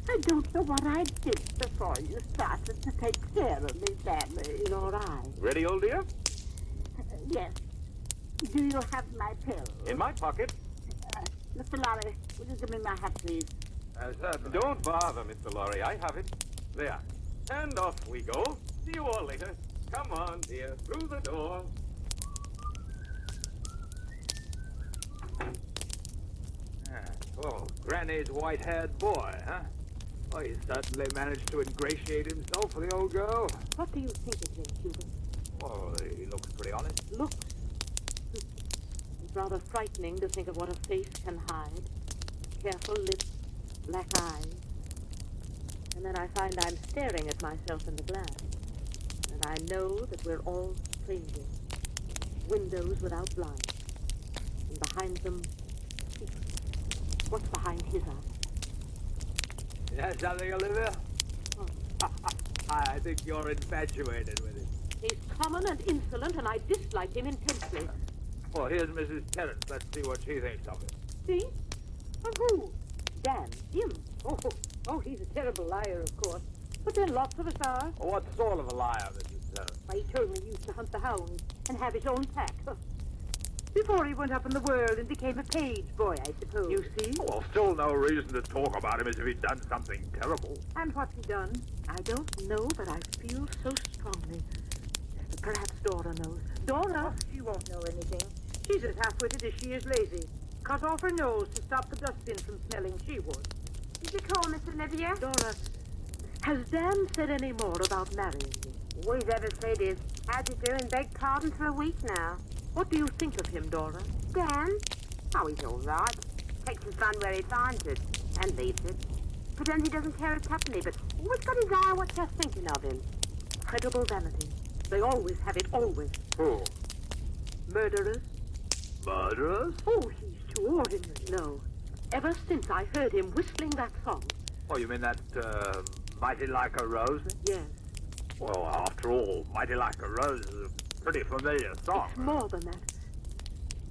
I don't know what I did before you started to take care of me, Danny. Nor I. Ready, old dear? Yes. Do you have my pill? In my pocket. Mr. Lorry, will you give me my hat, please? Don't bother, Mr. Lorry. I have it. There. And off we go. See you all later. Come on, dear. Through the door. Oh, Granny's white-haired boy, huh? Oh, he certainly managed to ingratiate himself with the old girl. What do you think of him, Hubert? Oh, he looks pretty honest. Looks. It's rather frightening to think of what a face can hide. Careful lips, black eyes. And then I find I'm staring at myself in the glass. And I know that we're all strangers. Windows without blinds. And behind them, secrets. What's behind his eyes? You have something, Olivia? I think you're infatuated with him. He's common and insolent, and I dislike him intensely. Well, here's Mrs. Terrence. Let's see what she thinks of him. See? Of who? Dan, him. Oh, he's a terrible liar, of course. But then lots of us are. Well, what sort of a liar, Mrs. Terrence? Why, he told me he used to hunt the hounds and have his own pack. Before he went up in the world and became a page boy, I suppose. You see? Well, still no reason to talk about him as if he'd done something terrible. And what's he done? I don't know, but I feel so strongly. Perhaps Dora knows. Dora? She won't know anything. She's as half-witted as she is lazy. Cut off her nose to stop the dustbin from smelling, she would. Did you call, Miss Olivia? Dora, has Dan said any more about marrying me? All he's ever said is, how'd you do and beg pardon for a week now. What do you think of him, Dora? Dan? Oh, he's all right. Takes his fun where he finds it, and leaves it. Pretends he doesn't care a tuppenny, but always got his eye on what's just thinking of him. Incredible vanity. They always have it, always. Who? Murderers? Murderers? Oh, he's too ordinary. No. Ever since I heard him whistling that song. Oh, you mean that, Mighty Like a Rose? Yes. Well, after all, Mighty Like a Rose is a pretty familiar song. It's more than that.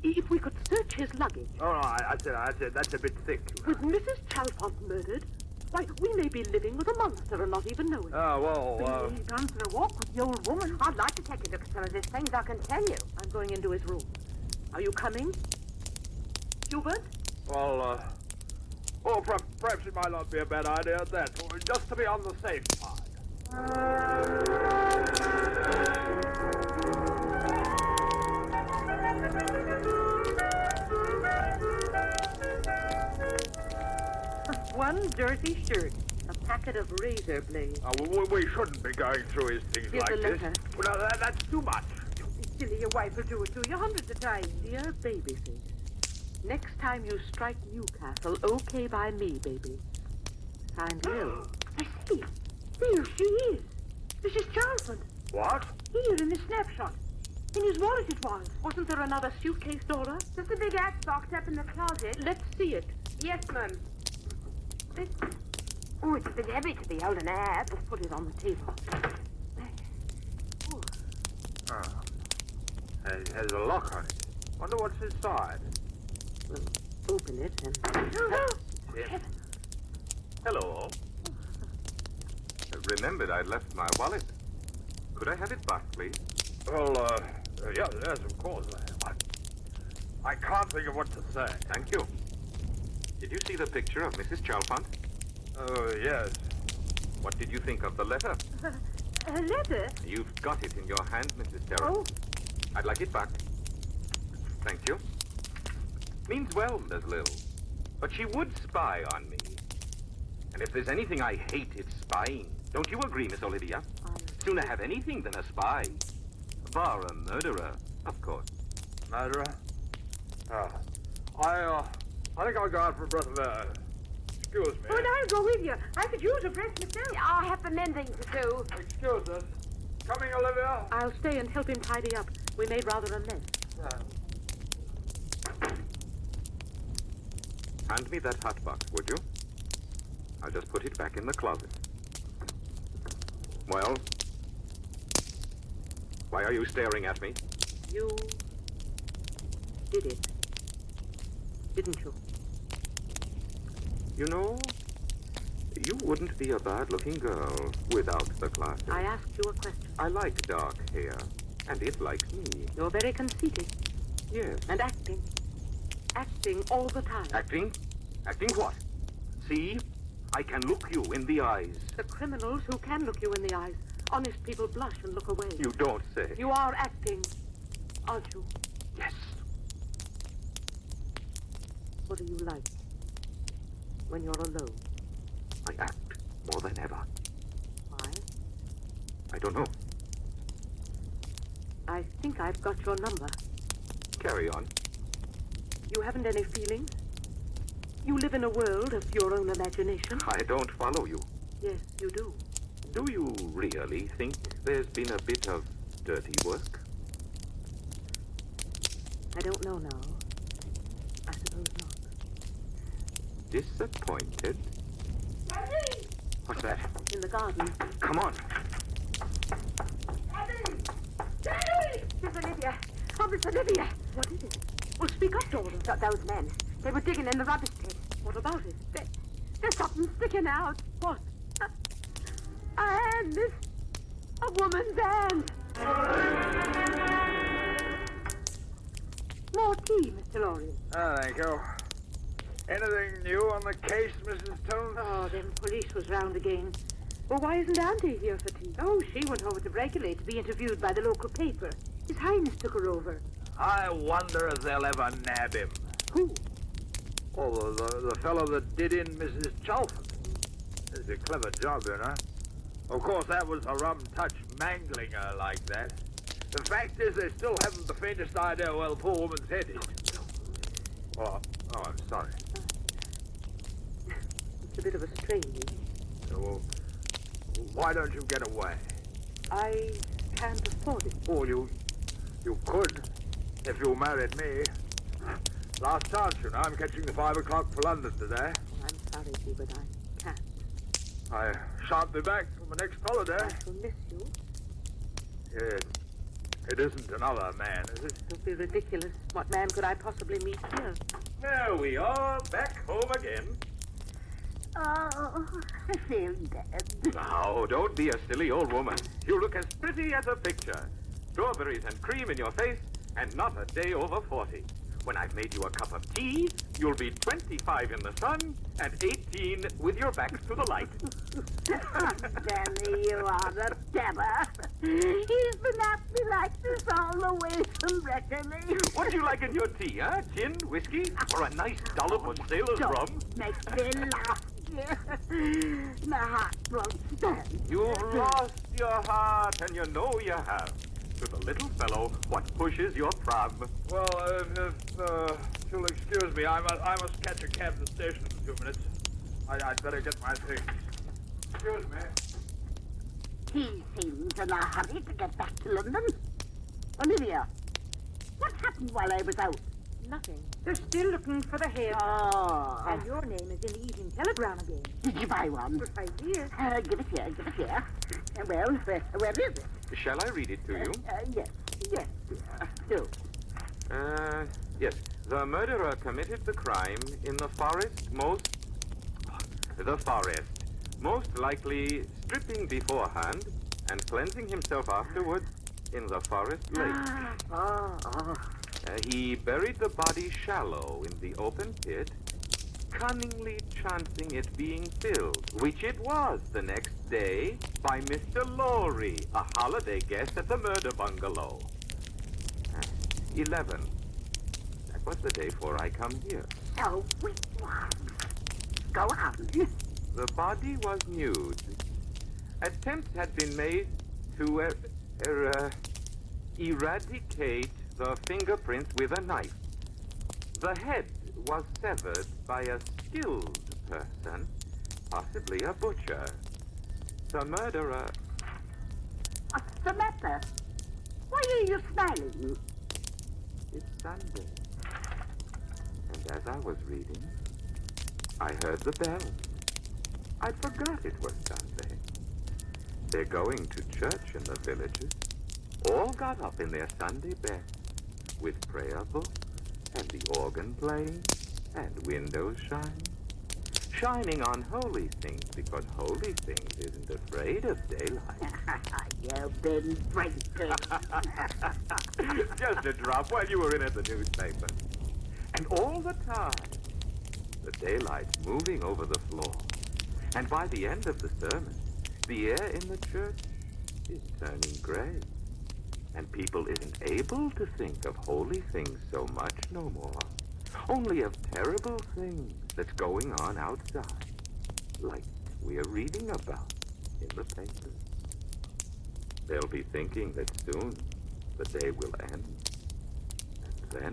If we could search his luggage. Oh, no, I said, that's a bit thick. With Mrs. Chalfont murdered, why, we may be living with a monster and not even know it. Oh, well, He's gone for a walk with the old woman. I'd like to take a look at some of his things, I can tell you. I'm going into his room. Are you coming? Hubert? Well, perhaps it might not be a bad idea at that, just to be on the safe side. One dirty shirt, a packet of razor blades. We shouldn't be going through his things Here's like the this. letter. Well, no, that's too much. Don't be silly, your wife will do it to you hundreds of times. Dear babyface, next time you strike Newcastle, okay by me, baby. Signed Lil. I see. There she is. Mrs. Chalfont. What? Here in the snapshot. In his wallet it was. Wasn't there another suitcase, Dora? Just a big axe box up in the closet. Let's see it. Yes, Mum. Oh, it's a bit heavy to be holding a hat. Let's put it on the table. It has a lock on it. Wonder what's inside. We'll open it and... Hello. Remembered I'd left my wallet. Could I have it back, please? Well, yes, of course. I can't think of what to say. Thank you. Did you see the picture of Mrs. Chalfont? Oh, yes. What did you think of the letter? A letter? You've got it in your hand, Mrs. Terrell. Oh. I'd like it back. Thank you. Means well, Miss Lil. But she would spy on me. And if there's anything I hate, it's spying. Don't you agree, Miss Olivia? Sooner have anything than a spy. Bar a murderer, of course. Murderer? I think I'll go out for a breath of air. Excuse me. Oh, and I'll go with you. I could use a breath myself. I have the mending to do. Excuse us. Coming, Olivia? I'll stay and help him tidy up. We made rather a mess. Hand me that hot box, would you? I'll just put it back in the closet. Well? Why are you staring at me? You did it, didn't you? You know, You wouldn't be a bad-looking girl without the glasses. I asked you a question. I like dark hair, and it likes me. You're very conceited. Yes. And acting. Acting all the time. Acting? Acting what? See? I can look you in the eyes. The criminals who can look you in the eyes. Honest people blush and look away. You don't say. You are acting, aren't you? Yes. What do you like when you're alone? I act more than ever. Why? I don't know. I think I've got your number. Carry on. You haven't any feelings? You live in a world of your own imagination? I don't follow you. Yes, you do. Do you really think there's been a bit of dirty work? I don't know now. I suppose not. Disappointed? Daddy! What's that? In the garden. Come on. Daddy! Daddy! Miss Olivia. Oh, Miss Olivia. What is it? Well, speak up, daughter. Those men. They were digging in the rubbish pit. What about it? There's something sticking out. What? A hand, miss. A woman's hand. More tea, Mr. Lorry. Oh, thank you. Anything new on the case, Mrs. Tones? Oh, them police was round again. Well, why isn't Auntie here for tea? Oh, she went over to Regulate to be interviewed by the local paper. His Highness took her over. I wonder if they'll ever nab him. Who? Oh, the fellow that did in Mrs. Chalfont. It's a clever job, you know. Of course, that was a rum touch, mangling her like that. The fact is, they still haven't the faintest idea where the poor woman's head is. Oh, I'm sorry. It's a bit of a strain, Well, why don't you get away? I can't afford it. Oh, you could, if you married me. Last chance, you know. I'm catching the 5 o'clock for London today. Oh, I'm sorry, Dee, but I can't. I shan't be back till my next holiday. I shall miss you. Yes. It isn't another man, is it? Don't be ridiculous. What man could I possibly meet here? There we are, back home again. Oh, I feel dead. Now, don't be a silly old woman. You look as pretty as a picture. Strawberries and cream in your face, and not a day over 40. When I've made you a cup of tea, you'll be 25 in the sun and 18 with your back to the light. Danny, you are a terror. He's been at me like this all the way from Mercury. What do you like in your tea, huh? Gin, whiskey, or a nice dollop of sailor's rum? Make me laugh, dear. My heart won't stand. You've lost your heart, and you know you have. To the little fellow, what pushes your pram? Well, if you'll excuse me, I must catch a cab to the station in a few minutes. I'd better get my things. Excuse me. He seems in a hurry to get back to London. Olivia, what happened while I was out? Nothing. They're still looking for the hair. Oh. And your name is in the Evening Telegram again. Did you buy one? For 5 years. Give it here, give it here. Well, where is it? Shall I read it to you? Yes, dear. Do. Yes. The murderer committed the crime in the forest most likely stripping beforehand and cleansing himself afterwards in the forest lake. He buried the body shallow in the open pit, cunningly chancing it being filled, which it was the next day by Mr. Lorry, a holiday guest at the murder bungalow. 11. That was the day before I come here. So which one? Go on. The body was nude. Attempts had been made to eradicate the fingerprints with a knife. The head was severed by a skilled person, possibly a butcher. The murderer... What's the matter? Why are you smiling? It's Sunday. And as I was reading, I heard the bell. I forgot it was Sunday. They're going to church in the villages. All got up in their Sunday best, with prayer book and the organ playing and windows shining. shining on holy things, because holy things isn't afraid of daylight. You've been drinking. Just a drop while you were in at the newspaper. And all the time, the daylight's moving over the floor. And by the end of the sermon, the air in the church is turning gray. And people isn't able to think of holy things so much no more. Only of terrible things that's going on outside, like we're reading about in the papers. They'll be thinking that soon the day will end. And then,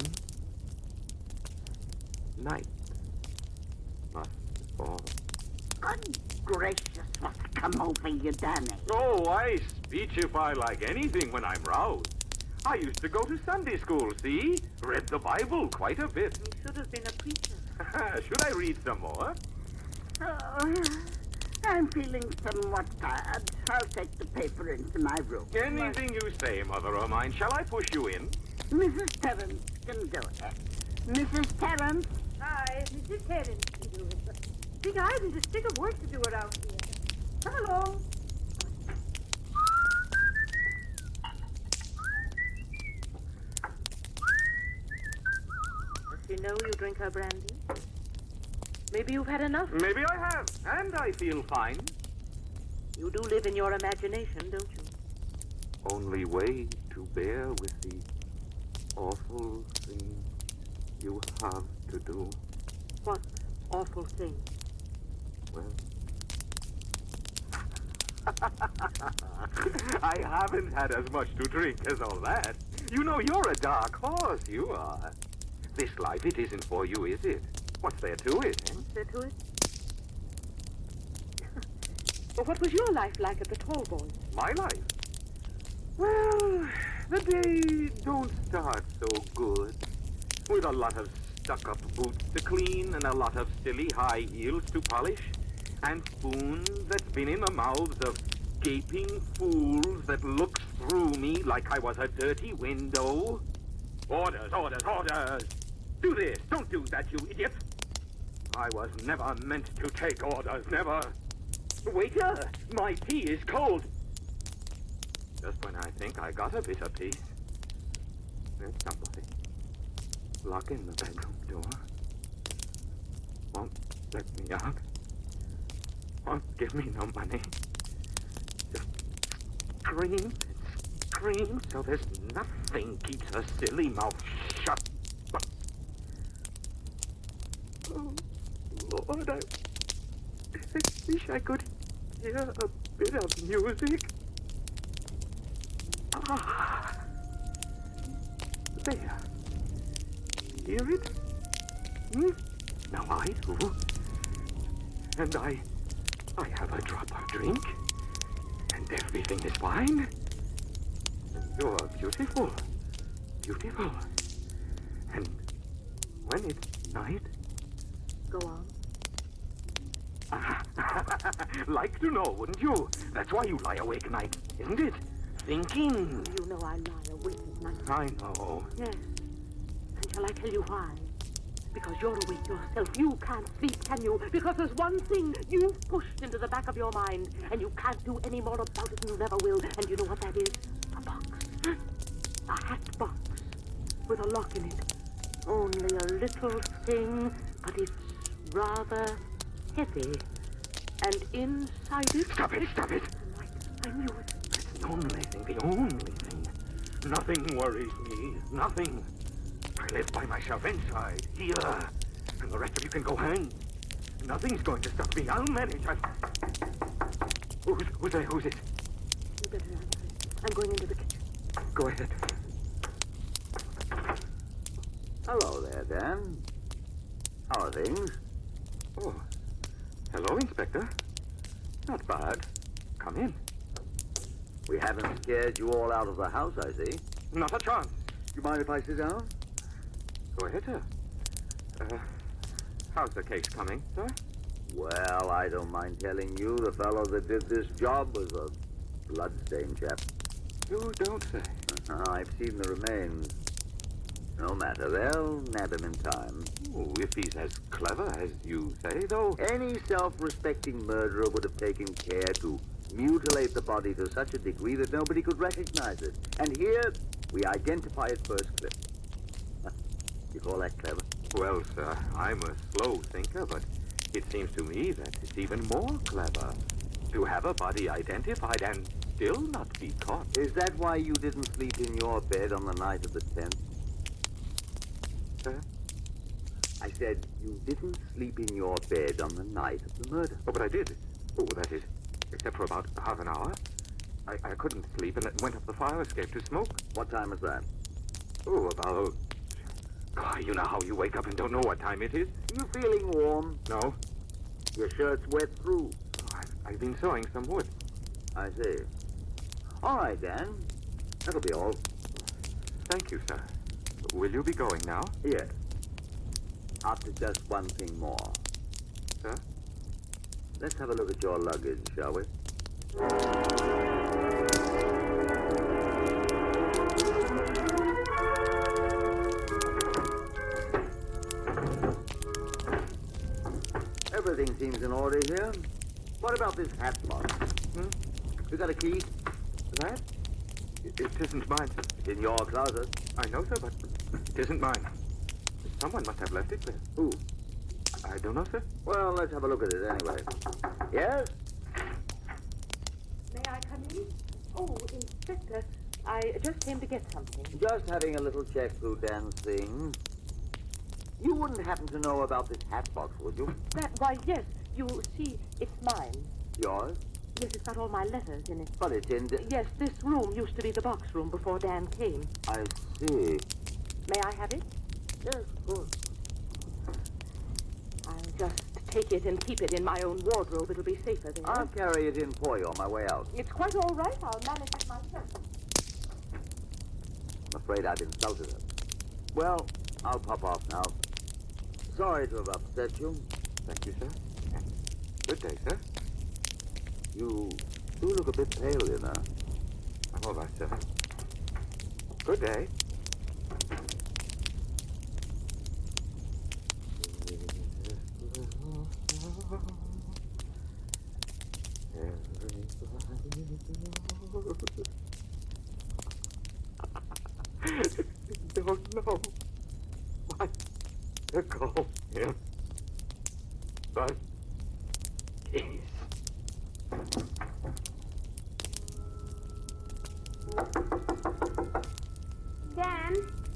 night must fall. Good gracious, what's come over you, Danny? Oh, I speechify like anything when I'm roused. I used to go to Sunday school, see? Read the Bible quite a bit. You should have been a preacher. Should I read some more? Oh, I'm feeling somewhat tired. I'll take the paper into my room. Anything you say, Mother o' mine. Shall I push you in? Mrs. Terrence can do it. Mrs. Terrence? Hi, Mrs. Terrence can do it. But big eyes and a stick of work to do around here. Come along. Does she know you drink her brandy? Maybe you've had enough. Maybe I have, and I feel fine. You do live in your imagination, don't you? Only way to bear with the awful things you have to do. What awful thing? Well, I haven't had as much to drink as all that. You know, you're a dark horse, you are. This life, it isn't for you, is it? What's there to it, eh? What's there to it? Well, what was your life like at the Tall Boys? My life? Well, the day don't start so good. With a lot of stuck-up boots to clean and a lot of silly high heels to polish. And spoons that's been in the mouths of gaping fools that looks through me like I was a dirty window. Orders, orders, orders! Do this, don't do that, you idiot! I was never meant to take orders, never. Waiter, my tea is cold. Just when I think I got a bit of peace, there's somebody locking the bedroom door. Won't let me out. Won't give me no money. Just scream and scream so there's nothing keeps her silly mouth shut. Oh, Lord, I wish I could hear a bit of music. Ah, there. Hear it? Hmm? Now I do. And I have a drop of drink. And everything is fine. And you're beautiful. Beautiful. And when it's night... Go on. Like to know, wouldn't you? That's why you lie awake night, isn't it? Thinking. You know I lie awake at night. I know. Yes. And shall I tell you why? Because you're awake yourself. You can't sleep, can you? Because there's one thing you've pushed into the back of your mind, and you can't do any more about it, and you never will. And you know what that is? A box. A hat box with a lock in it. Only a little thing, but it's rather heavy. And inside it... Stop it, stop it! I knew it. It's the only thing. Nothing worries me, nothing. I live by myself inside, here. And the rest of you can go hang. Nothing's going to stop me. I'll manage. Who's there? Who's it? You better answer it. I'm going into the kitchen. Go ahead. Hello there, Dan. How are things? Oh, hello, Inspector. Not bad. Come in. We haven't scared you all out of the house, I see. Not a chance. You mind if I sit down? Go ahead, sir. How's the case coming, sir? Well, I don't mind telling you the fellow that did this job was a bloodstained chap. You don't say. I've seen the remains. No matter, they'll nab him in time. Oh, if he's as clever as you say, though. Any self-respecting murderer would have taken care to mutilate the body to such a degree that nobody could recognize it. And here, we identify it first clip. You call that clever? Well, sir, I'm a slow thinker, but it seems to me that it's even more clever to have a body identified and still not be caught. Is that why you didn't sleep in your bed on the night of the 10th? Sir? I said you didn't sleep in your bed on the night of the murder. Oh, but I did. Oh, that is, except for about half an hour. I couldn't sleep and went up the fire escape to smoke. What time was that? Oh, about... God, you know how you wake up and don't know what time it is? You feeling warm? No. Your shirt's wet through. Oh, I've been sawing some wood. I see. All right, Dan. That'll be all. Thank you, sir. Will you be going now? Yes. After just one thing more. Sir? Let's have a look at your luggage, shall we? Everything seems in order here. What about this hat box? You got a key? That? It isn't mine, sir. It's in your closet. I know, sir, but it isn't mine. Someone must have left it there. Who? I don't know, sir. Well, let's have a look at it anyway. Yes? May I come in? Oh, Inspector, I just came to get something. Just having a little check through Dan's things. You wouldn't happen to know about this hat box, would you? Why, yes. You see, it's mine. Yours? Yes, it's got all my letters in it. But it's in... Yes, this room used to be the box room before Dan came. I see. May I have it? Yes, of course. I'll just take it and keep it in my own wardrobe. It'll be safer there. I'll carry it in for you on my way out. It's quite all right. I'll manage it myself. I'm afraid I've insulted her. Well, I'll pop off now. Sorry to have upset you. Thank you, sir. Good day, sir. You do look a bit pale, you know. I'm all right, sir. Good day. Don't know what to call him, but he's... Dan,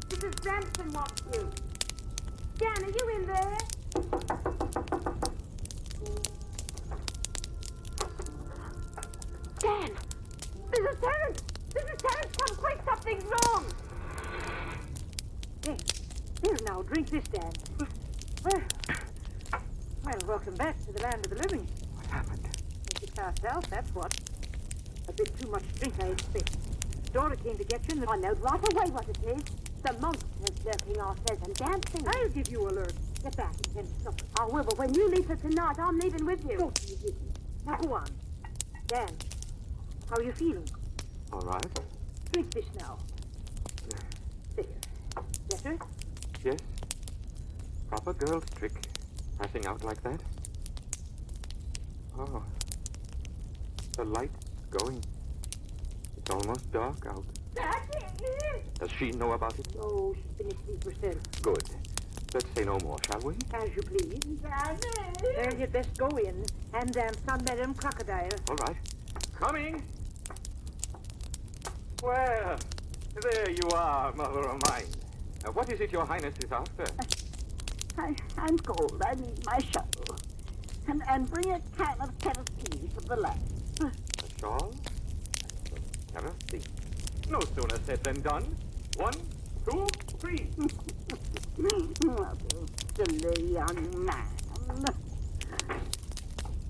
Mrs. Brampton wants you. Dan, are you in there? Dan! Mrs. Terrence! Mrs. Terrence, come quick! Something's wrong! Here now, drink this, Dan. Well, welcome back to the land of the living. What happened? You passed out, that's what. A bit too much drink, I expect. Dora came to get you, and I know right away what it is. The monster's lurking ourselves and dancing. I'll give you alert. Get back and then stop it. I will, but when you leave for tonight, I'm leaving with you. Don't be hidden. Now go on. Dan, how are you feeling? All right. Drink this now. There. Better? Yes. Proper girl's trick. Passing out like that. Oh. The light's going. It's almost dark out. Daddy! Does she know about it? No, she's been asleep herself. Good. Let's say no more, shall we? As you please. Daddy! Well, you'd best go in and dance on Madame Crocodile. All right. Coming! Well, there you are, mother of mine. What is it your highness is after? I'm cold. I need my shawl. And bring a can of kerosene for the lamp. A shawl? Kerosene. No sooner said than done. 1, 2, 3. What a silly young man.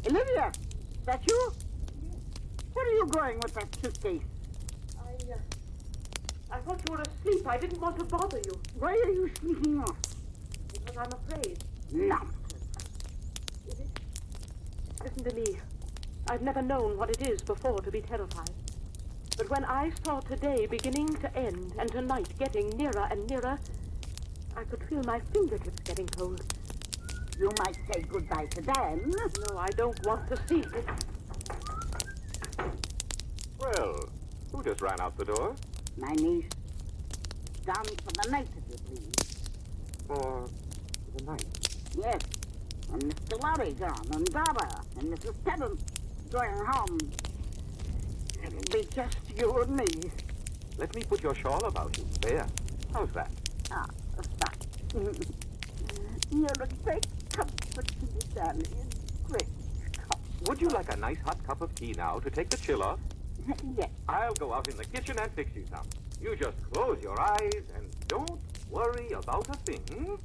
Olivia, is that you? Where are you going with that suitcase? I thought you were asleep. I didn't want to bother you. Why are you sneaking off? Because I'm afraid. Nonsense. Listen to me. I've never known what it is before to be terrified. But when I saw today beginning to end and tonight getting nearer and nearer, I could feel my fingertips getting cold. You might say goodbye to Dan. No, I don't want to see it. Well, who just ran out the door? My niece. Gone for the night, if you please. For the night? Yes. And Mr. Lorry gone, and Barbara, and Mrs. Tennant going home. It'll be just you and me. Let me put your shawl about you. There. How's that? Ah, fine. You're a great comfort to me, Danny. Great comfort. Would you like a nice hot cup of tea now to take the chill off? Yes. I'll go out in the kitchen and fix you some. You just close your eyes and don't worry about a thing.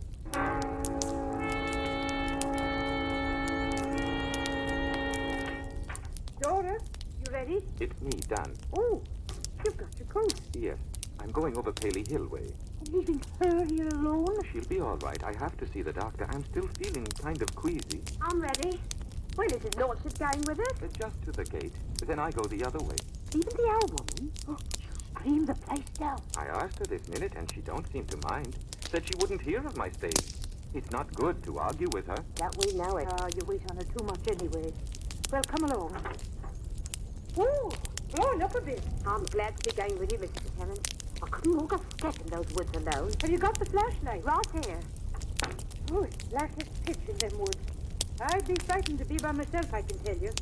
Dora, you ready? It's me, Dan. Oh, you've got your coat. Yes, I'm going over Paley Hill way. Leaving her here alone? She'll be all right. I have to see the doctor. I'm still feeling kind of queasy. I'm ready. Where is his lordship going with us? Just to the gate. Then I go the other way. Even the old woman? Oh, she'll scream the place down. I asked her this minute, and she don't seem to mind. Said she wouldn't hear of my staying. It's not good to argue with her. That we know it. You wait on her too much anyway. Well, come along. Oh, blowing up a bit. I'm glad to be going with you, Mrs. Tennant. I couldn't walk a step in those woods alone. Have you got the flashlight? Right here. Oh, it's black as pitch in them woods. I'd be frightened to be by myself, I can tell you.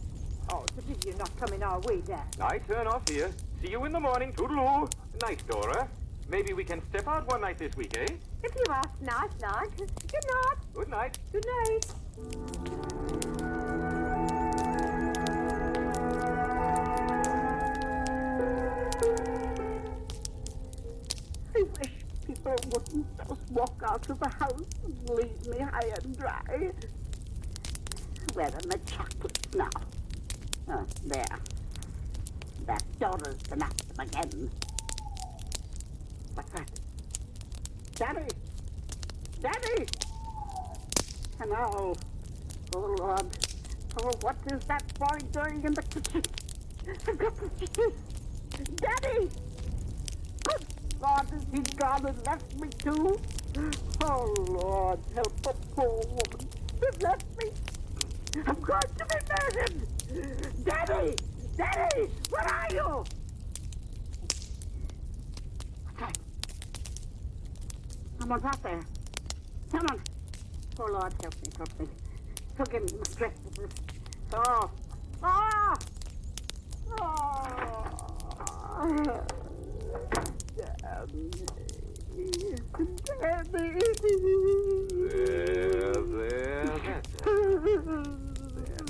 Oh, it's a pity you're not coming our way, Dad. I turn off here. See you in the morning. Toodaloo. Night, Dora. Maybe we can step out one night this week, eh? If you ask, night. Good night. Good night. Good night. I wish people wouldn't just walk out of the house and leave me high and dry. Where are my chocolates now? Oh, there. That Dora's been at them again. What's that? Daddy! Daddy! Hello. Oh, Lord. Oh, what is that boy doing in the kitchen? I've got to see this. Daddy! Good God, has he gone and left me too? Oh, Lord, help a poor woman. They've left me. I'm going to be murdered. Daddy! Daddy! Where are you? Okay. Someone's out there. Someone. Oh, Lord, help me. Forgive me, my strength is this. Oh. Ah! Oh. Daddy. There, that's it. There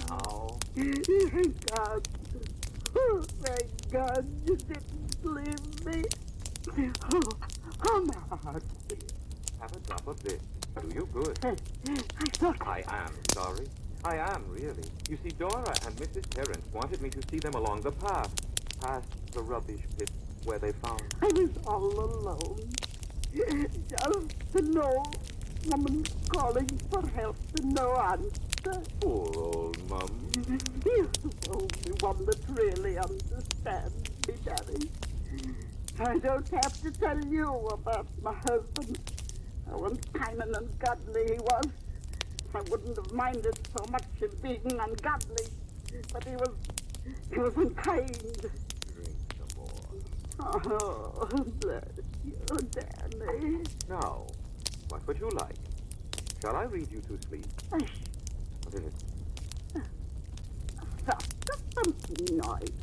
now. Thank God. Oh, thank God you didn't leave me. Oh, my heart. Have a drop of this. Do you good. I thought... I am sorry. I am, really. You see, Dora and Mrs. Terrence wanted me to see them along the path, past the rubbish pit where they found... I was all alone. Just to know woman calling for help and no answer. Poor old Mum. You're the only one that really understands me, Daddy. I don't have to tell you about my husband. How unkind and ungodly he was. I wouldn't have minded so much him being ungodly, but he was unkind. Drink some more. Oh, bless you, Danny. Now, what would you like? Shall I read you to sleep? Hush. What is it? Stop. That's something noise.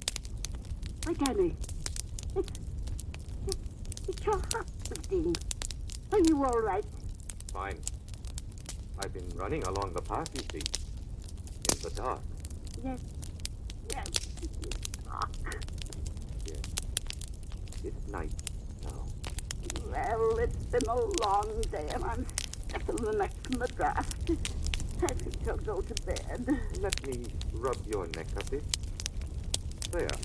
Why, Danny, it's your heart beating. Are you all right? Fine. I've been running along the path, you see. In the dark. Yes. Dark. Yes. It's night now. Well, it's been a long day, and I'm stiff in the neck from the draft. I think I'll go to bed. Let me rub your neck a bit. There.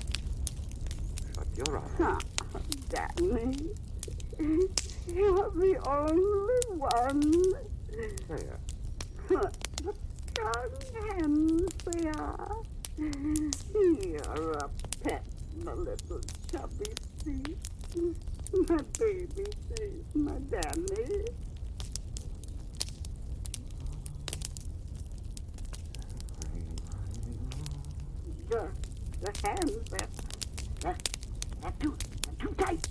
Shut your eyes. Oh, Danny. You're the only one. There. What strong hands they are. You're a pet, my little chubby feet. My baby face, my Danny. The hands, they're too tight.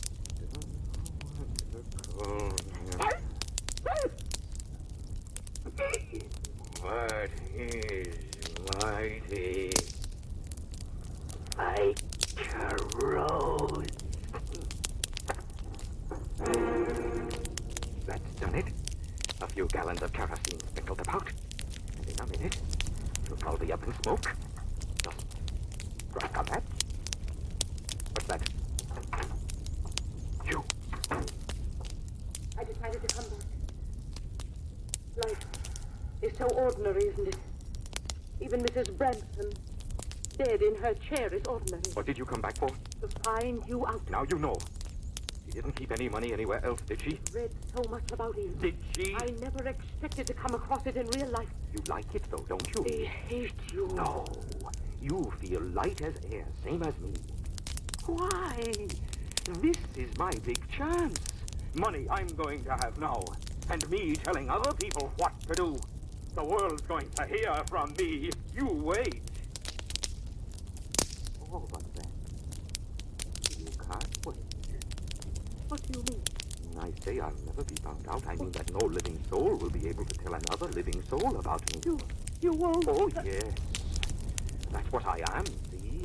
What is mighty? I corrode. That's done it. A few gallons of kerosene sprinkled about. And in a minute, you'll foul the up in smoke. Just strike a match. What's that? You. I decided to come back. Life is so ordinary, isn't it? Even Mrs. Branson, dead in her chair, is ordinary. What did you come back for? To find you out. Now you know. She didn't keep any money anywhere else, did she? Read so much about it. Did she? I never expected to come across it in real life. You like it, though, don't you? I hate you. No. You feel light as air, same as me. Why? This is my big chance. Money I'm going to have now. And me telling other people what to do. The world's going to hear from me. You wait. Oh, but then. You can't wait. What do you mean? When I say I'll never be found out, I mean that no living soul will be able to tell another living soul about me. You won't? Oh, yes. That's what I am, see?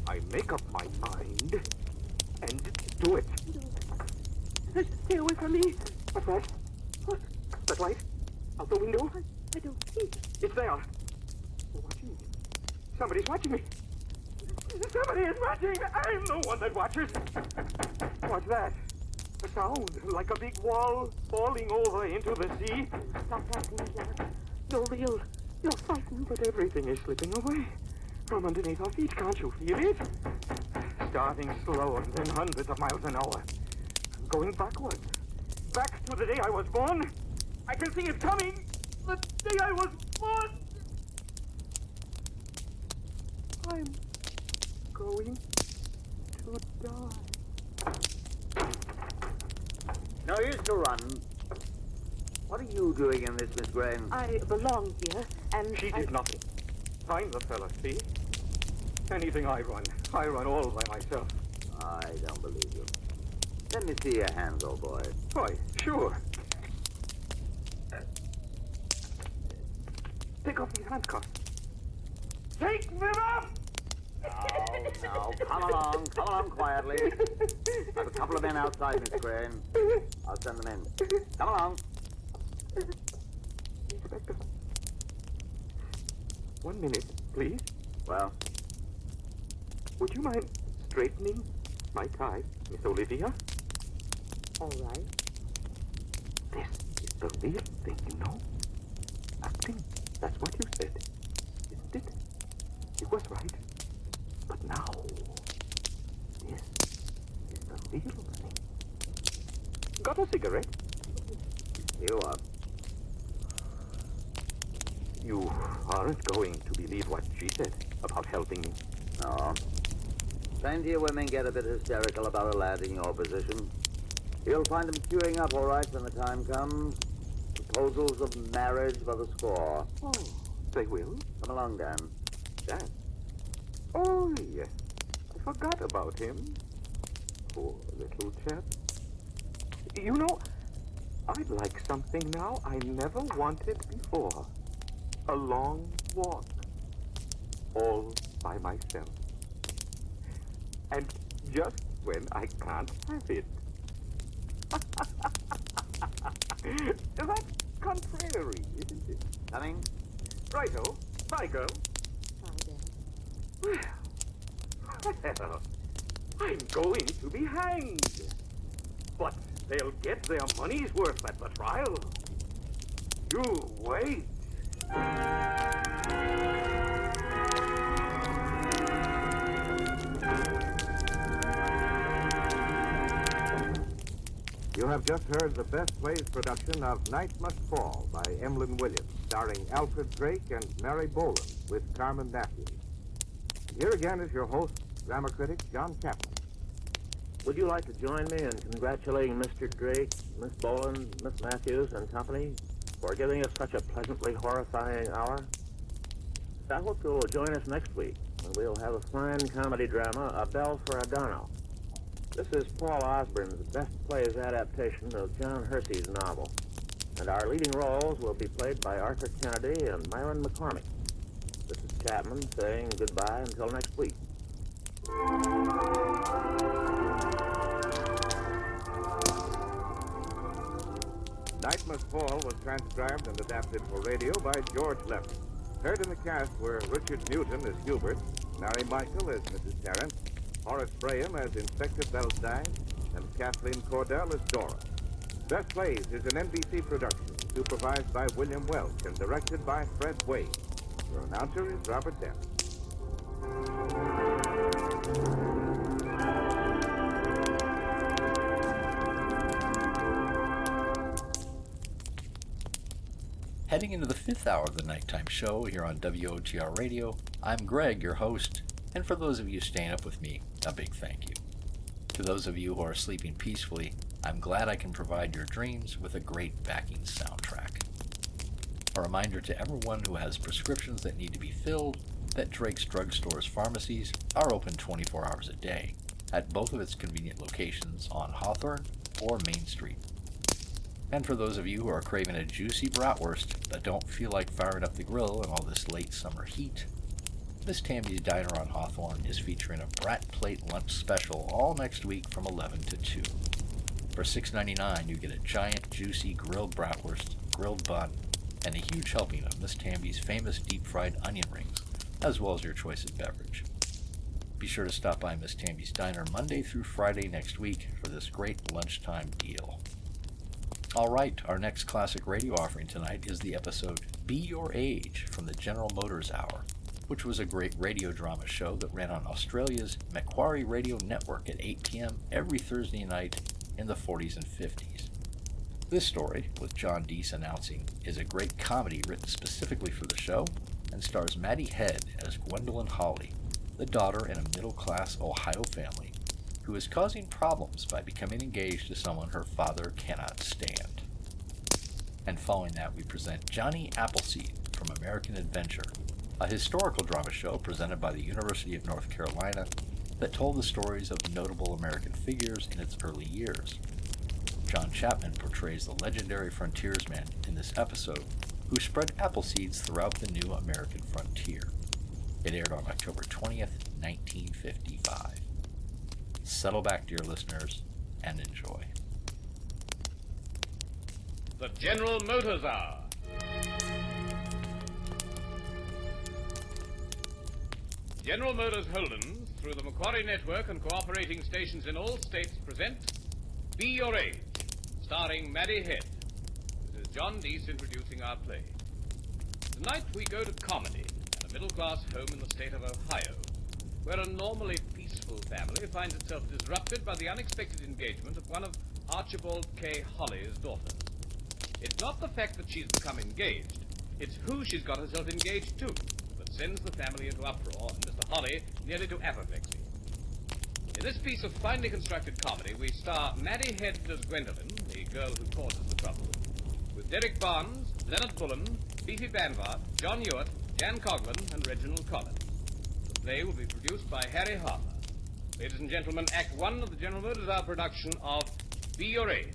I make up my mind and do it. Stay away from me. What's that? What? That light? Out the window? I don't see it. It's there. They're watching me. Somebody's watching me. Somebody is watching. I'm the one that watches. What's that? A sound like a big wall falling over into the sea. Stop acting like that. You're real. You're frightened. But everything is slipping away from underneath our feet. Can't you feel it? Starting slow and then hundreds of miles an hour. I'm going backwards. Back to the day I was born. I can see it coming. The day I was born. I'm going to die. No use to run. What are you doing in this, Miss Grain? I belong here, and She did nothing. I'm the fella, see? Anything I run all by myself. I don't believe you. Let me see your hands, old boy. Why, sure. Take off these handcuffs. Take them off! Now, come along quietly. I have a couple of men outside, Miss Crane. I'll send them in. Come along. Inspector. 1 minute, please. Well? Would you mind straightening my tie, Miss Olivia? all right. This is the real thing, you know. Acting, that's what you said, isn't it? It was right. But now, this is the real thing. Got a cigarette? You are. You aren't going to believe what she said about helping me. No. Plenty of women get a bit hysterical about a lad in your position. You'll find them queuing up all right when the time comes. Proposals of marriage by the score. Oh, they will? Come along, Dan. Dan? Oh, yes. I forgot about him. Poor little chap. You know, I'd like something now I never wanted before. A long walk. All by myself. And just when I can't have it. That's contrary, isn't it? Coming? Righto. Bye, girl. Well, I'm going to be hanged. But they'll get their money's worth at the trial. You wait. You have just heard the Best Plays production of Night Must Fall by Emlyn Williams, starring Alfred Drake and Mary Boland with Carmen Matthews. And here again is your host, drama critic John Campbell. Would you like to join me in congratulating Mr. Drake, Miss Boland, Miss Matthews, and company for giving us such a pleasantly horrifying hour? I hope you'll join us next week when we'll have a fine comedy drama, A Bell for Adorno. This is Paul Osborne's Best Plays adaptation of John Hersey's novel, and our leading roles will be played by Arthur Kennedy and Myron McCormick. This is Chapman saying goodbye until next week. Night Must Fall was transcribed and adapted for radio by George Levy. Heard in the cast were Richard Newton as Hubert, Mary Michael as Mrs. Tarrant, Horace Braham as Inspector Belstein, and Kathleen Cordell as Dora. Best Plays is an NBC production, supervised by William Welch and directed by Fred Wade. Your announcer is Robert Dent. Heading into the 5th hour of the nighttime show here on WOTR Radio, I'm Greg, your host, and for those of you staying up with me, a big thank you. To those of you who are sleeping peacefully, I'm glad I can provide your dreams with a great backing soundtrack. A reminder to everyone who has prescriptions that need to be filled that Drake's Drugstore's pharmacies are open 24 hours a day at both of its convenient locations on Hawthorne or Main Street. And for those of you who are craving a juicy bratwurst but don't feel like firing up the grill in all this late summer heat, Miss Tammy's Diner on Hawthorne is featuring a Brat Plate lunch special all next week from 11 to 2. For $6.99, you get a giant, juicy grilled bratwurst, grilled bun, and a huge helping of Miss Tammy's famous deep-fried onion rings, as well as your choice of beverage. Be sure to stop by Miss Tammy's Diner Monday through Friday next week for this great lunchtime deal. All right, our next classic radio offering tonight is the episode Be Your Age from the General Motors Hour, which was a great radio drama show that ran on Australia's Macquarie Radio Network at 8 p.m. every Thursday night in the 40s and 50s. This story, with John Deese announcing, is a great comedy written specifically for the show and stars Maddie Head as Gwendolyn Hawley, the daughter in a middle-class Ohio family who is causing problems by becoming engaged to someone her father cannot stand. And following that, we present Johnny Appleseed from American Adventure, a historical drama show presented by the University of North Carolina that told the stories of notable American figures in its early years. John Chapman portrays the legendary frontiersman in this episode who spread apple seeds throughout the new American frontier. It aired on October 20th, 1955. Settle back, dear listeners, and enjoy. The General Motors Hour. General Motors Holdens, through the Macquarie Network and cooperating stations in all states, present Be Your Age, starring Maddie Head. This is John Deese introducing our play. Tonight we go to comedy at a middle-class home in the state of Ohio, where a normally peaceful family finds itself disrupted by the unexpected engagement of one of Archibald K. Holly's daughters. It's not the fact that she's become engaged, it's who she's got herself engaged to that sends the family into uproar and Mr. Holly nearly to apoplexy. In this piece of finely constructed comedy, we star Maddie Head as Gwendolyn, the girl who causes the trouble, with Derek Barnes, Leonard Bullen, Beefy Banvard, John Ewart, Jan Coughlin, and Reginald Collins. The play will be produced by Harry Harper. Ladies and gentlemen, Act 1 of the General Motors Hour production of Be Your Age.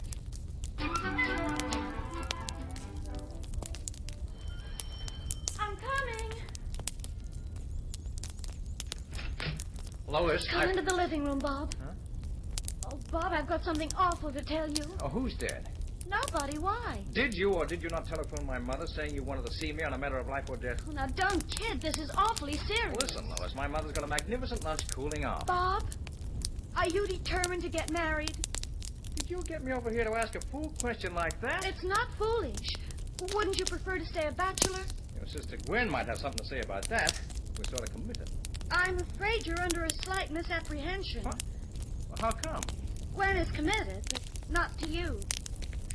I'm coming. Lois, Come into the living room, Bob. Huh? Oh, Bob, I've got something awful to tell you. Oh, who's dead? Nobody. Why? Did you or did you not telephone my mother saying you wanted to see me on a matter of life or death? Oh, now, don't kid. This is awfully serious. Listen, Lois, my mother's got a magnificent lunch cooling off. Bob, are you determined to get married? Did you get me over here to ask a fool question like that? It's not foolish. Wouldn't you prefer to stay a bachelor? Your sister Gwen might have something to say about that. We're sort of committed. I'm afraid you're under a slight misapprehension. Huh? Well, how come? Gwen is committed, but not to you.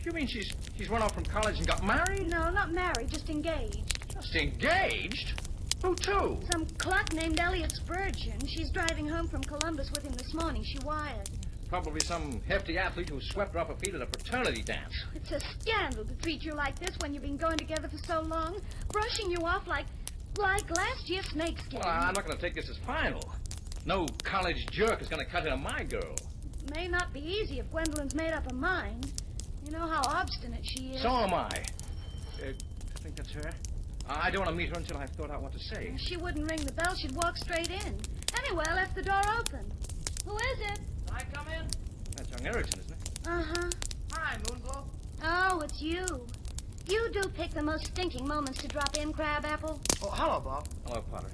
You mean she's run off from college and got married? No, not married, just engaged. Just engaged? Who to? Some cluck named Elliot Spurgeon. She's driving home from Columbus with him this morning. She wired. Probably some hefty athlete who swept her off her feet at a fraternity dance. It's a scandal to treat you like this when you've been going together for so long, brushing you off like Like last year's snakeskin. Well, I'm not going to take this as final. No college jerk is going to cut into my girl. May not be easy if Gwendolyn's made up her mind. You know how obstinate she is. So am I. I think that's her. I don't want to meet her until I've thought out what to say. If she wouldn't ring the bell, she'd walk straight in. Anyway, I left the door open. Who is it? I come in? That's young Erickson, isn't it? Uh-huh. Hi, Moonglow. Oh, it's you. You do pick the most stinking moments to drop in, Crabapple. Oh, hello, Bob. Hello, Potter.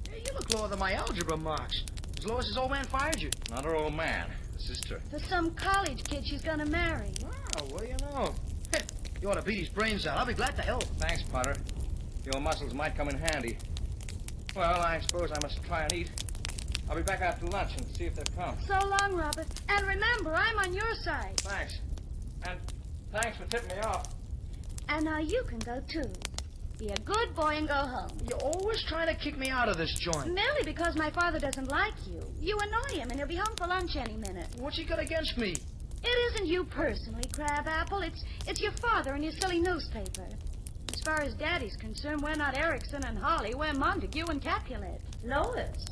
Hey, you look lower than my algebra marks. As low as his old man fired you. Not her old man. The sister. For some college kid she's gonna marry. Wow, what do you know? You ought to beat his brains out. I'll be glad to help. Thanks, Potter. Your muscles might come in handy. Well, I suppose I must try and eat. I'll be back after lunch and see if they've come. So long, Robert. And remember, I'm on your side. Thanks. And thanks for tipping me off. And now you can go, too. Be a good boy and go home. You're always trying to kick me out of this joint. Merely because my father doesn't like you. You annoy him, and he'll be home for lunch any minute. What's he got against me? It isn't you personally, Crabapple. It's your father and your silly newspaper. As far as Daddy's concerned, we're not Erickson and Holly. We're Montague and Capulet. Lois,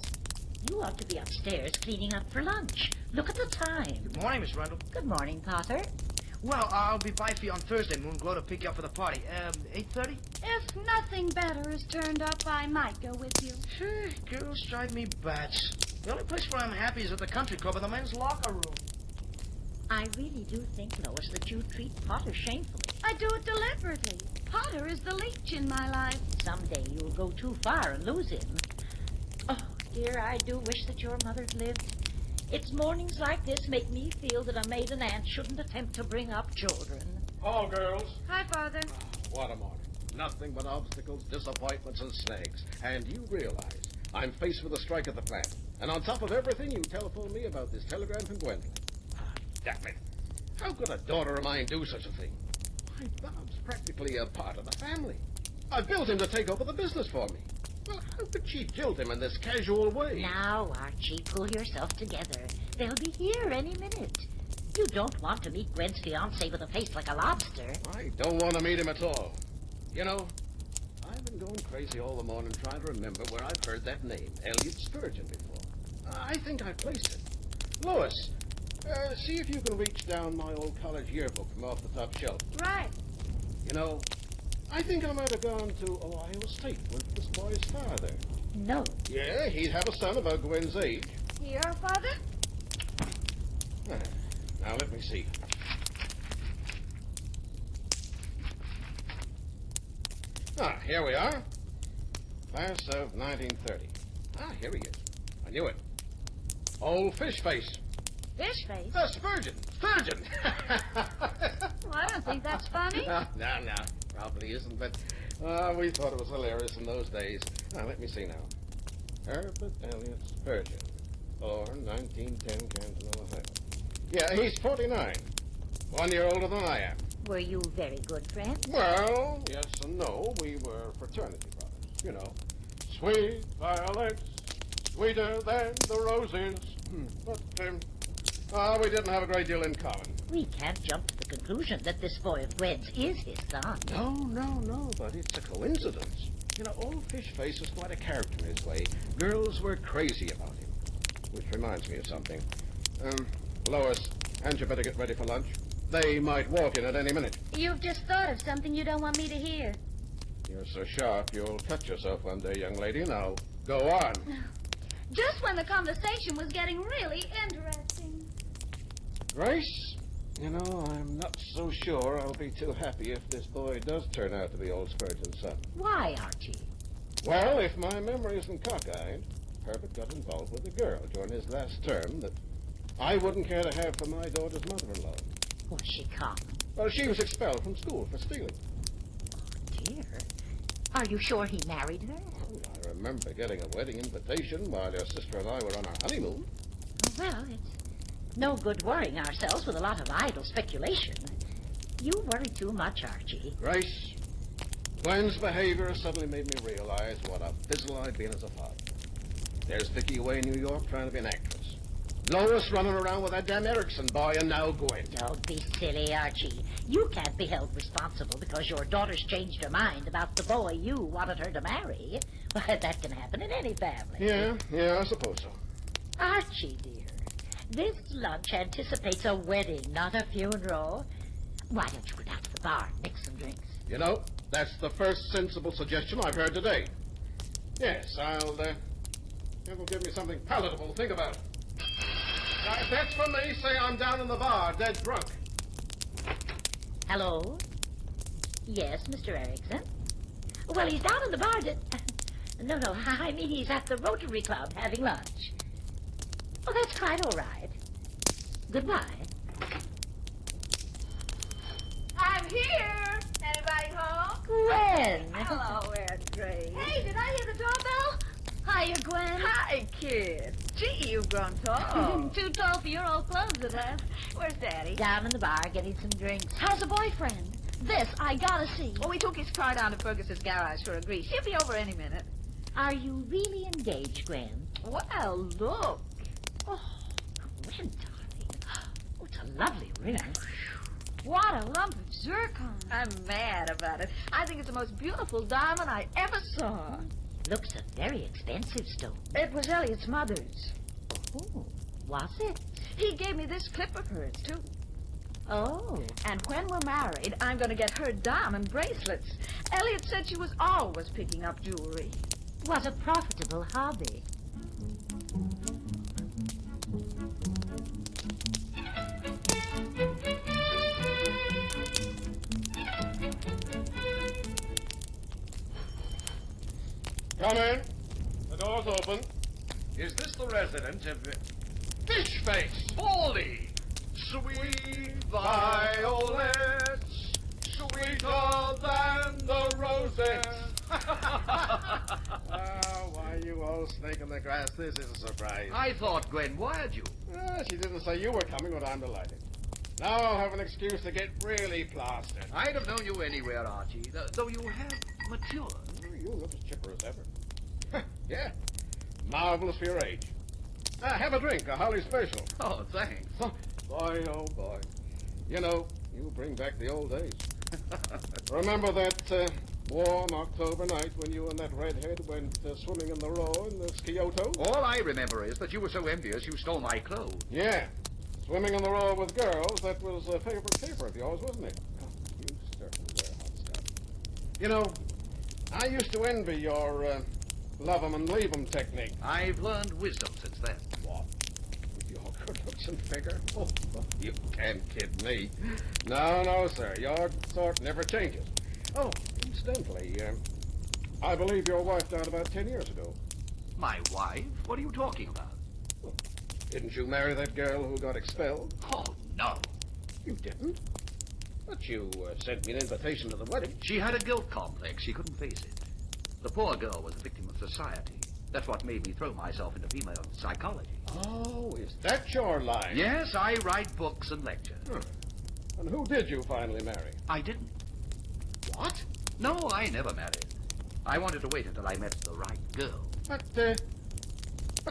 you ought to be upstairs cleaning up for lunch. Look at the time. Good morning, Miss Rundle. Good morning, Potter. Well, I'll be by for you on Thursday, Moonglow, to pick you up for the party. 8:30? If nothing better is turned up, I might go with you. Sure, girls drive me bats. The only place where I'm happy is at the country club in the men's locker room. I really do think, Lois, that you treat Potter shamefully. I do it deliberately. Potter is the leech in my life. Someday you'll go too far and lose him. Oh, dear, I do wish that your mother'd lived. It's mornings like this make me feel that a maiden aunt shouldn't attempt to bring up children. Hello, girls. Hi, Father. What a morning. Nothing but obstacles, disappointments, and snags. And you realize I'm faced with a strike at the plant. And on top of everything, you telephone me about this telegram from Gwendolyn. Damn it. How could a daughter of mine do such a thing? Why, Bob's practically a part of the family. I built him to take over the business for me. Well, how could she jilt him in this casual way? Now, Archie, pull yourself together. They'll be here any minute. You don't want to meet Gwen's fiancé with a face like a lobster. I don't want to meet him at all. You know, I've been going crazy all the morning trying to remember where I've heard that name, Elliot Spurgeon, before. I think I placed it. Lois, see if you can reach down my old college yearbook from off the top shelf. Right. You know, I think I might have gone to Ohio State with this boy's father. No. Yeah, he'd have a son about Gwen's age. Your father? Now, let me see. Here we are. Class of 1930. Here he is. I knew it. Old Fish Face. Fish face? Spurgeon. Spurgeon. Well, I don't think that's funny. No, probably isn't, but we thought it was hilarious in those days. Now, let me see now. Herbert Elliot Spurgeon, born 1910, Canton, Ohio. Yeah, he's 49. 1 year older than I am. Were you very good friends? Well, yes and no. We were fraternity brothers, you know. Sweet violets, sweeter than the roses. But we didn't have a great deal in common. We can't jump to the conclusion that this boy of Gwen's is his son. No, but it's a coincidence. You know, old Fish Face was quite a character in his way. Girls were crazy about him. Which reminds me of something. Lois, hadn't you better get ready for lunch? They might walk in at any minute. You've just thought of something you don't want me to hear. You're so sharp, you'll cut yourself one day, young lady. Now, go on. Just when the conversation was getting really interesting. Grace, you know, I'm not so sure I'll be too happy if this boy does turn out to be old Spurgeon's son. Why, Archie? Well, if my memory isn't cockeyed, Herbert got involved with a girl during his last term that I wouldn't care to have for my daughter's mother-in-law. Was she caught? Well, she was expelled from school for stealing. Oh, dear. Are you sure he married her? Oh, I remember getting a wedding invitation while your sister and I were on our honeymoon. Well, it's no good worrying ourselves with a lot of idle speculation. You worry too much, Archie. Grace, Gwen's behavior suddenly made me realize what a fizzle I'd been as a father. There's Vicky away in New York trying to be an actress. Lois running around with that damn Erickson boy, and now Gwen. Don't be silly, Archie. You can't be held responsible because your daughter's changed her mind about the boy you wanted her to marry. Why, that can happen in any family. Yeah, I suppose so. Archie, dear, this lunch anticipates a wedding, not a funeral. Why don't you go down to the bar and mix some drinks? You know, that's the first sensible suggestion I've heard today. Yes, it'll give me something palatable to think about. Now, if that's for me, say I'm down in the bar, dead drunk. Hello? Yes, Mr. Erickson? Well, he's down in the bar. No, I mean he's at the Rotary Club having lunch. Oh, that's quite all right. Goodbye. I'm here. Anybody home? Gwen. Hello, Aunt Grace. Hey, did I hear the doorbell? Hiya, Gwen. Hi, kid. Gee, you've grown tall. Too tall for your old clothes at last. Where's Daddy? Down in the bar getting some drinks. How's the boyfriend? This, I gotta see. Well, we took his car down to Fergus's garage for a grease. He'll be over any minute. Are you really engaged, Gwen? Well, look. Oh, Gwen, darling. Oh, it's a lovely ring. What a lump of zircon. I'm mad about it. I think it's the most beautiful diamond I ever saw. Looks a very expensive stone. It was Elliot's mother's. Oh, was it? He gave me this clip of hers, too. Oh. And when we're married, I'm going to get her diamond bracelets. Elliot said she was always picking up jewelry. Was a profitable hobby. Come in. The door's open. Is this the residence of Fish face! Baldy? Sweet violets, sweeter than the roses. Why you all snake in the grass? This is a surprise. I thought Gwen wired you. She didn't say you were coming, but I'm delighted. Now I'll have an excuse to get really plastered. I'd have known you anywhere, Archie, though you have matured. You look as chipper as ever. Yeah, marvelous for your age. Have a drink, a Holly special. Oh, thanks. Boy, oh boy. You know, you bring back the old days. Remember that warm October night when you and that redhead went swimming in the Row in the Kyoto? All I remember is that you were so envious you stole my clothes. Yeah. Swimming in the Row with girls, that was a favorite caper of yours, wasn't it? Oh, you certainly wear hot stuff. You know, I used to envy your love 'em and leave 'em technique. I've learned wisdom since then. What? With your good looks and figure? Oh, you can't kid me. No, sir. Your sort never changes. Oh, incidentally, I believe your wife died about 10 years ago. My wife? What are you talking about? Well, didn't you marry that girl who got expelled? Oh, no. You didn't? But you sent me an invitation to the wedding. She had a guilt complex. She couldn't face it. The poor girl was a victim of society. That's what made me throw myself into female psychology. Oh, is that your line? Yes, I write books and lecture. And who did you finally marry? I didn't. What? No, I never married. I wanted to wait until I met the right girl. But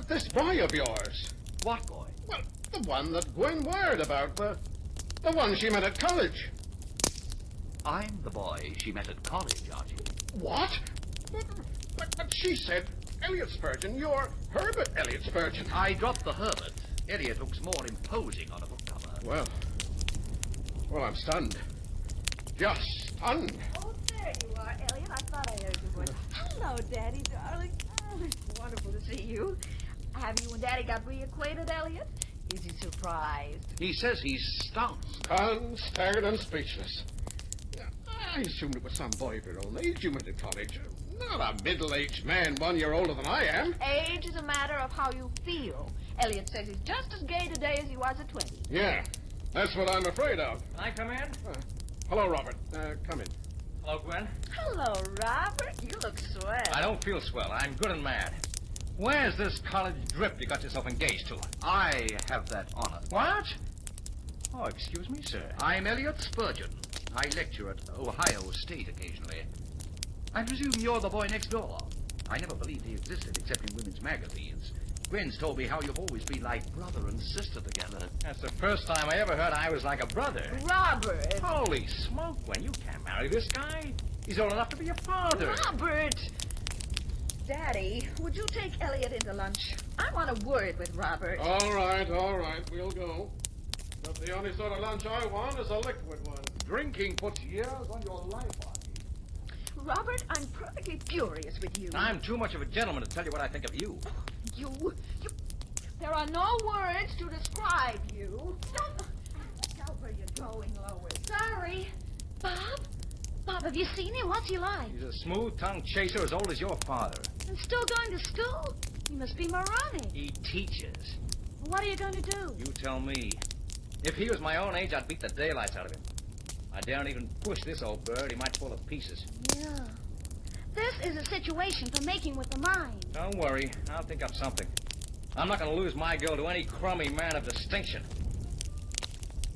this boy of yours. What boy? Well, the one that Gwen wired about. The one she met at college. I'm the boy she met at college, Archie. What? But she said Elliot Spurgeon. You're Herbert Elliot Spurgeon. I dropped the Herbert. Elliot looks more imposing on a book cover. Well, I'm stunned. Just stunned. Oh, there you are, Elliot. I thought I heard your voice. Hello, Daddy, darling. Oh, it's wonderful to see you. Have you and Daddy got reacquainted, Elliot? Is he surprised? He says he's stunned. Stunned, staggered, and speechless. I assumed it was some boy of your own age you met at college. Not a middle-aged man 1 year older than I am. Age is a matter of how you feel. Elliot says he's just as gay today as he was at 20. Yeah, that's what I'm afraid of. Can I come in? Hello, Robert. Come in. Hello, Gwen. Hello, Robert. You look swell. I don't feel swell. I'm good and mad. Where's this college drip you got yourself engaged to? I have that honor. What? Oh, excuse me, sir. I'm Elliot Spurgeon. I lecture at Ohio State occasionally. I presume you're the boy next door. I never believed he existed except in women's magazines. Gwen's told me how you've always been like brother and sister together. That's the first time I ever heard I was like a brother. Robert! Holy smoke, Gwen, you can't marry this guy. He's old enough to be a father. Robert! Daddy, would you take Elliot into lunch? I want a word with Robert. All right, we'll go. But the only sort of lunch I want is a liquid one. Drinking puts years on your life, Archie. Robert, I'm perfectly furious with you. I'm too much of a gentleman to tell you what I think of you. You. There are no words to describe you. Tell where you're going, Lois. Sorry. Bob, have you seen him? What's he like? He's a smooth-tongued chaser as old as your father. And still going to school? He must be moronic. He teaches. What are you going to do? You tell me. If he was my own age, I'd beat the daylights out of him. I daren't even push this old bird. He might fall to pieces. Yeah. This is a situation for making with the mind. Don't worry. I'll think up something. I'm not going to lose my girl to any crummy man of distinction.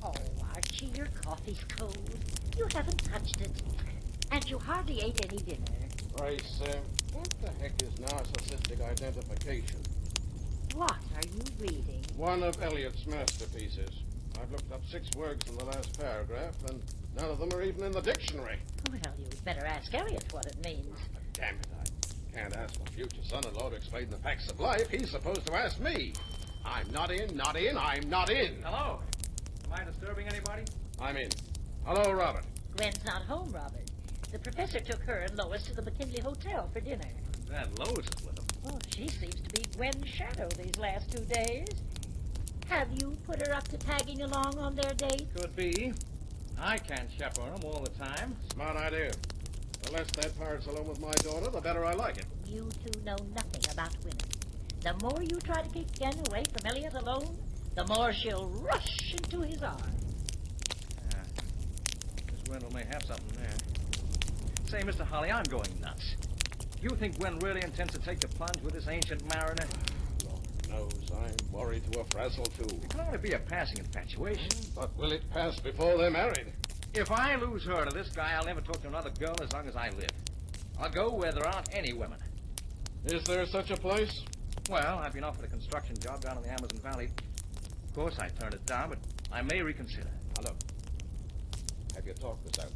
Oh, Archie, your coffee's cold. You haven't touched it. And you hardly ate any dinner. Grace, what the heck is narcissistic identification? What are you reading? One of Eliot's masterpieces. I've looked up 6 words in the last paragraph, and none of them are even in the dictionary. Well, you'd better ask Elliot what it means. Damn it, I can't ask my future son-in-law to explain the facts of life. He's supposed to ask me. I'm not in. I'm not in. Hello? Am I disturbing anybody? I'm in. Hello, Robert. Gwen's not home, Robert. The professor took her and Lois to the McKinley Hotel for dinner. That Lois is with him. Oh, she seems to be Gwen's shadow these last 2 days. Have you put her up to tagging along on their date? Could be. I can't chaperone them all the time. Smart idea. The less that part's alone with my daughter, the better I like it. You two know nothing about women. The more you try to keep Gwen away from Elliot alone, the more she'll rush into his arms. Miss Wendell may have something there. Say, Mr. Holly, I'm going nuts. You think Gwen really intends to take the plunge with this ancient mariner? Lord knows I'm worried to a frazzle, too. It can only be a passing infatuation. But will it pass before they're married? If I lose her to this guy, I'll never talk to another girl as long as I live. I'll go where there aren't any women. Is there such a place? Well, I've been offered a construction job down in the Amazon Valley. Of course, I turned it down, but I may reconsider. Now, look. Have you talked this out?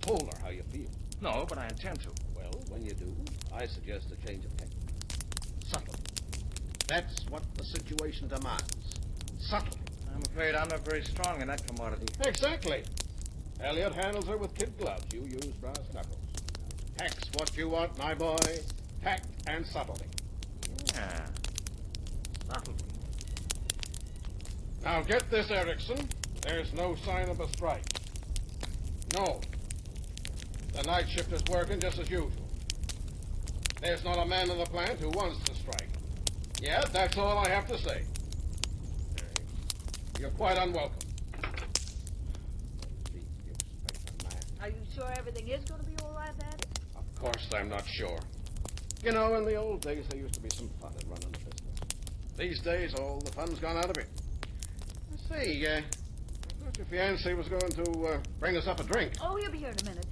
Told her how you feel? No, but I intend to. Well, when you do, I suggest a change of tactics. Subtle. That's what the situation demands. Subtle. I'm afraid I'm not very strong in that commodity. Exactly. Elliot handles her with kid gloves. You use brass knuckles. Tack's what you want, my boy. Tact and subtlety. Yeah. Subtlety. Now get this, Erickson. There's no sign of a strike. No. The night shift is working just as usual. There's not a man in the plant who wants to strike. Yeah, that's all I have to say. You're quite unwelcome. Are you sure everything is going to be all right, Daddy? Of course I'm not sure. You know, in the old days, there used to be some fun in running the business. These days, all the fun's gone out of it. Say, I thought your fiancé was going to bring us up a drink. Oh, he'll be here in a minute.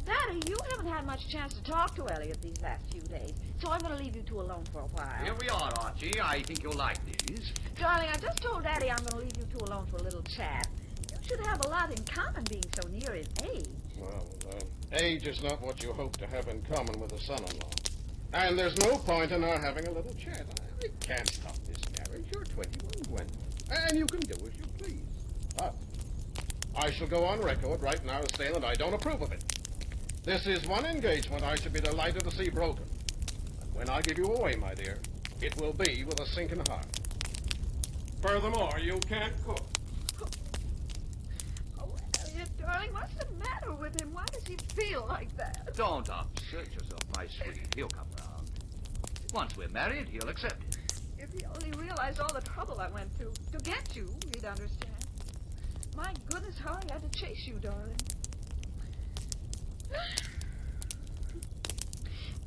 Daddy, you haven't had much chance to talk to Elliot these last few days, so I'm going to leave you two alone for a while. Here we are, Archie. I think you'll like these. Darling, I just told Daddy I'm going to leave you two alone for a little chat. You should have a lot in common being so near his age. Well, age is not what you hope to have in common with a son-in-law. And there's no point in our having a little chat. I can't stop this marriage. You're 21, Gwendolyn, and you can do as you please. But I shall go on record right now as saying that I don't approve of it. This is one engagement I should be delighted to see broken. And when I give you away, my dear, it will be with a sinking heart. Furthermore, you can't cook. Oh, Elliot, darling, what's the matter with him? Why does he feel like that? Don't upset yourself, my sweetie. He'll come round. Once we're married, he'll accept it. If he only realized all the trouble I went to get you, he'd understand. My goodness, how I had to chase you, darling.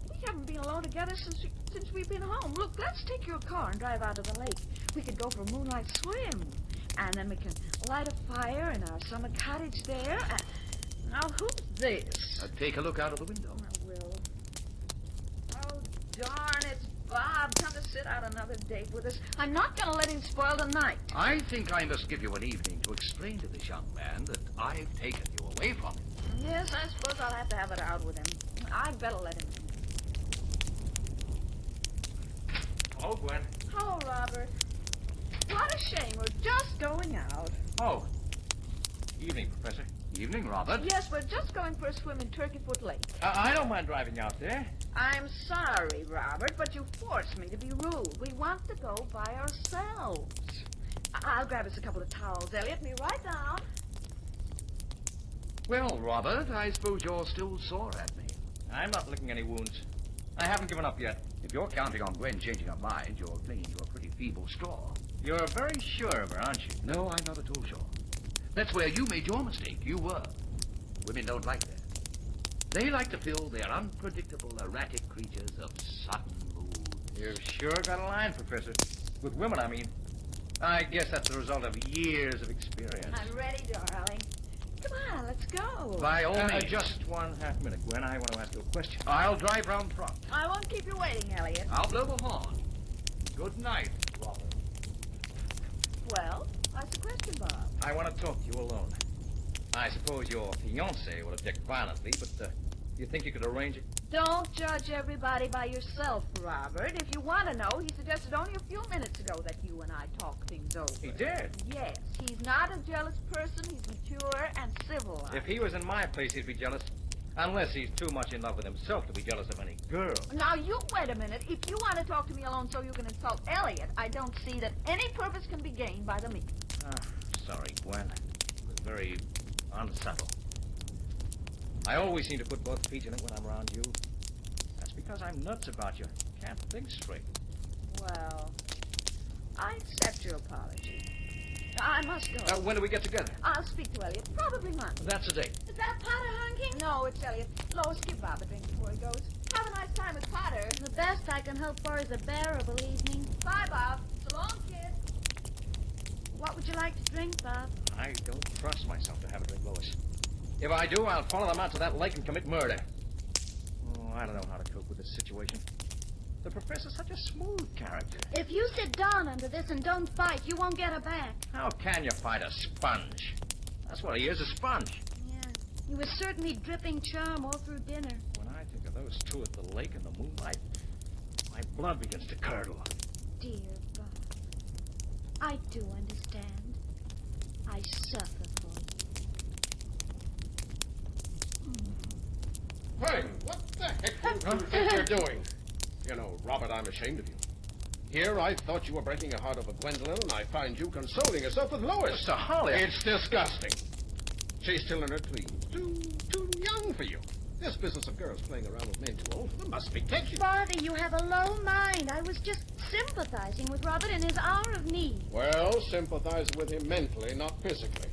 We haven't been alone together since we've been home. Look, let's take your car and drive out to the lake. We could go for a moonlight swim. And then we can light a fire in our summer cottage there. Now, who's this? Take a look out of the window. I will. Oh, darn, it's Bob. Come to sit out another date with us. I'm not going to let him spoil the night. I think I must give you an evening to explain to this young man that I've taken you away from him. Yes, I suppose I'll have to have it out with him. I'd better let him in. Hello, Gwen. Hello, Robert. What a shame. We're just going out. Oh. Evening, Professor. Evening, Robert. Yes, we're just going for a swim in Turkeyfoot Lake. I don't mind driving out there. I'm sorry, Robert, but you forced me to be rude. We want to go by ourselves. I'll grab us a couple of towels, Elliot. Be right down. Well, Robert, I suppose you're still sore at me. I'm not licking any wounds. I haven't given up yet. If you're counting on Gwen changing her mind, you're clinging to a pretty feeble straw. You're very sure of her, aren't you? No, I'm not at all sure. That's where you made your mistake. You were. Women don't like that. They like to fill their unpredictable, erratic creatures of sudden mood. You've sure got a line, Professor. With women, I mean. I guess that's the result of years of experience. I'm ready, darling. Come on, let's go. By all means. Just 1/2 minute, Gwen. I want to ask you a question. I'll drive round front. I won't keep you waiting, Elliot. I'll blow the horn. Good night, Robert. Well, what's the question, Bob? I want to talk to you alone. I suppose your fiancé will object violently, but you think you could arrange it? Don't judge everybody by yourself, Robert. If you want to know, he suggested only a few minutes ago that you and I talk things over. He did? Yes. He's not a jealous person. He's mature and civilized. If he was in my place, he'd be jealous. Unless he's too much in love with himself to be jealous of any girl. Now, you wait a minute. If you want to talk to me alone so you can insult Elliot, I don't see that any purpose can be gained by the meeting. Sorry, Gwen. It was very unsubtle. I always seem to put both feet in it when I'm around you. That's because I'm nuts about you. Can't think straight. Well, I accept your apology. I must go. When do we get together? I'll speak to Elliot. Probably Monday. That's a date. Is that Potter honking? No, it's Elliot. Lois, give Bob a drink before he goes. Have a nice time with Potter. The best I can hope for is a bearable evening. Bye, Bob. So long, kid. What would you like to drink, Bob? I don't trust myself to have a drink, Lois. If I do, I'll follow them out to that lake and commit murder. Oh, I don't know how to cope with this situation. The professor's such a smooth character. If you sit down under this and don't fight, you won't get her back. How can you fight a sponge? That's what he is, a sponge. Yeah. He was certainly dripping charm all through dinner. When I think of those two at the lake in the moonlight, my blood begins to curdle. Dear Bob, I do understand. I suffer for you. Hey, what the heck do you think you're doing? You know, Robert, I'm ashamed of you. Here I thought you were breaking the heart of a Gwendolyn, and I find you consoling yourself with Lois. Mr. Holly. It's disgusting. She's still in her tweens. Too young for you. This business of girls playing around with men too old for them must be catchy. Father, you have a low mind. I was just sympathizing with Robert in his hour of need. Well, sympathize with him mentally, not physically.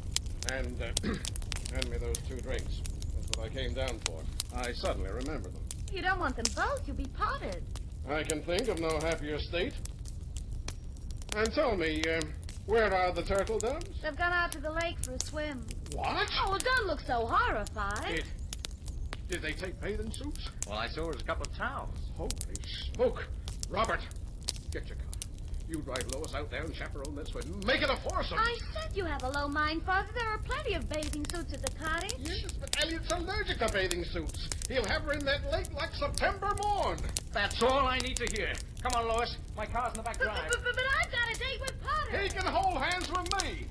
And hand me those 2 drinks. That's what I came down for. I suddenly remember them. You don't want them both. You'll be potted. I can think of no happier state. And tell me, where are the turtle doves? They've gone out to the lake for a swim. What? Oh, don't look so horrified. Did they take bathing suits? Well, I saw her as a couple of towels. Holy smoke. Robert, get your car. You drive Lois out there and chaperone this way. Make it a foursome. I said you have a low mind, Father. There are plenty of bathing suits at the cottage. Yes, but Elliot's allergic to bathing suits. He'll have her in that lake like September morn. That's all I need to hear. Come on, Lois. My car's in the back drive. But I've got a date with Potter. He can hold hands with me.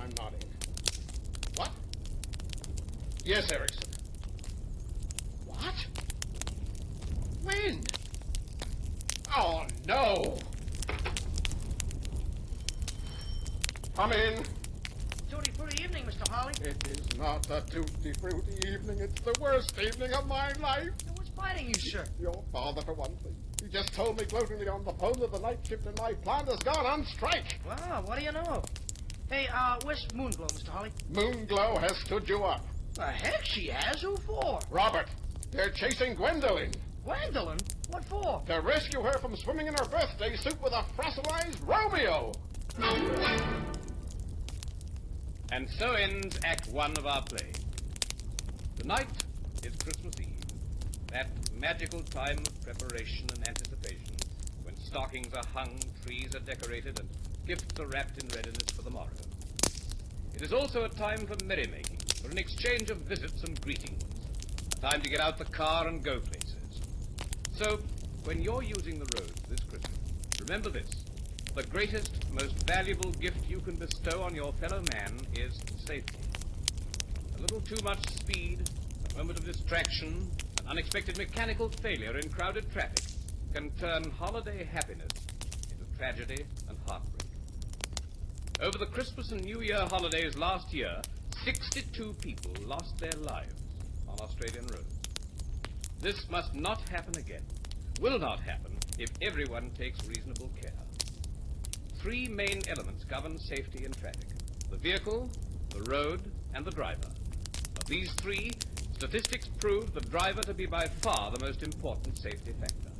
I'm not in. What? Yes, Erickson. What? When? Oh, no. Come in. Tutti-frutti evening, Mr. Holly. It is not a tutti-frutti evening. It's the worst evening of my life. What's biting you, sir? Your father, for one thing. He just told me gloatingly on the phone that the night shift in my plant has gone on strike. Wow, what do you know? Hey, where's Moonglow, Mr. Holly? Moonglow has stood you up. The heck she has? Who for? Robert, they're chasing Gwendolyn. Gwendolyn? What for? To rescue her from swimming in her birthday suit with a fossilized Romeo. And so ends Act 1 of our play. Tonight is Christmas Eve, that magical time of preparation and anticipation, when stockings are hung, trees are decorated, and gifts are wrapped in readiness for the morrow. It is also a time for merrymaking, for an exchange of visits and greetings, a time to get out the car and go places. So, when you're using the roads this Christmas, remember this. The greatest, most valuable gift you can bestow on your fellow man is safety. A little too much speed, a moment of distraction, an unexpected mechanical failure in crowded traffic can turn holiday happiness into tragedy and heartbreak. Over the Christmas and New Year holidays last year, 62 people lost their lives on Australian roads. This must not happen again. Will not happen if everyone takes reasonable care. 3 main elements govern safety in traffic: the vehicle, the road, and the driver. Of these 3, statistics prove the driver to be by far the most important safety factor.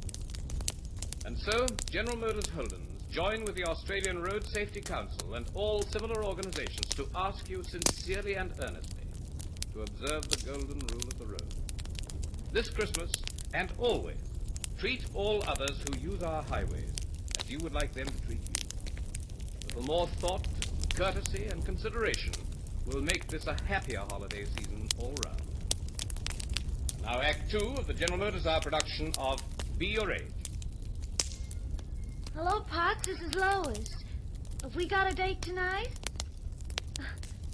And so, General Motors Holdens join with the Australian Road Safety Council and all similar organizations to ask you sincerely and earnestly to observe the golden rule of the road. This Christmas, and always, treat all others who use our highways as you would like them to treat you. A little more thought, courtesy, and consideration will make this a happier holiday season all round. Now, Act 2 of the General Motors Hour production of Be Your Age. Hello, Pots. This is Lois. Have we got a date tonight?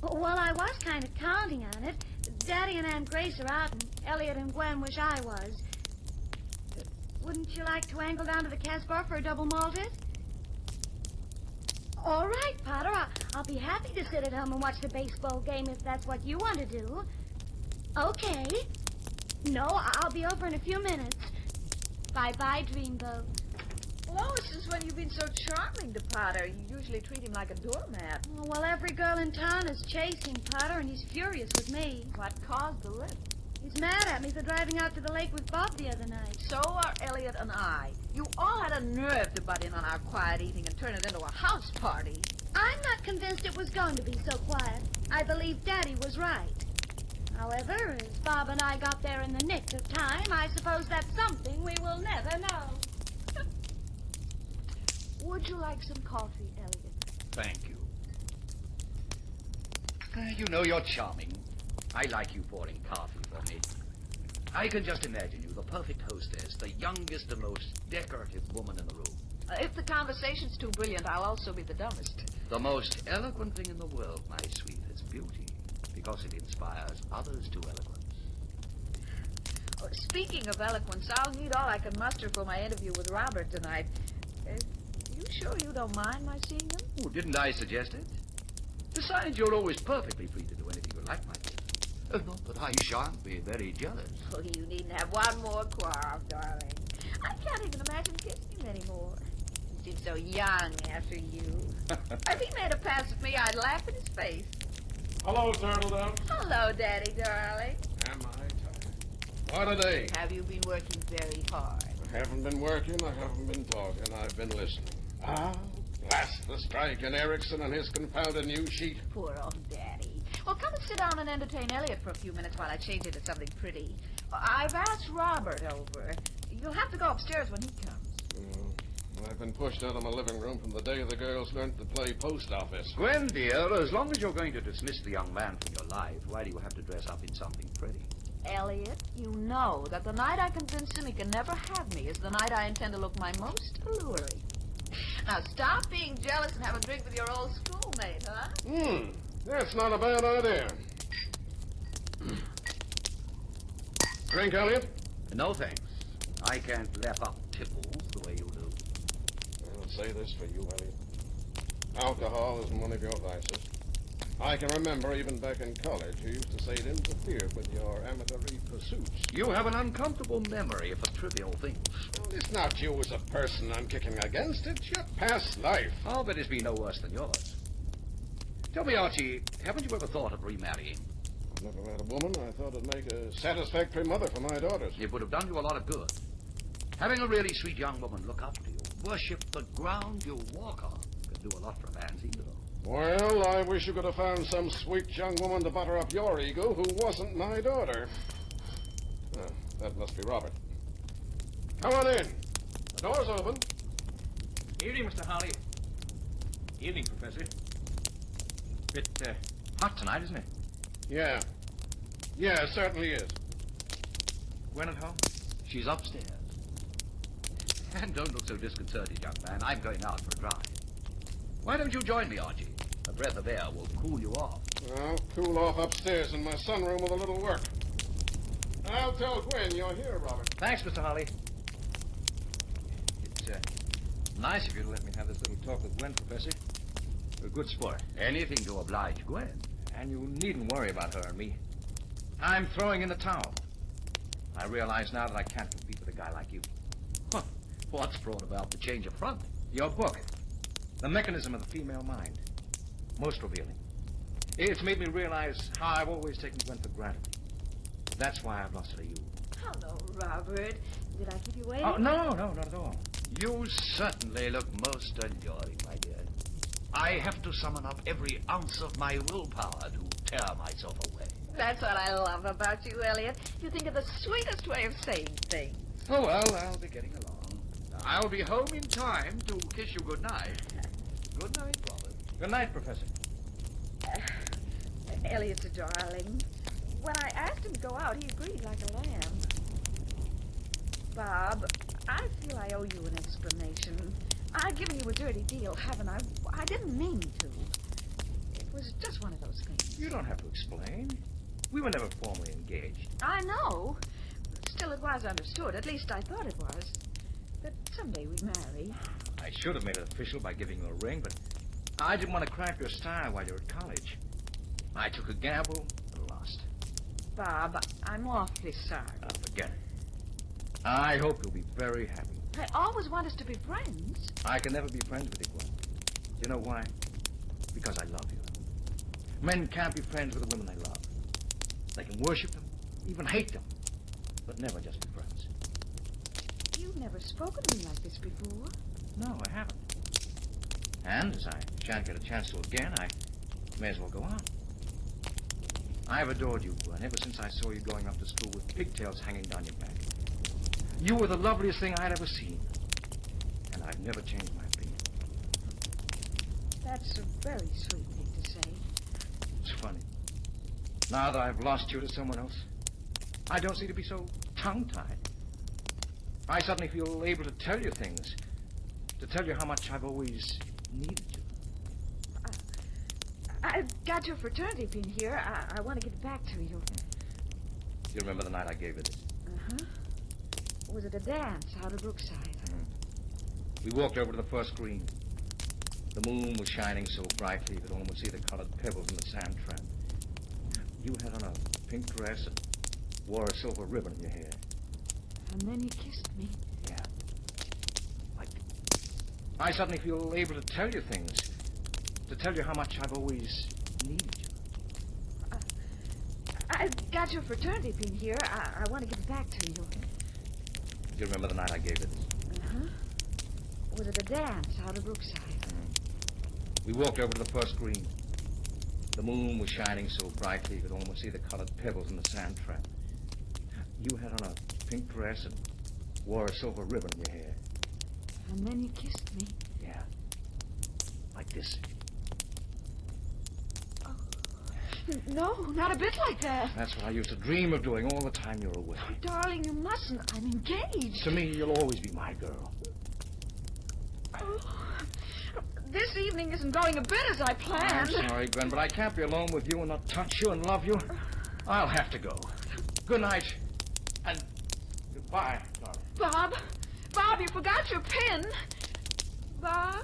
Well, I was kind of counting on it. Daddy and Aunt Grace are out, and Elliot and Gwen wish I was. Wouldn't you like to angle down to the Casbah for a double malted? All right, Potter. I'll be happy to sit at home and watch the baseball game if that's what you want to do. Okay. No, I'll be over in a few minutes. Bye-bye, Dreamboat. Lois, since when you've been so charming to Potter? You usually treat him like a doormat. Oh, well, every girl in town is chasing Potter, and he's furious with me. What caused the rift? He's mad at me for driving out to the lake with Bob the other night. So are Elliot and I. You all had a nerve to butt in on our quiet evening and turn it into a house party. I'm not convinced it was going to be so quiet. I believe Daddy was right. However, as Bob and I got there in the nick of time, I suppose that's something we will never know. Would you like some coffee, Elliot? Thank you. You know you're charming. I like you pouring coffee for me. I can just imagine you, the perfect hostess, the youngest and most decorative woman in the room. If the conversation's too brilliant, I'll also be the dumbest. The most eloquent thing in the world, my sweet, is beauty, because it inspires others to eloquence. Oh, speaking of eloquence, I'll need all I can muster for my interview with Robert tonight. You sure you don't mind my seeing him? Oh, didn't I suggest it? Besides, you're always perfectly free to do anything you like, my dear. Not that I shan't be very jealous. Oh, you needn't have one more quarrel, darling. I can't even imagine kissing him anymore. He seems so young after you. If he made a pass at me, I'd laugh in his face. Hello, Turtle Dove. Hello, Daddy, darling. Am I tired? What a day. Have you been working very hard? I haven't been working, I haven't been talking, I've been listening. Ah, blast the strike in Erickson and his confounded new sheet. Poor old Daddy. Well, come and sit down and entertain Elliot for a few minutes while I change into something pretty. I've asked Robert over. You'll have to go upstairs when he comes. I've been pushed out of my living room from the day the girls learned to play post office. Gwen, dear, as long as you're going to dismiss the young man from your life, why do you have to dress up in something pretty? Elliot, you know that the night I convince him he can never have me is the night I intend to look my most alluring. Now, stop being jealous and have a drink with your old schoolmate, huh? That's not a bad idea. Drink, Elliot? No, thanks. I can't lap up tipples the way you do. I'll say this for you, Elliot. Alcohol isn't one of your vices. I can remember even back in college you used to say it interfered with your amatory pursuits. You have an uncomfortable memory for trivial things. Well, it's not you as a person I'm kicking against. It's your past life. I'll bet it's been no worse than yours. Tell me, Archie, haven't you ever thought of remarrying? I've never met a woman I thought would make a satisfactory mother for my daughters. It would have done you a lot of good. Having a really sweet young woman look up to you, worship the ground you walk on, could do a lot for a man's ego. Well, I wish you could have found some sweet young woman to butter up your ego who wasn't my daughter. Oh, that must be Robert. Come on in. The door's open. Evening, Mr. Holly. Evening, Professor. Bit hot tonight, isn't it? Yeah. Yeah, it certainly is. Gwen at home? She's upstairs. And don't look so disconcerted, young man. I'm going out for a drive. Why don't you join me, Archie? A breath of air will cool you off. I'll cool off upstairs in my sunroom with a little work. I'll tell Gwen you're here, Robert. Thanks, Mr. Holly. It's nice of you to let me have this little talk with Gwen, Professor. You're a good sport. Anything to oblige Gwen. And you needn't worry about her and me. I'm throwing in the towel. I realize now that I can't compete with a guy like you. Huh. What's brought about the change of front? Your book. The Mechanism of the Female Mind. Most revealing. It's made me realize how I've always taken Gwen for granted. That's why I've lost her to you. Hello, Robert. Did I keep you waiting? Oh, no, not at all. You certainly look most alluring, my dear. I have to summon up every ounce of my willpower to tear myself away. That's what I love about you, Elliot. You think of the sweetest way of saying things. Oh, well, I'll be getting along. I'll be home in time to kiss you good night. Good night, Robert. Good night, Professor. Elliot's a darling. When I asked him to go out, he agreed like a lamb. Bob, I feel I owe you an explanation. I've given you a dirty deal, haven't I? I didn't mean to. It was just one of those things. You don't have to explain. We were never formally engaged. I know. Still, it was understood. At least I thought it was. That someday we'd marry. I should have made it official by giving you a ring, but I didn't want to cramp your style while you were at college. I took a gamble and lost. Bob, I'm awfully sorry. Forget it. I hope you'll be very happy. I always want us to be friends. I can never be friends with you, Gwen. You know why? Because I love you. Men can't be friends with the women they love. They can worship them, even hate them, but never just be friends. You've never spoken to me like this before. No, I haven't. And as I shan't get a chance to again, I may as well go on. I've adored you, Gwen, ever since I saw you going up to school with pigtails hanging down your back. You were the loveliest thing I'd ever seen. And I've never changed my opinion. That's a very sweet thing to say. It's funny. Now that I've lost you to someone else, I don't seem to be so tongue-tied. I suddenly feel able to tell you things. To tell you how much I've always needed you. I've got your fraternity pin here. I want to give it back to you. You remember the night I gave you this? Uh-huh. Was it a dance out of Brookside? We walked over to the first green. The moon was shining so brightly you could almost see the colored pebbles in the sand trap. You had on a pink dress and wore a silver ribbon in your hair. And then you kissed me. Yeah. I suddenly feel able to tell you things. To tell you how much I've always needed you. I've got your fraternity pin here. I want to give it back to you. You remember the night I gave you this? Uh-huh. Was it a dance out of Brookside? We walked over to the first green. The moon was shining so brightly you could almost see the colored pebbles in the sand trap. You had on a pink dress and wore a silver ribbon in your hair. And then you kissed me. Yeah. Like this. No, not a bit like that. That's what I used to dream of doing all the time you were away. Oh, darling, you mustn't. I'm engaged. To me, you'll always be my girl. Oh, this evening isn't going a bit as I planned. I'm sorry, Gwen, but I can't be alone with you and not touch you and love you. I'll have to go. Good night. And goodbye, darling. Bob, you forgot your pin. Bob?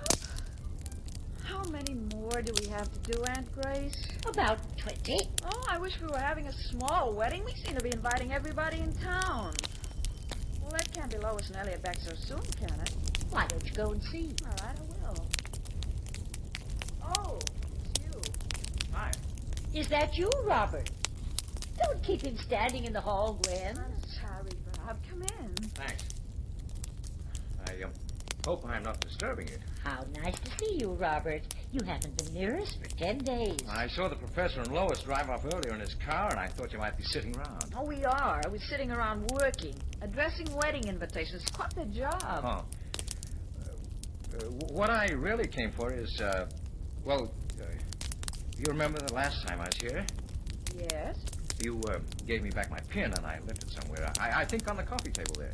How many more do we have to do, Aunt Grace? About 20. Oh, I wish we were having a small wedding. We seem to be inviting everybody in town. Well, that can't be Lois and Elliot back so soon, can it? Why don't you go and see? All right, I will. Oh, it's you. Hi. Is that you, Robert? Don't keep him standing in the hall, Gwen. I'm sorry, Bob. Come in. Thanks. I hope I'm not disturbing you. How nice to see you, Robert. You haven't been near us for 10 days. I saw the professor and Lois drive off earlier in his car, and I thought you might be sitting around. Oh, we are. We're sitting around working, addressing wedding invitations. Quite the job. Oh. What I really came for is, you remember the last time I was here? Yes. You gave me back my pin, and I left it somewhere. I think on the coffee table there.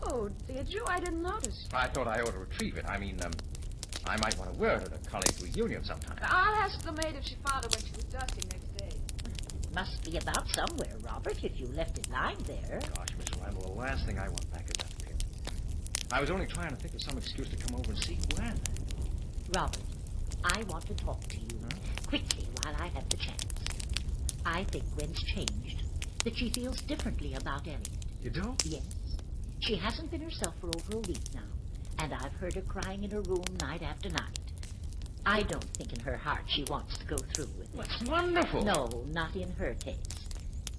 Oh, did you? I didn't notice. I thought I ought to retrieve it. I mean, I might want to wear it at a college reunion sometime. I'll ask the maid if she found it when she was dusting next day. Must be about somewhere, Robert, if you left it lying there. Gosh, Miss Randall, the last thing I want back is that pin. I was only trying to think of some excuse to come over and see Gwen. Robert, I want to talk to you quickly while I have the chance. I think Gwen's changed, that she feels differently about Elliot. You do? Yes. She hasn't been herself for over a week now, and I've heard her crying in her room night after night. I don't think in her heart she wants to go through with it. That's wonderful. No, not in her case.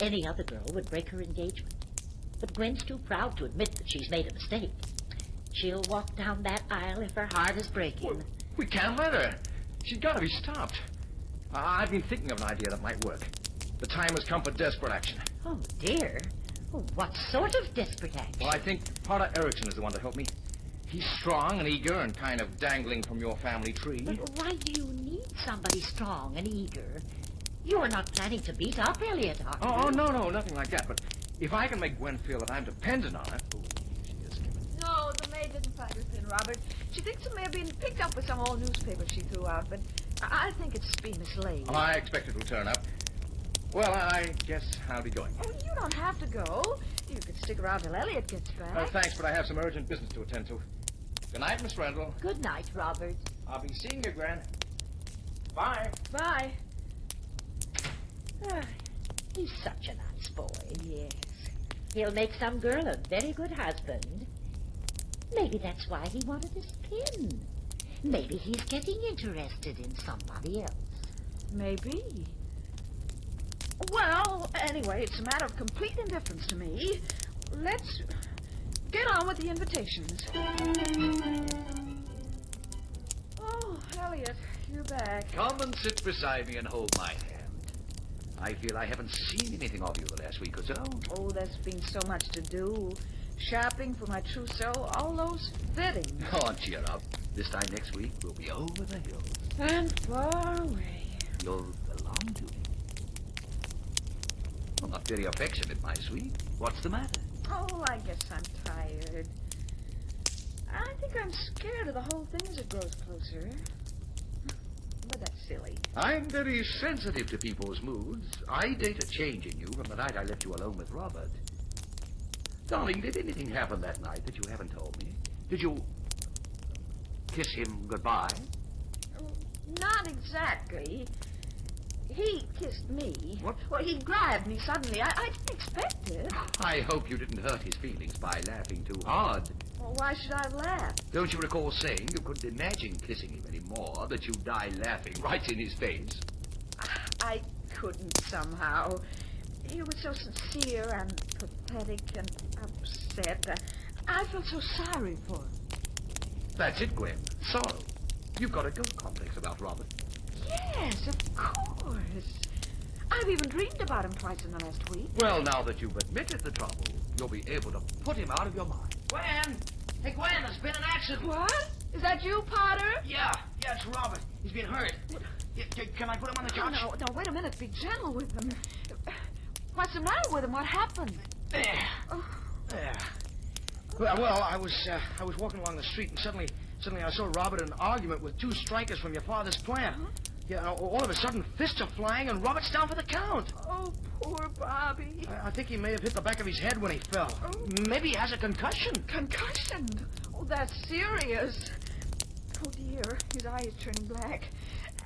Any other girl would break her engagement. But Gwen's too proud to admit that she's made a mistake. She'll walk down that aisle if her heart is breaking. Well, we can't let her. She's got to be stopped. I've been thinking of an idea that might work. The time has come for desperate action. Oh, dear. Oh, what sort of desperate action? Well, I think Potter Erickson is the one to help me. He's strong and eager and kind of dangling from your family tree. But why do you need somebody strong and eager? You're not planning to beat up Elliot, are you? Oh, no, nothing like that. But if I can make Gwen feel that I'm dependent on her... Oh, she is giving. No, the maid didn't find her pin, Robert. She thinks it may have been picked up with some old newspaper she threw out, but I think it's been mislaid. Oh, I expect it will turn up. Well, I guess I'll be going. Oh, you don't have to go. You could stick around till Elliot gets back. Thanks, but I have some urgent business to attend to. Good night, Miss Randall. Good night, Robert. I'll be seeing you, Gran. Bye. Bye. He's such a nice boy. Yes. He'll make some girl a very good husband. Maybe that's why he wanted his pin. Maybe he's getting interested in somebody else. Maybe. Well, anyway, it's a matter of complete indifference to me. Let's get on with the invitations. Oh, Elliot, you're back. Come and sit beside me and hold my hand. I feel I haven't seen anything of you the last week or so. Oh, there's been so much to do. Shopping for my trousseau, all those fittings. Oh, cheer up. This time next week, we'll be over the hills. And far away. You'll belong to me. Well, not very affectionate, my sweet. What's the matter? Oh, I guess I'm tired. I think I'm scared of the whole thing as it grows closer. But that's silly. I'm very sensitive to people's moods. I date a change in you from the night I left you alone with Robert. Darling, did anything happen that night that you haven't told me? Did you kiss him goodbye? Not exactly. He kissed me. What? Well, he grabbed me suddenly. I didn't expect it. I hope you didn't hurt his feelings by laughing too hard. Well, why should I laugh? Don't you recall saying you couldn't imagine kissing him anymore, that you'd die laughing right in his face? I couldn't somehow. He was so sincere and pathetic and upset. I felt so sorry for him. That's it, Gwen. Sorrow. You've got a guilt complex about Robert. Yes, of course. I've even dreamed about him twice in the last week. Well, now that you've admitted the trouble, you'll be able to put him out of your mind. Gwen! Hey, Gwen, there's been an accident. What? Is that you, Potter? Yeah, it's Robert. He's been hurt. Can I put him on the couch? No, wait a minute. Be gentle with him. What's the matter with him? What happened? There. Oh. There. Well, I was walking along the street, and suddenly I saw Robert in an argument with two strikers from your father's plant. Huh? Yeah, all of a sudden, fists are flying, and Robert's down for the count. Oh, poor Bobby. I think he may have hit the back of his head when he fell. Oh. Maybe he has a concussion. Concussion? Oh, that's serious. Oh, dear. His eye is turning black.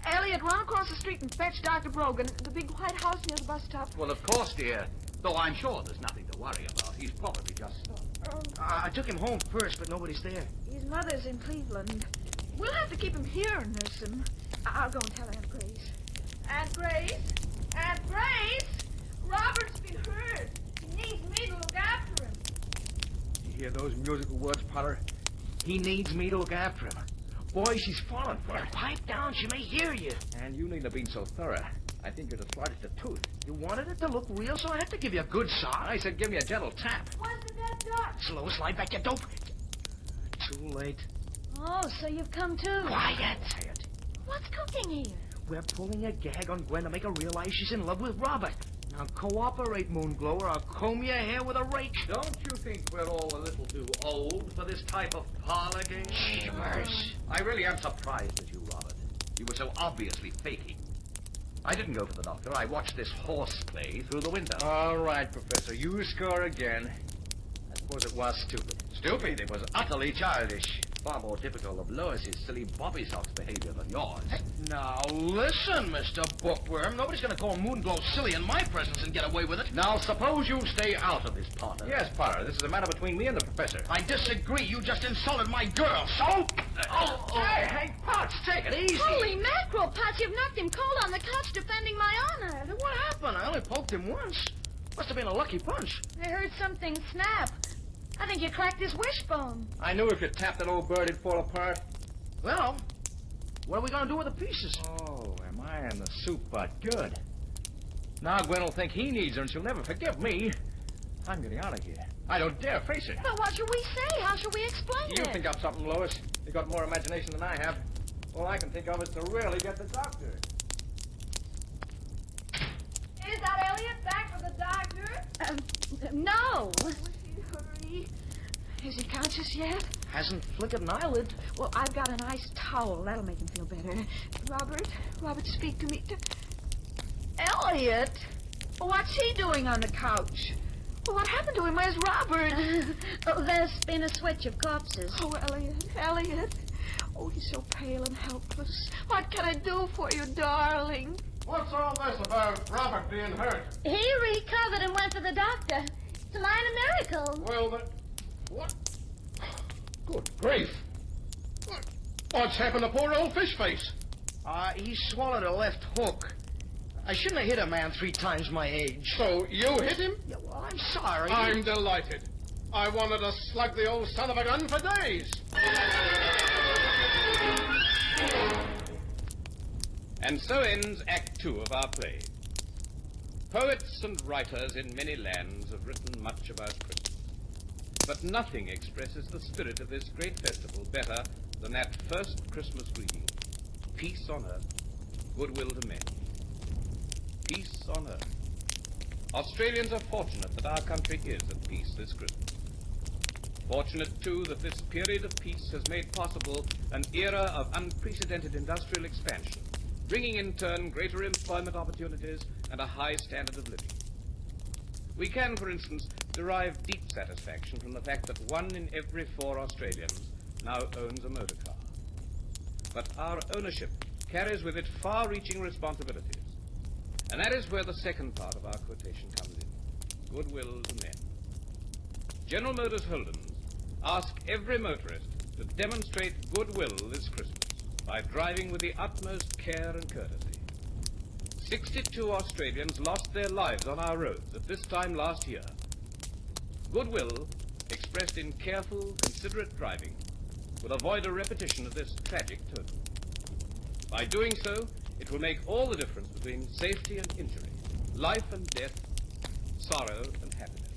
Elliot, run across the street and fetch Dr. Brogan, the big white house near the bus stop. Well, of course, dear. Though I'm sure there's nothing to worry about. He's probably just stuck. I took him home first, but nobody's there. His mother's in Cleveland. We'll have to keep him here and nurse him. I'll go and tell Aunt Grace. Aunt Grace? Aunt Grace? Robert's been hurt. He needs me to look after him. You hear those musical words, Potter? He needs me to look after him. Boy, she's fallen for it. Pipe down, she may hear you. And you needn't have been so thorough. I think you're the slightest of tooth. You wanted it to look real, so I had to give you a good sock. I said give me a gentle tap. What's the dead duck? Slow, slide back, you dope. Too late. Oh, so you've come too. Quiet. What's cooking here? We're pulling a gag on Gwen to make her realize she's in love with Robert. Now cooperate, Moonglow, or I'll comb your hair with a rake. Don't you think we're all a little too old for this type of parlor game? Shivers. I really am surprised at you, Robert. You were so obviously faking. I didn't go for the doctor. I watched this horse play through the window. All right, Professor. You score again. I suppose it was stupid. Stupid? It was utterly childish. Far more typical of Lois's silly bobby socks behavior than yours. Now, listen, Mr. Bookworm. Nobody's going to call Moonglow silly in my presence and get away with it. Now, suppose you stay out of this, Potter. Yes, Potter. This is a matter between me and the professor. I disagree. You just insulted my girl, so... Hey, Potts, take it easy. Holy mackerel, Potts, you've knocked him cold on the couch defending my honor. What happened? I only poked him once. Must have been a lucky punch. I heard something snap. I think you cracked his wishbone. I knew if you tapped that old bird, it'd fall apart. Well, what are we going to do with the pieces? Oh, am I in the soup, but good. Now Gwen will think he needs her, and she'll never forgive me. I'm getting out of here. I don't dare face her. But what should we say? How should we explain You it? think up something, Lois. You've got more imagination than I have. All I can think of is to really get the doctor. Is that Elliot back for the doctor? No. Hurry. Is he conscious yet? Hasn't flickered an eyelid. Well, I've got an ice towel. That'll make him feel better. Robert, speak to me. Elliot? What's he doing on the couch? Well, what happened to him? Where's Robert? There's been a switch of corpses. Oh, Elliot. Oh, he's so pale and helpless. What can I do for you, darling? What's all this about Robert being hurt? He recovered and went to the doctor. It's a minor miracle. Well, but... What? Good grief. What's happened to poor old fish face? He swallowed a left hook. I shouldn't have hit a man 3 times my age. So you hit him? Yeah, well, I'm sorry. I'm delighted. I wanted to slug the old son of a gun for days. And so ends Act 2 of our play. Poets and writers in many lands have written much about Christmas. But nothing expresses the spirit of this great festival better than that first Christmas greeting. Peace on earth, goodwill to men. Peace on earth. Australians are fortunate that our country is at peace this Christmas. Fortunate, too, that this period of peace has made possible an era of unprecedented industrial expansion, bringing in turn greater employment opportunities and a high standard of living. We can, for instance, derive deep satisfaction from the fact that 1 in every 4 Australians now owns a motor car. But our ownership carries with it far-reaching responsibilities. And that is where the second part of our quotation comes in. Goodwill to men. General Motors Holdens ask every motorist to demonstrate goodwill this Christmas by driving with the utmost care and courtesy. 62 Australians lost their lives on our roads at this time last year. Goodwill, expressed in careful, considerate driving, will avoid a repetition of this tragic total. By doing so, it will make all the difference between safety and injury, life and death, sorrow and happiness.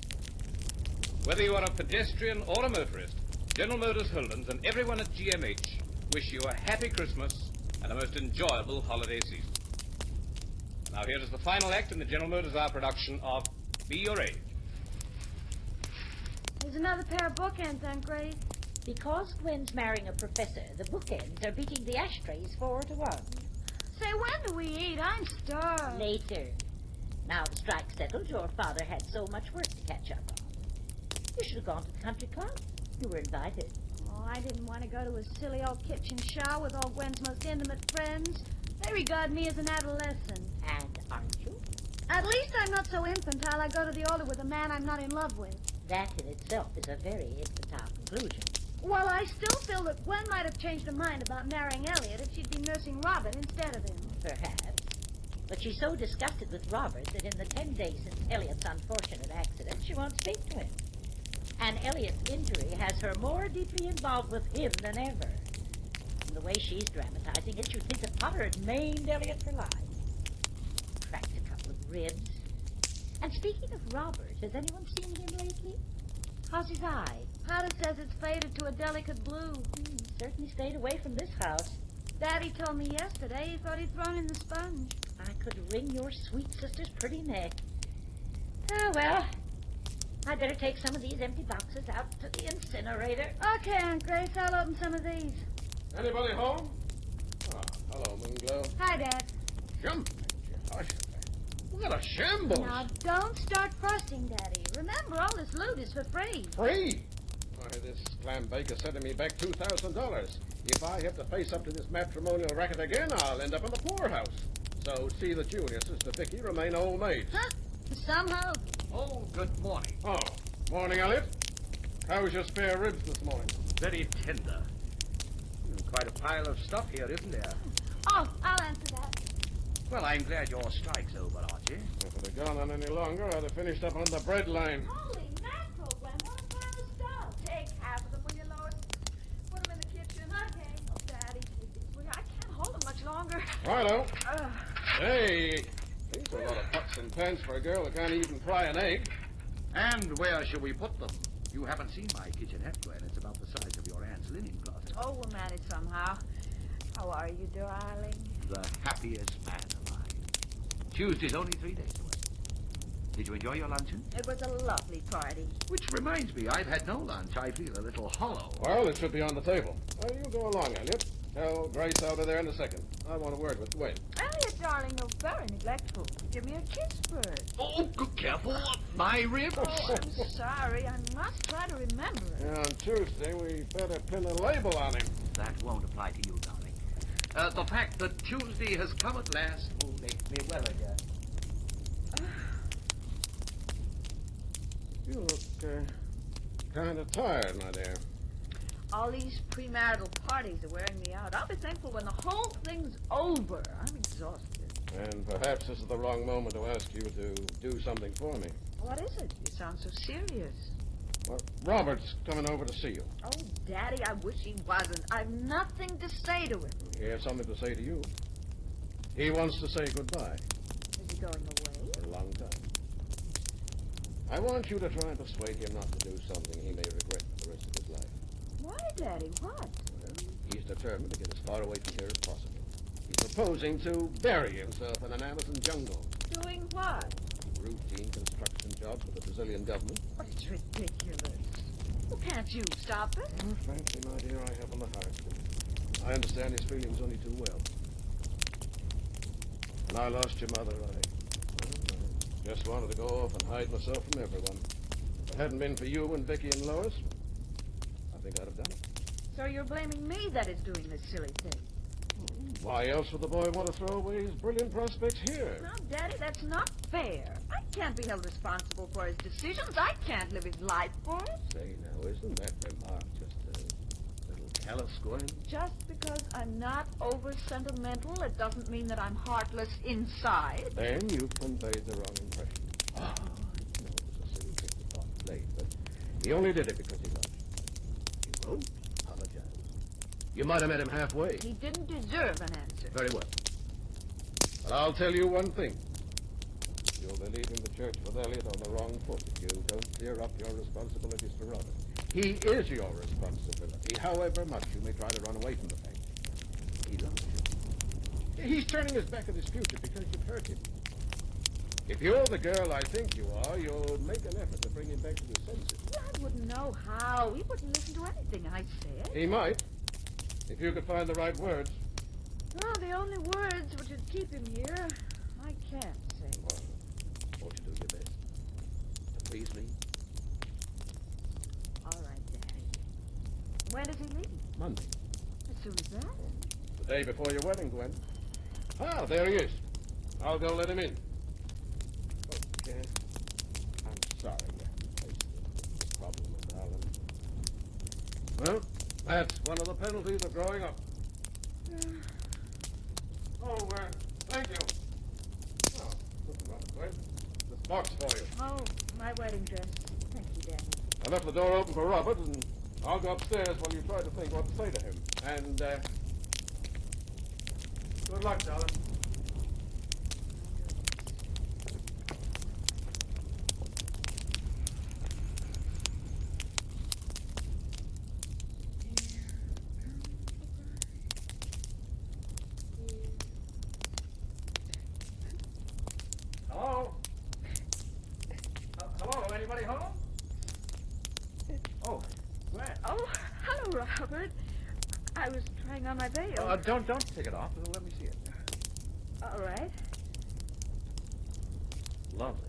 Whether you are a pedestrian or a motorist, General Motors Holdens and everyone at GMH wish you a happy Christmas and a most enjoyable holiday season. Now here is the final act in the General Motors Hour production of Be Your Age. There's another pair of bookends, Aunt Grace. Because Gwen's marrying a professor, the bookends are beating the ashtrays 4-1. Say, when do we eat? I'm starved. Later. Now the strike's settled, your father had so much work to catch up on. You should have gone to the country club. You were invited. Oh, I didn't want to go to a silly old kitchen shower with all Gwen's most intimate friends. They regard me as an adolescent. And aren't you? At least I'm not so infantile I go to the altar with a man I'm not in love with. That in itself is a very infantile conclusion. Well, I still feel that Gwen might have changed her mind about marrying Elliot if she'd been nursing Robert instead of him. Perhaps. But she's so disgusted with Robert that in the 10 days since Elliot's unfortunate accident, she won't speak to him. And Elliot's injury has her more deeply involved with him than ever. From the way she's dramatizing it, you'd think that Potter had maimed Elliot for life. Cracked a couple of ribs. And speaking of Robert, has anyone seen him lately? How's his eye? Potter says it's faded to a delicate blue. Certainly stayed away from this house. Daddy told me yesterday he thought he'd thrown in the sponge. I could wring your sweet sister's pretty neck. Oh, well, I'd better take some of these empty boxes out to the incinerator. Okay, Aunt Grace, I'll open some of these. Anybody home? Oh, hello, Moonglow. Hi, Dad. What a shambles! Now, don't start fussing, Daddy. Remember, all this loot is for free. Free? Why, this clam baker's sending me back $2,000. If I have to face up to this matrimonial racket again, I'll end up in the poorhouse. So see that you and your sister Vicky remain old maids. Huh? Somehow. Oh, good morning. Oh, morning, Elliot. How was your spare ribs this morning? Very tender. Quite a pile of stuff here, isn't there? Oh, I'll answer that. Well, I'm glad your strike's over, Archie. If it had gone on any longer, I'd have finished up on the bread line. Holy mackerel, Gwen, what a pile of stuff. Take half of them, will you, Lois? Put them in the kitchen. Okay. Oh, Daddy, please. I can't hold them much longer. Righto. Hey, these are a lot of pots and pans for a girl that can't even fry an egg. And where shall we put them? You haven't seen my kitchenette, Gwen. It's about the size of your aunt's linen closet. Oh, we'll manage somehow. How are you, darling? The happiest man alive. Tuesday's only 3 days away. Did you enjoy your luncheon? It was a lovely party. Which reminds me, I've had no lunch. I feel a little hollow. Well, it should be on the table. You go along, Elliot. Tell Grace out of there in a second. I want a word with Gwen. Elliot, darling, you're very neglectful. Give me a kiss first. Oh, careful. My ribs. Oh, I'm sorry. I must try to remember it. Yeah, on Tuesday, we better pin a label on him. That won't apply to you, darling. The fact that Tuesday has come at last will make me well again. You look kind of tired, my dear. All these premarital parties are wearing me out. I'll be thankful when the whole thing's over. I'm exhausted. And perhaps this is the wrong moment to ask you to do something for me. What is it? You sound so serious. Well, Robert's coming over to see you. Oh, Daddy, I wish he wasn't. I've nothing to say to him. He has something to say to you. He wants to say goodbye. Is he going away? For a long time. I want you to try and persuade him not to do something he may regret for the rest of his life. Why, Daddy? What? Well, he's determined to get as far away from here as possible. He's proposing to bury himself in an Amazon jungle. Doing what? Routine construction jobs for the Brazilian government. But it's ridiculous. Well, can't you stop it? Oh, fancy, my dear, I haven't the heart to. I understand his feelings only too well. When I lost your mother, I just wanted to go off and hide myself from everyone. If it hadn't been for you and Vicky and Lois, I think I'd have done it. So you're blaming me that is doing this silly thing? Why else would the boy want to throw away his brilliant prospects here? Now, Daddy, that's not fair. I can't be held responsible for his decisions. I can't live his life for it. Say now, isn't that remark just a little callous, Gwen? Just because I'm not over-sentimental, it doesn't mean that I'm heartless inside. Then you've conveyed the wrong impression. Oh, I know it was a silly trick the thought played, but he only did it because he loved you. You won't apologize. You might have met him halfway. He didn't deserve an answer. Very well. But I'll tell you one thing. You'll be leaving the church with Elliot on the wrong foot if you don't clear up your responsibilities to Robert. He is your responsibility, however much you may try to run away from the fact. He loves you. He's turning his back on his future because you've hurt him. If you're the girl I think you are, you'll make an effort to bring him back to his senses. Well, I wouldn't know how. He wouldn't listen to anything I said. He might, if you could find the right words. Well, the only words which would keep him here, I can't say. Well, won't you do your best to please me? All right, Daddy. When is he leaving? Monday. As soon as that? The day before your wedding, Gwen. Ah, there he is. I'll go let him in. Okay. I'm sorry you have to face the problem, darling. Well, that's one of the penalties of growing up. Oh, thank you. Oh, listen, Robert, Gwen. This box for you. Oh, my wedding dress. Thank you, Daddy. I left the door open for Robert, and I'll go upstairs while you try to think what to say to him. And, good luck, darling. Hello? I was trying on my veil. Don't take it off. Let me see it. All right. Lovely.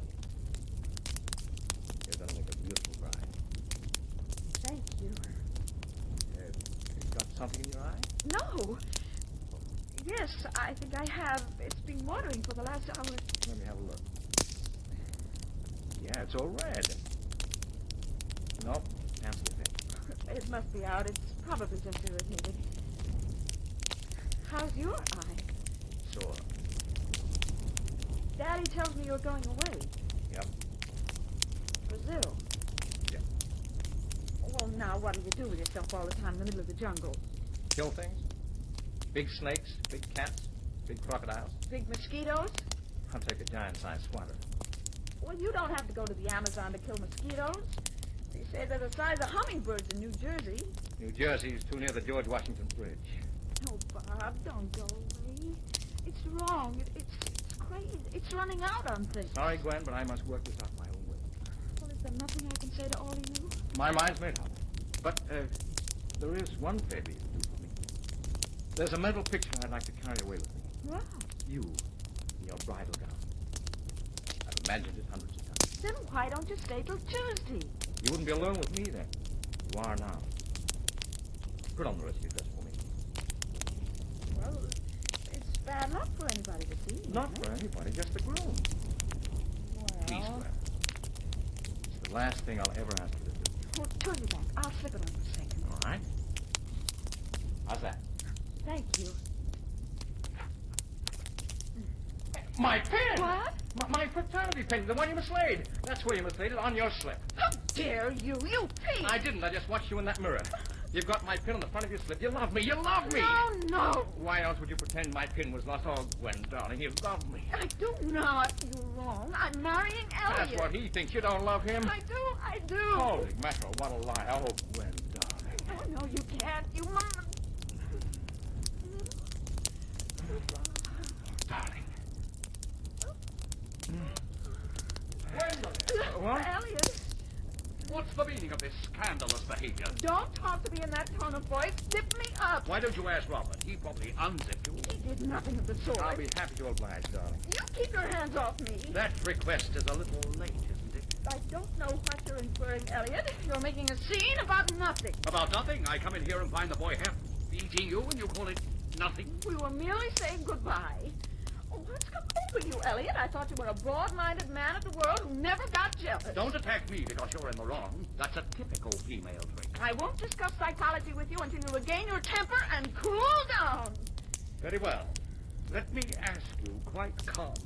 You're going to make a beautiful bride. Thank you. You got something in your eye? No. Yes, I think I have. It's been watering for the last hour. Let me have a look. Yeah, it's all red. Nope, can't see it. It must be out. It's probably just irritated. How's your eye? Sore. Daddy tells me you're going away. Yep. Brazil. Yep. Well, now, what do you do with yourself all the time in the middle of the jungle? Kill things? Big snakes, big cats, big crocodiles. Big mosquitoes? I'll take a giant-sized swatter. Well, you don't have to go to the Amazon to kill mosquitoes. They say they're the size of hummingbirds in New Jersey. New Jersey's too near the George Washington Bridge. Oh, Bob, don't go away. It's wrong. It's crazy. It's running out on things. Sorry, Gwen, but I must work this out my own way. Well, is there nothing I can say to all you? My mind's made up. But there is one favor you can do for me. There's a mental picture I'd like to carry away with me. What? You in your bridal gown. I've imagined it hundreds of times. Then why don't you stay till Tuesday? You wouldn't be alone with me then. You are now. Put on the rest of your dress for me. Well, it's bad luck for anybody to see. Not for anybody, just the groom. Please, Well, Gwen. It's the last thing I'll ever ask you to do. well, turn your back. I'll slip it on for a second. All right? How's that? Thank you. My pen! What? My fraternity pen, the one you mislaid. That's where you mislaid it, on your slip. How dare you, you pig! I didn't. I just watched you in that mirror. You've got my pin on the front of your slip. You love me. You love me. No. Why else would you pretend my pin was lost? Oh, Gwen, darling, you love me. I do not. You're wrong. I'm marrying Elliot. That's what he thinks. You don't love him. I do. Holy mackerel, what a lie. Oh, Gwen, darling. Oh, no, you can't. You must. Darling. What? Elliot. What's the meaning of this scandalous behavior? Don't talk to me in that tone of voice. Zip me up. Why don't you ask Robert? He probably unzipped you. He did nothing of the sort. I'll be happy to oblige, darling. You keep your hands off me. That request is a little late, isn't it? I don't know what you're inferring, Elliot. You're making a scene about nothing. About nothing. I come in here and find the boy half eating you, and you call it nothing. We were merely saying goodbye. Oh, what's come over you, Elliot? I thought you were a broad-minded man of the world who never got jealous. Don't attack me because you're in the wrong. That's a typical female trait. I won't discuss psychology with you until you regain your temper and cool down. Very well. Let me ask you quite calmly.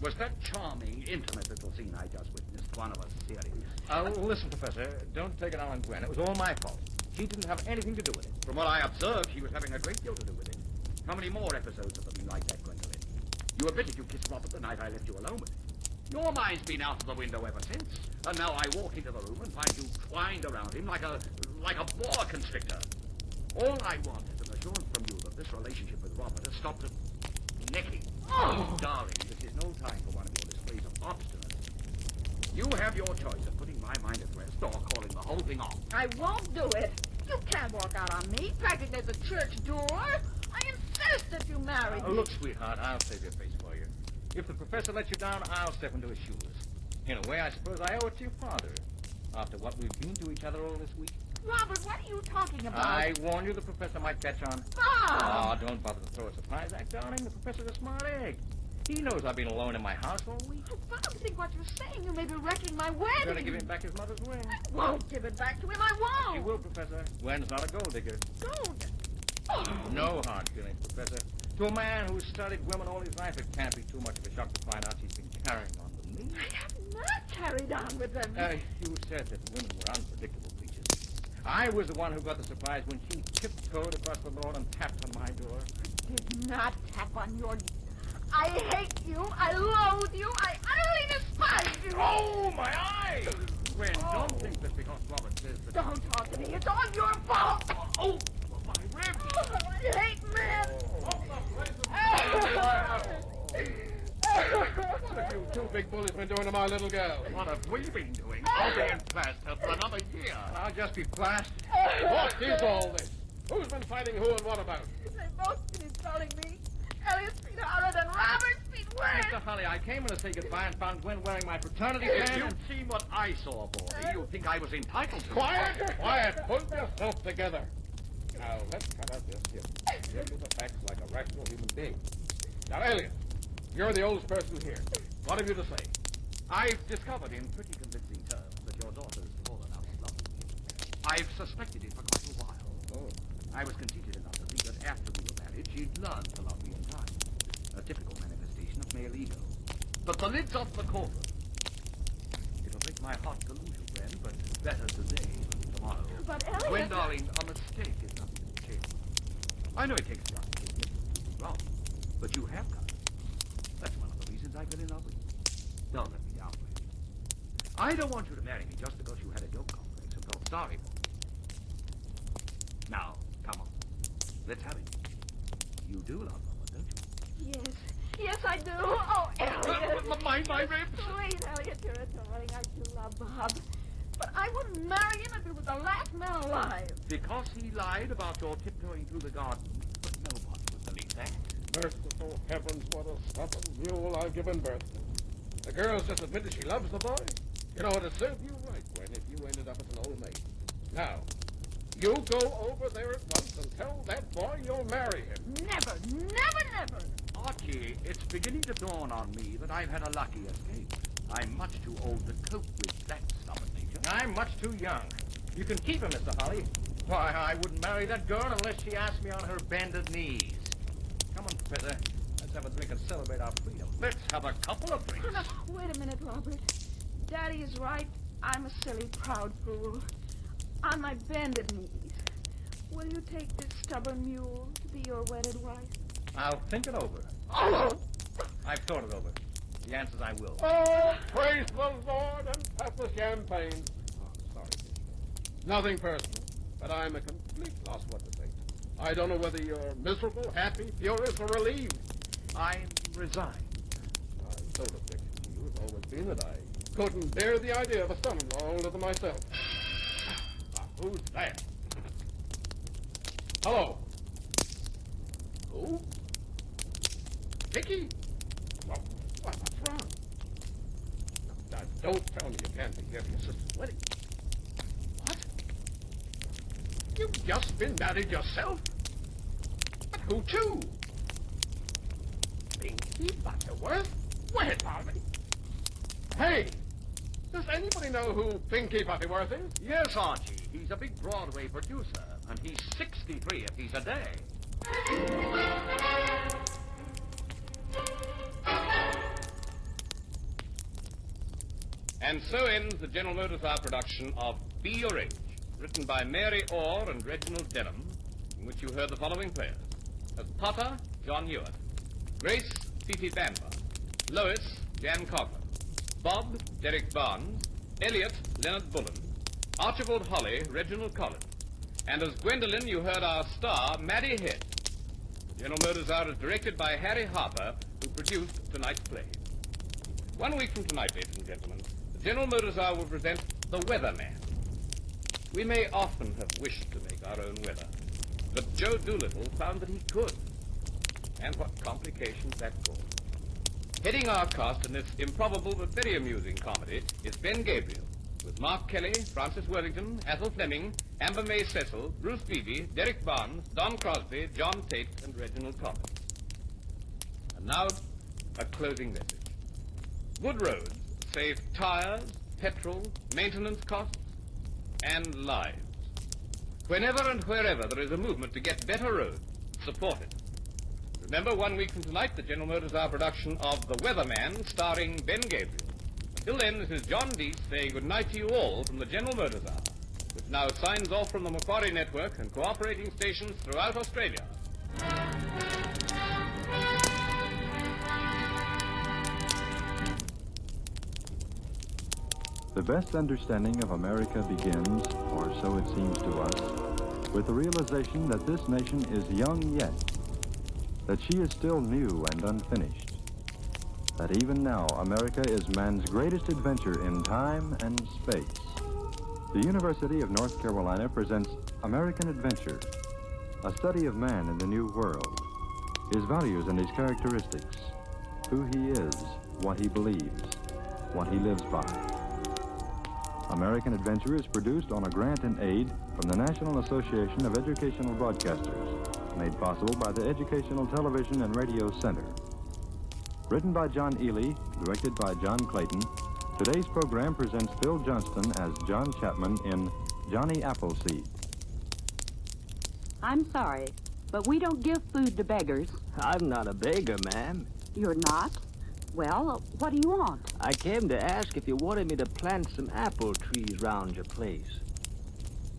Was that charming, intimate little scene I just witnessed one of a series? Listen, Professor, don't take it out on Gwen. It was all my fault. She didn't have anything to do with it. From what I observed, she was having a great deal to do with it. How many more episodes have there been like that, Gwendolyn? You admitted you kissed Robert the night I left you alone with him. Your mind's been out of the window ever since. And now I walk into the room and find you twined around him like a boa constrictor. All I want is an assurance from you that this relationship with Robert has stopped at necking. Oh, darling, this is no time for one of your displays of obstinacy. You have your choice of putting my mind at rest or calling the whole thing off. I won't do it. You can't walk out on me, practically at the church door. I insist that you marry me. Look, sweetheart, I'll save your face for you. If the professor lets you down, I'll step into his shoes. In a way, I suppose I owe it to your father. After what we've been to each other all this week. Robert, what are you talking about? I warned you the professor might catch on. Bob! Oh, don't bother to throw a surprise act, darling. The professor's a smart egg. He knows I've been alone in my house all week. Oh, Bob, think what you're saying. You may be wrecking my You're wedding. going to give him back his mother's ring. I won't give it back to him. I won't. You will, Professor. Gwen's not a gold digger. Don't. No hard feelings, Professor. To a man who's studied women all his life, it can't be too much of a shock to find out she's been carrying on with me. I have not carried on with them. You said that women were unpredictable creatures. I was the one who got the surprise when she tiptoed across the lawn and tapped on my door. I did not tap on your... I hate you. I loathe you. I utterly despise you. Oh, my eye! Gwen, don't think that because Robert says that... Don't talk to me. It's all your fault. Oh, my ribs! Oh, I hate men. What have you two big bullies been doing to my little girl? What have we been doing? I'll be in plaster for another year. I'll just be plastered. What is all this? Who's been fighting who and what about? They've both been insulting me. Elliot's been horrid and Robert's been worse. Mr. Holly, I came in to say goodbye and found Gwen wearing my fraternity If band. you'd seen what I saw, boy, you'd think I was entitled to. Quiet! Quiet! Put yourself together. Now, let's cut out this here. Deal with the facts like a rational human being. Now, Elliot, you're the oldest person here. What have you to say? I've discovered in pretty convincing terms that your daughter's fallen out of love. I've suspected it for quite a while. Oh. I was conceited enough to think that after we were married, she'd learn to love me in time. A typical manifestation of male ego. But the lid's off the cauldron. It'll break my heart to lose you, Gwen, but better today than tomorrow. But Elliot... Gwen, darling, a mistake is nothing to be ashamed of. I know it takes time to admit you've been wrong, but you have done it. That's one of the reasons I fell in love with you. Don't let me down, Gwen. I don't want you to marry me just because you had a dope complex and felt sorry for me. Now, come on. Let's have it. You do love Robert, don't you? Yes. Yes, I do. Oh, Elliot. Mind my ribs. Please, Elliot, you're a darling. I do love Bob. But I wouldn't marry him if he was the last man alive. Because he lied about your tiptoeing through the garden. But nobody would believe that. Merciful heavens, what a stubborn mule I've given birth to. The girl's just admitted she loves the boy. You know, it'd serve you right, Gwen, if you ended up as an old maid. Now, you go over there at once and tell that boy you'll marry him. Never, never, never. Archie, it's beginning to dawn on me that I've had a lucky escape. I'm much too old to cope with that stubborn nature. I'm much too young. You can keep him, Mr. Holly. Why, I wouldn't marry that girl unless she asked me on her bended knees. Come on, Professor. Let's have a drink and celebrate our freedom. Let's have a couple of drinks. Oh, no, wait a minute, Robert. Daddy is right. I'm a silly, proud fool. On my bended knees. Will you take this stubborn mule to be your wedded wife? I'll think it over. Oh! I've thought it over. The answer's I will. Oh, praise the Lord and pass the champagne. Oh, sorry, nothing personal, but I'm a complete loss what to think. I don't know whether you're miserable, happy, furious, or relieved. I'm resigned. My sole objection to you has always been that I couldn't bear the idea of a son-in-law older than myself. Now, who's that? Hello? Who? Vicky? What's wrong? Now, don't tell me you can't be here for your sister's wedding. What? You've just been married yourself? But who to? Pinky Butterworth? Where, Harvey? Hey! Does anybody know who Pinky Butterworth is? Yes, Archie. He's a big Broadway producer, and he's 63 if he's a day. And so ends the General Motors Hour production of Be Your Age, written by Mary Orr and Reginald Denham, in which you heard the following players. As Potter, John Hewitt. Grace, Fifi Banva. Lois, Jan Coughlin. Bob, Derek Barnes. Elliot, Leonard Bullen. Archibald Holly, Reginald Collins. And as Gwendolyn, you heard our star, Maddie Head. The General Motors Hour is directed by Harry Harper, who produced tonight's play. 1 week from tonight, ladies and gentlemen, the General Motors Hour will present The Weatherman. We may often have wished to make our own weather, but Joe Doolittle found that he could. And what complications that caused. Heading our cast in this improbable but very amusing comedy is Ben Gabriel, with Mark Kelly, Francis Worthington, Ethel Fleming, Amber May Cecil, Bruce Beebe, Derek Barnes, Don Crosby, John Tate, and Reginald Collins. And now, a closing message. Good roads save tires, petrol, maintenance costs, and lives. Whenever and wherever there is a movement to get better roads, support it. Remember, 1 week from tonight, the General Motors Hour production of The Weatherman, starring Ben Gabriel. Until then, this is John Deese saying goodnight to you all from the General Motors Hour, which now signs off from the Macquarie Network and cooperating stations throughout Australia. The best understanding of America begins, or so it seems to us, with the realization that this nation is young yet, that she is still new and unfinished, that even now America is man's greatest adventure in time and space. The University of North Carolina presents American Adventure, a study of man in the new world, his values and his characteristics, who he is, what he believes, what he lives by. American Adventure is produced on a grant and aid from the National Association of Educational Broadcasters, made possible by the Educational Television and Radio Center. Written by John Ely, directed by John Clayton, today's program presents Phil Johnston as John Chapman in Johnny Appleseed. I'm sorry, but we don't give food to beggars. I'm not a beggar, ma'am. You're not? Well, what do you want? I came to ask if you wanted me to plant some apple trees round your place.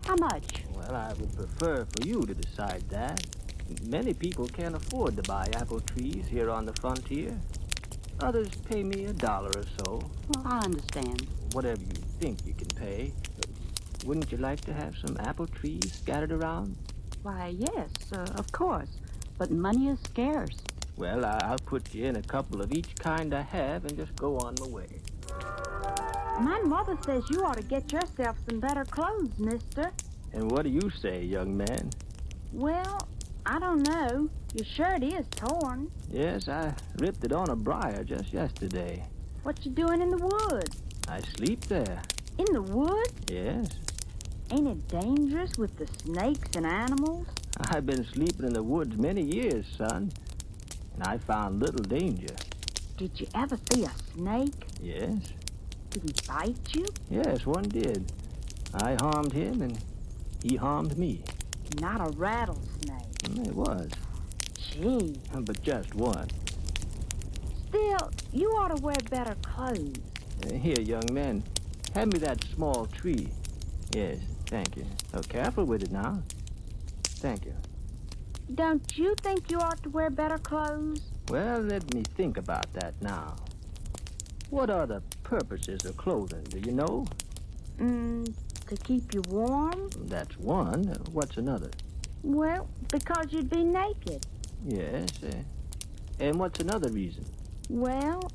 How much? Well, I would prefer for you to decide that. Many people can't afford to buy apple trees here on the frontier. Others pay me $1 or so. Well, I understand. Whatever you think you can pay. Wouldn't you like to have some apple trees scattered around? Why, yes, of course. But money is scarce. Well, I'll put you in a couple of each kind I have and just go on my way. My mother says you ought to get yourself some better clothes, mister. And what do you say, young man? Well, I don't know. Your shirt is torn. Yes, I ripped it on a briar just yesterday. What you doing in the woods? I sleep there. In the woods? Yes. Ain't it dangerous with the snakes and animals? I've been sleeping in the woods many years, son, and I found little danger. Did you ever see a snake? Yes. Did he bite you? Yes, one did. I harmed him, and he harmed me. Not a rattlesnake. It was. Gee. But just one. Still, you ought to wear better clothes. Here, young man, hand me that small tree. Yes, thank you. Oh, careful with it now. Thank you. Don't you think you ought to wear better clothes? Well, let me think about that now. What are the purposes of clothing, do you know? To keep you warm? That's one. What's another? Well, because you'd be naked. Yes, and what's another reason? Well,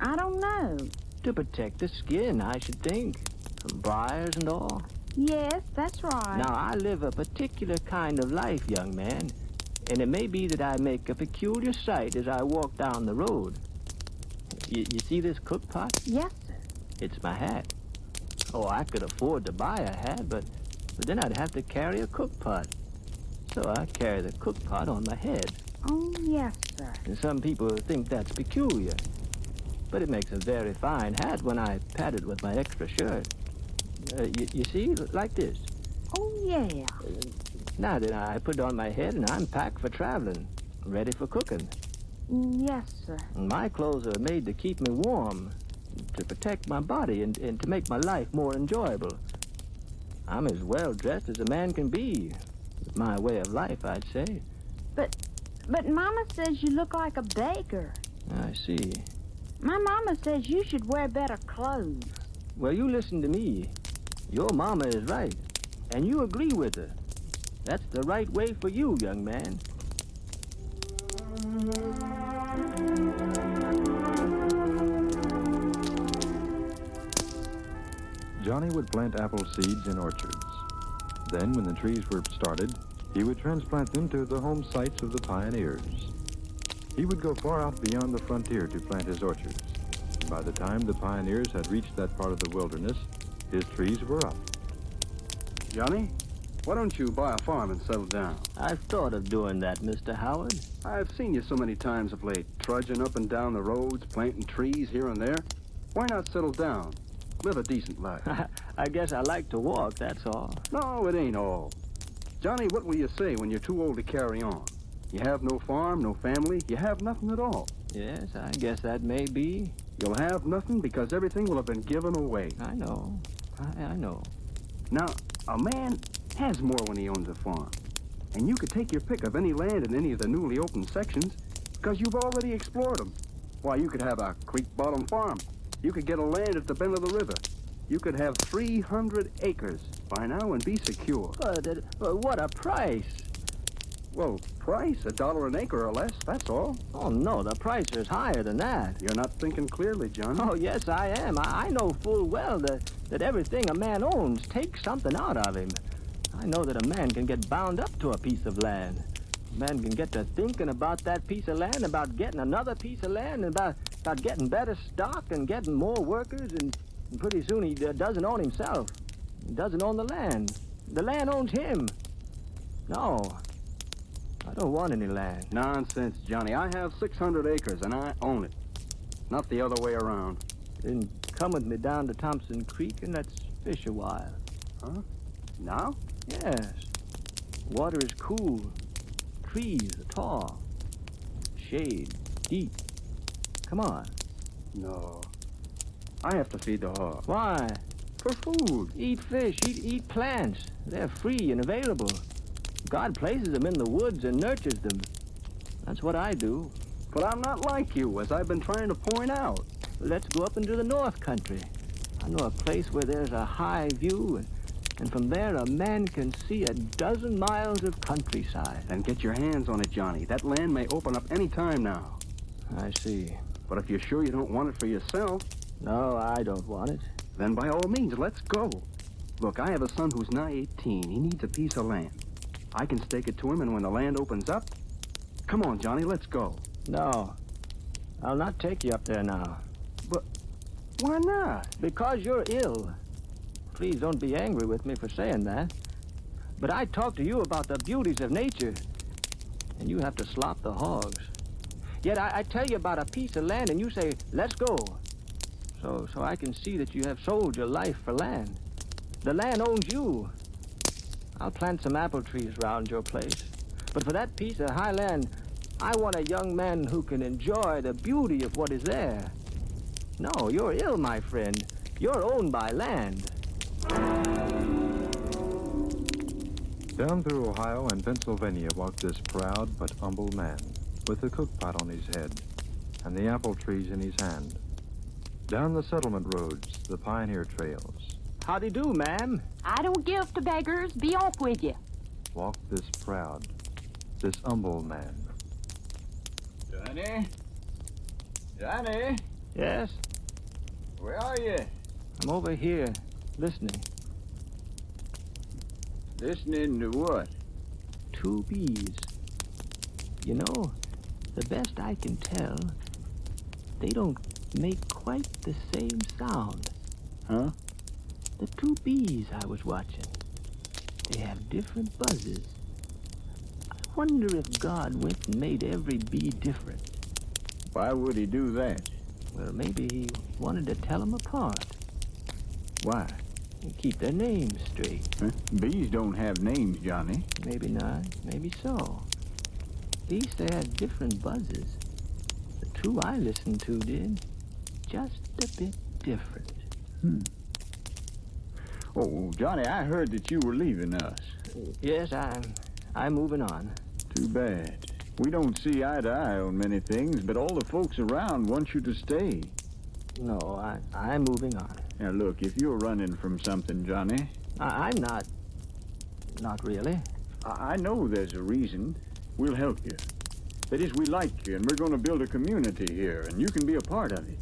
I don't know. To protect the skin, I should think. From briars and all. Yes, that's right. Now, I live a particular kind of life, young man, and it may be that I make a peculiar sight as I walk down the road. You see this cook pot? Yes, sir. It's my hat. Oh, I could afford to buy a hat, but then I'd have to carry a cook pot. So I carry the cook pot on my head. Oh, yes, sir. And some people think that's peculiar. But it makes a very fine hat when I pat it with my extra shirt. You see, like this. Oh, yeah. Now then, I put it on my head and I'm packed for traveling, ready for cooking. Yes, sir. And my clothes are made to keep me warm, to protect my body and to make my life more enjoyable. I'm as well dressed as a man can be, with my way of life, I'd say. But Mama says you look like a baker. I see. My Mama says you should wear better clothes. Well, you listen to me. Your mama is right, and you agree with her. That's the right way for you, young man. Johnny would plant apple seeds in orchards. Then, when the trees were started, he would transplant them to the home sites of the pioneers. He would go far out beyond the frontier to plant his orchards. By the time the pioneers had reached that part of the wilderness, his trees were up. Johnny, why don't you buy a farm and settle down? I've thought of doing that, Mr. Howard. I've seen you so many times of late, trudging up and down the roads, planting trees here and there. Why not settle down? Live a decent life. I guess I like to walk, that's all. No, it ain't all. Johnny, what will you say when you're too old to carry on? You have no farm, no family, you have nothing at all. Yes, I guess that may be. You'll have nothing because everything will have been given away. I know. I know. Now, a man has more when he owns a farm. And you could take your pick of any land in any of the newly opened sections because you've already explored them. Why, you could have a creek-bottom farm. You could get a land at the bend of the river. You could have 300 acres by now and be secure. What a price! Well, price, $1 an acre or less, that's all. Oh, no, the price is higher than that. You're not thinking clearly, John. Oh, yes, I am. I know full well that everything a man owns takes something out of him. I know that a man can get bound up to a piece of land. A man can get to thinking about that piece of land, about getting another piece of land, and about getting better stock and getting more workers, and pretty soon he doesn't own himself. He doesn't own the land. The land owns him. No, I don't want any land. Nonsense, Johnny. I have 600 acres, and I own it. Not the other way around. Then come with me down to Thompson Creek, and let's fish a while. Huh? Now? Yes. Water is cool. Trees are tall. Shade deep. Come on. No. I have to feed the hog. Why? For food. Eat fish. Eat plants. They're free and available. God places them in the woods and nurtures them. That's what I do. But I'm not like you, as I've been trying to point out. Let's go up into the North Country. I know a place where there's a high view, and from there a man can see a dozen miles of countryside. Then get your hands on it, Johnny. That land may open up any time now. I see. But if you're sure you don't want it for yourself... No, I don't want it. Then by all means, let's go. Look, I have a son who's nigh 18. He needs a piece of land. I can stake it to him, and when the land opens up... Come on, Johnny, let's go. No. I'll not take you up there now. But why not? Because you're ill. Please don't be angry with me for saying that. But I talk to you about the beauties of nature, and you have to slop the hogs. Yet I tell you about a piece of land, and you say, let's go. So I can see that you have sold your life for land. The land owns you. I'll plant some apple trees round your place. But for that piece of high land, I want a young man who can enjoy the beauty of what is there. No, you're ill, my friend. You're owned by land. Down through Ohio and Pennsylvania walked this proud but humble man, with the cookpot on his head and the apple trees in his hand. Down the settlement roads, the pioneer trails, Howdy do, ma'am. I don't give to beggars. Be off with you. walked this proud, this humble man. Johnny? Johnny? Yes? Where are you? I'm over here, listening. Listening to what? 2 bees. You know, the best I can tell, they don't make quite the same sound. Huh? The 2 bees I was watching, they have different buzzes. I wonder if God went and made every bee different. Why would he do that? Well, maybe he wanted to tell them apart. Why? And keep their names straight. Huh? Bees don't have names, Johnny. Maybe not, maybe so. At least they had different buzzes. The 2 I listened to did. Just a bit different. Oh, Johnny, I heard that you were leaving us. Yes, I'm moving on. Too bad. We don't see eye to eye on many things, but all the folks around want you to stay. No, I'm moving on. Now, look, if you're running from something, Johnny... I'm not. Not really. I know there's a reason. We'll help you. That is, we like you, and we're going to build a community here, and you can be a part of it.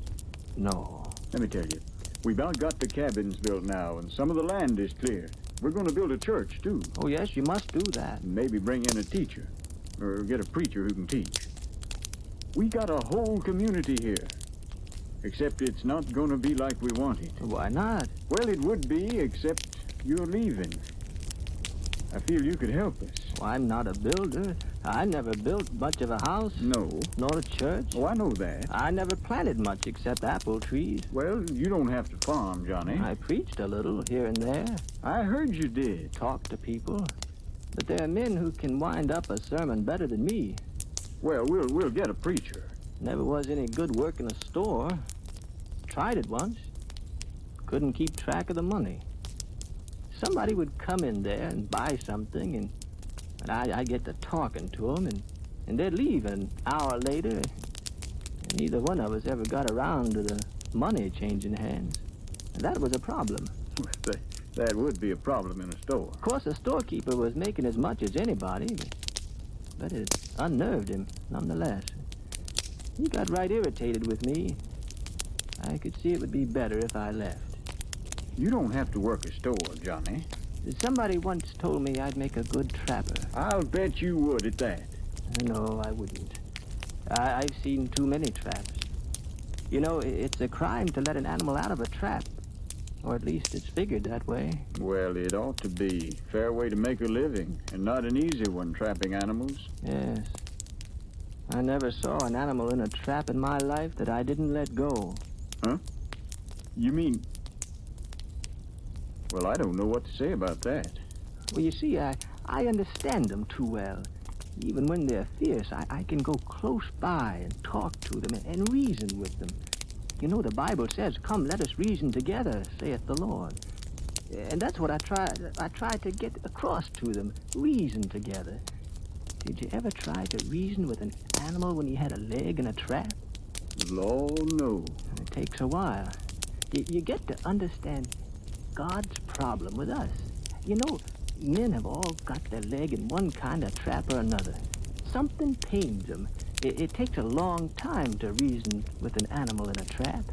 No. Let me tell you, we've about got the cabins built now, and some of the land is cleared. We're going to build a church, too. Oh, yes, you must do that. And maybe bring in a teacher, or get a preacher who can teach. We got a whole community here. Except it's not going to be like we want it. Why not? Well, it would be, except you're leaving. I feel you could help us. Well, I'm not a builder. I never built much of a house. No. Nor a church. Oh, I know that. I never planted much except apple trees. Well, you don't have to farm, Johnny. I preached a little here and there. I heard you did. Talked to people. But there are men who can wind up a sermon better than me. Well, we'll get a preacher. Never was any good work in a store. Tried it once. Couldn't keep track of the money. Somebody would come in there and buy something, and I'd get to talking to them, and they'd leave an hour later, and neither one of us ever got around to the money changing hands. And that was a problem. That would be a problem in a store. Of course, the storekeeper was making as much as anybody, but it unnerved him nonetheless. He got right irritated with me. I could see it would be better if I left. You don't have to work a store, Johnny. Somebody once told me I'd make a good trapper. I'll bet you would at that. No, I wouldn't. I've seen too many traps. You know, it's a crime to let an animal out of a trap. Or at least it's figured that way. Well, it ought to be. Fair way to make a living, and not an easy one, trapping animals. Yes. I never saw an animal in a trap in my life that I didn't let go. Huh? You mean... Well, I don't know what to say about that. Well, you see, I understand them too well. Even when they're fierce, I can go close by and talk to them and reason with them. You know, the Bible says, "Come, let us reason together, saith the Lord." And that's what I tried to get across to them, reason together. Did you ever try to reason with an animal when he had a leg in a trap? Lord, no. It takes a while. You get to understand God's problem with us. You know, men have all got their leg in one kind of trap or another. Something pains them. It takes a long time to reason with an animal in a trap.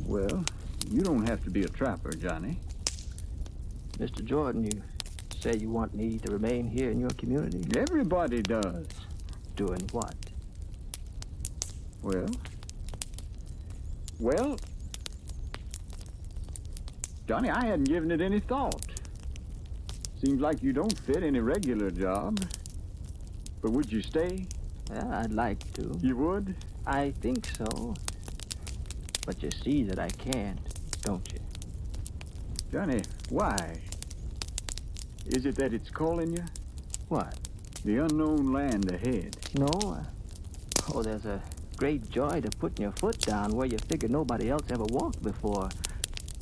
Well, you don't have to be a trapper, Johnny. Mr. Jordan, you say you want me to remain here in your community? Everybody does. Doing what? Well, Johnny, I hadn't given it any thought. Seems like you don't fit any regular job. But would you stay? Yeah, I'd like to. You would? I think so. But you see that I can't, don't you? Johnny, why? Is it that it's calling you? What? The unknown land ahead. No. Oh, there's a great joy to putting your foot down where you figure nobody else ever walked before.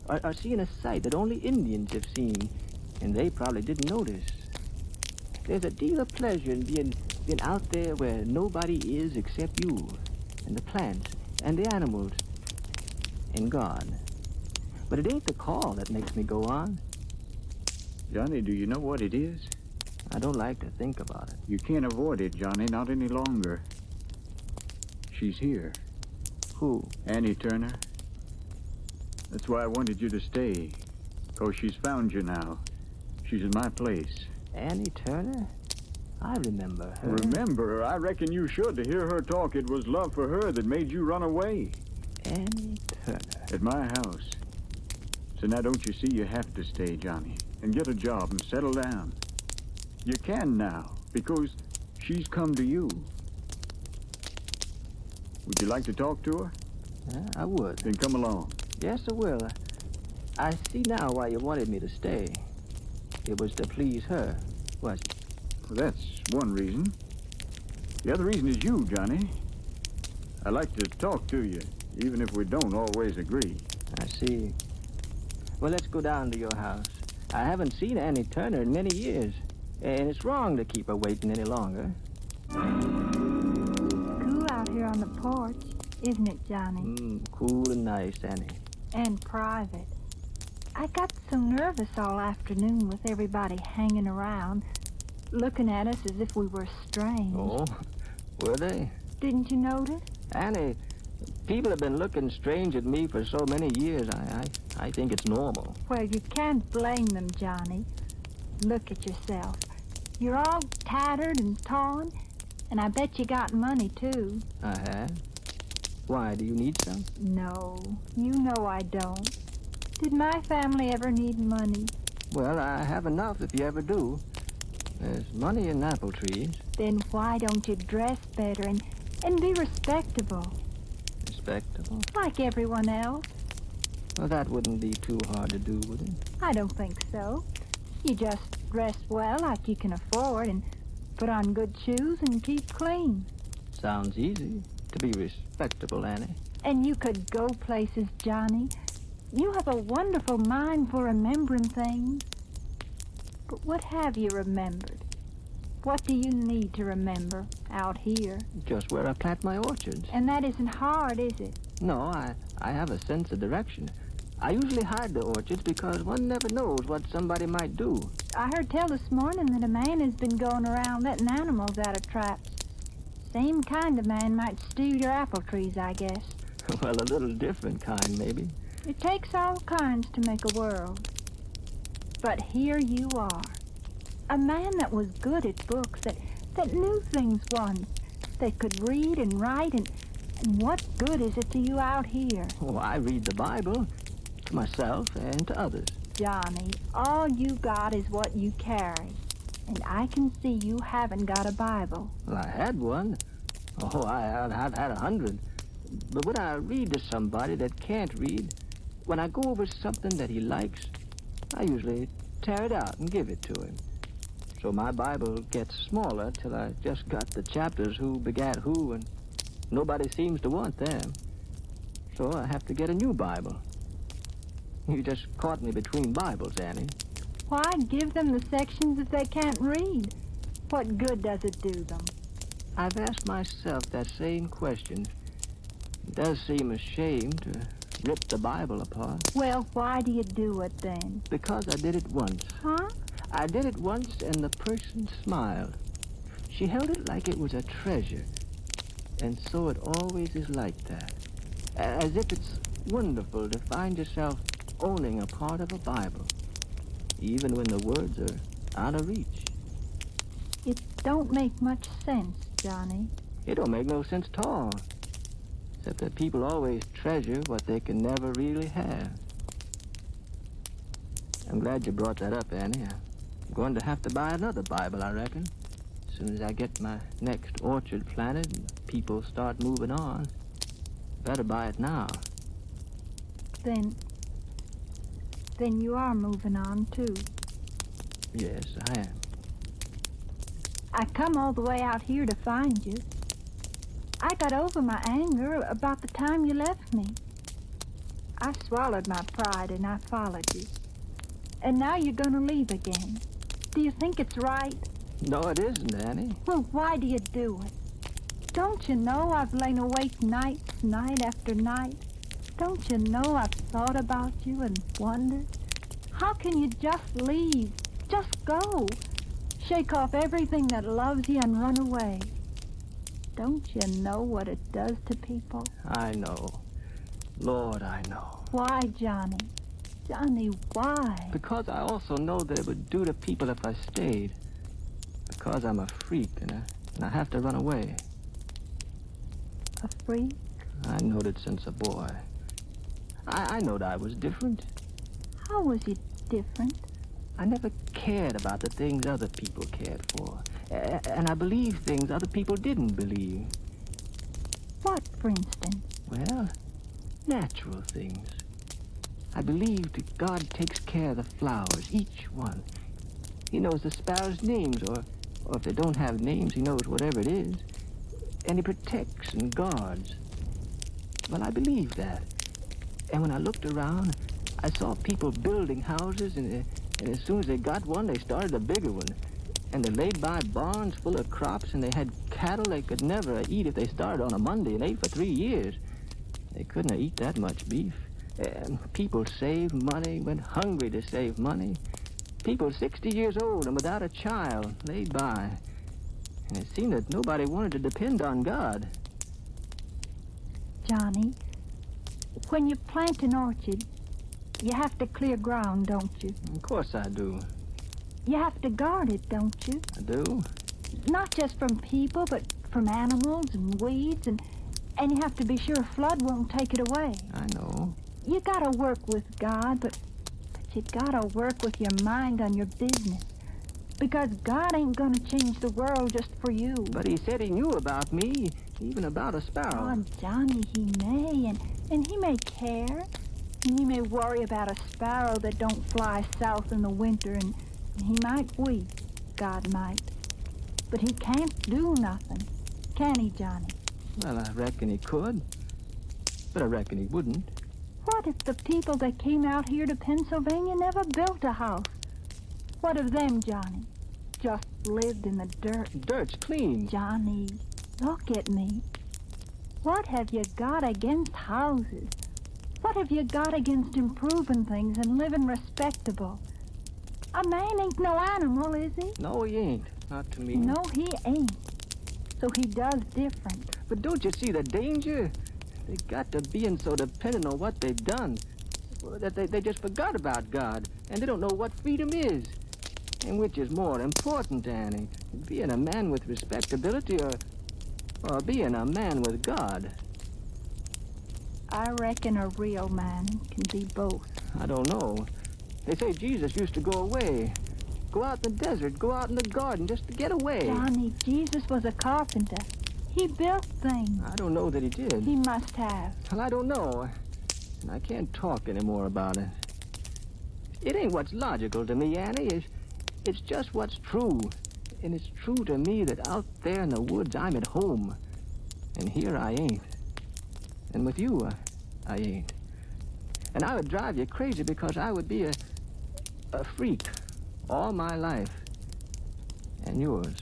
Or seeing a sight that only Indians have seen, and they probably didn't notice. There's a deal of pleasure in being out there where nobody is except you, and the plants, and the animals, and God. But it ain't the call that makes me go on. Johnny, do you know what it is? I don't like to think about it. You can't avoid it, Johnny, not any longer. She's here. Who? Annie Turner. That's why I wanted you to stay. 'Cause she's found you now. She's in my place. Annie Turner? I remember her. Remember her? I reckon you should. To hear her talk, it was love for her that made you run away. Annie Turner. At my house. So now don't you see you have to stay, Johnny, and get a job and settle down. You can now, because she's come to you. Would you like to talk to her? I would. Then come along. Yes, I will. I see now why you wanted me to stay. It was to please her, was it? Well, that's one reason. The other reason is you, Johnny. I like to talk to you, even if we don't always agree. I see. Well, let's go down to your house. I haven't seen Annie Turner in many years, and it's wrong to keep her waiting any longer. Cool out here on the porch, isn't it, Johnny? Cool and nice, Annie. And private. I got so nervous all afternoon with everybody hanging around, looking at us as if we were strange. Oh, were they? Didn't you notice? Annie, people have been looking strange at me for so many years. I think it's normal. Well, you can't blame them, Johnny. Look at yourself. You're all tattered and torn, and I bet you got money, too. I have? Why, do you need some? No, you know I don't. Did my family ever need money? Well, I have enough if you ever do. There's money in apple trees. Then why don't you dress better and be respectable? Respectable? Like everyone else. Well, that wouldn't be too hard to do, would it? I don't think so. You just dress well like you can afford and put on good shoes and keep clean. Sounds easy to be respectable, Annie. And you could go places, Johnny. You have a wonderful mind for remembering things. But what have you remembered? What do you need to remember out here? Just where I plant my orchards. And that isn't hard, is it? No, I have a sense of direction. I usually hide the orchards because one never knows what somebody might do. I heard tell this morning that a man has been going around letting animals out of traps. Same kind of man might steal your apple trees, I guess. Well, a little different kind, maybe. It takes all kinds to make a world. But here you are. A man that was good at books, that knew things once, that could read and write, and what good is it to you out here? Oh, I read the Bible to myself and to others. Johnny, all you got is what you carry. And I can see you haven't got a Bible. Well, I had one. Oh, I've had 100. But when I read to somebody that can't read, when I go over something that he likes, I usually tear it out and give it to him. So my Bible gets smaller till I just got the chapters who begat who, and nobody seems to want them. So I have to get a new Bible. You just caught me between Bibles, Annie. Why give them the sections if they can't read? What good does it do them? I've asked myself that same question. It does seem a shame to rip the Bible apart. Well, why do you do it then? Because I did it once. Huh? I did it once, and the person smiled. She held it like it was a treasure. And so it always is like that. As if it's wonderful to find yourself owning a part of a Bible, even when the words are out of reach. It don't make much sense, Johnny. It don't make no sense at all. Except that people always treasure what they can never really have. I'm glad you brought that up, Annie. I'm going to have to buy another Bible, I reckon. As soon as I get my next orchard planted and people start moving on. Better buy it now. Then you are moving on, too. Yes, I am. I come all the way out here to find you. I got over my anger about the time you left me. I swallowed my pride and I followed you. And now you're going to leave again. Do you think it's right? No, it isn't, Annie. Well, why do you do it? Don't you know I've lain awake nights, night after night? Don't you know I've thought about you and wondered? How can you just leave? Just go. Shake off everything that loves you and run away. Don't you know what it does to people? I know. Lord, I know. Why, Johnny? Johnny, why? Because I also know that it would do to people if I stayed. Because I'm a freak and I have to run away. A freak? I knowed it since a boy. I knowed I was different. How was you different? I never cared about the things other people cared for. And I believed things other people didn't believe. What, for instance? Well, natural things. I believed that God takes care of the flowers, each one. He knows the sparrows' names, or if they don't have names, he knows whatever it is. And he protects and guards. Well, I believed that. And when I looked around, I saw people building houses, and as soon as they got one, they started a bigger one. And they laid by barns full of crops, and they had cattle they could never eat if they started on a Monday and ate for 3 years. They couldn't eat that much beef. People saved money, went hungry to save money. People 60 years old and without a child laid by. And it seemed that nobody wanted to depend on God. Johnny, when you plant an orchard, you have to clear ground, don't you? Of course I do. You have to guard it, don't you? I do. Not just from people, but from animals and weeds, and you have to be sure a flood won't take it away. I know. You gotta work with God, but you gotta work with your mind on your business. Because God ain't gonna change the world just for you. But he said he knew about me, even about a sparrow. Oh, Johnny, he may, and he may care. And he may worry about a sparrow that don't fly south in the winter, and he might weep, God might. But he can't do nothing, can he, Johnny? Well, I reckon he could, but I reckon he wouldn't. What if the people that came out here to Pennsylvania never built a house? What of them, Johnny? Just lived in the dirt. Dirt's clean. Johnny, look at me. What have you got against houses? What have you got against improving things and living respectable? A man ain't no animal, is he? No, he ain't. Not to me. No, he ain't. So he does different. But don't you see the danger? They got to being so dependent on what they've done. that they just forgot about God, and they don't know what freedom is. And which is more important, Annie, being a man with respectability or being a man with God? I reckon a real man can be both. I don't know. They say Jesus used to go away. Go out in the desert, go out in the garden just to get away. Johnny, Jesus was a carpenter. He built things. I don't know that he did. He must have. Well, I don't know. And I can't talk anymore about it. It ain't what's logical to me, Annie. It's just what's true. And it's true to me that out there in the woods, I'm at home. And here I ain't. And with you, I ain't. And I would drive you crazy because I would be a freak all my life. And yours.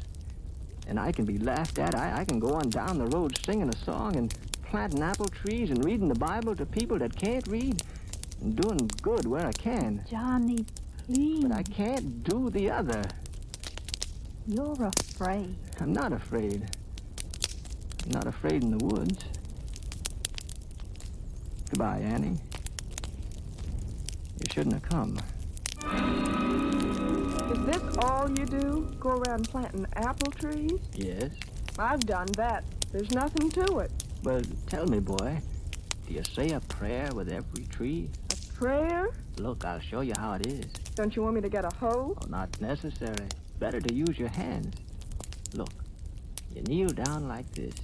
And I can be laughed at. I can go on down the road singing a song and planting apple trees and reading the Bible to people that can't read and doing good where I can. Johnny, please. But I can't do the other. You're afraid. I'm not afraid. I'm not afraid in the woods. Goodbye, Annie. You shouldn't have come. Is this all you do? Go around planting apple trees? Yes. I've done that. There's nothing to it. Well, tell me, boy, do you say a prayer with every tree? A prayer? Look, I'll show you how it is. Don't you want me to get a hoe? Oh, not necessary. Better to use your hands. Look, you kneel down like this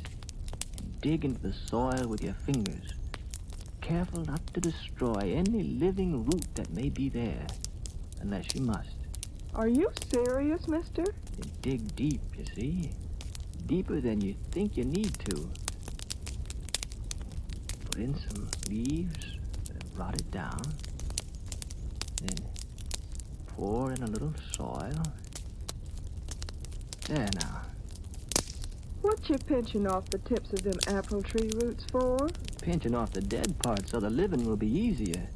and dig into the soil with your fingers. Careful not to destroy any living root that may be there, unless you must. Are you serious, mister? You dig deep, you see? Deeper than you think you need to. Put in some leaves that have rotted down. Then pour in a little soil. There now. What you pinching off the tips of them apple tree roots for? Pinching off the dead parts so the living will be easier.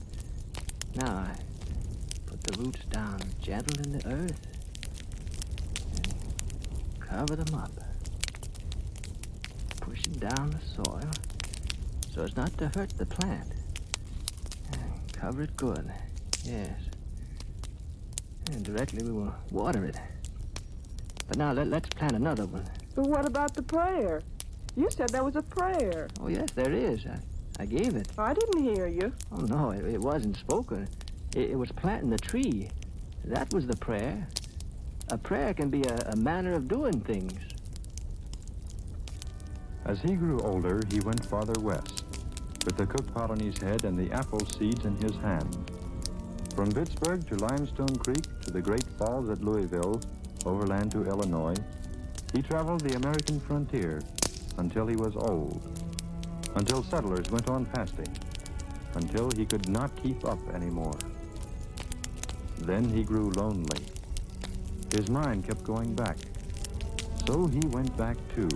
Now I put the roots down gentle in the earth and cover them up. Pushing down the soil so as not to hurt the plant. And cover it good, yes. And directly we will water it. But now let's plant another one. But what about the prayer? You said there was a prayer. Oh, yes, there is. I gave it. I didn't hear you. Oh, no, it wasn't spoken. It was planting the tree. That was the prayer. A prayer can be a manner of doing things. As he grew older, he went farther west, with the cook pot on his head and the apple seeds in his hand. From Pittsburgh to Limestone Creek to the Great Falls at Louisville, overland to Illinois, he traveled the American frontier until he was old, until settlers went on past him, until he could not keep up anymore. Then he grew lonely. His mind kept going back. So he went back too,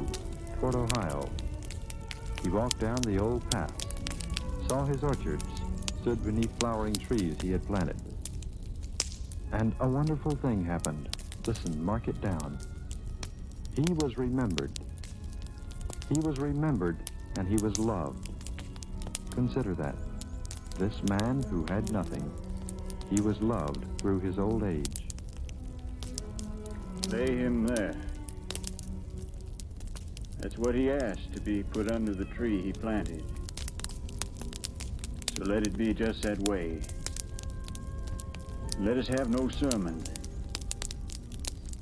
toward Ohio. He walked down the old path, saw his orchards, stood beneath flowering trees he had planted. And a wonderful thing happened. Listen, mark it down. He was remembered. He was remembered, and he was loved. Consider that. This man who had nothing, he was loved through his old age. Lay him there. That's what he asked, to be put under the tree he planted. So let it be just that way. Let us have no sermon.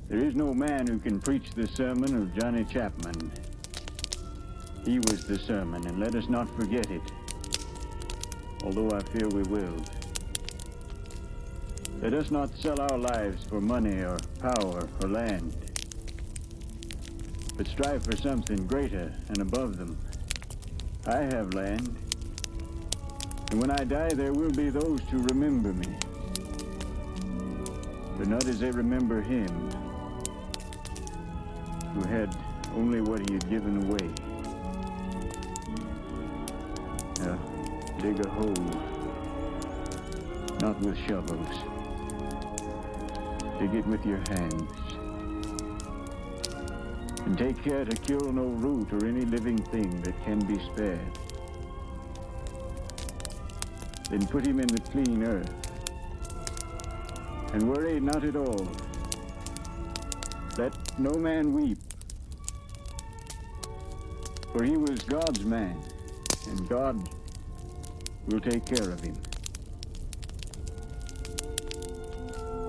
There is no man who can preach the sermon of Johnny Chapman. He was the sermon, and let us not forget it, although I fear we will. Let us not sell our lives for money or power or land, but strive for something greater and above them. I have land, and when I die there will be those to remember me, but not as they remember him, who had only what he had given away. Now, dig a hole, not with shovels. Dig it with your hands. And take care to kill no root or any living thing that can be spared. then put him in the clean earth. And worry not at all. Let no man weep. For he was God's man, and God will take care of him.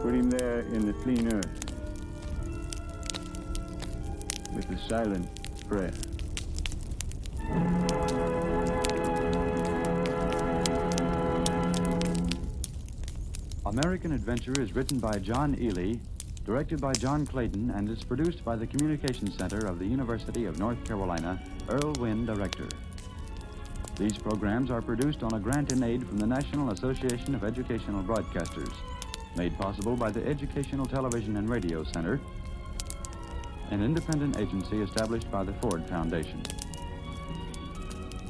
Put him there in the clean earth with a silent prayer. American Adventure is written by John Ely, directed by John Clayton, and is produced by the Communications Center of the University of North Carolina, Earl Wynn, director. These programs are produced on a grant in aid from the National Association of Educational Broadcasters, made possible by the Educational Television and Radio Center, an independent agency established by the Ford Foundation.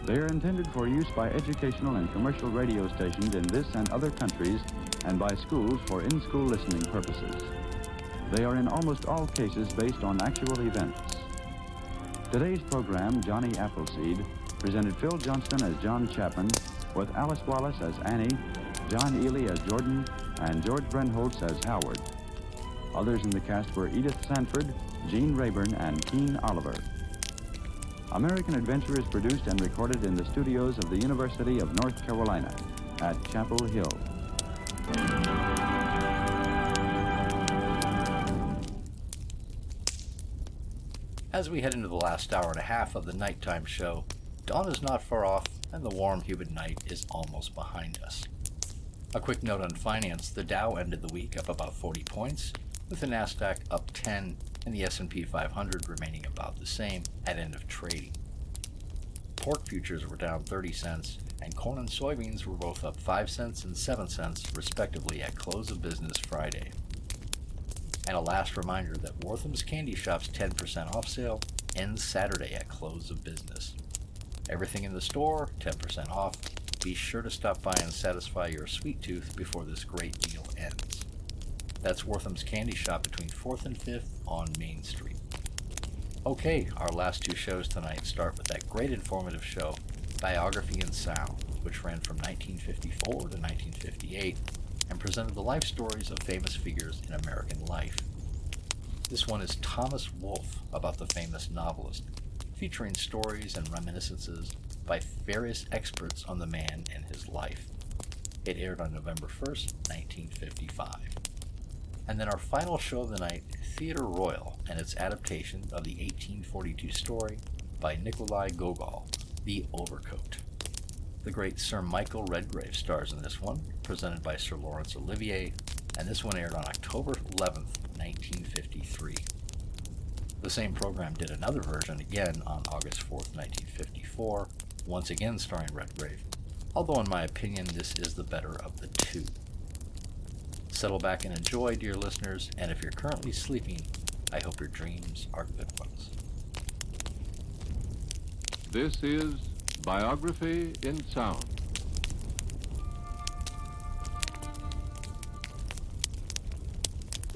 They are intended for use by educational and commercial radio stations in this and other countries and by schools for in-school listening purposes. They are in almost all cases based on actual events. Today's program, Johnny Appleseed, presented Phil Johnston as John Chapman, with Alice Wallace as Annie, John Ely as Jordan, and George Brenholtz as Howard. Others in the cast were Edith Sanford, Gene Rayburn, and Keen Oliver. American Adventure is produced and recorded in the studios of the University of North Carolina at Chapel Hill. As we head into the last hour and a half of the nighttime show, dawn is not far off and the warm, humid night is almost behind us. A quick note on finance, the Dow ended the week up about 40 points, with the NASDAQ up 10 and the S&P 500 remaining about the same at end of trading. Pork futures were down 30 cents, and corn and soybeans were both up 5 cents and 7 cents, respectively, at close of business Friday. And a last reminder that Wortham's Candy Shop's 10% off sale ends Saturday at close of business. Everything in the store, 10% off. Be sure to stop by and satisfy your sweet tooth before this great deal ends. That's Wortham's Candy Shop between 4th and 5th on Main Street. Okay, our last two shows tonight start with that great informative show, Biography in Sound, which ran from 1954 to 1958 and presented the life stories of famous figures in American life. This one is Thomas Wolfe, about the famous novelist, featuring stories and reminiscences by various experts on the man and his life. It aired on November 1st, 1955. And then our final show of the night, Theatre Royal, and its adaptation of the 1842 story by Nikolai Gogol, The Overcoat. The great Sir Michael Redgrave stars in this one, presented by Sir Laurence Olivier, and this one aired on October 11th, 1953. The same program did another version again on August 4th, 1954, once again starring Redgrave, although in my opinion this is the better of the two. Settle back and enjoy, dear listeners, and if you're currently sleeping, I hope your dreams are good ones. This is Biography in Sound.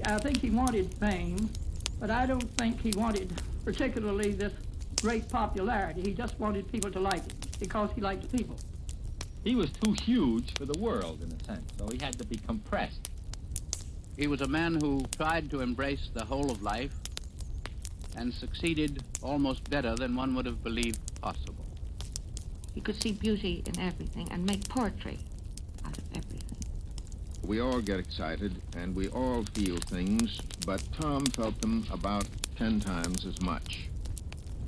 I think he wanted fame, but I don't think he wanted particularly this great popularity. He just wanted people to like him because he liked the people. He was too huge for the world, in a sense, so he had to be compressed. He was a man who tried to embrace the whole of life and succeeded almost better than one would have believed possible. You could see beauty in everything and make poetry out of everything. We all get excited and we all feel things, but Tom felt them about 10 times as much.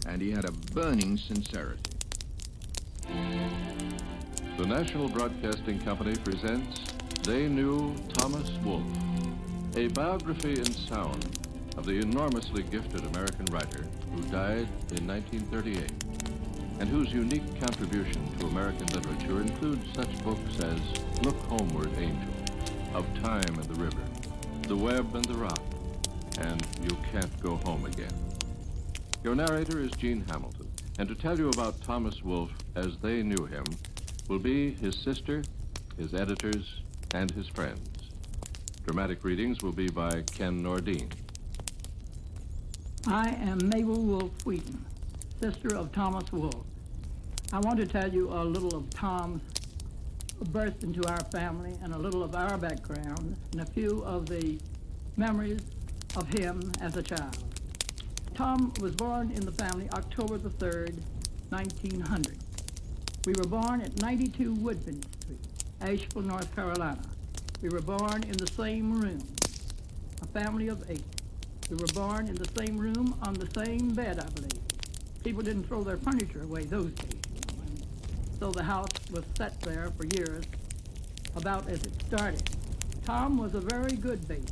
And he had a burning sincerity. The National Broadcasting Company presents They Knew Thomas Wolfe, a biography in sound of the enormously gifted American writer who died in 1938, and whose unique contribution to American literature includes such books as Look Homeward, Angel, Of Time and the River, The Web and the Rock, and You Can't Go Home Again. Your narrator is Gene Hamilton, and to tell you about Thomas Wolfe as they knew him will be his sister, his editors, and his friends. Dramatic readings will be by Ken Nordine. I am Mabel Wolfe Wheaton, sister of Thomas Wolfe. I want to tell you a little of Tom's birth into our family and a little of our background and a few of the memories of him as a child. Tom was born in the family October the 3rd, 1900. We were born at 92 Woodfin Street, Asheville, North Carolina. We were born in the same room, a family of 8. We were born in the same room on the same bed, I believe. People didn't throw their furniture away those days, and so the house was set there for years, about as it started. Tom was a very good baby.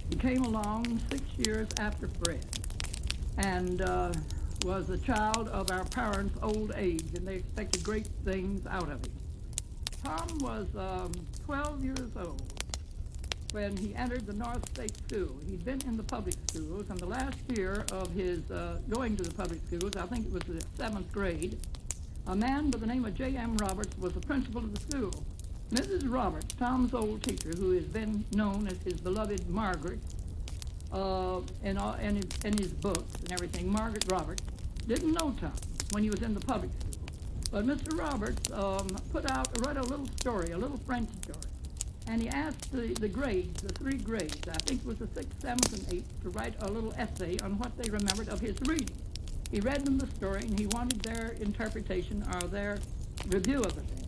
He came along 6 years after Fred, and was a child of our parents' old age, and they expected great things out of him. Tom was 12 years old when he entered the North State School. He'd been in the public schools, and the last year of his going to the public schools, I think it was the 7th grade, a man by the name of J.M. Roberts was the principal of the school. Mrs. Roberts, Tom's old teacher, who has been known as his beloved Margaret, in his books and everything, Margaret Roberts, didn't know Tom when he was in the public school. But Mr. Roberts wrote a little story, a little French story, and he asked the grades, the 3 grades, I think it was the 6th, 7th, and 8th, to write a little essay on what they remembered of his reading. He read them the story, and he wanted their interpretation or their review of the thing.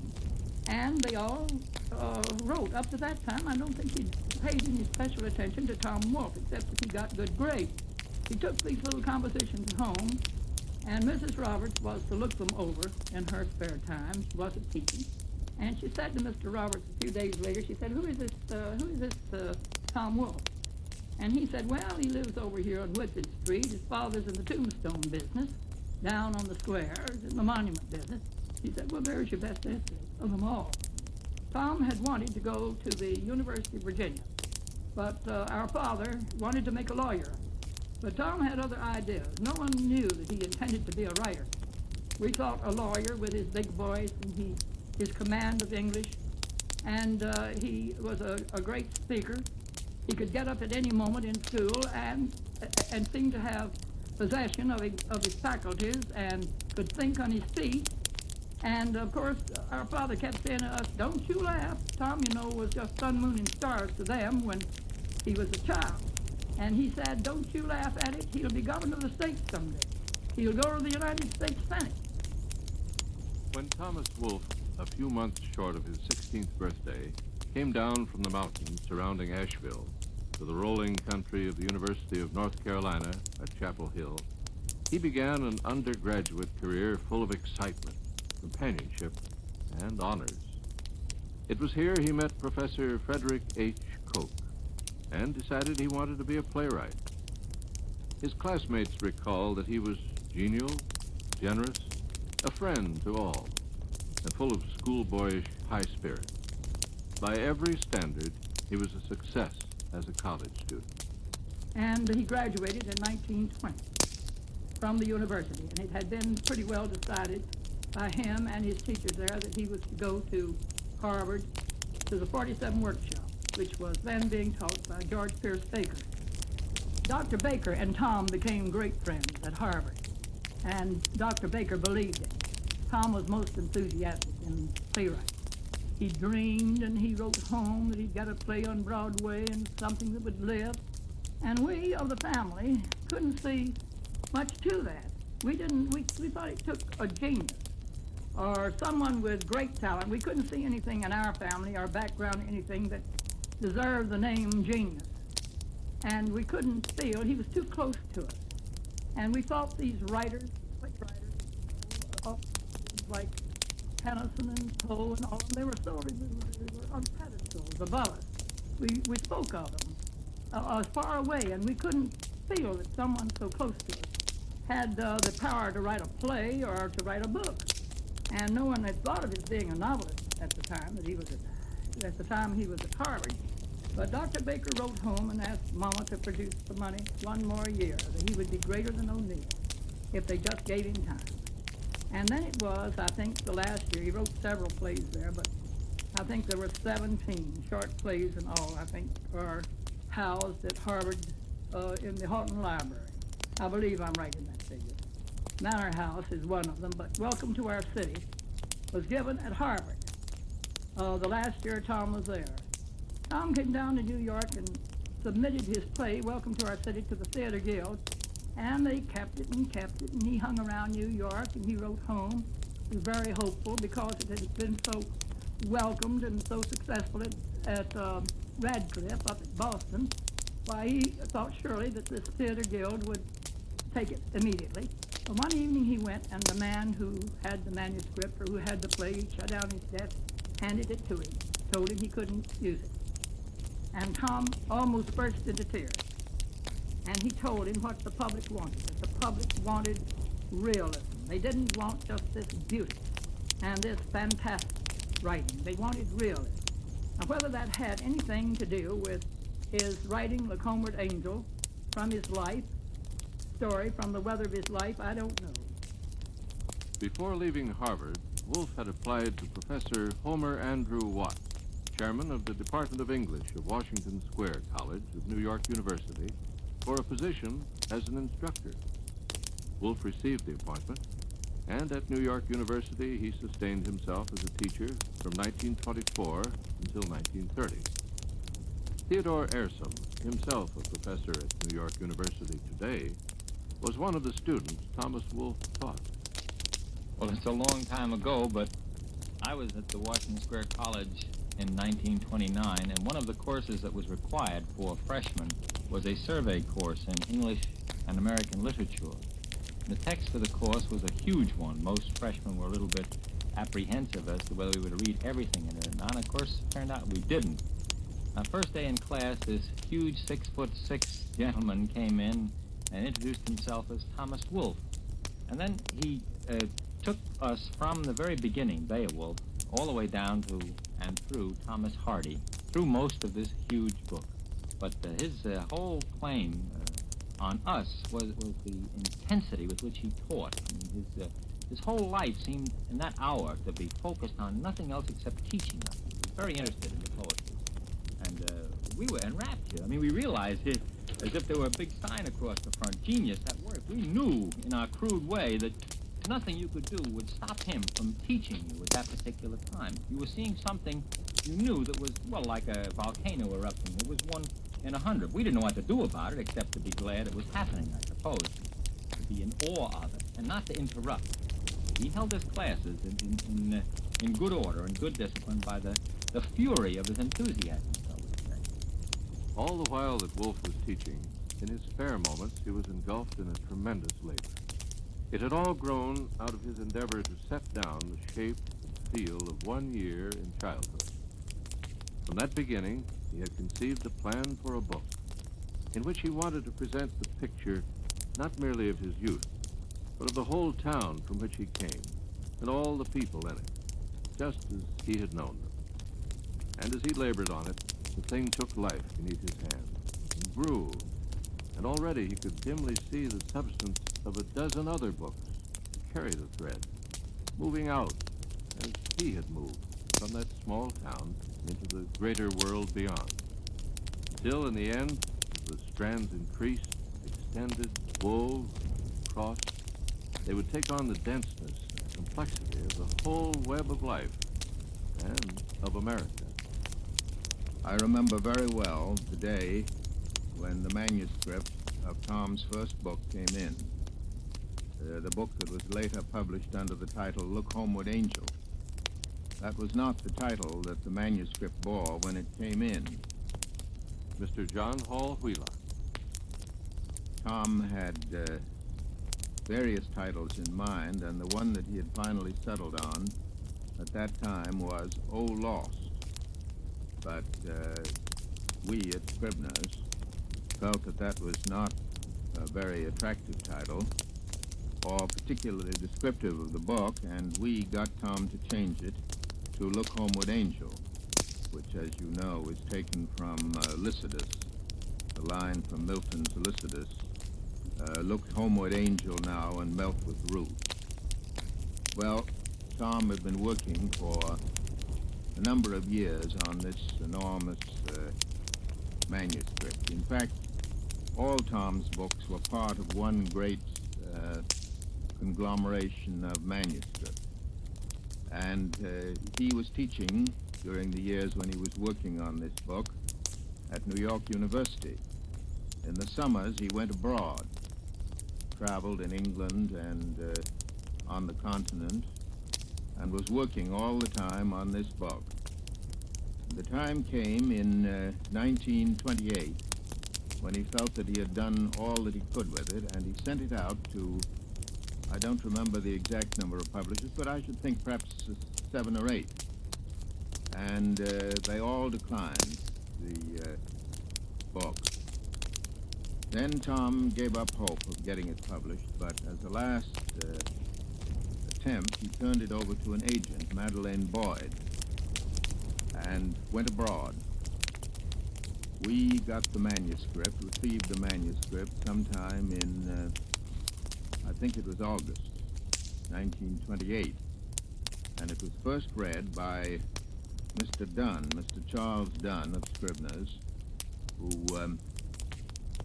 And they all wrote. Up to that time, I don't think he paid any special attention to Tom Wolfe, except that he got good grades. He took these little compositions home, and Mrs. Roberts was to look them over in her spare time. She wasn't teaching. And she said to Mr. Roberts a few days later, she said, who is this Tom Wolfe? And he said, well, he lives over here on Woodfin Street. His father's in the tombstone business, down on the square, in the monument business. She said, well, there's your best essay of them all. Tom had wanted to go to the University of Virginia, but our father wanted to make a lawyer. But Tom had other ideas. No one knew that he intended to be a writer. We thought a lawyer with his big voice and his command of English, and he was a great speaker. He could get up at any moment in school and seemed to have possession of his faculties and could think on his feet. And, of course, our father kept saying to us, don't you laugh. Tom, you know, was just sun, moon, and stars to them when he was a child. And he said, don't you laugh at it. He'll be governor of the state someday. He'll go to the United States Senate. When Thomas Wolfe, a few months short of his 16th birthday, came down from the mountains surrounding Asheville to the rolling country of the University of North Carolina at Chapel Hill, he began an undergraduate career full of excitement, companionship, and honors. It was here he met Professor Frederick H. Koch and decided he wanted to be a playwright. His classmates recall that he was genial, generous, a friend to all, and full of schoolboyish high spirit. By every standard, he was a success as a college student. And he graduated in 1920 from the university, and it had been pretty well decided by him and his teachers there that he was to go to Harvard to the 47 workshop, which was then being taught by George Pierce Baker. Dr. Baker and Tom became great friends at Harvard, and Dr. Baker believed it. Tom was most enthusiastic in playwriting. He dreamed and he wrote home that he'd got a play on Broadway and something that would live. And we of the family couldn't see much to that. We thought it took a genius or someone with great talent. We couldn't see anything in our family, our background, anything that deserved the name genius. And we couldn't feel, he was too close to us. And we thought these writers, like Tennyson and Poe and all, they were on pedestals above us. We spoke of them as far away, and we couldn't feel that someone so close to us had the power to write a play or to write a book. And no one had thought of his being a novelist at the time that he was at Harvard. But Dr. Baker wrote home and asked Mama to produce the money one more year, that he would be greater than O'Neill if they just gave him time. And then it was, I think, the last year, he wrote several plays there, but I think there were 17 short plays in all, I think, are housed at Harvard in the Houghton Library. I believe I'm right in that figure. Manor House is one of them, but Welcome to Our City was given at Harvard. the last year Tom was there. Tom came down to New York and submitted his play, Welcome to Our City, to the Theater Guild, and they kept it, and he hung around New York, and he wrote home. He was very hopeful because it had been so welcomed and so successful at Radcliffe up at Boston. Why, he thought surely that this Theater Guild would take it immediately. But one evening he went, and the man who had the manuscript, or who had the play, shut down his desk, handed it to him, told him he couldn't use it. And Tom almost burst into tears. And he told him what the public wanted. That the public wanted realism. They didn't want just this beauty and this fantastic writing. They wanted realism. Now, whether that had anything to do with his writing Look Homeward Angel from his life, story from the weather of his life, I don't know. Before leaving Harvard, Wolfe had applied to Professor Homer Andrew Watt, chairman of the Department of English of Washington Square College of New York University, for a position as an instructor. Wolfe received the appointment, and at New York University he sustained himself as a teacher from 1924 until 1930. Theodore Ersum, himself a professor at New York University today, was one of the students Thomas Wolfe taught. Well, it's a long time ago, but I was at the Washington Square College in 1929, and one of the courses that was required for freshmen was a survey course in English and American literature. The text for the course was a huge one. Most freshmen were a little bit apprehensive as to whether we would read everything in it. And of course, it turned out we didn't. Our first day in class, this huge 6'6" gentleman came in and introduced himself as Thomas Wolfe. And then he took us from the very beginning, Beowulf, all the way down to and through Thomas Hardy, through most of this huge book. But his whole claim on us was the intensity with which he taught. I mean, his whole life seemed in that hour to be focused on nothing else except teaching us. He was very interested in the poetry. And we were enraptured. I mean, we realized it as if there were a big sign across the front, genius at work. We knew in our crude way that nothing you could do would stop him from teaching you at that particular time. You were seeing something you knew that was, well, like a volcano erupting. It was 1 in 100. We didn't know what to do about it except to be glad it was happening, I suppose. To be in awe of it and not to interrupt. He held his classes in good order and good discipline by the fury of his enthusiasm, so to say. All the while that Wolfe was teaching, in his spare moments, he was engulfed in a tremendous labor. It had all grown out of his endeavor to set down the shape and feel of 1 year in childhood. From that beginning, he had conceived a plan for a book in which he wanted to present the picture not merely of his youth, but of the whole town from which he came and all the people in it, just as he had known them. And as he labored on it, the thing took life beneath his hands and grew, and already he could dimly see the substance of a dozen other books to carry the thread, moving out as he had moved from that small town into the greater world beyond. Till in the end, as the strands increased, extended, wove, and crossed, they would take on the denseness and complexity of the whole web of life and of America. I remember very well the day when the manuscript of Tom's first book came in. The book that was later published under the title Look Homeward Angel. That was not the title that the manuscript bore when it came in. Mr. John Hall Wheelock. Tom had various titles in mind, and the one that he had finally settled on at that time was Oh Lost. But we at Scribner's felt that that was not a very attractive title or particularly descriptive of the book, and we got Tom to change it to Look Homeward Angel, which, as you know, is taken from Lycidas, the line from Milton's Lycidas, look homeward angel now and melt with ruth. Well, Tom had been working for a number of years on this enormous manuscript. In fact, all Tom's books were part of one great conglomeration of manuscript. And he was teaching during the years when he was working on this book at New York University. In the summers, he went abroad, traveled in England and on the continent, and was working all the time on this book. The time came in 1928 when he felt that he had done all that he could with it, and he sent it out to, I don't remember the exact number of publishers, but I should think perhaps 7 or 8. And they all declined the book. Then Tom gave up hope of getting it published, but as a last attempt, he turned it over to an agent, Madeleine Boyd, and went abroad. We got the manuscript, received the manuscript sometime in, I think it was August 1928, and it was first read by Mr. Dunn, Mr. Charles Dunn of Scribner's, who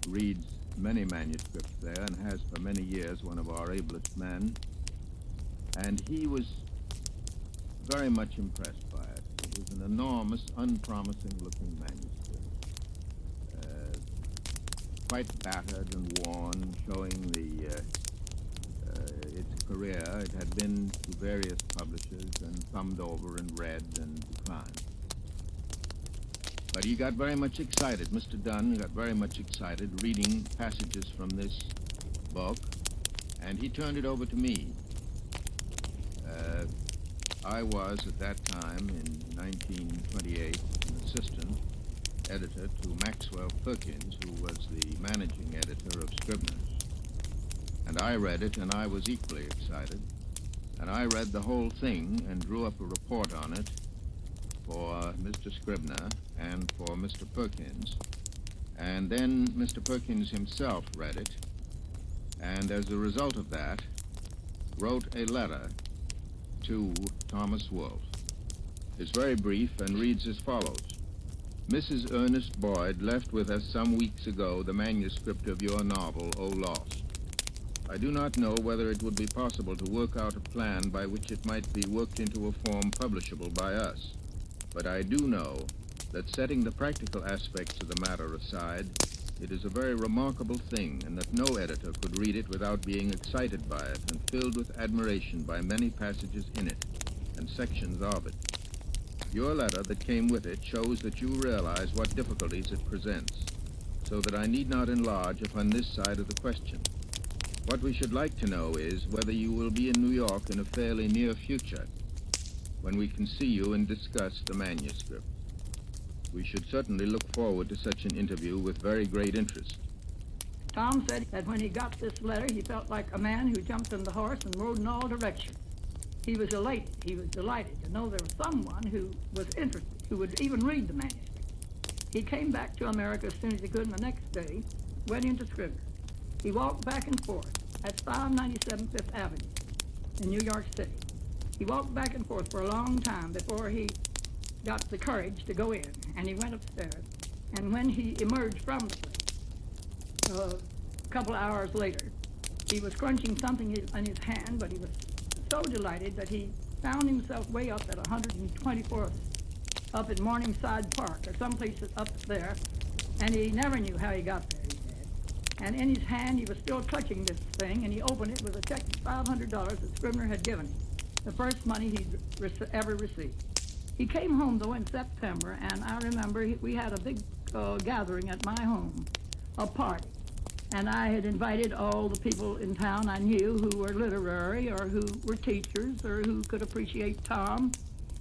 reads many manuscripts there and has for many years one of our ablest men. And he was very much impressed by it. It was an enormous, unpromising-looking manuscript, quite battered and worn, showing its career. It had been to various publishers and thumbed over and read and declined. But he got very much excited. Mr. Dunn got very much excited reading passages from this book, and he turned it over to me. I was, at that time, in 1928, an assistant editor to Maxwell Perkins, who was the managing editor of Scribner's. And I read it, and I was equally excited. And I read the whole thing and drew up a report on it for Mr. Scribner and for Mr. Perkins. And then Mr. Perkins himself read it, and as a result of that, wrote a letter to Thomas Wolfe. It's very brief and reads as follows. Mrs. Ernest Boyd left with us some weeks ago the manuscript of your novel, O Lost. I do not know whether it would be possible to work out a plan by which it might be worked into a form publishable by us. But I do know that, setting the practical aspects of the matter aside, it is a very remarkable thing, and that no editor could read it without being excited by it and filled with admiration by many passages in it and sections of it. Your letter that came with it shows that you realize what difficulties it presents, so that I need not enlarge upon this side of the question. What we should like to know is whether you will be in New York in a fairly near future, when we can see you and discuss the manuscript. We should certainly look forward to such an interview with very great interest. Tom said that when he got this letter, he felt like a man who jumped on the horse and rode in all directions. He was elated. He was delighted to know there was someone who was interested, who would even read the manuscript. He came back to America as soon as he could, and the next day went into Scribner. He walked back and forth. That's 597 Fifth Avenue in New York City. He walked back and forth for a long time before he got the courage to go in, and he went upstairs. And when he emerged from the place, a couple of hours later, he was crunching something in his hand, but he was so delighted that he found himself way up at 124th, up in Morningside Park, or someplace up there, and he never knew how he got there, he said. And in his hand, he was still clutching this thing, and he opened it with a check of $500 that Scribner had given him, the first money he'd ever received. He came home, though, in September, and I remember we had a big gathering at my home, a party. And I had invited all the people in town I knew who were literary or who were teachers or who could appreciate Tom.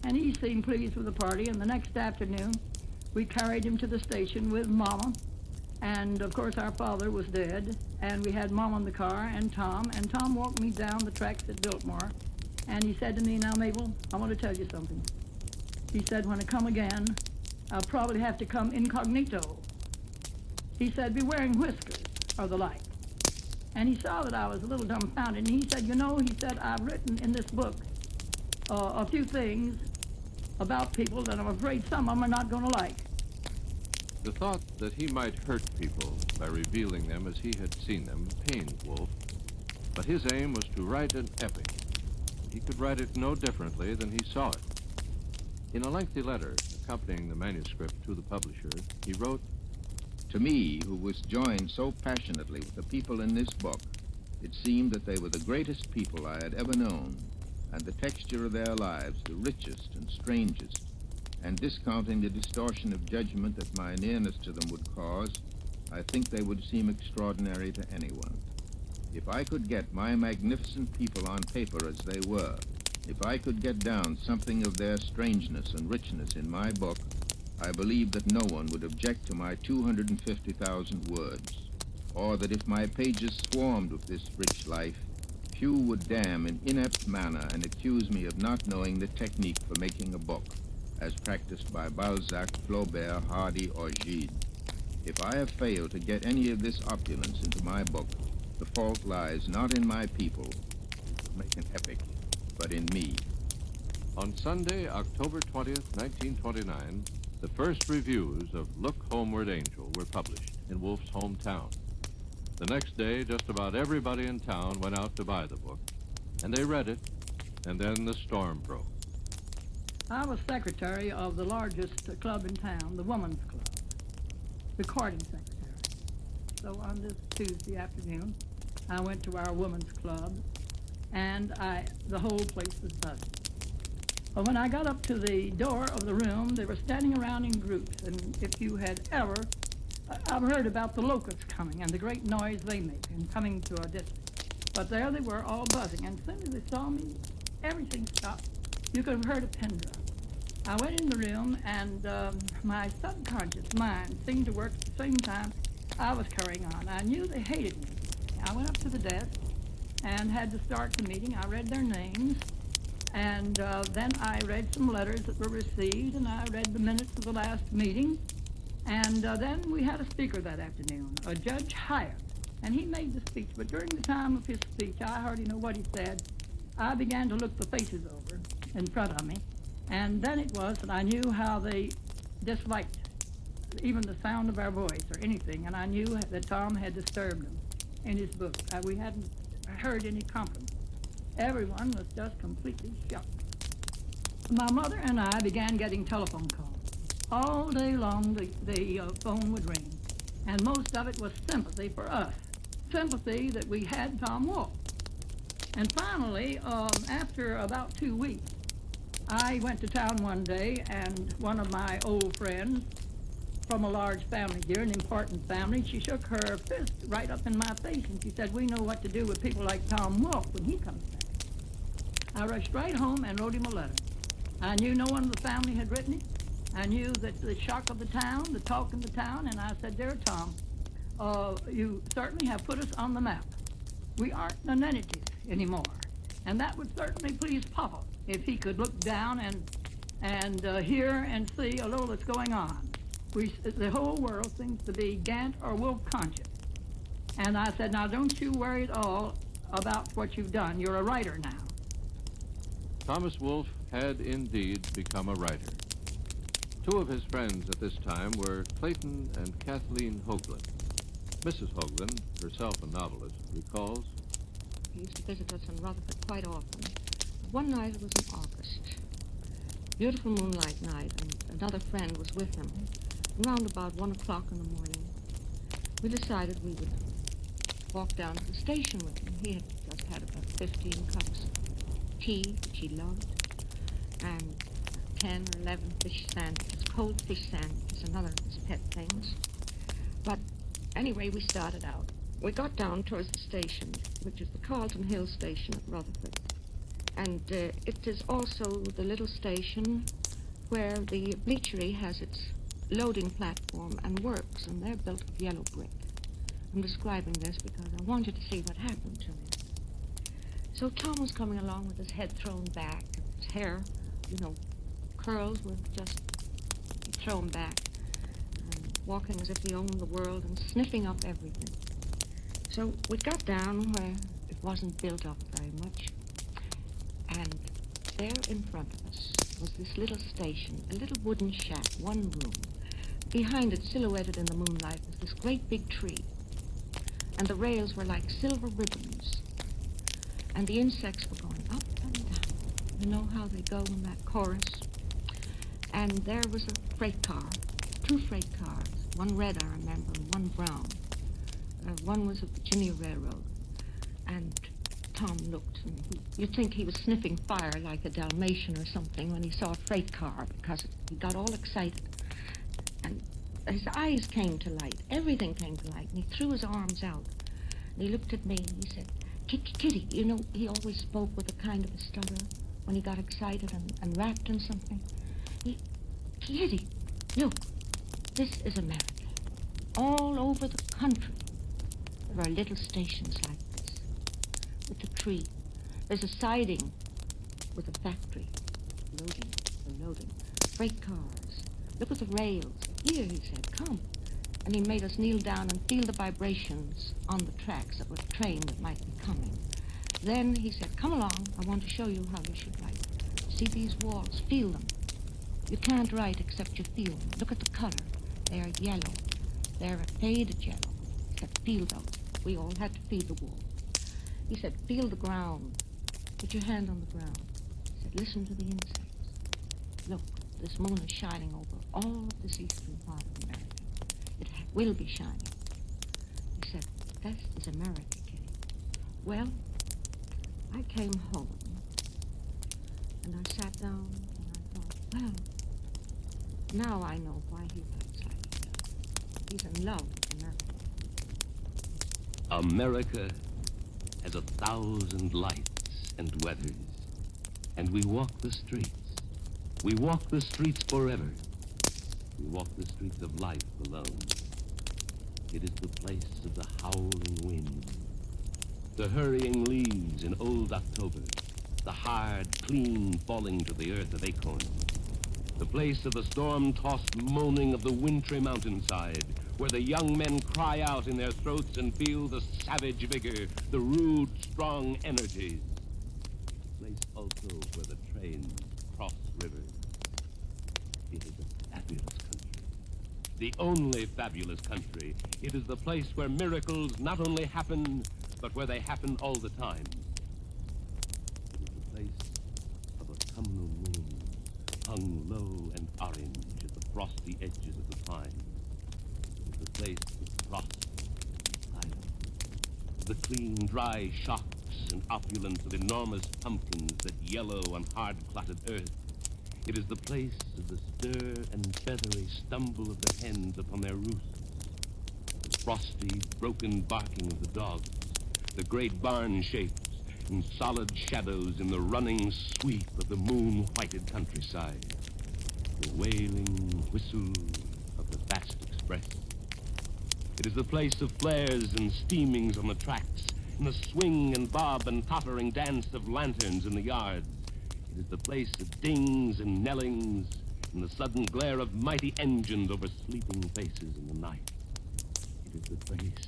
And he seemed pleased with the party, and the next afternoon we carried him to the station with Mama. And, of course, our father was dead, and we had Mama in the car and Tom walked me down the tracks at Biltmore. And he said to me, "Now, Mabel, I want to tell you something." He said, "When I come again, I'll probably have to come incognito." He said, "Be wearing whiskers or the like." And he saw that I was a little dumbfounded, and he said, "You know," he said, "I've written in this book a few things about people that I'm afraid some of them are not going to like." The thought that he might hurt people by revealing them as he had seen them pained Wolfe, but his aim was to write an epic. He could write it no differently than he saw it. In a lengthy letter accompanying the manuscript to the publisher, he wrote, To me, who was joined so passionately with the people in this book, it seemed that they were the greatest people I had ever known, and the texture of their lives the richest and strangest, and discounting the distortion of judgment that my nearness to them would cause, I think they would seem extraordinary to anyone. If I could get my magnificent people on paper as they were, if I could get down something of their strangeness and richness in my book, I believe that no one would object to my 250,000 words, or that if my pages swarmed with this rich life, few would damn in inept manner and accuse me of not knowing the technique for making a book, as practiced by Balzac, Flaubert, Hardy, or Gide. If I have failed to get any of this opulence into my book, the fault lies not in my people, who could make an epic, but in me. On Sunday, October 20th, 1929, the first reviews of Look Homeward Angel were published in Wolfe's hometown. The next day, just about everybody in town went out to buy the book, and they read it, and then the storm broke. I was secretary of the largest club in town, the Woman's Club, recording secretary. So on this Tuesday afternoon, I went to our Woman's Club, and the whole place was buzzing. But when I got up to the door of the room, they were standing around in groups, and if you had ever, I've heard about the locusts coming and the great noise they make and coming to our district. But there they were, all buzzing, and as soon as they saw me, everything stopped. You could have heard a pin drop. I went in the room, and my subconscious mind seemed to work at the same time I was carrying on. I knew they hated me. I went up to the desk and had to start the meeting. I read their names, and then I read some letters that were received, and I read the minutes of the last meeting. And then we had a speaker that afternoon, a Judge Hyatt, and he made the speech. But during the time of his speech, I hardly know what he said. I began to look the faces over in front of me, and then it was that I knew how they disliked even the sound of our voice or anything, and I knew that Tom had disturbed them in his book. We hadn't heard any compliments. Everyone was just completely shocked. My mother and I began getting telephone calls. All day long, the phone would ring, and most of it was sympathy for us, sympathy that we had Tom Wolfe. And finally, after about 2 weeks, I went to town one day, and one of my old friends from a large family here, an important family, she shook her fist right up in my face, and she said, "We know what to do with people like Tom Wolfe when he comes back." I rushed right home and wrote him a letter. I knew no one of the family had written it. I knew that the shock of the town, the talk in the town, and I said, "Dear Tom, you certainly have put us on the map. We aren't nonentities anymore, and that would certainly please Papa if he could look down and hear and see a little that's going on. The whole world seems to be Gant or Wolfe conscious." And I said, "Now don't you worry at all about what you've done. You're a writer now." Thomas Wolfe had indeed become a writer. Two of his friends at this time were Clayton and Kathleen Hoagland. Mrs. Hoagland, herself a novelist, recalls, He used to visit us in Rutherford quite often. One night it was in August. Beautiful moonlight night, and another friend was with him. Around about 1 o'clock in the morning, we decided we would walk down to the station with him. He had just had about 15 cups of tea, which he loved, and 10 or 11 fish sandwiches, cold fish sandwiches, another of his pet things. But anyway, we started out. We got down towards the station, which is the Carlton Hill station at Rutherford. And it is also the little station where the bleachery has its loading platform and works, and they're built of yellow brick. I'm describing this because I wanted to see what happened to me. So Tom was coming along with his head thrown back, his hair, curls were just thrown back, and walking as if he owned the world and sniffing up everything. So we got down where it wasn't built up very much, and there in front of us was this little station, a little wooden shack, one room. Behind it, silhouetted in the moonlight, was this great big tree, and the rails were like silver ribbons, and the insects were going up and down. You know how they go in that chorus? And there was a freight car, 2 freight cars, one red, I remember, and one brown. One was a Virginia Railroad. And Tom looked, and you'd think he was sniffing fire like a Dalmatian or something when he saw a freight car, because he got all excited. And his eyes came to light. Everything came to light. And he threw his arms out. And he looked at me and he said, Kitty, you know, he always spoke with a kind of a stutter when he got excited and rapped on something. Kitty, look, this is America. All over the country, there are little stations like this, with a tree. There's a siding with a factory. Loading. Freight cars. Look at the rails. Here, he said, come. And he made us kneel down and feel the vibrations on the tracks of a train that might be coming. Then he said, come along, I want to show you how you should write. See these walls, feel them. You can't write except you feel them. Look at the color. They are yellow. They're a faded yellow. He said, feel those. We all had to feel the wall. He said, feel the ground. Put your hand on the ground. He said, listen to the insects. Look, this moon is shining over all of this eastern part of America. It will be shining. He said, that is America, Kitty. Well, I came home, and I sat down, and I thought, well, now I know why he writes like that. He's in love with America. America has 1,000 lights and weathers, and we walk the streets. We walk the streets forever. We walk the streets of life alone. It is the place of the howling wind, the hurrying leaves in old October, the hard, clean falling to the earth of acorns, the place of the storm-tossed moaning of the wintry mountainside, where the young men cry out in their throats and feel the savage vigor, the rude, strong energies. Place also where the trains cross rivers. It is a fabulous country, the only fabulous country. It is the place where miracles not only happen, but where they happen all the time. It is the place of autumnal moon, hung low and orange at the frosty edges of the pine. It is the place of frost and silence, the clean, dry shocks and opulence of enormous pumpkins that yellow on hard-clotted earth. It is the place of the stir and feathery stumble of the hens upon their roosts, the frosty, broken barking of the dogs, the great barn shapes and solid shadows in the running sweep of the moon-whited countryside, the wailing whistle of the vast express. It is the place of flares and steamings on the tracks, and the swing and bob and tottering dance of lanterns in the yards. It is the place of dings and knellings, and the sudden glare of mighty engines over sleeping faces in the night. It is the place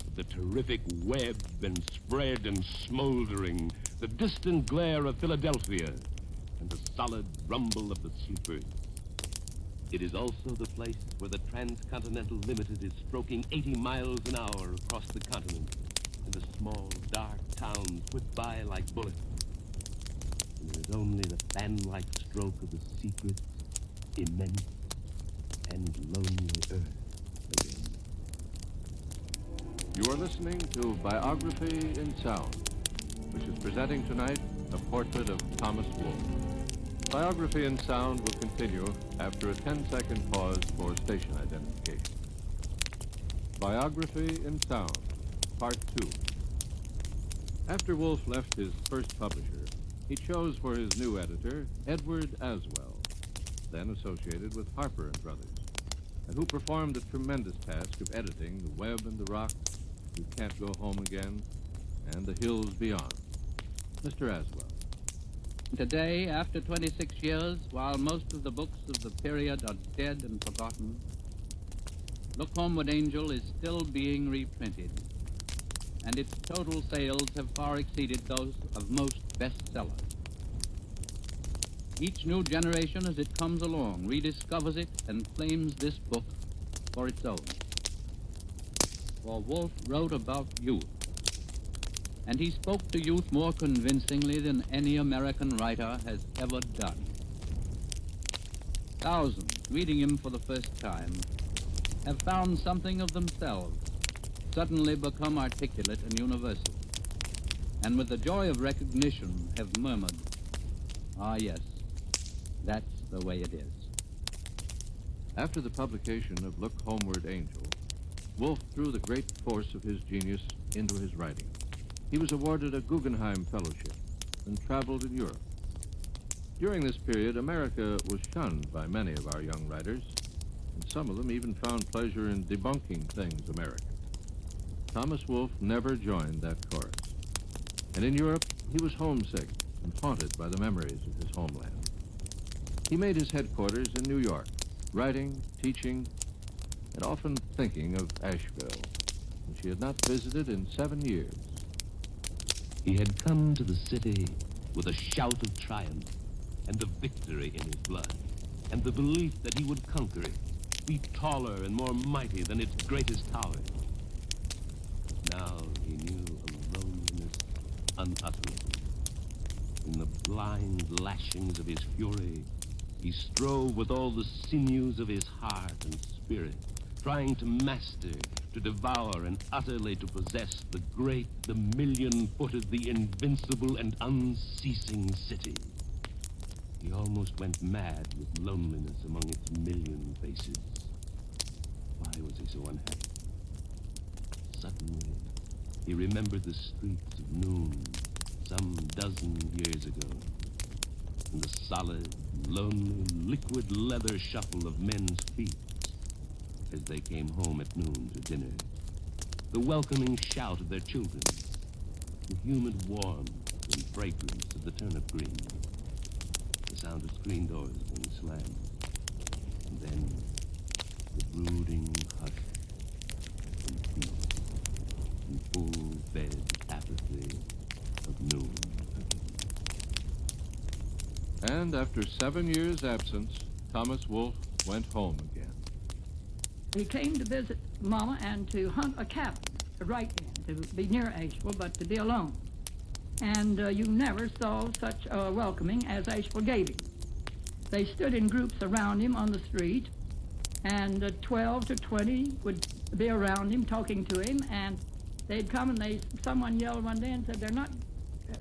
of the terrific web and spread and smoldering, the distant glare of Philadelphia, and the solid rumble of the sleepers. It is also the place where the Transcontinental Limited is stroking 80 miles an hour across the continent, and the small, dark towns whip by like bullets. And there is only the fan-like stroke of the secret, immense, and lonely earth again. You are listening to Biography in Sound, which is presenting tonight a portrait of Thomas Wolfe. Biography in Sound will continue after a 10-second pause for station identification. Biography in Sound, Part 2. After Wolfe left his first publisher, he chose for his new editor Edward Aswell, then associated with Harper & Brothers, and who performed the tremendous task of editing The Web and the Rock, You Can't Go Home Again, and The Hills Beyond. Mr. Aswell. Today, after 26 years, while most of the books of the period are dead and forgotten, Look Homeward Angel is still being reprinted, and its total sales have far exceeded those of most bestsellers. Each new generation, as it comes along, rediscovers it and claims this book for its own. For Wolfe wrote about youth, and he spoke to youth more convincingly than any American writer has ever done. Thousands, meeting him for the first time, have found something of themselves, suddenly become articulate and universal, and with the joy of recognition have murmured, "Ah, yes, that's the way it is." After the publication of Look Homeward, Angel, Wolfe threw the great force of his genius into his writing. He was awarded a Guggenheim Fellowship and traveled in Europe. During this period, America was shunned by many of our young writers, and some of them even found pleasure in debunking things American. Thomas Wolfe never joined that chorus, and in Europe, he was homesick and haunted by the memories of his homeland. He made his headquarters in New York, writing, teaching, and often thinking of Asheville, which he had not visited in 7 years. He had come to the city with a shout of triumph and the victory in his blood, and the belief that he would conquer it, be taller and more mighty than its greatest tower. Now he knew a loneliness unutterable. In the blind lashings of his fury, he strove with all the sinews of his heart and spirit, trying to master, to devour, and utterly to possess the great, the million-footed, the invincible and unceasing city. He almost went mad with loneliness among its million faces. Why was he so unhappy? Suddenly, he remembered the streets of Noon some dozen years ago, and the solid, lonely, liquid leather shuffle of men's feet as they came home at noon to dinner, the welcoming shout of their children, the humid warmth and fragrance of the turnip green, the sound of screen doors being slammed, and then the brooding hush and peace and full-fed apathy of noon. And after 7 years' absence, Thomas Wolfe went home again. He came to visit Mama and to hunt a cabin to write in, to be near Asheville, but to be alone. And you never saw such a welcoming as Asheville gave him. They stood in groups around him on the street, and 12 to 20 would be around him, talking to him, and they'd come and someone yelled one day and said, "They're not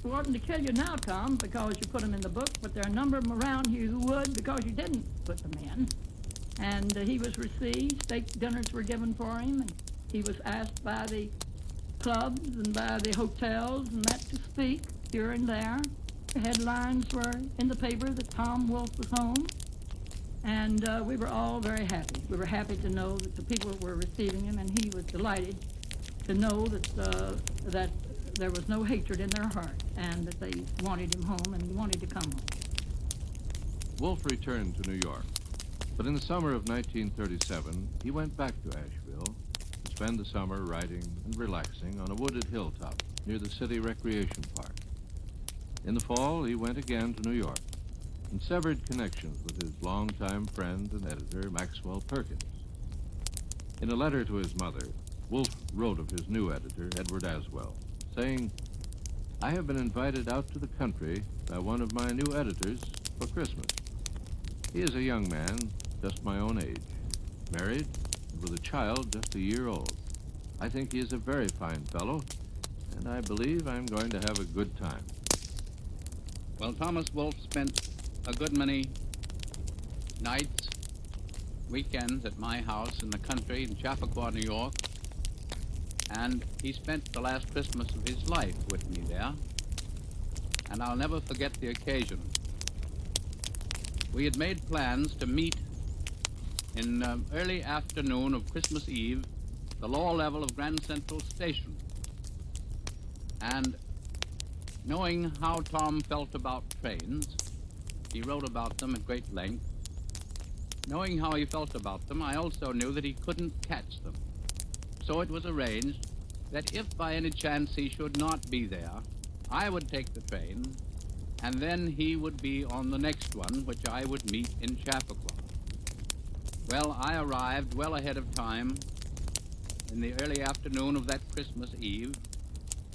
wanting to kill you now, Tom, because you put them in the book, but there are a number of them around you who would because you didn't put them in." And he was received, steak dinners were given for him, and he was asked by the clubs and by the hotels and that to speak here and there. The headlines were in the paper that Tom Wolfe was home, and we were all very happy. We were happy to know that the people were receiving him, and he was delighted to know that there was no hatred in their heart, and that they wanted him home and wanted to come home. Wolfe returned to New York, but in the summer of 1937, he went back to Asheville to spend the summer writing and relaxing on a wooded hilltop near the city recreation park. In the fall, he went again to New York and severed connections with his longtime friend and editor, Maxwell Perkins. In a letter to his mother, Wolfe wrote of his new editor, Edward Aswell, saying, "I have been invited out to the country by one of my new editors for Christmas. He is a young man, just my own age, married, and with a child just a year old. I think he is a very fine fellow, and I believe I'm going to have a good time." Well, Thomas Wolfe spent a good many nights, weekends at my house in the country in Chappaqua, New York, and he spent the last Christmas of his life with me there, and I'll never forget the occasion. We had made plans to meet in early afternoon of Christmas Eve, the lower level of Grand Central Station. And knowing how Tom felt about trains, he wrote about them at great length. Knowing how he felt about them, I also knew that he couldn't catch them. So it was arranged that if by any chance he should not be there, I would take the train, and then he would be on the next one, which I would meet in Chappaqua. Well, I arrived well ahead of time in the early afternoon of that Christmas Eve,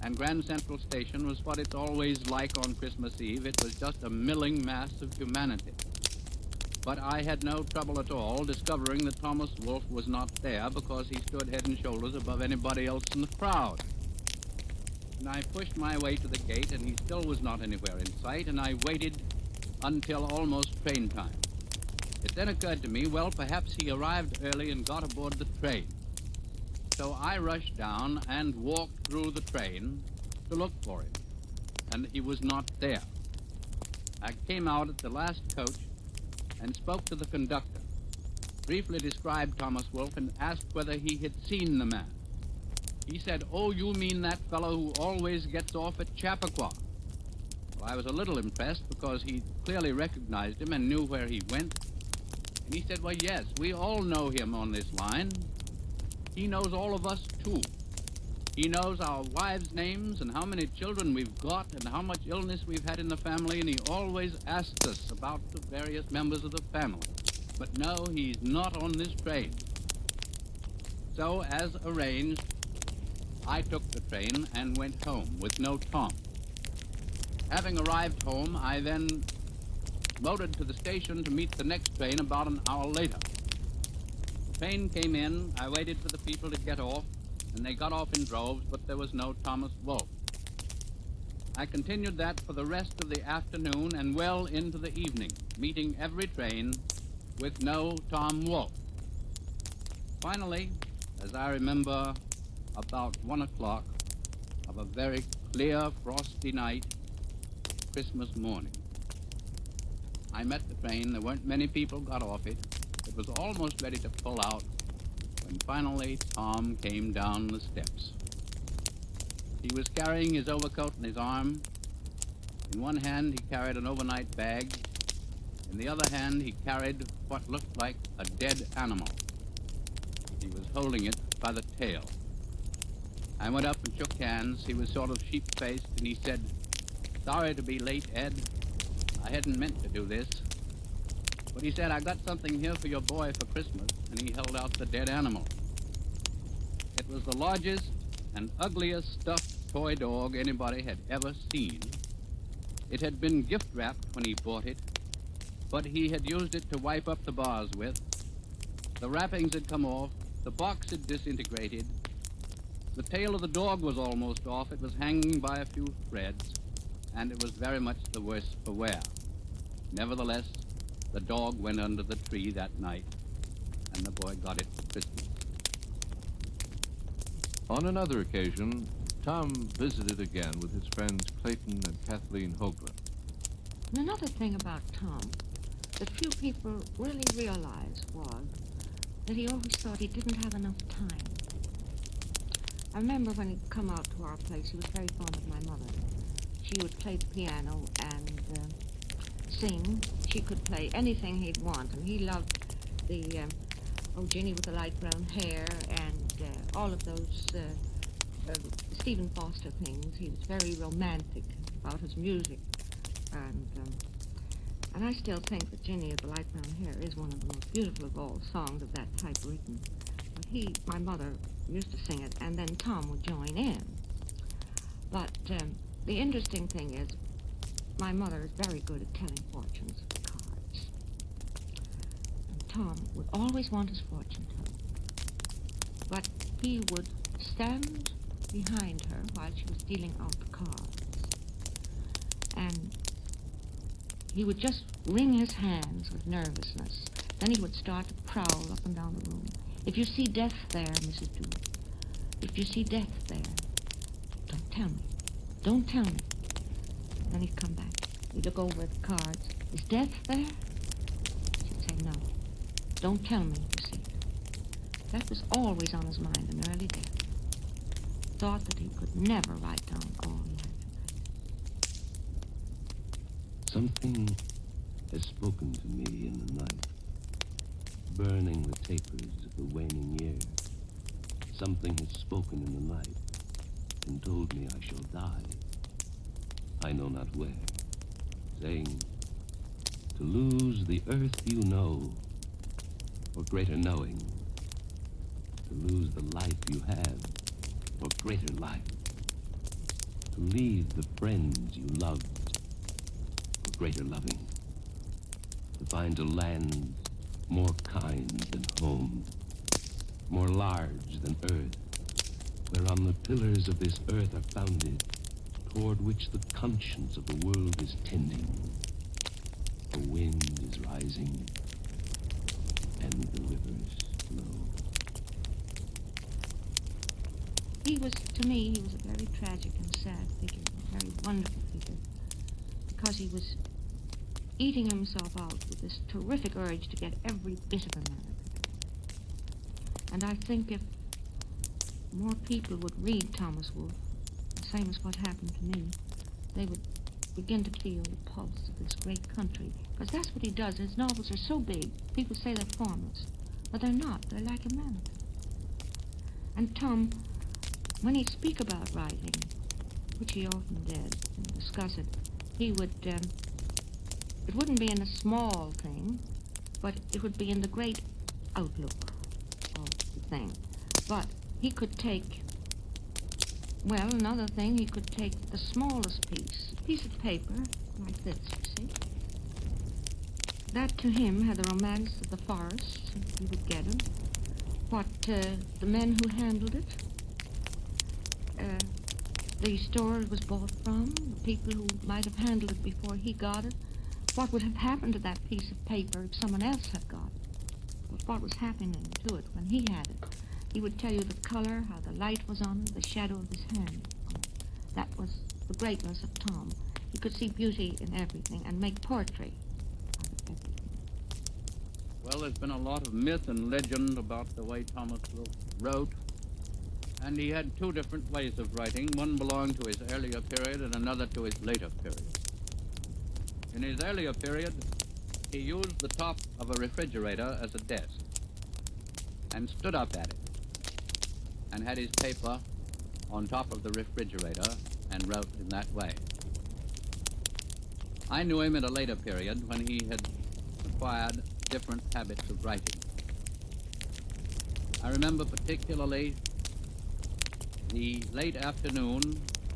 and Grand Central Station was what it's always like on Christmas Eve. It was just a milling mass of humanity. But I had no trouble at all discovering that Thomas Wolfe was not there because he stood head and shoulders above anybody else in the crowd. And I pushed my way to the gate, and he still was not anywhere in sight, and I waited until almost train time. It then occurred to me, well, perhaps he arrived early and got aboard the train. So I rushed down and walked through the train to look for him, and he was not there. I came out at the last coach and spoke to the conductor, briefly described Thomas Wolfe, and asked whether he had seen the man. He said, "Oh, you mean that fellow who always gets off at Chappaqua?" Well, I was a little impressed because he clearly recognized him and knew where he went. And he said, "Well, yes, we all know him on this line. He knows all of us, too. He knows our wives' names and how many children we've got and how much illness we've had in the family, and he always asks us about the various members of the family. But no, he's not on this train." So, as arranged, I took the train and went home with no Tom. Having arrived home, I then motored to the station to meet the next train about an hour later. The train came in, I waited for the people to get off, and they got off in droves, but there was no Thomas Wolfe. I continued that for the rest of the afternoon and well into the evening, meeting every train with no Tom Wolfe. Finally, as I remember, about 1 o'clock of a very clear, frosty night, Christmas morning, I met the train. There weren't many people got off it. It was almost ready to pull out when finally Tom came down the steps. He was carrying his overcoat in his arm. In one hand, he carried an overnight bag. In the other hand, he carried what looked like a dead animal. He was holding it by the tail. I went up and shook hands. He was sort of sheep-faced, and he said, "Sorry to be late, Ed. I hadn't meant to do this." But he said, "I got something here for your boy for Christmas," and he held out the dead animal. It was the largest and ugliest stuffed toy dog anybody had ever seen. It had been gift-wrapped when he bought it, but he had used it to wipe up the bars with. The wrappings had come off, the box had disintegrated, the tail of the dog was almost off, it was hanging by a few threads, and it was very much the worse for wear. Nevertheless, the dog went under the tree that night, and the boy got it for Christmas. On another occasion, Tom visited again with his friends Clayton and Kathleen Hoagland. And another thing about Tom that few people really realized was that he always thought he didn't have enough time. I remember when he'd come out to our place, he was very fond of my mother. She would play the piano and sing. She could play anything he'd want, and he loved the Ginny with the light brown hair and all of those Stephen Foster things. He was very romantic about his music, and I still think that Ginny with the light brown hair is one of the most beautiful of all songs of that type written. But my mother used to sing it, and then Tom would join in. But the interesting thing is, my mother is very good at telling fortunes with cards. And Tom would always want his fortune told. But he would stand behind her while she was dealing out the cards. And he would just wring his hands with nervousness. Then he would start to prowl up and down the room. "If you see death there, Mrs. Dew, if you see death there, don't tell me. Don't tell me." Then he'd come back. He'd look over at the cards. "Is death there?" She'd say, "No. Don't tell me if you see it." That was always on his mind in early death. Thought that he could never write down all he had to write. Something has spoken to me in the night, burning the tapers of the waning year. Something has spoken in the night and told me I shall die, I know not where, saying, to lose the earth you know, or greater knowing, to lose the life you have, or greater life, to leave the friends you loved, or greater loving, to find a land more kind than home, more large than earth, whereon the pillars of this earth are founded, toward which the conscience of the world is tending. The wind is rising, and the rivers flow. To me, he was a very tragic and sad figure, a very wonderful figure, because he was eating himself out with this terrific urge to get every bit of America. And I think if more people would read Thomas Wolfe, the same as what happened to me, they would begin to feel the pulse of this great country. Because that's what he does. His novels are so big, people say they're formless. But they're not. They're like America. And Tom, when he'd speak about writing, which he often did, and discuss it, he would, it wouldn't be in a small thing, but it would be in the great outlook of the thing. But he could take, well, another thing, he could take the smallest piece, a piece of paper, like this, you see. That to him had the romance of the forest, he would get it. What the men who handled it, the store it was bought from, the people who might have handled it before he got it, what would have happened to that piece of paper if someone else had got it, what was happening to it when he had it. He would tell you the color, how the light was on it, the shadow of his hand on it. That was the greatness of Tom. He could see beauty in everything and make poetry out of everything. Well, there's been a lot of myth and legend about the way Thomas Wolfe wrote. And he had two different ways of writing. One belonged to his earlier period and another to his later period. In his earlier period, he used the top of a refrigerator as a desk and stood up at it and had his paper on top of the refrigerator and wrote in that way. I knew him at a later period when he had acquired different habits of writing. I remember particularly the late afternoon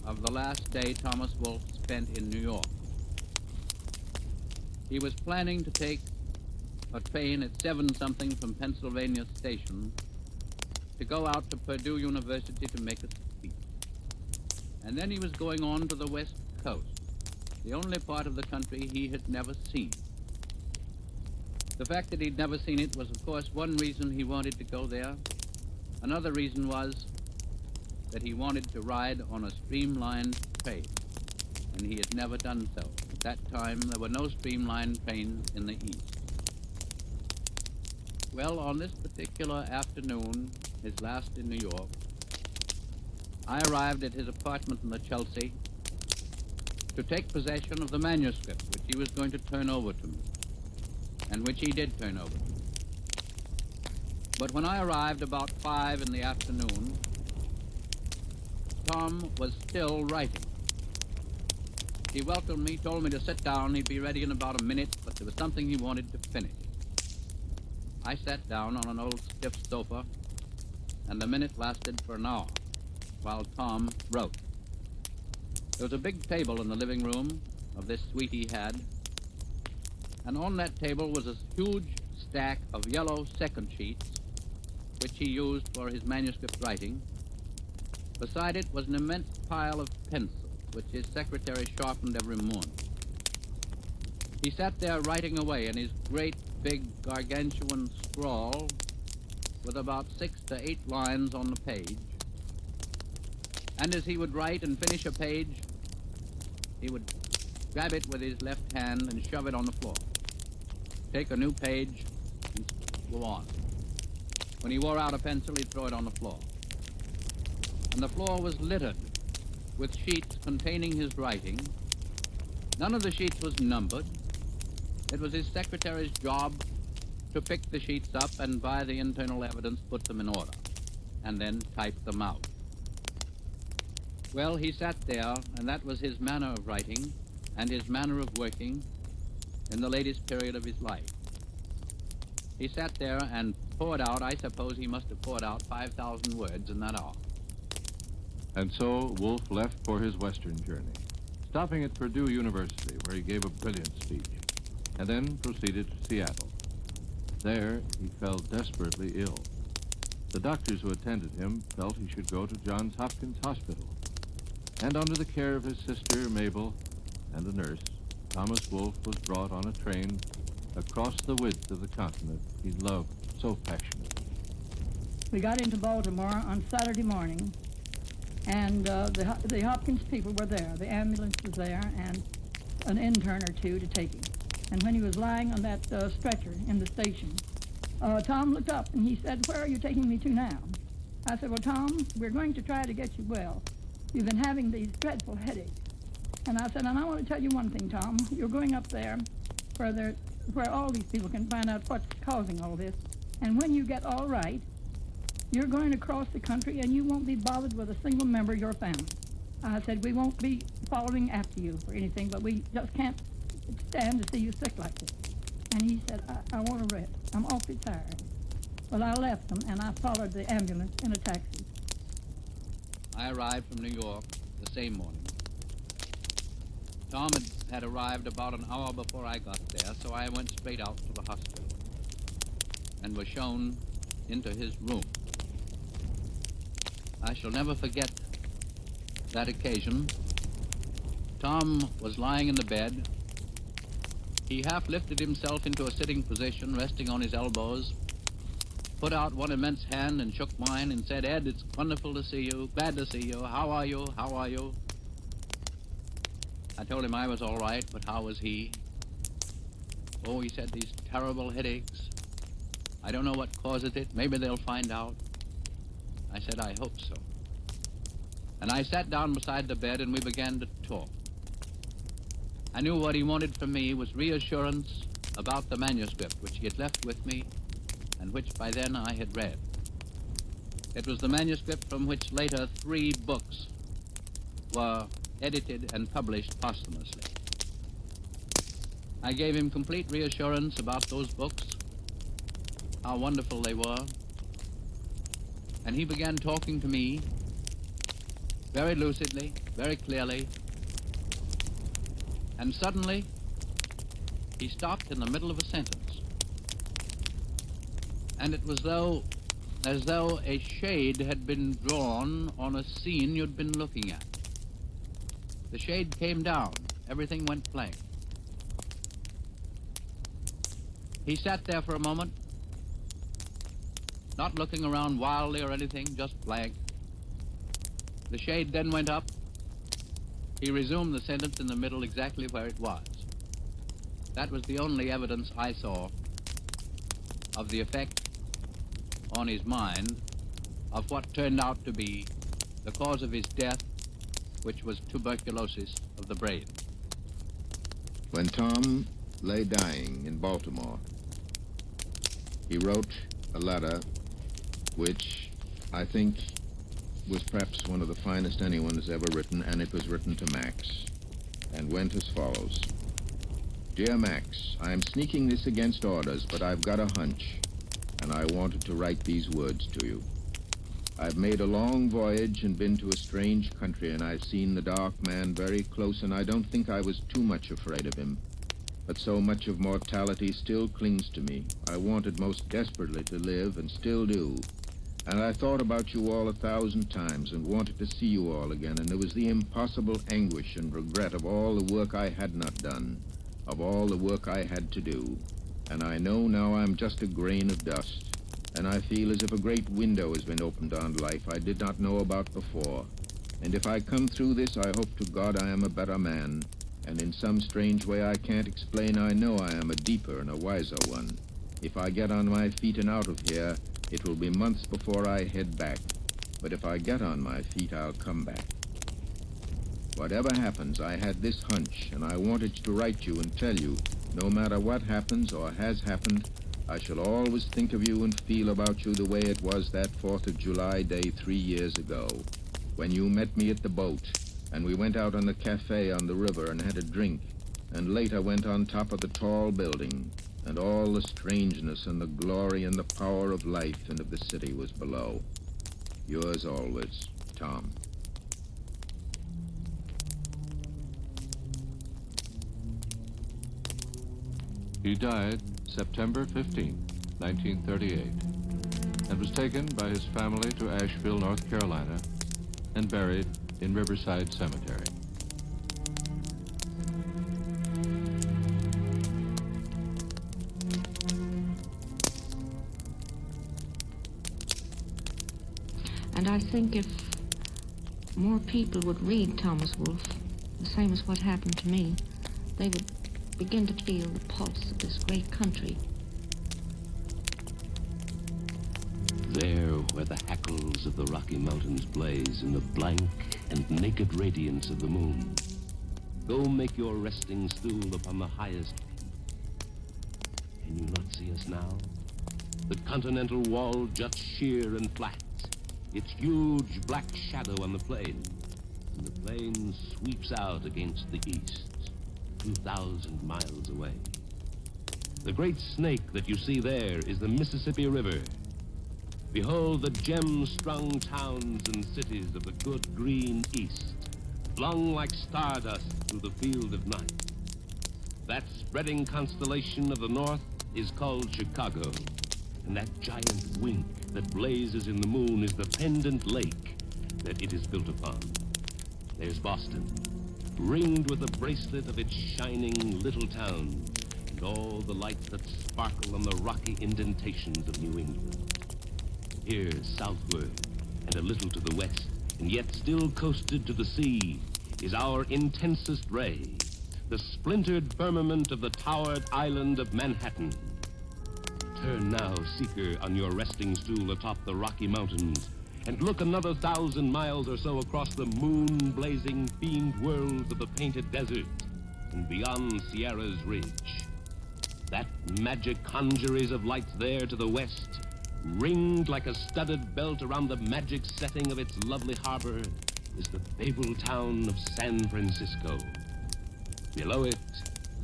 of the last day Thomas Wolfe spent in New York. He was planning to take a train at 7-something from Pennsylvania Station to go out to Purdue University to make a speech. And then he was going on to the West Coast, the only part of the country he had never seen. The fact that he'd never seen it was, of course, one reason he wanted to go there. Another reason was that he wanted to ride on a streamlined train, and he had never done so. At that time, there were no streamlined trains in the East. Well, on this particular afternoon, his last in New York, I arrived at his apartment in the Chelsea to take possession of the manuscript which he was going to turn over to me, and which he did turn over to me. But when I arrived about 5 in the afternoon, Tom was still writing. He welcomed me, told me to sit down. He'd be ready in about a minute, but there was something he wanted to finish. I sat down on an old stiff sofa, and the minute lasted for an hour, while Tom wrote. There was a big table in the living room of this suite he had, and on that table was a huge stack of yellow second sheets, which he used for his manuscript writing. Beside it was an immense pile of pencils, which his secretary sharpened every morning. He sat there writing away in his great, big, gargantuan scrawl with about 6 to 8 lines on the page. And as he would write and finish a page, he would grab it with his left hand and shove it on the floor. Take a new page and go on. When he wore out a pencil, he'd throw it on the floor. And the floor was littered with sheets containing his writing. None of the sheets was numbered. It was his secretary's job to pick the sheets up and, by the internal evidence, put them in order, and then type them out. Well, he sat there, and that was his manner of writing and his manner of working in the latest period of his life. He sat there and poured out, I suppose he must have poured out 5,000 words in that hour. And so Wolfe left for his western journey, stopping at Purdue University, where he gave a brilliant speech. and then proceeded to Seattle. There, he fell desperately ill. The doctors who attended him felt he should go to Johns Hopkins Hospital. And under the care of his sister, Mabel, and a nurse, Thomas Wolfe was brought on a train across the width of the continent he loved so passionately. We got into Baltimore on Saturday morning, and the Hopkins people were there. The ambulance was there, and an intern or two to take him. And when he was lying on that stretcher in the station, Tom looked up and he said, "Where are you taking me to now?" I said, "Well, Tom, we're going to try to get you well. You've been having these dreadful headaches." And I said, "And I want to tell you one thing, Tom. You're going up there where all these people can find out what's causing all this. And when you get all right, you're going to cross the country and you won't be bothered with a single member of your family." I said, "We won't be following after you or anything, but we just can't stand to see you sick like this." And he said, I want to rest. I'm awfully tired." Well, I left them and I followed the ambulance in a taxi. I arrived from New York the same morning. Tom had arrived about an hour before I got there, so I went straight out to the hospital and was shown into his room. I shall never forget that occasion. Tom was lying in the bed. He half lifted himself into a sitting position, resting on his elbows, put out one immense hand and shook mine and said, "Ed, it's wonderful to see you, glad to see you. How are you? How are you?" I told him I was all right, but how was he? "Oh," he said, "these terrible headaches. I don't know what causes it. Maybe they'll find out." I said, "I hope so." And I sat down beside the bed and we began to talk. I knew what he wanted from me was reassurance about the manuscript which he had left with me and which by then I had read. It was the manuscript from which later 3 books were edited and published posthumously. I gave him complete reassurance about those books, how wonderful they were, and he began talking to me very lucidly, very clearly, and suddenly he stopped in the middle of a sentence, and it was as though a shade had been drawn on a scene you'd been looking at. The shade came down, everything went blank. He sat there for a moment, not looking around wildly or anything, just blank. The shade then went up. He resumed the sentence in the middle exactly where it was. That was the only evidence I saw of the effect on his mind of what turned out to be the cause of his death, which was tuberculosis of the brain. When Tom lay dying in Baltimore, he wrote a letter which I think was perhaps one of the finest anyone has ever written, and it was written to Max, and went as follows. "Dear Max, I am sneaking this against orders, but I've got a hunch, and I wanted to write these words to you. I've made a long voyage and been to a strange country, and I've seen the dark man very close, and I don't think I was too much afraid of him. But so much of mortality still clings to me. I wanted most desperately to live, and still do. And I thought about you all 1,000 times and wanted to see you all again, and there was the impossible anguish and regret of all the work I had not done, of all the work I had to do. And I know now I'm just a grain of dust, and I feel as if a great window has been opened on life I did not know about before. And if I come through this, I hope to God I am a better man, and in some strange way I can't explain, I know I am a deeper and a wiser one. If I get on my feet and out of here, it will be months before I head back, but if I get on my feet, I'll come back. Whatever happens, I had this hunch, and I wanted to write you and tell you, no matter what happens or has happened, I shall always think of you and feel about you the way it was that 4th of July day 3 years ago, when you met me at the boat, and we went out on the cafe on the river and had a drink, and later went on top of the tall building, and all the strangeness and the glory and the power of life and of the city was below. Yours always, Tom. He died September 15, 1938, and was taken by his family to Asheville, North Carolina, and buried in Riverside Cemetery. And I think if more people would read Thomas Wolfe, the same as what happened to me, they would begin to feel the pulse of this great country. There where the hackles of the Rocky Mountains blaze in the blank and naked radiance of the moon, go make your resting stool upon the highest peak. Can you not see us now? The continental wall juts sheer and flat, its huge black shadow on the plain, and the plain sweeps out against the east, 2,000 miles away. The great snake that you see there is the Mississippi River. Behold the gem-strung towns and cities of the good green east, flung like stardust through the field of night. That spreading constellation of the north is called Chicago, and that giant wink that blazes in the moon is the pendant lake that it is built upon. There's Boston, ringed with the bracelet of its shining little town, and all the lights that sparkle on the rocky indentations of New England. Here, southward, and a little to the west, and yet still coasted to the sea, is our intensest ray, the splintered firmament of the towered island of Manhattan. Turn now, seeker, on your resting stool atop the Rocky Mountains, and look another 1,000 miles or so across the moon-blazing fiend worlds of the Painted Desert, and beyond Sierra's ridge. That magic congeries of lights there to the west, ringed like a studded belt around the magic setting of its lovely harbor, is the fabled town of San Francisco. Below it,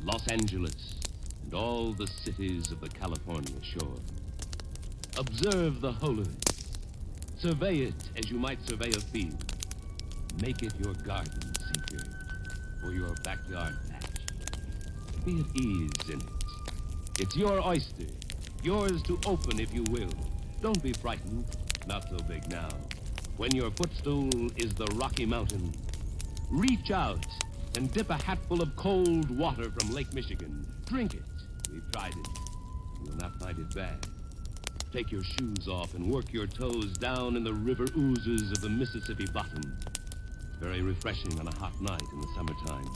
Los Angeles, and all the cities of the California shore. Observe the hollowed. Survey it as you might survey a field. Make it your garden, seeker, or your backyard patch. Be at ease in it. It's your oyster, yours to open if you will. Don't be frightened, not so big now. When your footstool is the Rocky Mountain, reach out and dip a hatful of cold water from Lake Michigan. Drink it. We've tried it. You'll not find it bad. Take your shoes off and work your toes down in the river oozes of the Mississippi bottom. It's very refreshing on a hot night in the summertime.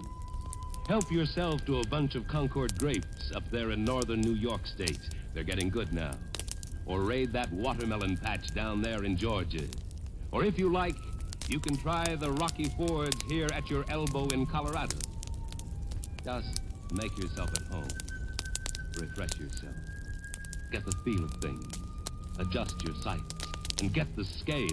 Help yourself to a bunch of Concord grapes up there in northern New York State. They're getting good now. Or raid that watermelon patch down there in Georgia. Or if you like, you can try the Rocky Fords here at your elbow in Colorado. Just make yourself at home. Refresh yourself. Get the feel of things. Adjust your sight. And get the scale.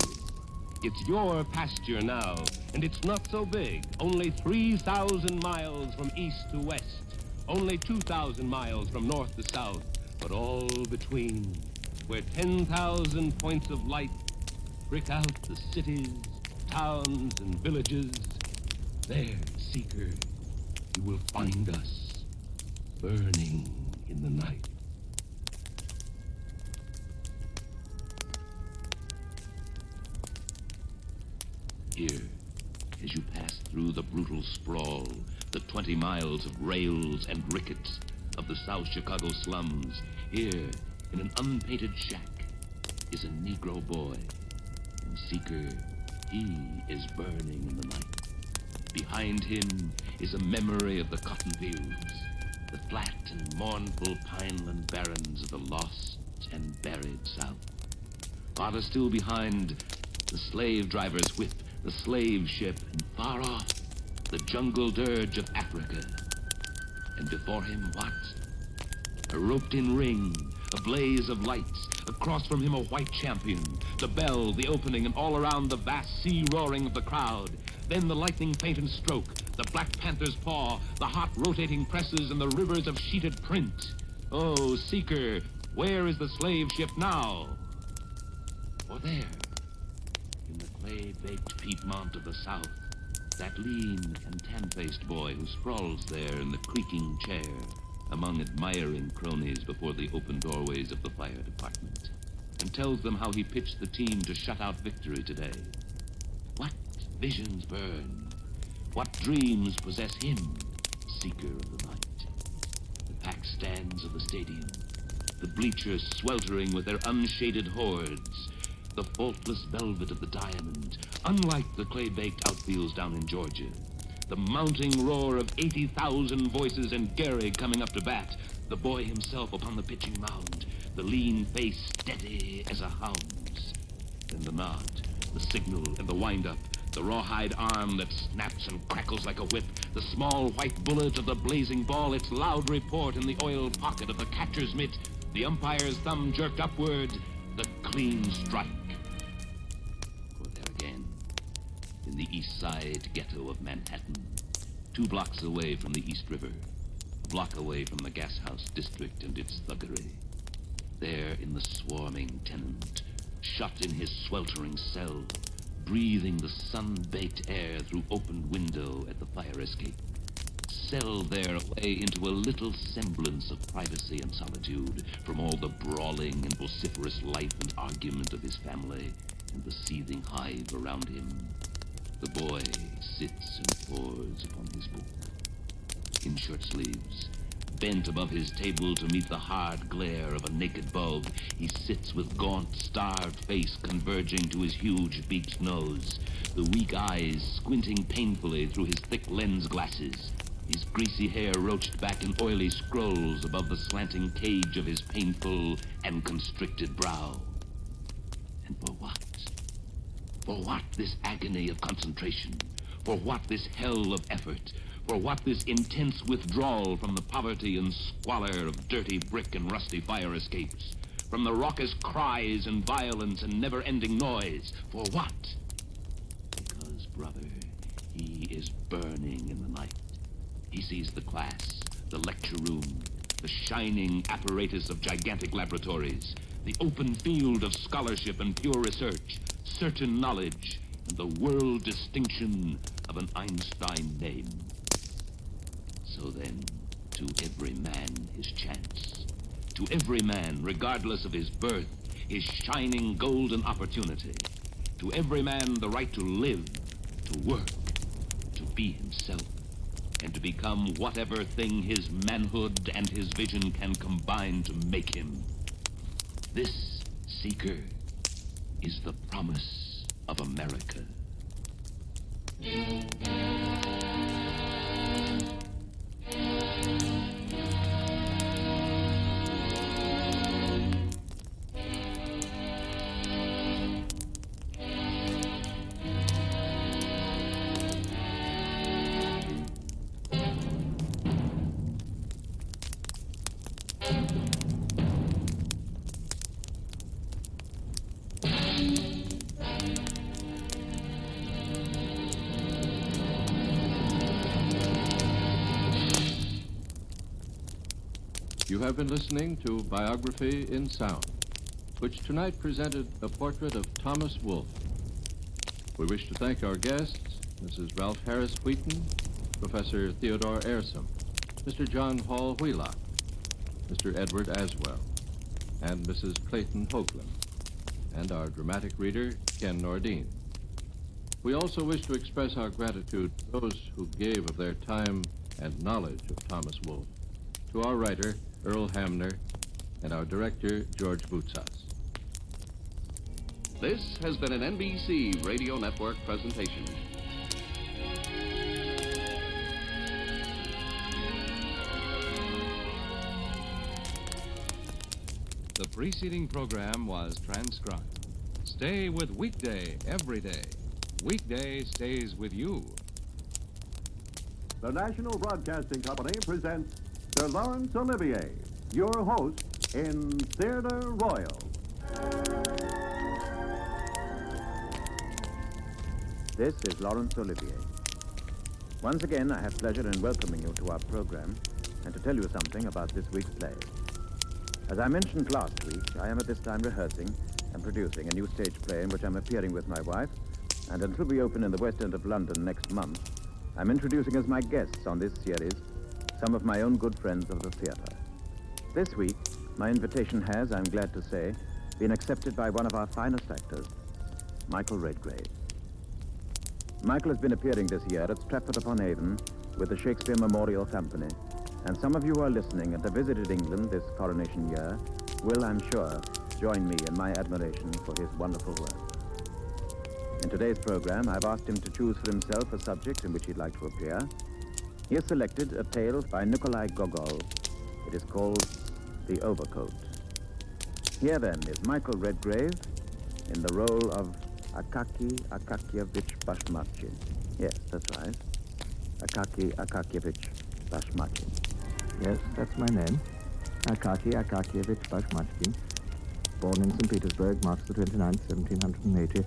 It's your pasture now, and it's not so big. Only 3,000 miles from east to west. Only 2,000 miles from north to south. But all between, where 10,000 points of light prick out the cities, towns, and villages, there, seeker, you will find us, burning in the night. Here, as you pass through the brutal sprawl, the 20 miles of rails and rickets of the South Chicago slums, here, in an unpainted shack, is a Negro boy. And seeker, he is burning in the night. Behind him is a memory of the cotton fields, the flat and mournful pineland barrens of the lost and buried South. Farther still behind, the slave driver's whip, the slave ship, and far off, the jungle dirge of Africa. And before him, what? A roped-in ring, a blaze of lights, across from him a white champion, the bell, the opening, and all around the vast sea roaring of the crowd. Then the lightning faint and stroke, the Black Panther's paw, the hot rotating presses, and the rivers of sheeted print. Oh, seeker, where is the slave ship now? Or there, in the clay-baked Piedmont of the South, that lean and tan-faced boy who sprawls there in the creaking chair, among admiring cronies before the open doorways of the fire department, and tells them how he pitched the team to shut out victory today. What visions burn? What dreams possess him, seeker of the night? The packed stands of the stadium, the bleachers sweltering with their unshaded hordes, the faultless velvet of the diamond, unlike the clay-baked outfields down in Georgia. The mounting roar of 80,000 voices and Gary coming up to bat, the boy himself upon the pitching mound, the lean face steady as a hound's. Then the nod, the signal, and the wind-up, the rawhide arm that snaps and crackles like a whip, the small white bullet of the blazing ball, its loud report in the oiled pocket of the catcher's mitt, the umpire's thumb jerked upward, the clean strike. For there again, in the east side ghetto of Manhattan, 2 blocks away from the East River, a block away from the gas house district and its thuggery, there in the swarming tenement, shut in his sweltering cell, breathing the sun-baked air through opened window at the fire escape, settled there away into a little semblance of privacy and solitude from all the brawling and vociferous life and argument of his family and the seething hive around him. The boy sits and pores upon his book. In shirt sleeves, bent above his table to meet the hard glare of a naked bulb, he sits with gaunt, starved face converging to his huge beaked nose, the weak eyes squinting painfully through his thick lens glasses, his greasy hair roached back in oily scrolls above the slanting cage of his painful and constricted brow. And for what? For what this agony of concentration? For what this hell of effort? For what this intense withdrawal from the poverty and squalor of dirty brick and rusty fire escapes? From the raucous cries and violence and never-ending noise? For what? Because, brother, he is burning in the night. He sees the class, the lecture room, the shining apparatus of gigantic laboratories, the open field of scholarship and pure research, certain knowledge, and the world distinction of an Einstein name. So then, to every man his chance. To every man, regardless of his birth, his shining golden opportunity. To every man the right to live, to work, to be himself, and to become whatever thing his manhood and his vision can combine to make him. This, seeker, is the promise of America. You have been listening to Biography in Sound, which tonight presented a portrait of Thomas Wolfe. We wish to thank our guests, Mrs. Ralph Harris Wheaton, Professor Theodore Ayersom, Mr. John Hall Wheelock, Mr. Edward Aswell, and Mrs. Clayton Hoagland, and our dramatic reader, Ken Nordine. We also wish to express our gratitude to those who gave of their time and knowledge of Thomas Wolfe, to our writer, Earl Hamner, and our director, George Boutsas. This has been an NBC Radio Network presentation. The preceding program was transcribed. Stay with Weekday every day. Weekday stays with you. The National Broadcasting Company presents Sir Laurence Olivier, your host in Theatre Royal. This is Laurence Olivier. Once again, I have pleasure in welcoming you to our program and to tell you something about this week's play. As I mentioned last week, I am at this time rehearsing and producing a new stage play in which I'm appearing with my wife, and until we open in the West End of London next month, I'm introducing as my guests on this series some of my own good friends of the theater. This week, my invitation has, I'm glad to say, been accepted by one of our finest actors, Michael Redgrave. Michael has been appearing this year at Stratford-upon-Avon with the Shakespeare Memorial Company, and some of you who are listening and have visited England this coronation year will, I'm sure, join me in my admiration for his wonderful work. In today's program, I've asked him to choose for himself a subject in which he'd like to appear. He has selected a tale by Nikolai Gogol. It is called The Overcoat. Here, then, is Michael Redgrave in the role of Akaki Akakievich Bashmachin. Yes, that's right. Akaki Akakievich Bashmachin. Yes, that's my name. Akaki Akakievich Bashmachin. Born in St. Petersburg, March the 29th, 1780.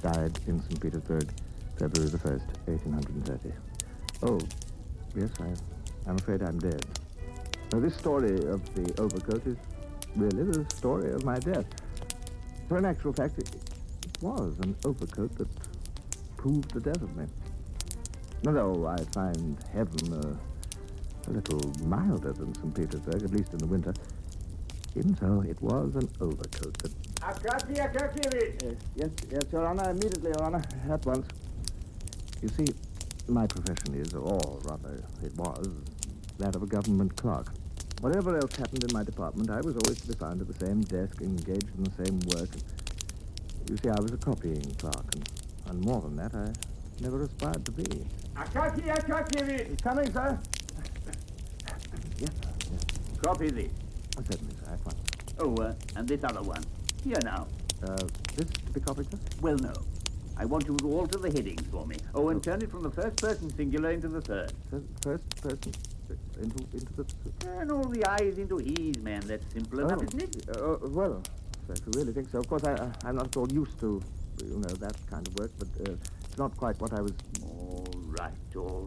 Died in St. Petersburg, February the 1st, 1830. Oh, yes, I'm afraid I'm dead. Now, this story of the overcoat is really the story of my death. For in actual fact, it was an overcoat that proved the death of me. Although I find heaven a little milder than St. Petersburg, at least in the winter, even so, it was an overcoat that... Akaki Akakievich! Yes, Your Honor, immediately, Your Honor, at once. You see, my profession is, or rather, it was, that of a government clerk. Whatever else happened in my department, I was always to be found at the same desk, engaged in the same work. You see, I was a copying clerk, and more than that, I never aspired to be. Akaki Akakievich! Coming, sir. Yes, sir, yes. Copy this. Certainly, sir, at once. Oh, and this other one. Here now. This to be copied, sir? Well, no. I want you to alter the headings for me. Oh, and turn it from the first person singular into the third. First person into the... Turn all the I's into E's, man. That's simple enough, isn't it? Well, sir, if you really think so. Of course, I'm not at all used to, that kind of work, but it's not quite what I was... All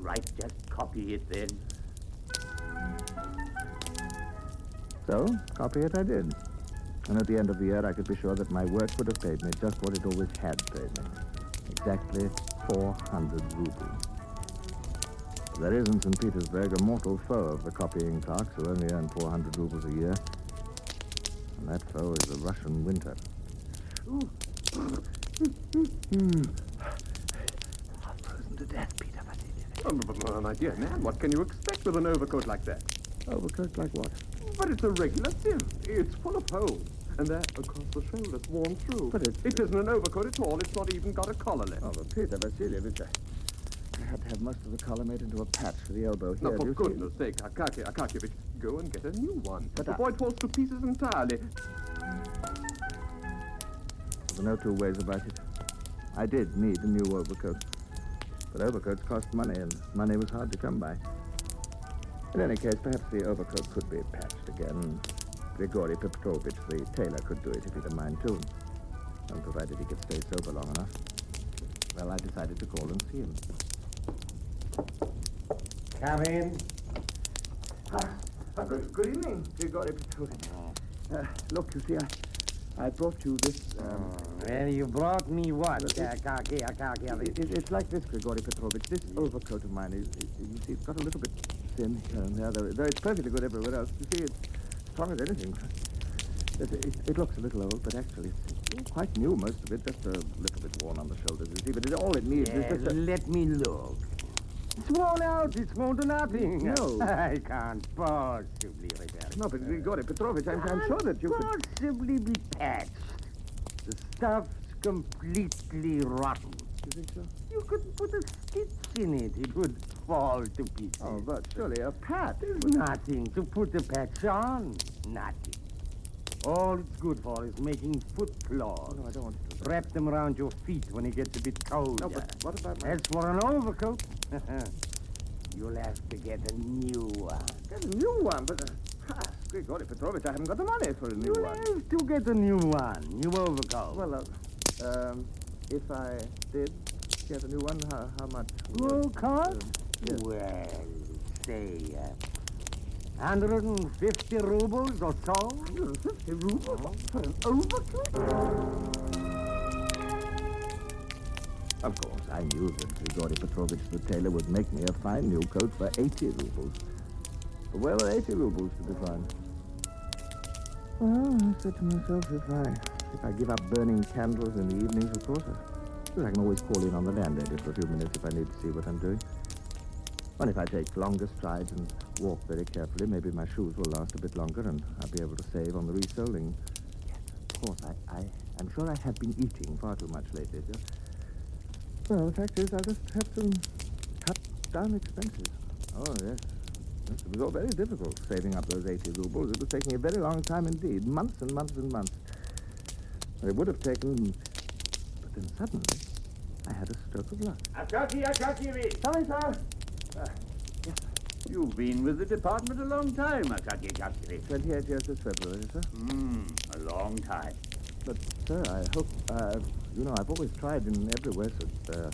right. Just copy it then. So, copy it I did. And at the end of the year, I could be sure that my work would have paid me just what it always had paid me. Exactly 400 rubles. There is in St. Petersburg a mortal foe of the copying clerks who only earn 400 rubles a year. And that foe is the Russian winter. I'm frozen to death, Peter. Oh, my dear man, what can you expect with an overcoat like that? Overcoat like what? But it's a regular sieve. It's full of holes. And there, across the shoulders, worn through. But it isn't an overcoat at all. It's not even got a collar left. Oh, but Peter Vasilievich, I had to have most of the collar made into a patch for the elbow here. Now, for goodness sake, Akaki Akakievich, go and get a new one. But before it falls to pieces entirely. There were no two ways about it. I did need a new overcoat. But overcoats cost money, and money was hard to come by. In any case, perhaps the overcoat could be patched again. Grigory Petrovich, the tailor, could do it if he'd a mind to. And provided he could stay sober long enough. Well, I decided to call and see him. Come in. Good evening, Grigory Petrovich. Look, you see, I brought you this... Well, you brought me what, Akaki Akakievich? It's like this, Grigory Petrovich. This overcoat of mine is, you see, it's got a little bit thin here and there, though it's perfectly good everywhere else. You see, it's strong as anything. It looks a little old, but actually it's quite new, most of it. Just a little bit worn on the shoulders, you see, but all it needs is just a... Let me look. It's worn out. It's worn to nothing. No. I can't possibly repair it. No, but Grigory Petrovich, I'm sure that you could... possibly be patched. The stuff's completely rotten. You think so? You could put a stitch in it. It would fall to pieces. Oh, but surely a patch. There's nothing to put a patch on. Nothing. All it's good for is making foot claws. No, I don't want to do that. Wrap them around your feet when it gets a bit cold. No, but what about my... As for an overcoat, you'll have to get a new one. Get a new one? But, Grigory Petrovich, I haven't got the money for a new one. You'll have to get a new one. New overcoat. Well, if I did get a new one, how much? Overcoat? Yes. Well, say, 150 rubles or so. 150 rubles for an overcoat? Of course, I knew that Grigory Petrovich the tailor would make me a fine new coat for 80 rubles. Well, 80 rubles to be fine. Well, I said to myself, if I give up burning candles in the evenings, of course, I can always call in on the landlady for a few minutes if I need to see what I'm doing. Well, if I take longer strides and walk very carefully, maybe my shoes will last a bit longer and I'll be able to save on the resoling. Yes, of course, I'm sure I have been eating far too much lately. Well, the fact is, I'll just have to cut down expenses. Oh, yes. It was all very difficult, saving up those 80 rubles. It was taking a very long time indeed, months and months and months. It would have taken... But then suddenly, I had a stroke of luck. Akaki, Sorry, sir. Yes, you've been with the department a long time, Akaki. 28 years this February, sir. A long time. But, sir, I hope... I've always tried in every way, so...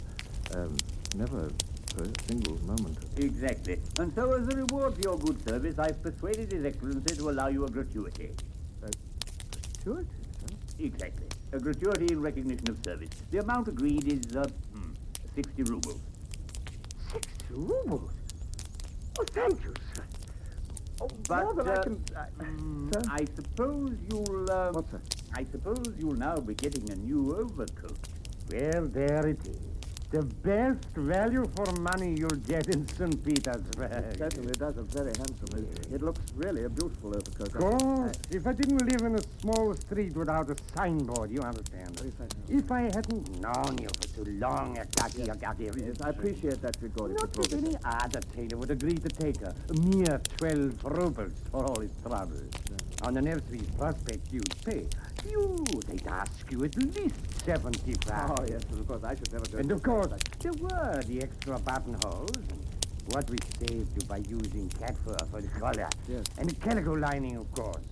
never... for a single moment. Exactly. And so as a reward for your good service, I've persuaded His Excellency to allow you a gratuity. Gratuity, sir? Exactly. A gratuity in recognition of service. The amount agreed is, 60 rubles. 60 rubles? Oh, thank you, sir. Oh, But, more than I can... sir? I suppose you'll, What, sir? I suppose you'll now be getting a new overcoat. Well, there it is. The best value for money you'll get in St. Petersburg. It certainly does look very handsome. It looks really a beautiful overcoat. Of course. If I didn't live in a small street without a signboard, you understand. If I hadn't known you for too long, Akaki. Yes, I appreciate that, Grigori. Not that any other tailor would agree to take a mere 12 rubles for all his troubles. On the Nevsky Prospect, you'd pay. They'd ask you at least 75. Oh, yes, of course, I should never go... And of course, there were the extra buttonholes, and what we saved you by using cat fur for the collar. Yes. And the calico lining, of course.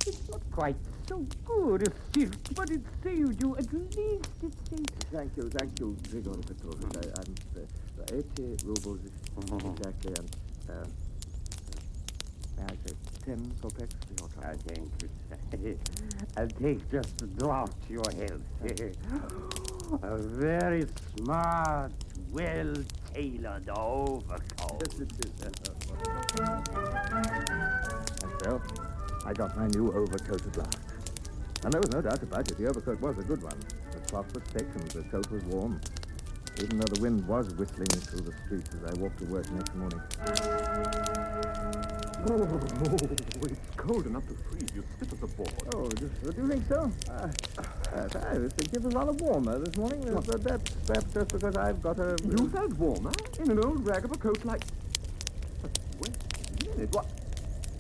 It's not quite so good as silk, but it saved you at least, it saved... Thank you, Grigori Petrovich. I'm 80 rubles exactly, and may I say 10 kopecks for your trouble? Thank you. I'll take just a draught to your health. A very smart, well-tailored overcoat. Yes, it is. And so, I got my new overcoat at last. And there was no doubt about it, the overcoat was a good one. The cloth was thick and the coat was warm, even though the wind was whistling through the streets as I walked to work next morning. Oh, it's cold enough to freeze you stiff as a board. Oh, do you think so? I was thinking it was rather warmer this morning. That's perhaps just because I've got a... You felt warmer in an old rag of a coat like... Wait a minute,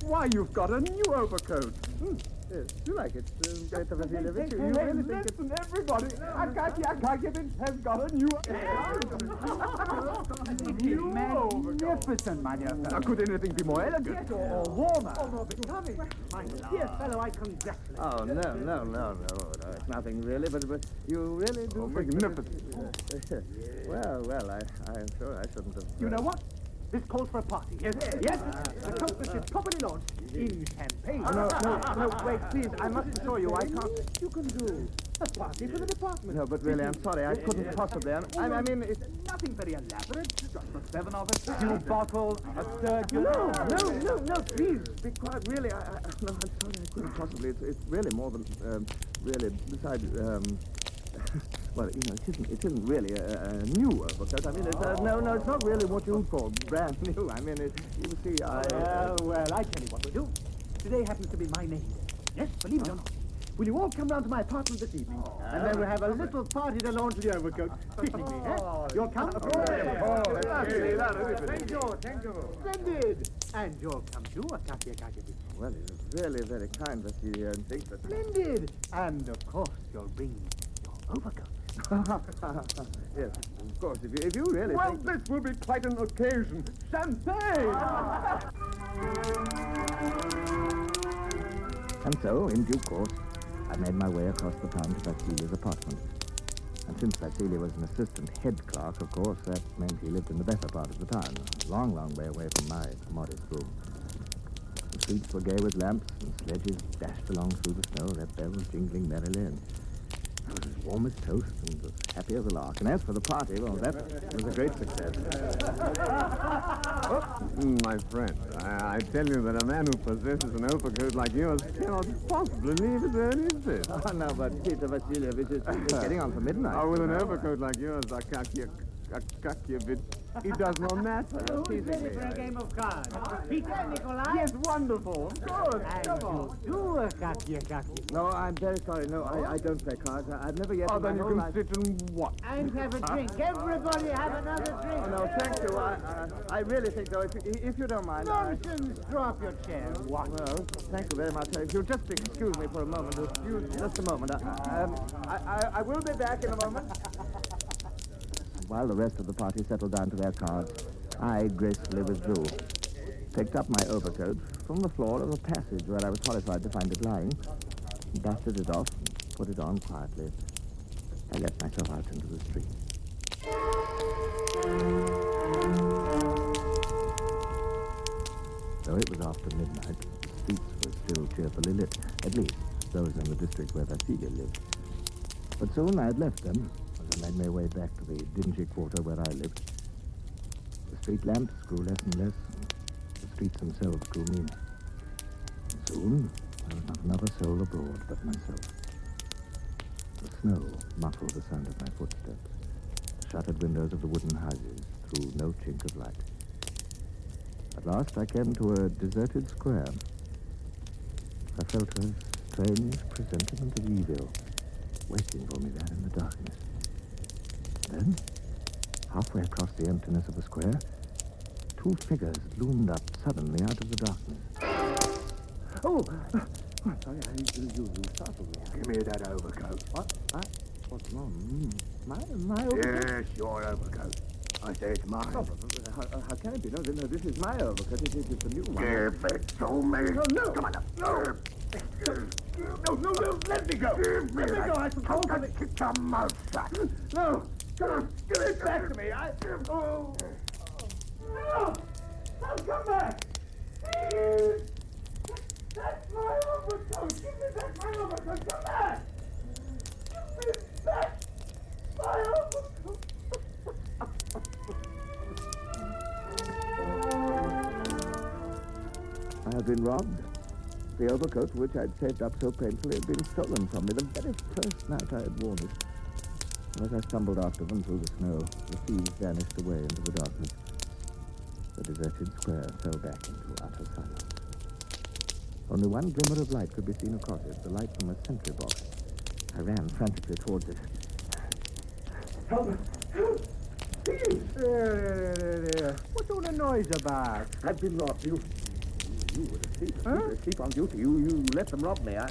why, you've got a new overcoat. Yes, you like it, Greta Vasilievich? You Hey, really think listen, everybody. Akakevich has got a new... Magnificent, my dear fellow. Now, could anything be more elegant? Yes, or warmer. Or more becoming. My dear fellow, I congratulate Oh, no, it's nothing really, but you really do... Oh, magnificent. Well, I'm sure I shouldn't have... You know what? This calls for a party. Yes. The coat must be properly launched in champagne. No, wait, please. I must assure you, I can't... You can do a party for the department. No, but really, I'm sorry. I couldn't possibly. I mean, it's... Nothing very elaborate. Just the 7 of us. A few bottles, a sturgeon. No, please. Be quiet. Really, no, I'm sorry. I couldn't possibly. It's really more than... really, besides... well, it isn't really a new overcoat. I mean, it's no, it's not really what you call brand new. I mean, you see, Well, I tell you what we'll do. Today happens to be my name day. Yes, believe it or not. Will you all come round to my apartment this evening? And then we'll have a little party to launch the overcoat. Fittingly, eh? You'll come? Thank you. Splendid. And you'll come too, Akaki. well, it's really very kind that you think that... Splendid. And, of course, you'll bring your overcoat. Yes, of course, if you really Well, think... this will be quite an occasion. Champagne! And so, in due course, I made my way across the town to Vasili's apartment. And since Vasili was an assistant head clerk, of course, that meant he lived in the better part of the town, a long, long way away from my modest room. The streets were gay with lamps, and sledges dashed along through the snow, their bells jingling merrily, and I was as warm as toast and as happy as a lark. And as for the party, well, that was a great success. My friend, I tell you that a man who possesses an overcoat like yours cannot possibly leave as early as this. Oh, no, but Peter Vasilievich is getting on for midnight. Oh, with an overcoat like yours, Akakievich, it does not matter. Who's ready for a game of cards? Peter, Nikolai? Yes, wonderful. Good. Come on. No, I'm very sorry. No, I don't play cards. I've never yet. Oh, then you can sit and watch. And have a drink. Everybody have another drink. Oh, no, thank you. I really think, though, if you don't mind. Nonsense. Drop your chair. What? Well, thank you very much. If you'll just excuse me for a moment. Just a moment. I will be back in a moment. While the rest of the party settled down to their cards, I gracefully withdrew, picked up my overcoat from the floor of a passage where I was horrified to find it lying, dusted it off, and put it on quietly. I let myself out into the street. Though it was after midnight, the streets were still cheerfully lit, at least those in the district where Vasilia lived. But soon I had left them, as I made my way back to the dingy quarter where I lived. The street lamps grew less and less, and the streets themselves grew meaner. And soon, there was not another soul abroad but myself. The snow muffled the sound of my footsteps. The shuttered windows of the wooden houses threw no chink of light. At last I came to a deserted square. I felt a strange presentiment of evil waiting for me there in the darkness. Then, halfway across the emptiness of the square, two figures loomed up suddenly out of the darkness. Oh, sorry, you startled me. Give me that overcoat. What? What's wrong? My overcoat? Yes, your overcoat. I say it's mine. Oh, but how can it be? No, this is my overcoat. It's a new one. Give it to me. No. Come on now. No. No, let me go. Give me Let me that. go, I suppose. Keep your mouth shut. No, come on, give it back to me. No! Come back! Please! That's my overcoat! Give me back my overcoat! Come back! Give me back my overcoat! I have been robbed. The overcoat which I'd saved up so painfully had been stolen from me the very first night I had worn it. And as I stumbled after them through the snow, the thieves vanished away into the darkness. The deserted square fell back into utter silence. Only one glimmer of light could be seen across it, the light from a sentry box. I ran frantically towards it. Help! Thieves! There. What's all the noise about? I've been robbed. You were a thief. Huh? You were a thief on duty. You let them rob me. Now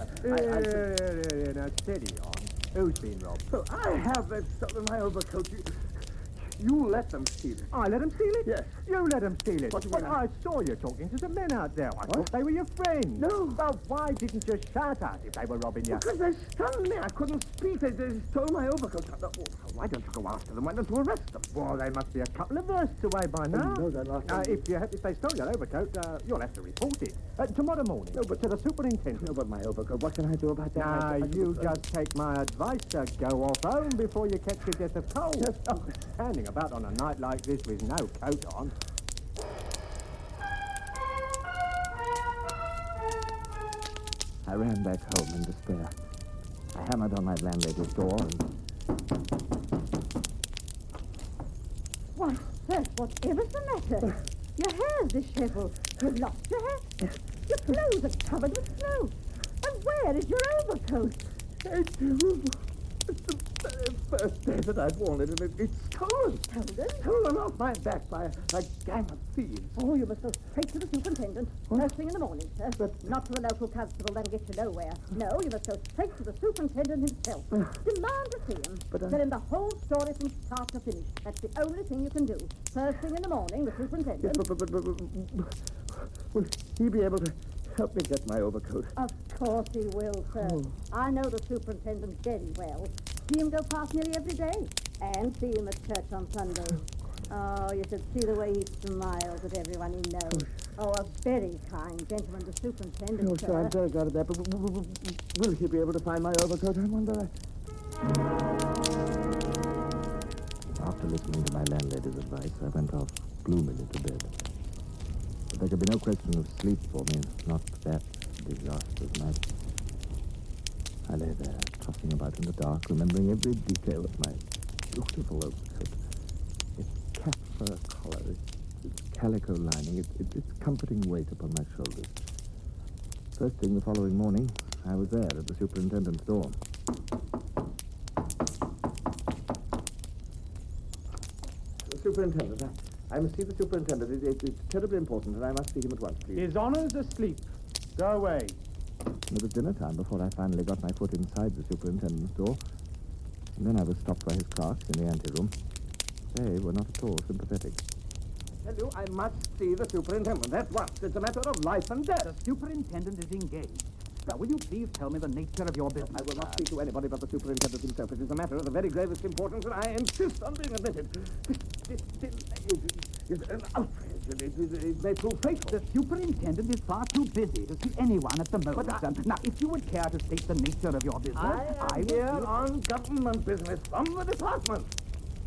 steady on. Who's been robbed? So I have stolen my overcoat. You let them steal it. I let them steal it? Yes. You let them steal it? What do you mean? But I saw you talking to some men out there. I thought they were your friends. No. Well, why didn't you shout out if they were robbing you? Because they stunned me. I couldn't speak. They stole my overcoat. Why don't you go after them? Why don't you arrest them? Well, they must be a couple of versts away by now. No, they're not. If they stole your overcoat, you'll have to report it. Tomorrow morning. No, but to the superintendent. No, but my overcoat. What can I do about that? Now, you just take my advice. Go off home before you catch your death of cold. Yes. Standing about on a night like this with no coat on. I ran back home in despair. I hammered on my landlady's door and... Why, sir, whatever's the matter? Your hair's disheveled. You've lost your hat. Your clothes are covered with snow. And where is your overcoat? It's the very first day that I've worn it, and it's stolen. Stolen? Stolen off my back by a gang of thieves. Oh, you must go straight to the superintendent. First thing in the morning, sir. But not to the local constable. That'll get you nowhere. No, you must go straight to the superintendent himself. Demand to see him. But Tell him the whole story from start to finish. That's the only thing you can do. First thing in the morning, the superintendent... Yes, but will he be able to help me get my overcoat? Of course he will, sir. Oh. I know the superintendent very well. See him go past nearly every day. And see him at church on Sundays. Oh, you should see the way he smiles at everyone he knows. Oh, a very kind gentleman, the superintendent, Oh, sir. sir, I'm very glad of that, but will he be able to find my overcoat? I wonder. After listening to my landlady's advice, I went off gloomily to bed. But there could be no question of sleep for me, not that disastrous night. I lay there, tossing about in the dark, remembering every detail of my beautiful overcoat. Its cat fur collar, its calico lining, its comforting weight upon my shoulders. First thing the following morning, I was there at the superintendent's door. Superintendent, I must see the superintendent. It's terribly important, and I must see him at once, please. His Honour's asleep. Go away. It was dinner time before I finally got my foot inside the superintendent's door. And then I was stopped by his clerks in the anteroom. They were not at all sympathetic. I tell you, I must see the superintendent at once. It's a matter of life and death. The superintendent is engaged. Now, will you please tell me the nature of your business? I will not speak to anybody but the superintendent himself. It is a matter of the very gravest importance, and I insist on being admitted. This delay is an outrage. It may prove fatal. The superintendent is far too busy to see anyone at the moment. Now, if you would care to state the nature of your business, I am here on government business from the department.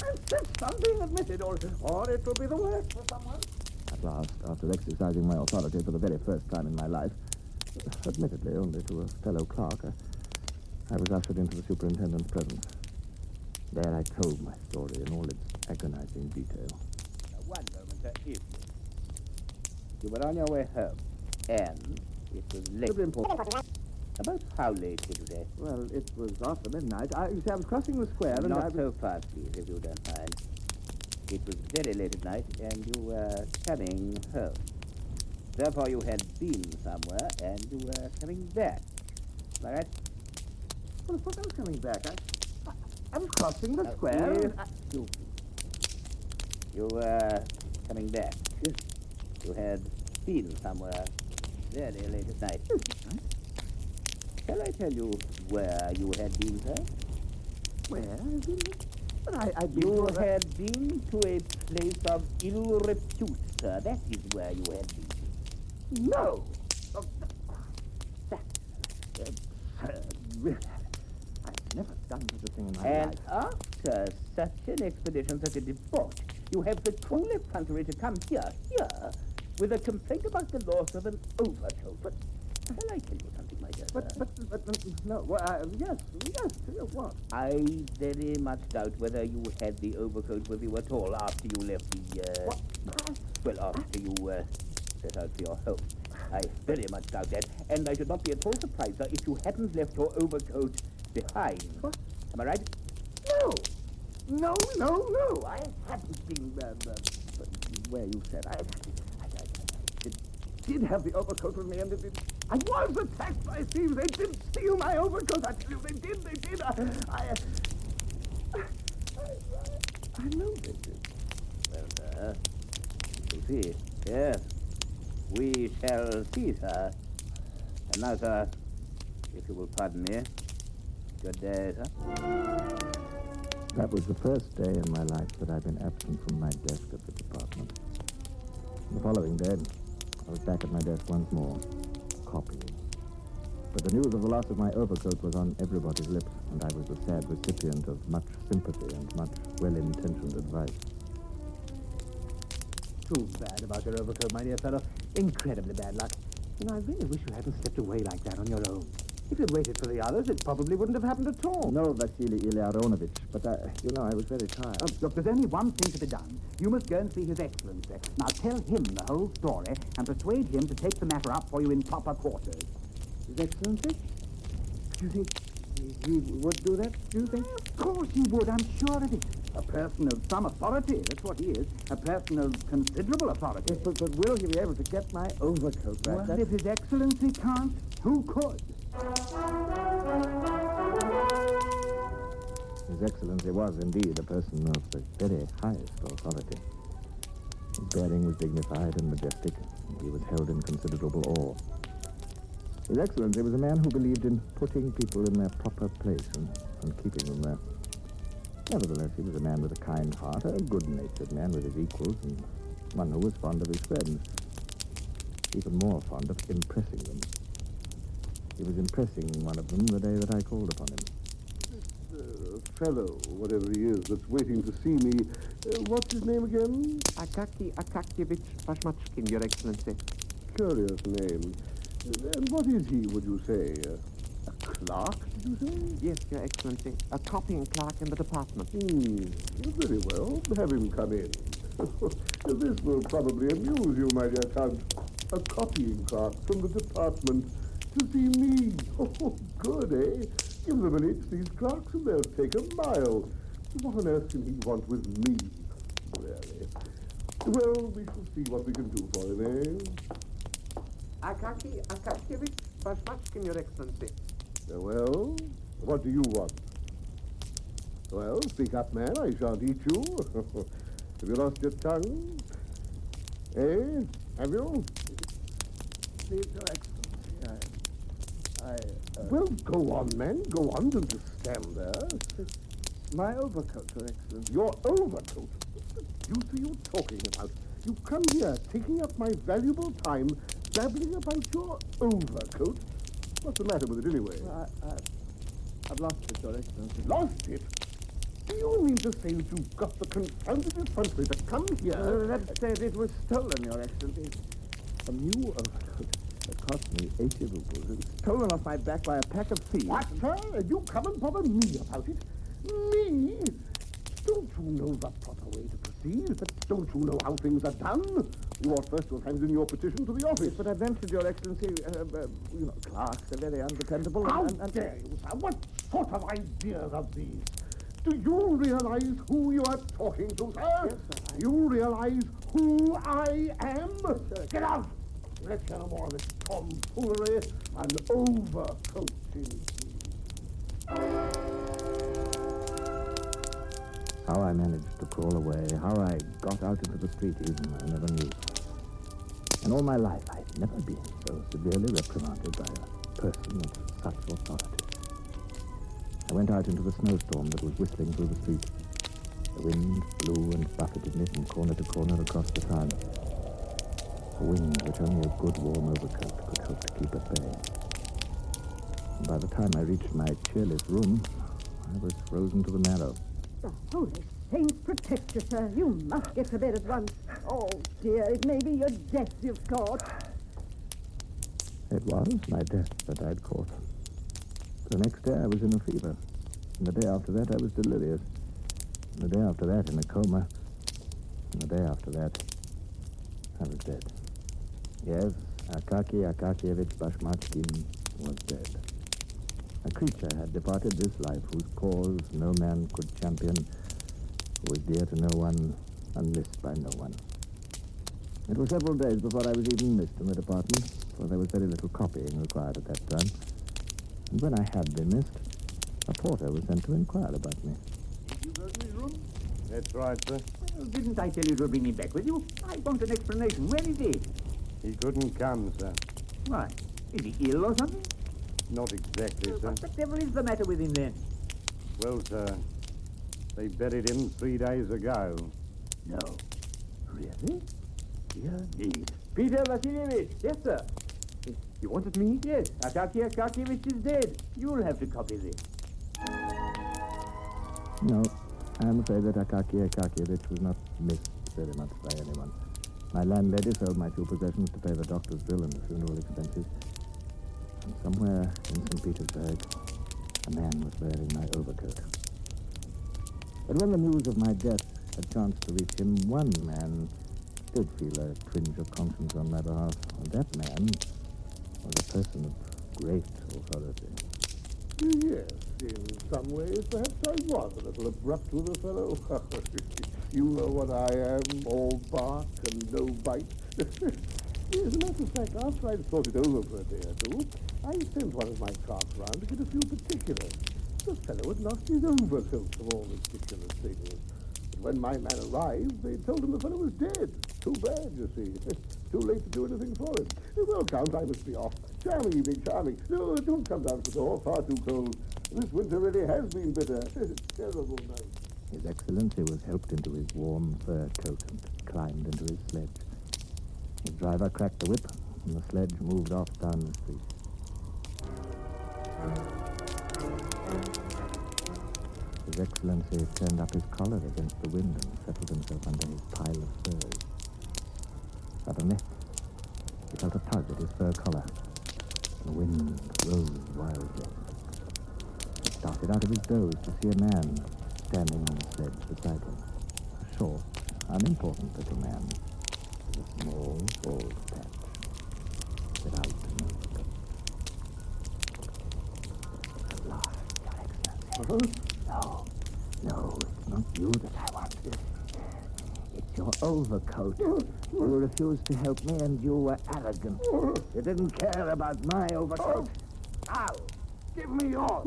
I insist on being admitted, or it will be the worse for someone. At last, after exercising my authority for the very first time in my life, admittedly only to a fellow clerk, I was ushered into the superintendent's presence. There I told my story in all its agonizing detail. Now, one moment, if you were on your way home, and it was late. About how late were you there? Well, it was after midnight. You see, I was crossing the square and Not so fast, please, if you don't mind. It was very late at night, and you were coming home. Therefore, you had been somewhere, and you were coming back. Am I right? Well, of course I was coming back. I was crossing the square. You were coming back. You had been somewhere very late at night. Shall I tell you where you had been, sir? Where? But You had been to a place of ill repute, sir. That is where you had been. No! Really? I've never done such a thing in my And life. after such an expedition, such a debauch, you have the cool effrontery to come here, with a complaint about the loss of an overcoat. But shall I tell you something, my dear sir? But no, well, yes, what? I very much doubt whether you had the overcoat with you at all after you left the, well, after you, set out for your home. I very much doubt that, and I should not be at all surprised, sir, if you hadn't left your overcoat behind. What? Am I right? No, I hadn't been where you said. I did have the overcoat with me, and I was attacked by thieves. They did steal my overcoat. I tell you, they did. I know they did. Well, sir, you'll see. Yes, we shall see, sir. And now, sir, if you will pardon me, good day, sir. That was the first day in my life that I'd been absent from my desk at the department. The following day, I was back at my desk once more, copying. But the news of the loss of my overcoat was on everybody's lips, and I was the sad recipient of much sympathy and much well-intentioned advice. Too bad about your overcoat, my dear fellow. Incredibly bad luck. I really wish you hadn't slipped away like that on your own. If you'd waited for the others, it probably wouldn't have happened at all. No, Vasily Ilyaronovich, but I was very tired. Look, there's only one thing to be done. You must go and see His Excellency. Now tell him the whole story and persuade him to take the matter up for you in proper quarters. His Excellency? Do you think he would do that, do you think? Of course he would, I'm sure of it. A person of some authority, that's what he is. A person of considerable authority. Yes, but will he be able to get my overcoat back? Well, if His Excellency can't, who could? His Excellency was indeed a person of the very highest authority. His bearing was dignified and majestic, and he was held in considerable awe. His Excellency was a man who believed in putting people in their proper place and keeping them there. Nevertheless, he was a man with a kind heart, a good-natured man with his equals, and one who was fond of his friends, even more fond of impressing them. He was impressing one of them the day that I called upon him. fellow, whatever he is, that's waiting to see me. What's his name again? Akaki Akakievich Bashmachkin, Your Excellency. Curious name. And what is he, would you say? A clerk, did you say? Yes, Your Excellency. A copying clerk in the department. Very well. Have him come in. This will probably amuse you, my dear Count. A copying clerk from the department to see me. Oh, good, eh? Give them an inch, these clerks, and they'll take a mile. What on earth can he want with me? Really? Well, we shall see what we can do for him, eh? Akaki Akakievich Bashmachkin, Your Excellency. Well, what do you want? Well, speak up, man. I shan't eat you. Have you lost your tongue? Eh? Have you? Please, Your Excellency, Well, go on, man. Go on. Don't just stand there. my overcoat, Your Excellency. Your overcoat? What the deuce are you talking about? You come here, taking up my valuable time, babbling about your overcoat. What's the matter with it, anyway? I've lost it, Your Excellency. Lost it? Do you mean to say that you've got the confounded effrontery to come here? That said, it was stolen, Your Excellency. A new overcoat that cost me 80 rubles. It was stolen off my back by a pack of thieves. What, sir? And you come and bother me about it? Me? Don't you know the proper way to proceed? Don't you know how things are done? You ought first to have handed in your petition to the office. But I ventured, Your Excellency, clerks are very undependable. How dare you, sir? What sort of ideas are these? Do you realize who you are talking to, sir? Yes, sir. You realize who I am? Yes, Get out! Let's hear no more of this tomfoolery and overcoat indeed. How I managed to crawl away, how I got out into the street even, I never knew. In all my life, I've never been so severely reprimanded by a person of such authority. I went out into the snowstorm that was whistling through the street. The wind blew and buffeted me from corner to corner across the town. A wind which only a good warm overcoat could help to keep at bay. And by the time I reached my cheerless room, I was frozen to the marrow. The holy saints protect you, sir. You must get to bed at once. Oh, dear, it may be your death you've caught. It was my death that I'd caught. The next day I was in a fever. And the day after that I was delirious. And the day after that in a coma. And the day after that I was dead. Yes, Akaki Akakievich Bashmachkin was dead. A creature had departed this life whose cause no man could champion, who was dear to no one, unmissed by no one. It was several days before I was even missed in the department, for there was very little copying required at that time. And when I had been missed, a porter was sent to inquire about me. Did you go to his room? That's right, sir. Well, didn't I tell you to bring him back with you? I want an explanation. Where is he? He couldn't come, sir. Why? Is he ill or something? Not exactly, sir. What the devil is the matter with him then? Well, sir, they buried him 3 days ago. No. Really? Dear me. Peter Vasilievich. Yes, sir. You wanted me? Yes. Akaki Akakievich is dead. You'll have to copy this. No, I'm afraid that Akaki Akakievich was not missed very much by anyone. My landlady sold my 2 possessions to pay the doctor's bill and the funeral expenses. And somewhere in St. Petersburg, a man was wearing my overcoat. But when the news of my death had chanced to reach him, one man did feel a twinge of conscience on my behalf. And that man was a person of great authority. Yes, in some ways, perhaps I was a little abrupt with the fellow. You know what I am, all bark and no bite. As a matter of fact, after I'd thought it over for a day or two, I sent one of my clerks round to get a few particulars. The fellow had lost his overcoat of all ridiculous things. But when my man arrived, they told him the fellow was dead. Too bad, you see. Too late to do anything for him. Well, Count, I must be off. Charming evening, charming. No, don't come down to the door. Far too cold. This winter really has been bitter. Terrible night. His Excellency was helped into his warm fur coat and climbed into his sledge. His driver cracked the whip, and the sledge moved off down the street. Excellency turned up his collar against the wind and settled himself under his pile of furs. Suddenly, he felt a tug at his fur collar. The wind rose wildly. He started out of his doze to see a man standing on the sledge beside him. A short, unimportant little man with a small, bald patch without an overcoat. No, it's not you that I want. It's your overcoat. You refused to help me and you were arrogant. You didn't care about my overcoat. Now, give me yours.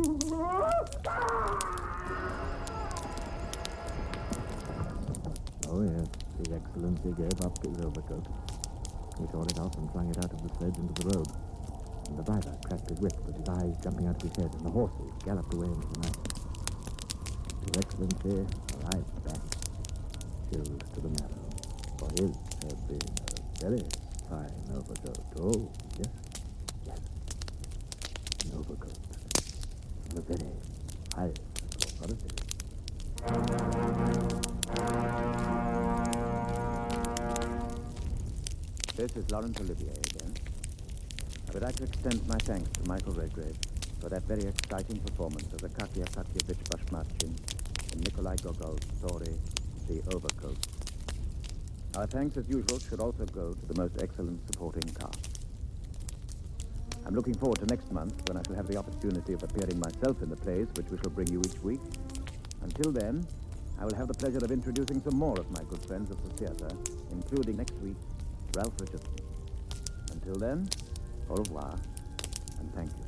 Oh, yes, His Excellency gave up his overcoat. He tore it off and flung it out of the sledge into the road. And the driver cracked his whip with his eyes jumping out of his head, and the horses galloped away into the night. His Excellency arrived back, chilled to the marrow, for his had been a very fine overcoat. Oh, yes, an overcoat of the very highest authority. This is Laurence Olivier again. I would like to extend my thanks to Michael Redgrave for that very exciting performance of the Kakia Kakievich Bashmatchin in Nikolai Gogol's story, The Overcoat. Our thanks, as usual, should also go to the most excellent supporting cast. I'm looking forward to next month, when I shall have the opportunity of appearing myself in the plays which we shall bring you each week. Until then, I will have the pleasure of introducing some more of my good friends of the theatre, including next week, Ralph Richardson. Until then, au revoir, and thank you.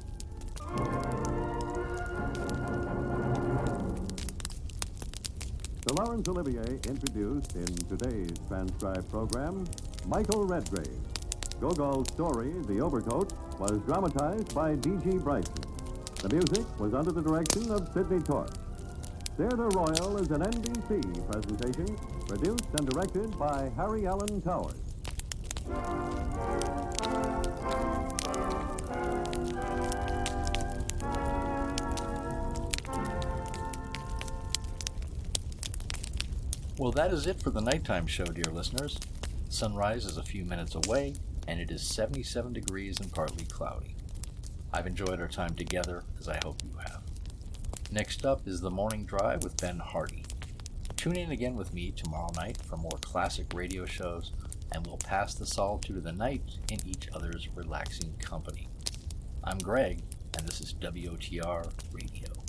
The Laurence Olivier introduced in today's transcribed program, Michael Redgrave. Gogol's story, The Overcoat, was dramatized by D.G. Bryson. The music was under the direction of Sidney Torch. Theatre Royal is an NBC presentation, produced and directed by Harry Allen Towers. Well, that is it for the nighttime show, dear listeners. Sunrise is a few minutes away, and it is 77 degrees and partly cloudy. I've enjoyed our time together, as I hope you have. Next up is The Morning Drive with Ben Hardy. Tune in again with me tomorrow night for more classic radio shows, and we'll pass the solitude of the night in each other's relaxing company. I'm Greg, and this is WOTR Radio.